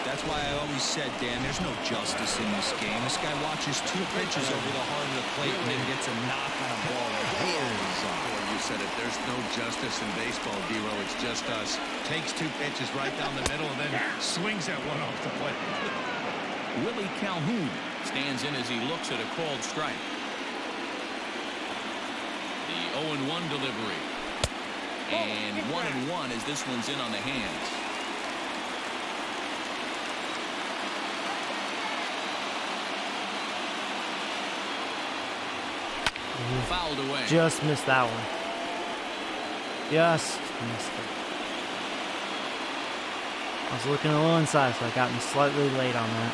That's why I always said, Dan, there's no justice in this game. This guy watches 2 pitches over the heart of the plate and then gets a knock on a ball. You said it. There's no justice in baseball, D-Row. It's just us. Takes 2 pitches right down the middle and then swings at one off the plate. Willie Calhoun stands in as he looks at a called strike. The 0-1 delivery. And 1-1 as this one's in on the hands. Fouled away. Just missed that one. Just missed it. I was looking a little inside, so I got me slightly late on that.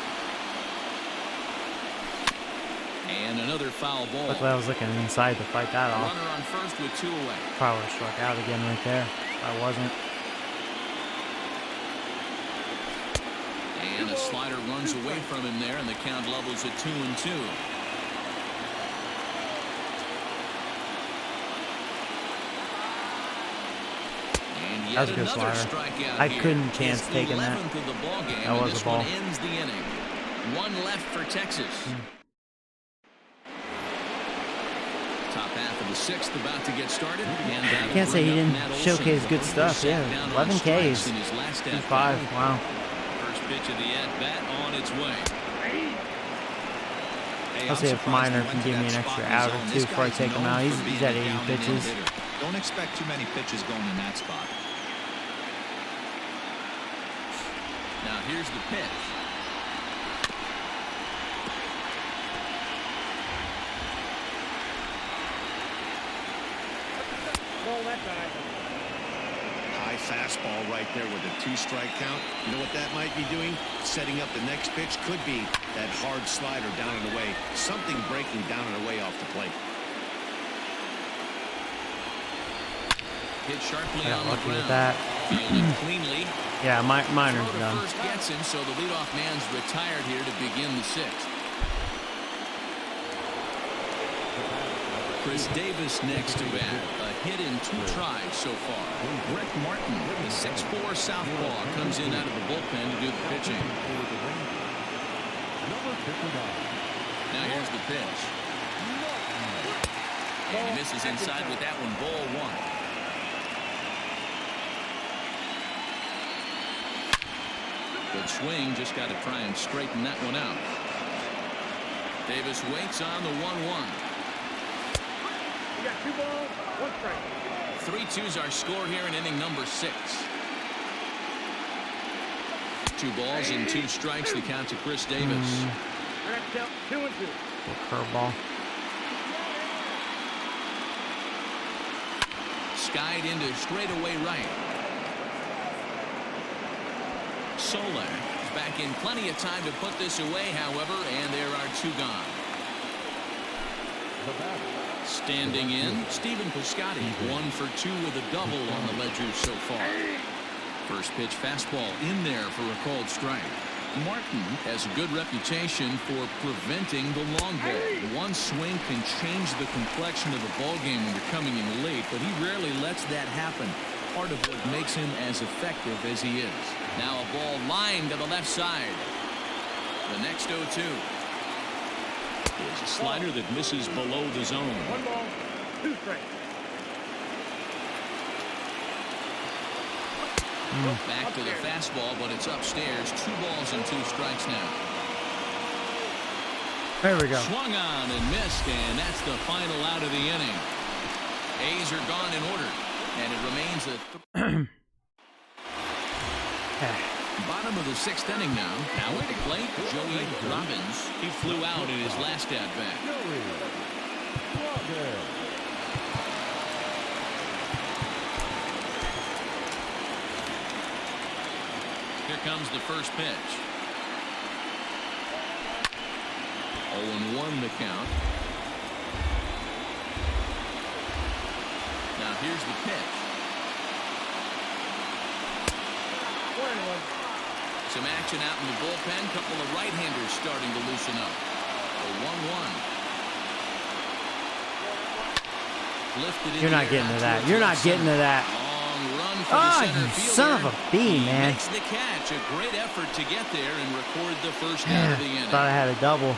And another foul ball. Luckily, I was looking inside to fight that off. Runner on first with 2 away. Probably would have struck out again right there. If I wasn't. And a slider runs away from him there, and the count levels at 2-2. That was a good slider. I couldn't chance taking that. That was a ball. Ends the inning. 1 left for Texas. Top half of the 6th about to get started. I can't say he didn't showcase good stuff. Yeah, 11 Ks. 2-5. Wow. First pitch of the at-bat on its way. I'll see if Minor can give me an extra out or 2 before I take him out. He's at 80 pitches. Don't expect too many pitches going in that spot. Now here's the pitch. High fastball right there with a 2-strike count. You know what that might be doing? Setting up the next pitch. Could be that hard slider down and away. Something breaking down and away off the plate. Hit sharply I got on the lucky ground. with that. Fielded cleanly. Yeah, Minor's Throw to done. first gets him, so the leadoff man's retired here to begin the 6th. Chris Davis next to bat. A hit in 2 tries so far. Rick Martin, the 6'4" southpaw, comes in out of the bullpen to do the pitching. Now here's the pitch. And he misses inside with that one, ball 1. Good swing, just got to try and straighten that one out. Davis waits on the 1-1. You got 2 balls, 1 strike. 3-2's our score here in inning number 6. 2 balls and 2 strikes, the count to Chris Davis. I got to count 2-2. Curveball. Skied into straightaway right. Soler is back in plenty of time to put this away, however, and there are 2 gone. Standing in, Stephen Piscotty, 1 for 2 with a double on the ledger so far. First pitch fastball in there for a called strike. Martin has a good reputation for preventing the long ball. One swing can change the complexion of the ball game when you're coming in late, but he rarely lets that happen. Part of what makes him as effective as he is. Now a ball lined to the left side. The next 0-2 is a slider that misses below the zone. 1 ball, 2 strikes. Back to the fastball, but it's upstairs. 2 balls and 2 strikes now. There we go. Swung on and missed, and that's the final out of the inning. A's are gone in order, and it remains a bottom of the 6th inning now. Now at the plate, Joey Robbins. He flew out in his last at-bat. Here comes the first pitch. 0-1 the count. Now here's the pitch. Some action out in the bullpen. Couple of right-handers starting to loosen up. A 1-1. Lifted in. You're not getting to that. You're not getting to that. Oh, you son of a bee, man. Makes the catch. A great effort to get there and record the first out of the inning. Thought I had a double.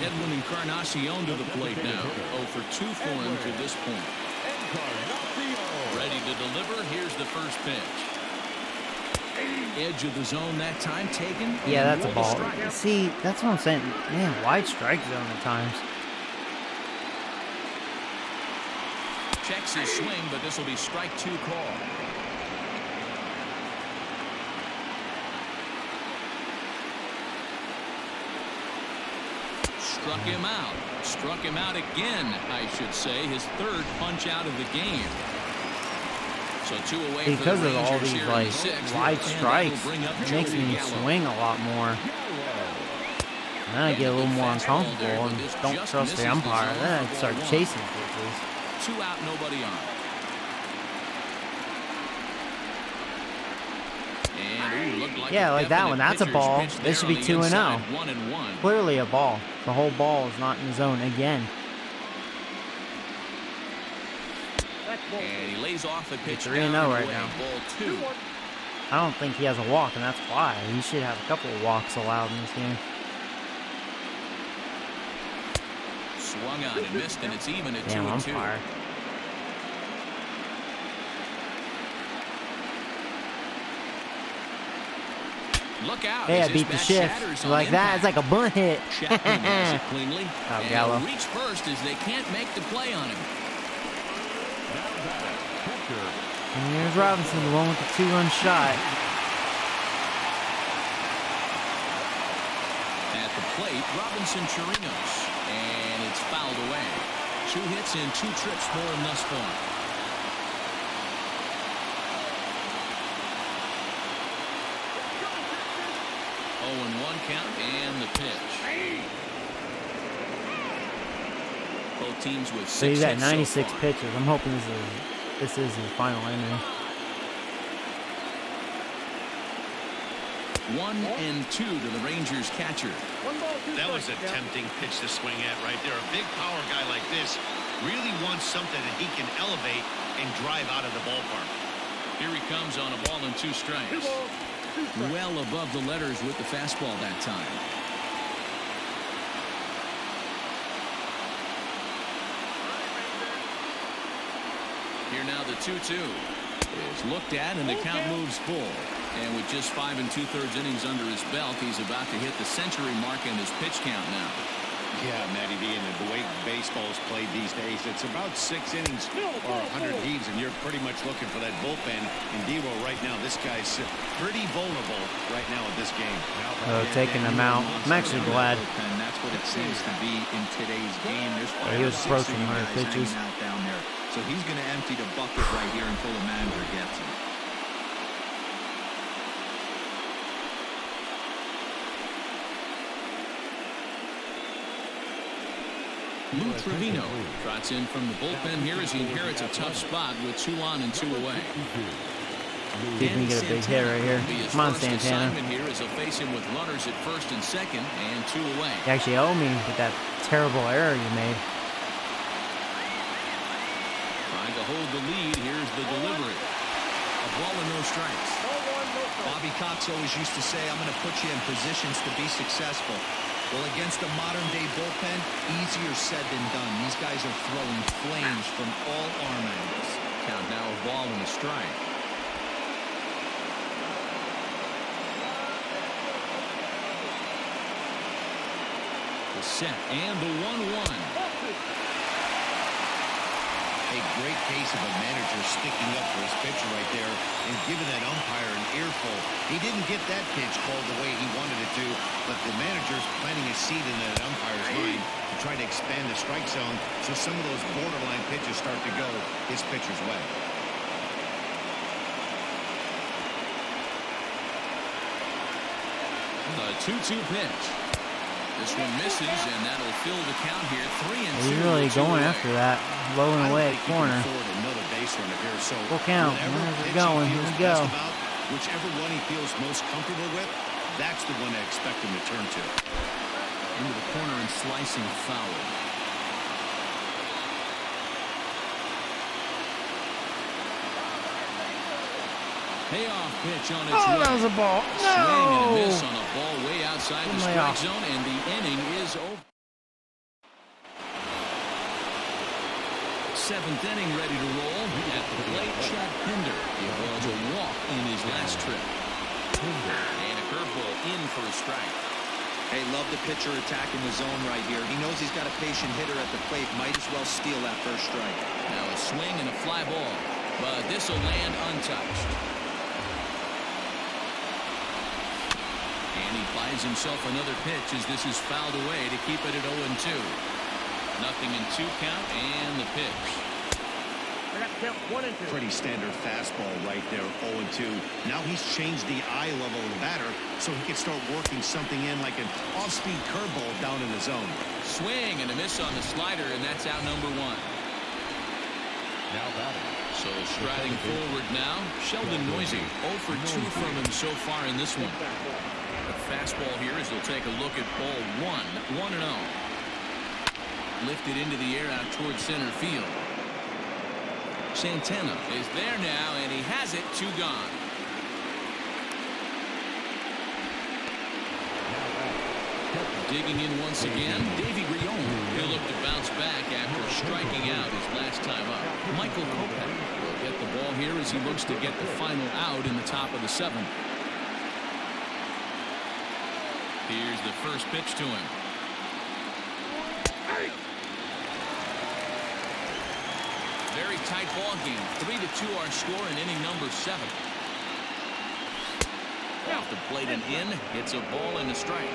Edwin Encarnacion to the plate now. 0 for 2 for him to this point. Ready to deliver. Here's the first pitch. Edge of the zone that time taken. Yeah, that's a ball. See, that's what I'm saying. Man, wide strike zone at times. Checks his swing, but this will be strike 2 call. Struck him out. Struck him out again, I should say. His 3rd punch out of the game. So 2 away because for the of all Rangers these here in the 6th. wide strikes, it makes me swing a lot more. And then I get a little more uncomfortable and don't trust the umpire. Then I start chasing pitches. 2 out, nobody on. And looked like yeah, like that one. That's a ball. This should be 2-0. 1-1. Clearly a ball. The whole ball is not in the zone again. And he lays off the pitch. 3-0 right now. Ball 2. I don't think he has a walk, and that's why. He should have a couple of walks allowed in this game. Swung on and missed, and it's even at 2-2. Umpire. Look out. Hey, I beat the shift. Like that, it's like a bunt hit. Chapman has it cleanly. Oh, Gallo. And reach first as they can't make the play on him. And here's Robinson, the one with the 2-run shot. At the plate, Robinson Chirinos. And it's fouled away. 2 hits and 2 trips for him thus far. Count and the pitch. Both teams with 6 So he's at 96 so pitches. I'm hoping this is his final inning. 1-2 to the Rangers catcher. That was a tempting pitch to swing at right there. A big power guy like this really wants something that he can elevate and drive out of the ballpark. Here he comes on a ball and 2 strikes. Well above the letters with the fastball that time. Here now the 2-2 is looked at and the count moves full. And with just 5 2/3 innings under his belt, he's about to hit the century mark in his pitch count now. Yeah, Matty V, and the way baseball is played these days, it's about 6 innings or 100 heaves, and you're pretty much looking for that bullpen. And Devo right now, this guy's pretty vulnerable right now in this game. Taking him out. I'm actually glad. That's what it seems to be in today's game. There's He was approaching 100 pitches. out down there. So he's going to empty the bucket right here until the manager gets him. Lou Trevino trots in from the bullpen here as he inherits a tough spot with 2 on and 2 away. See if we can get a big hit right here. Come on, Santana. Here is he'll face him with runners at first and second and 2 away. You actually owe me with that terrible error you made. Trying to hold the lead. Here's the delivery. A ball and no strikes. Bobby Cox always used to say, I'm going to put you in positions to be successful. Well, against a modern-day bullpen, easier said than done. These guys are throwing flames from all arm angles. Count now a ball and a strike. The set and the 1-1. A great case of a manager sticking up for his pitcher right there and giving that umpire an earful. He didn't get that pitch called the way he wanted it to, but the manager's planting a seed in that umpire's mind to try to expand the strike zone so some of those borderline pitches start to go his pitcher's way. The 2-2 pitch. This one misses, and that'll fill the count here. 3-2. He's really going after that. Low and away at corner. Full count. Where's it going? Here we go. Whichever one he feels most comfortable with, that's the one I expect him to turn to. Into the corner and slicing foul. Payoff pitch on its way. That was a ball. No! Swing and a miss on a ball way outside the strike zone, and the inning is over. 7th inning ready to roll. At the plate, Chad Pinder. It was a walk in his last trip. And a curveball in for a strike. Hey, love the pitcher attacking the zone right here. He knows he's got a patient hitter at the plate. Might as well steal that first strike. Now a swing and a fly ball. But this will land untouched. And he buys himself another pitch as this is fouled away to keep it at 0-2. Nothing in 2 count and the pitch. Pretty standard fastball right there, 0-2. Now he's changed the eye level of the batter so he can start working something in like an off-speed curveball down in the zone. Swing and a miss on the slider, and that's out number 1. Now batting. So striding forward now, Sheldon Noisy. 0 for 2 from him so far in this one. The fastball here as they'll take a look at ball 1. 1-0. Lifted into the air out towards center field. Santana is there now, and he has it. 2 gone. Digging in once again, Davey Grion. He'll look to bounce back after striking out his last time up. Michael Kopech will get the ball here as he looks to get the final out in the top of the 7th. Here's the first pitch to him. Very tight ball game. 3-2 our score in inning number 7. Off the plate and in. It's a ball and a strike.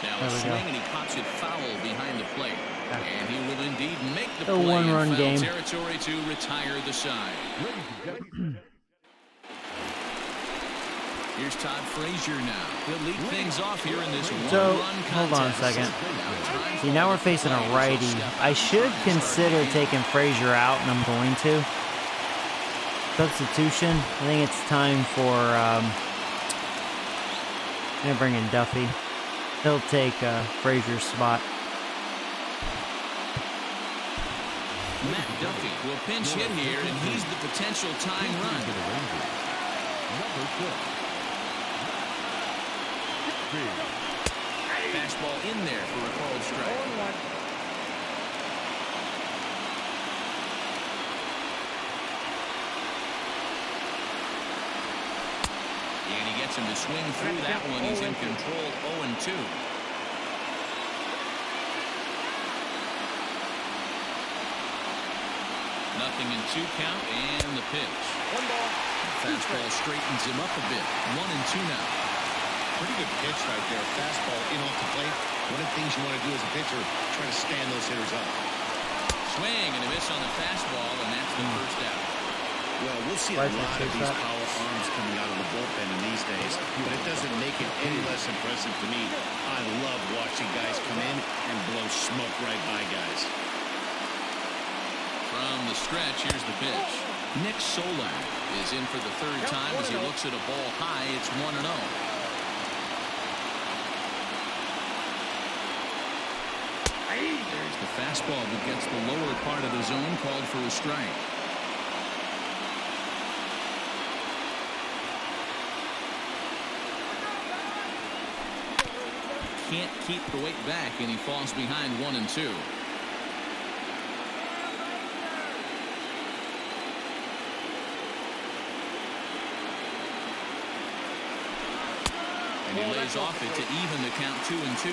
Now a swing and he pops it foul behind the plate. And he will indeed make the play in foul game. Territory to retire the side. Here's Todd Frazier now. He'll lead things off here in this one-run contest. Hold on a second. See, now we're facing a righty. I should consider taking Frazier out, and I'm going to. Substitution. I think it's time for, I'm going to bring in Duffy. He'll take Frazier's spot. Matt Duffy will pinch hit here, and he's the potential tying run. Fastball in there for a called strike. And he gets him to swing through that one. He's in control. 0-2. Nothing in 2 count and the pitch. Fastball straightens him up a bit. 1-2 now. Pretty good pitch right there. Fastball in off the plate. One of the things you want to do as a pitcher, try to stand those hitters up. Swing and a miss on the fastball, and that's the first out. Well, we'll see a lot of these power arms coming out of the bullpen in these days, but it doesn't make it any less impressive to me. I love watching guys come in and blow smoke right by guys. From the stretch, here's the pitch. Nick Solak is in for the third time as he looks at a ball high. It's 1-0. There's the fastball that gets the lower part of the zone, called for a strike. Can't keep the weight back, and he falls behind 1-2. And he lays off it to even the count 2-2.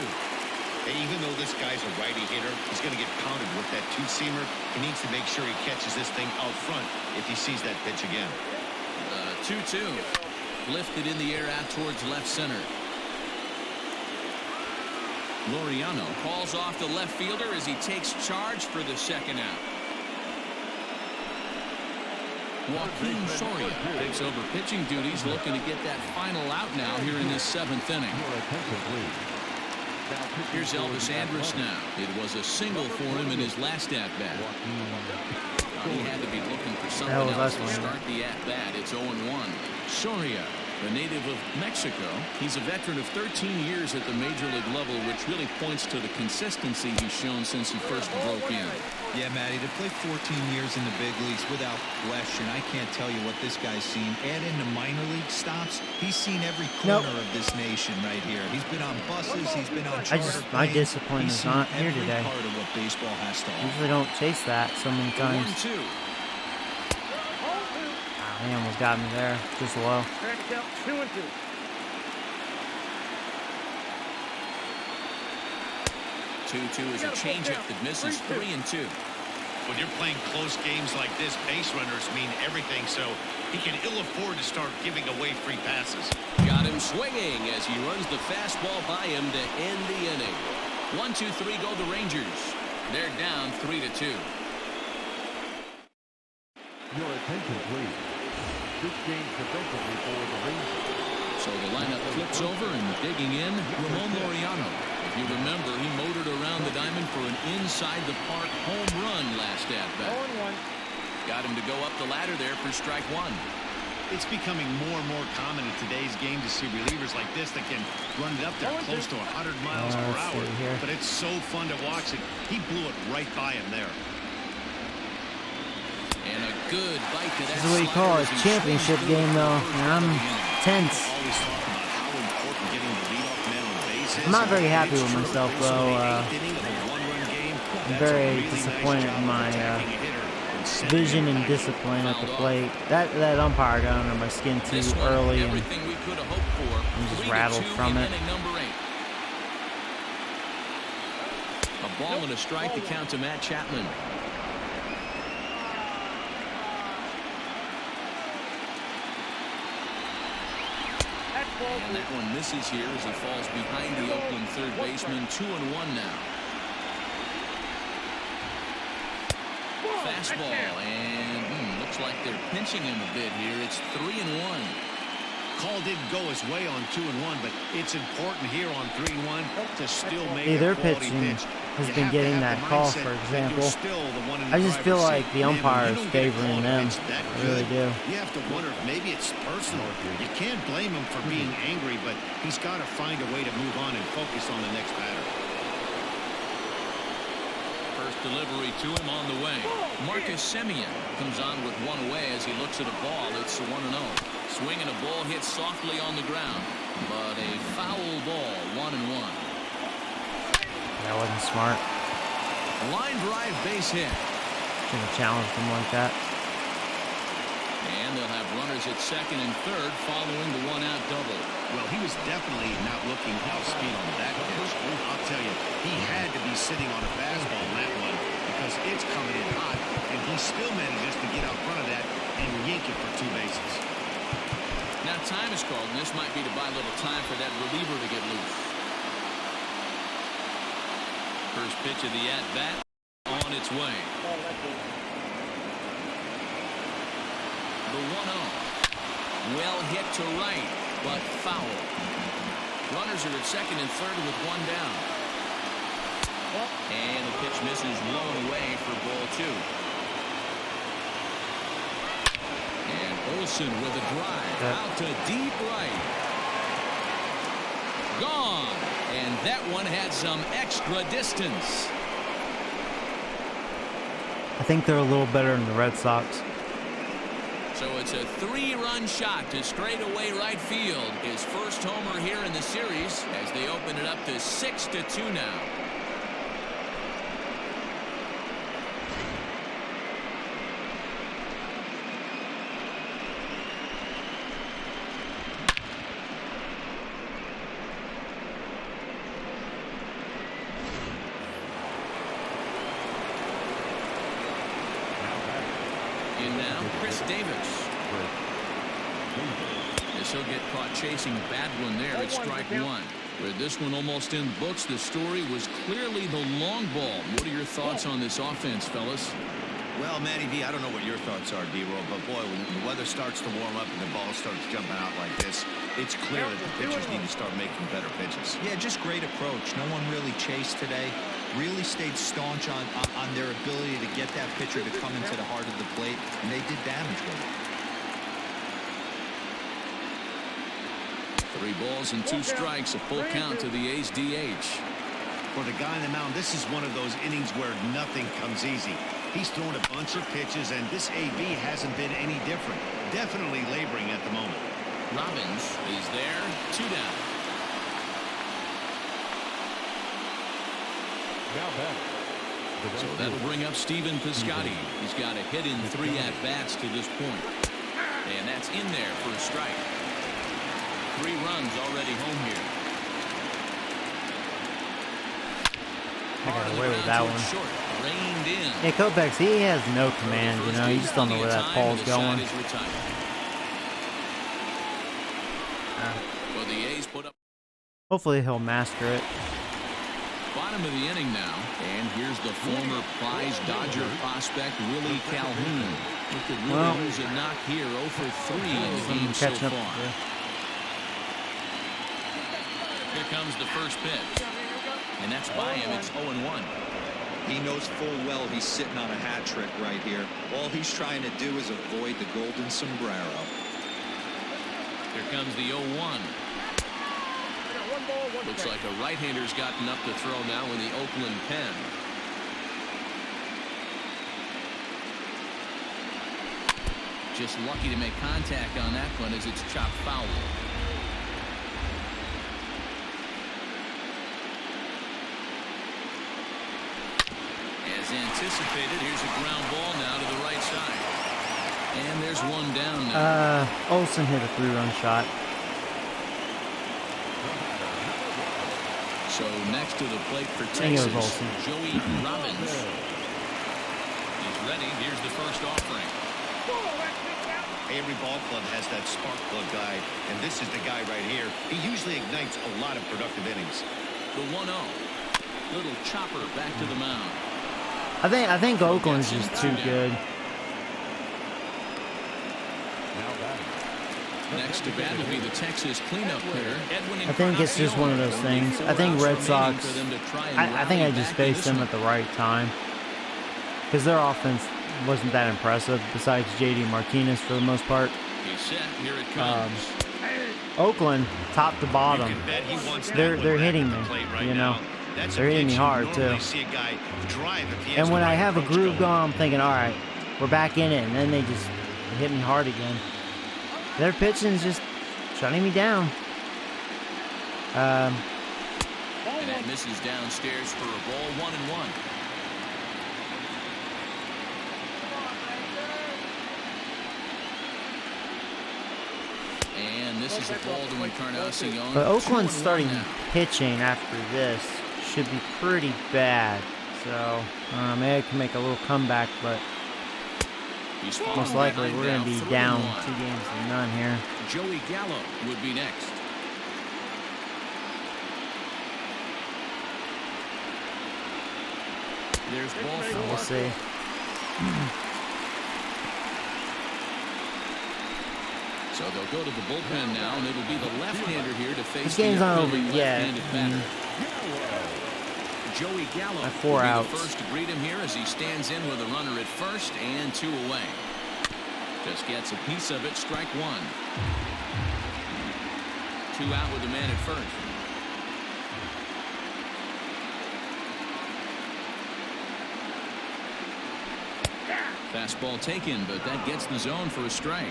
Hey, even though this guy's a righty hitter, he's going to get pounded with that two-seamer. He needs to make sure he catches this thing out front if he sees that pitch again. 2-2. Lifted in the air out towards left center. Laureano calls off the left fielder as he takes charge for the second out. Joaquin Soria takes over pitching duties, looking to get that final out now here in this 7th inning. Here's Elvis Andrus now. It was a single for him in his last at-bat. He had to be looking for something else to start the at-bat. It's 0-1. Soria, the native of Mexico. He's a veteran of 13 years at the major league level, which really points to the consistency he's shown since he first broke in. Yeah, Matty, to play 14 years in the big leagues without question, I can't tell you what this guy's seen. Add in the minor league stops, he's seen every corner of this nation right here. He's been on buses, he's been on charter planes. My discipline is not here today. Part of what baseball has to offer. Usually don't chase that so many times. 1-2. He almost got me there, just low. 2-2. 2-2 is a changeup that misses. 3-2. When you're playing close games like this, base runners mean everything, so he can ill afford to start giving away free passes. Got him swinging as he runs the fastball by him to end the inning. 1-2-3 go the Rangers. They're down 3-2. Your attention, please. This game's defensively for the Rangers. So the lineup flips over, and digging in, Ramon Laureano. If you remember, he motored around the diamond for an inside-the-park home run last at-bat. Got him to go up the ladder there for strike one. It's becoming more and more common in today's game to see relievers like this that can run it up there close to 100 miles per hour. But it's so fun to watch it. He blew it right by him there. And a good bite to that. This is what you call a championship game, though. And I'm tense. I'm not very happy with myself, though. I'm very disappointed in my vision and discipline at the plate. That umpire got under my skin too early, and I'm just rattled from it. A ball and a strike to count to Matt Chapman. And that one misses here as he falls behind the Oakland third baseman. 2-1 now. Fastball, and looks like they're pinching him a bit here. It's 3-1. Call didn't go his way on 2-1, but it's important here on 3-1 to still make their a quality pitching pitch. has been getting that call, for example. I just feel like the umpire is favoring them. I really do. You have to wonder if maybe it's personal. You can't blame him for being angry, but he's got to find a way to move on and focus on the next batter. First delivery to him on the way. Marcus Semien comes on with one away as he looks at a ball. It's 1-0. Swing and a ball hit softly on the ground, but a foul ball. 1-1. That wasn't smart. Line drive base hit. Should have challenged him like that. And they'll have runners at second and third following the one-out double. Well, he was definitely not looking off speed on that pitch. I'll tell you, he had to be sitting on a fastball on that one because it's coming in hot, and he still manages to get out front of that and yank it for 2 bases. Now time is called, and this might be to buy a little time for that reliever to get loose. First pitch of the at-bat on its way. The 1-0. Well hit to right, but foul. Runners are at second and third with one down. And the pitch misses low and away for ball 2. Olsen with a drive out to deep right. Gone. And that one had some extra distance. I think they're a little better than the Red Sox. So it's a 3-run shot to straightaway right field. His first homer here in the series as they open it up to 6-2 now. And now Chris Davis. As he'll get caught chasing bad one there at strike one. With this one almost in books, the story was clearly the long ball. What are your thoughts on this offense, fellas? Well, Matty V, I don't know what your thoughts are, D-Roll, but boy, when the weather starts to warm up and the ball starts jumping out like this, it's clear that the pitchers need to start making better pitches. Yeah, just great approach. No one really chased today. Really stayed staunch on their ability to get that pitcher to come into the heart of the plate, and they did damage with it. 3 balls and 2 strikes, a full count to the A's DH. For the guy on the mound, this is one of those innings where nothing comes easy. He's thrown a bunch of pitches, and this AB hasn't been any different. Definitely laboring at the moment. Robbins is there, 2 down. Now back. So that'll bring up Stephen Piscotty. He's got a hit in 3 at-bats to this point. And that's in there for a strike. 3 runs already home here. I got away with that one. Short, reined in. Yeah, Kopech's, he has no command, you know. You just don't know where that ball's going. Well, the A's put up. Hopefully he'll master it. Bottom of the inning now, and here's the former prize Dodger prospect Willie Calhoun. He could really use a knock here, 0 for 3 in the game so far. Here comes the first pitch, and that's by him. It's 0-1. He knows full well he's sitting on a hat trick right here. All he's trying to do is avoid the golden sombrero. Here comes the 0-1. Looks like a right-hander's gotten up to throw now in the Oakland pen. Just lucky to make contact on that one as it's chopped foul. As anticipated, here's a ground ball now to the right side. And there's one down now. Olsen hit a 3-run shot. So next to the plate for Texas, Joey Robbins. He's ready. Here's the first offering. Every ball club has that spark plug guy, and this is the guy right here. He usually ignites a lot of productive innings. The 1-0. Little chopper back to the mound. I think Oakland's just too good. Next to bat would be the Texas cleanup hitter. I think it's just one of those things. I think Red Sox, I think I just faced them at the right time. Because their offense wasn't that impressive, besides J.D. Martinez for the most part. He's set. Here it comes. Oakland, top to bottom, they're hitting me, you know. They're hitting me hard, too. And when I have a groove going, I'm thinking, all right, we're back in it. And then they just hit me hard again. Their pitching's just shutting me down. And that misses downstairs for a ball, 1-1. And this is a ball to Encarnacion. But Oakland's starting pitching after this should be pretty bad. So maybe I can make a little comeback, but most likely we're going to be down 2-0 here. Joey Gallo would be next. There's ball 4. We'll see. So they'll go to the bullpen now, and it'll be the left-hander here to face this game's not over yet. Joey Gallo 4 outs. First to greet him here as he stands in with a runner at first and 2 away. Just gets a piece of it. Strike one. 2 out with a man at first. Fastball taken, but that gets the zone for a strike.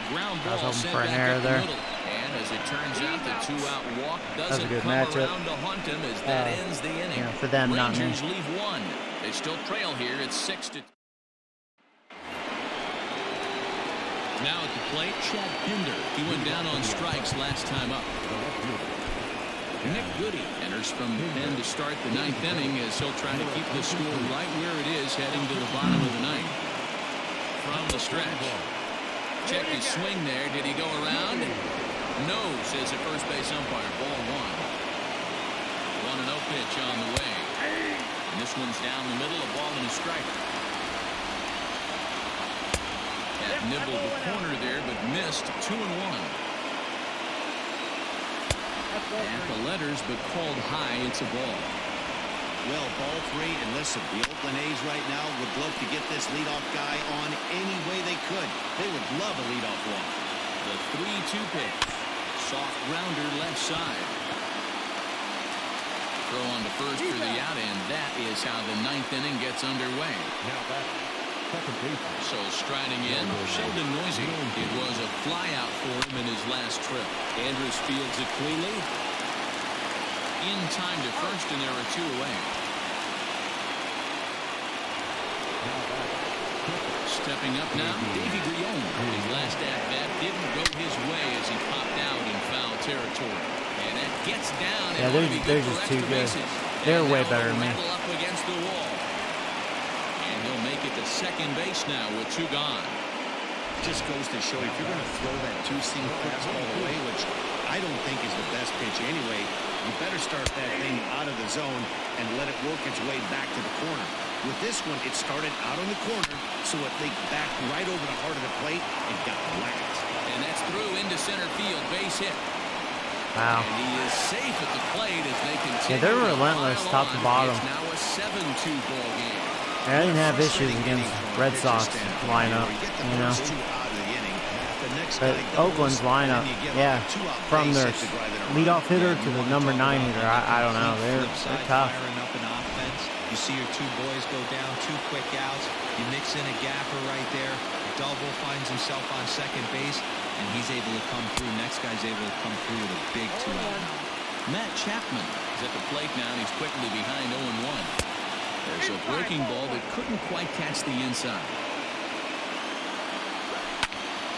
Ground ball. I was hoping for an error there. And as it turns out, the 2-out walk doesn't good come matchup. around to haunt him as that ends the inning. Yeah, for them, not me. Rangers leave one. They still trail here. It's 6-2. Now at the plate, Chad Pinder. He went down on strikes last time up. Nick Goody enters from the pen to start the 9th inning as he'll try to keep the score right where it is heading to the bottom of the 9th. From the stretch. Check his swing there. Did he go around? No, says the first base umpire. Ball 1. 1-0 pitch on the way. And this one's down the middle, a ball and a strike. Had nibbled the corner there, but missed. 2-1. At the letters, but called high. It's a ball. Well, ball 3, and listen, the Oakland A's right now would love to get this leadoff guy on any way they could. They would love a leadoff walk. The 3-2 pitch. Soft grounder left side. Throw on to first for the out, and that is how the 9th inning gets underway. Now back, second baseman. So striding in, Sheldon Noisy. It was a flyout for him in his last trip. Andrus fields it cleanly. In time to first, and there are 2 away. Stepping up now, Davey Grion. His last at-bat didn't go his way as he popped out in foul territory. And that gets down. Yeah, they're just too good. They're way better than me. Up against the wall. And he'll make it to second base now with 2 gone. Just goes to show if you're going to throw that 2-seam fastball away, which I don't think is the best pitch anyway, you better start that thing out of the zone and let it work its way back to the corner. With this one, it started out on the corner, so it leaked back right over the heart of the plate and got whacked. And that's through into center field, base hit. Wow. And he is safe at the plate as they continue. Yeah, they're relentless top to bottom. It's now a 7-2 ball game. I didn't have issues against Red Sox lineup, you know. But Oakland's lineup, yeah, from their leadoff hitter to the number 9 hitter, I don't know. They're tough. You see your 2 boys go down, 2 quick outs. You mix in a gapper right there. Double finds himself on second base, and he's able to come through. Next guy's able to come through with a big 2-out. Matt Chapman is at the plate now, and he's quickly behind 0-1. There's a breaking ball that couldn't quite catch the inside.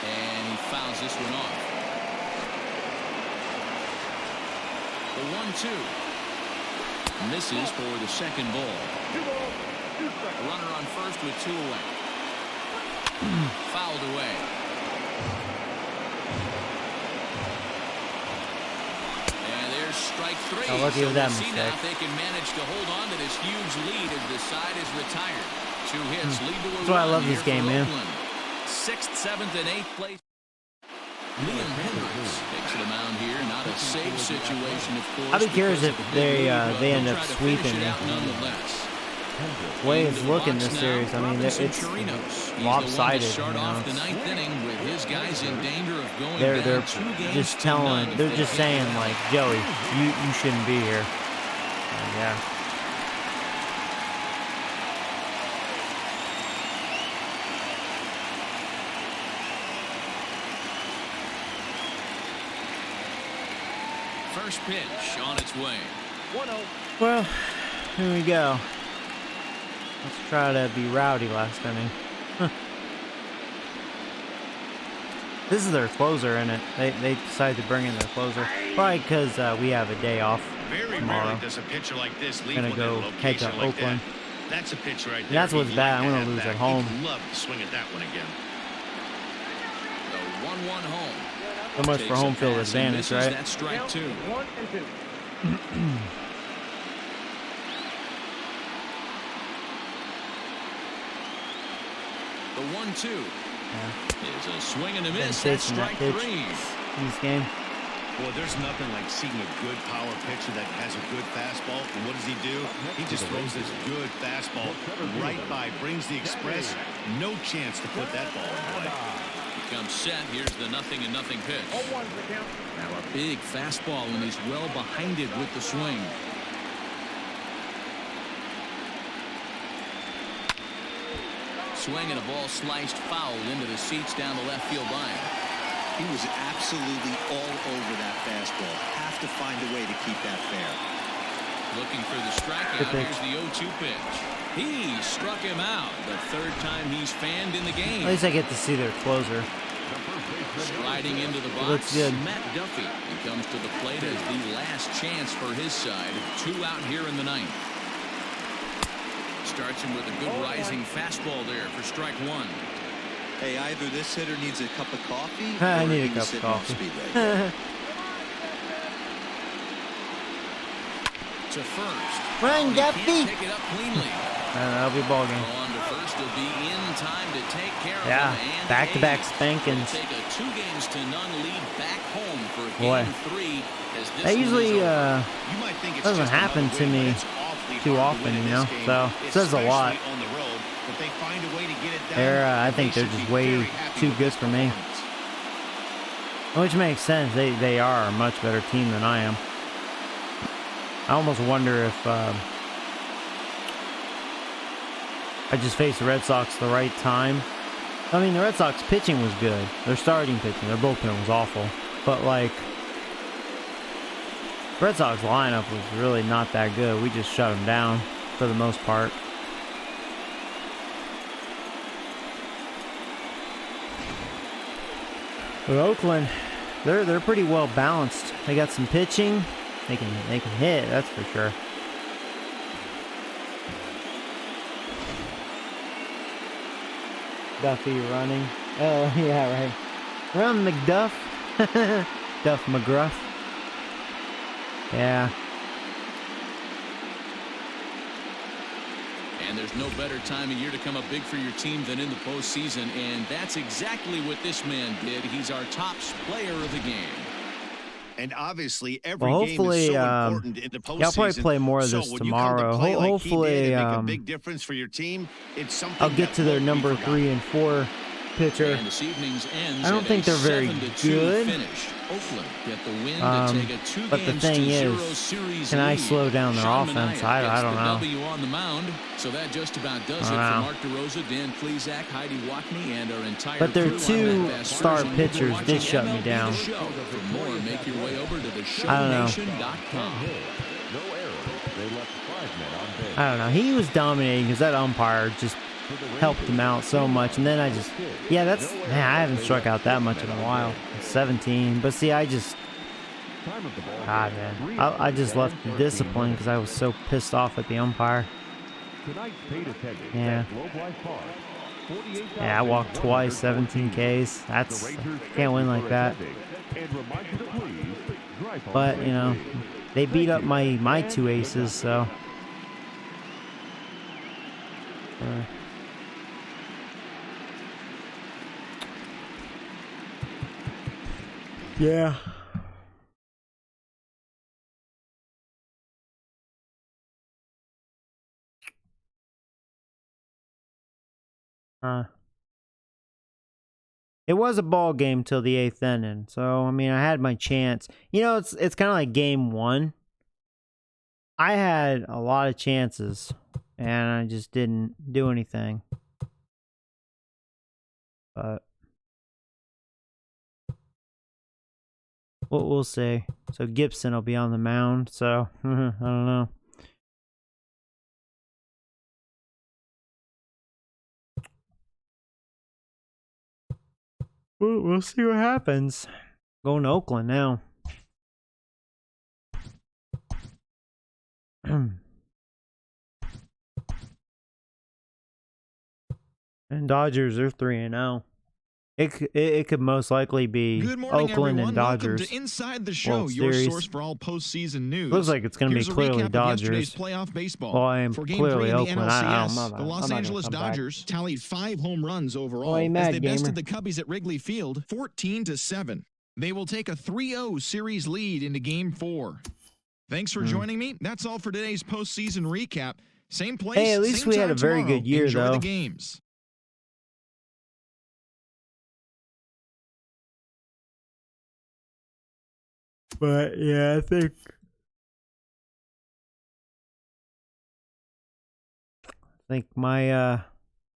And he fouls this one off. The 1-2. Misses for the second ball. A runner on first with 2 away. Fouled away. And there's strike 3. Oh, lucky with that see now mistake. if they can manage to hold on to this huge lead as the side is retired. 2 hits lead to a That's why I love run this here game, for man. Oakland. 6th, 7th, and 8th place. Liam Hendricks takes the mound here. Not a safe situation, of course. I'd be curious if they end they'll up try to sweeping finish it me. out nonetheless. The way it's Into the looking box this now, series, I mean, Robinson it's Chirinos. He's lopsided. The one to start You know, off the 9th inning with his guys in danger of going they're down 2 games just to telling, none if they're they just can't saying get like, out. Joey, you shouldn't be here. And yeah. First pitch on its way. 1-0. Well, here we go. Let's try to be rowdy last inning. This is their closer, isn't it? They decided to bring in their closer. Probably because we have a day off Very tomorrow. rarely does a pitcher like this leave Gonna one in a go head to location like Oakland. that. That's a pitch right there. That's what's He'd bad. like I'm to gonna have lose back. at home. He'd love to swing at that one again. The 1-1 home. So much for Takes home a field pass and advantage, misses. right? That's strike 2. 1 and 2. The 1-2. Yeah. Is a swing and a Been miss. That's chasing that strike pitch 3. in this game. Well, there's nothing like seeing a good power pitcher that has a good fastball. And what does he do? He just throws this good fastball right by, brings the express. No chance to put that ball in play. Comes set. Here's the 0-0 pitch. Now a big fastball, and he's well behind it with the swing. Swing and a ball sliced foul into the seats down the left field line. He was absolutely all over that fastball. Have to find a way to keep that fair. Looking for the strikeout. Here's the 0-2 pitch. He struck him out. The third time he's fanned in the game. At least I get to see their closer. Sliding into the box, looks good. Matt Duffy. He comes to the plate as the last chance for his side. 2 out here in the ninth. Starts him with a good rising fastball there for strike 1. Hey, either this hitter needs a cup of coffee. I need a he was cup of sitting on coffee. speed right there. To first. Run, He Duffy. can't pick it up cleanly. That'll be a ball game. On to first, he'll be in time to take care of Yeah, him. And back-to-back A's spankings. will take a 2-0 lead back home for Boy. game 3. As this That one usually is over. You might think it's doesn't just happen another to win, but me it's awfully too hard to often, win in you this know, game, so it says a lot. especially on the road. If they find a way to get it done, They're, I think they they're should just be way very happy too with good this for me. performance. Which makes sense. They are a much better team than I am. I almost wonder if I just faced the Red Sox the right time. I mean, the Red Sox pitching was good. Their starting pitching, their bullpen was awful. But, like, Red Sox lineup was really not that good. We just shut them down for the most part. But Oakland, they're pretty well balanced. They got some pitching. They can hit, that's for sure. Duffy running. Oh yeah, right. Run, McDuff. Duff McGruff. Yeah. And there's no better time of year to come up big for your team than in the postseason, and that's exactly what this man did. He's our top player of the game. And obviously, every Well, game hopefully, is so important in the postseason. yeah, I'll probably play more of this so when tomorrow. You come to play like Hopefully, he did and make a big difference for your team, it's something I'll get to their number 3 and 4 pitcher. And this evening's ends I don't think they're very 7-2 good. Finish. Oakland get the win to take a 2 but the thing is, series can I lead. slow down their Sean offense? Manaea I don't gets the know. W on the mound. So that just about does it for Mark DeRosa, Dan Plesac, Heidi Watney, and our entire But their crew. 2 star pitchers did watching shut me MLB down. The Show. For more, make your way over to I don't know. theshownation.com. No errors. They left 5 men on base. I don't know. He was dominating because that umpire just helped him out so much. And then I just, yeah, that's, man, I haven't struck out that much in a while. 17. But see, I just, God, man. I just left the discipline because I was so pissed off at the umpire. Yeah. Yeah, I walked twice, 17 Ks. That's, can't win like that. But, you know, they beat up my 2 aces, so. Yeah. It was a ball game till the 8th inning, so I mean I had my chance. You know, it's kind of like game 1. I had a lot of chances, and I just didn't do anything. But we'll see. So Gibson will be on the mound. So I don't know. We'll see what happens. Going to Oakland now. And Dodgers are 3-0. It could most likely be Good morning, Oakland everyone. and Dodgers. Welcome to Inside the Show, World your Series. source for all postseason news. Looks like it's going to be Here's a clearly recap of Dodgers. yesterday's playoff baseball. Well, I am For Game clearly 3 in the Oakland. I ALCS, don't know. the Los I'm not Angeles gonna come back. Dodgers tallied 5 home runs overall Why are you mad, as they bested gamer? the Cubbies at Wrigley Field 14-7. They will take a 3-0 series lead into Game 4. Thanks for joining me. That's all for today's postseason recap. Same place, Hey, at least same we had time a very tomorrow. good year, Enjoy though. the games. But yeah, I think my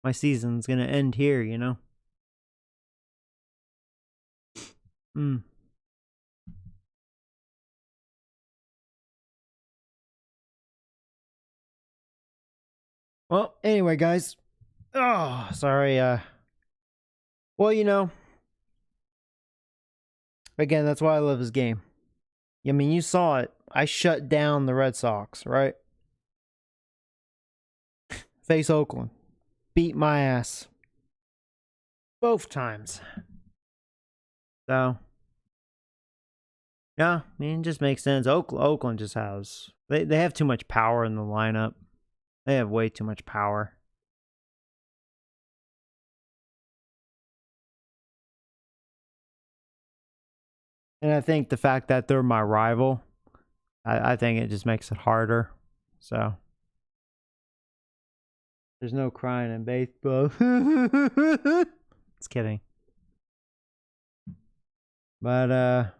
my season's gonna end here, you know. Well, anyway, guys. Oh, sorry. Well, you know. Again, that's why I love this game. I mean, you saw it. I shut down the Red Sox, right? Face Oakland. Beat my ass. Both times. So. Yeah, I mean, it just makes sense. Oakland just has... They have too much power in the lineup. They have way too much power. And I think the fact that they're my rival, I think it just makes it harder. So. There's no crying in baseball. Just kidding. But,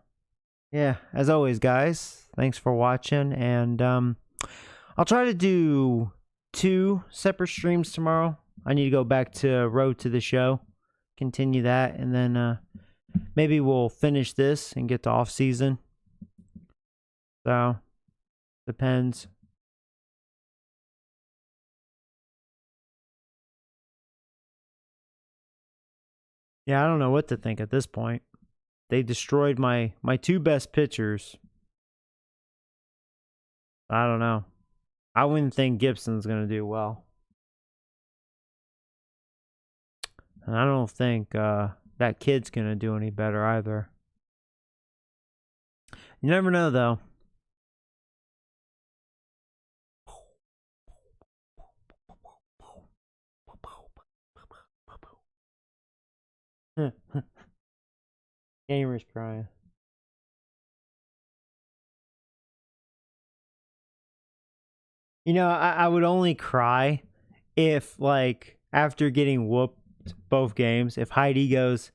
yeah, as always, guys, thanks for watching. And I'll try to do 2 separate streams tomorrow. I need to go back to Road to the Show, continue that, and then maybe we'll finish this and get to off season. So, depends. Yeah, I don't know what to think at this point. They destroyed my 2 best pitchers. I don't know. I wouldn't think Gibson's going to do well. And I don't think that kid's going to do any better either. You never know, though. Gamer's crying. You know, I would only cry if, like, after getting whooped both games, if Heidi goes,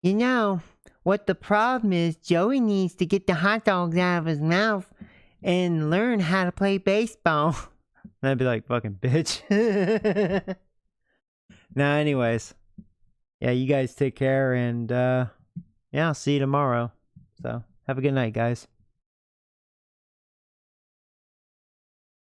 you know, what the problem is, Joey needs to get the hot dogs out of his mouth and learn how to play baseball. And I'd be like, fucking bitch. Nah, anyways. Yeah, you guys take care, and yeah, I'll see you tomorrow. So, have a good night, guys.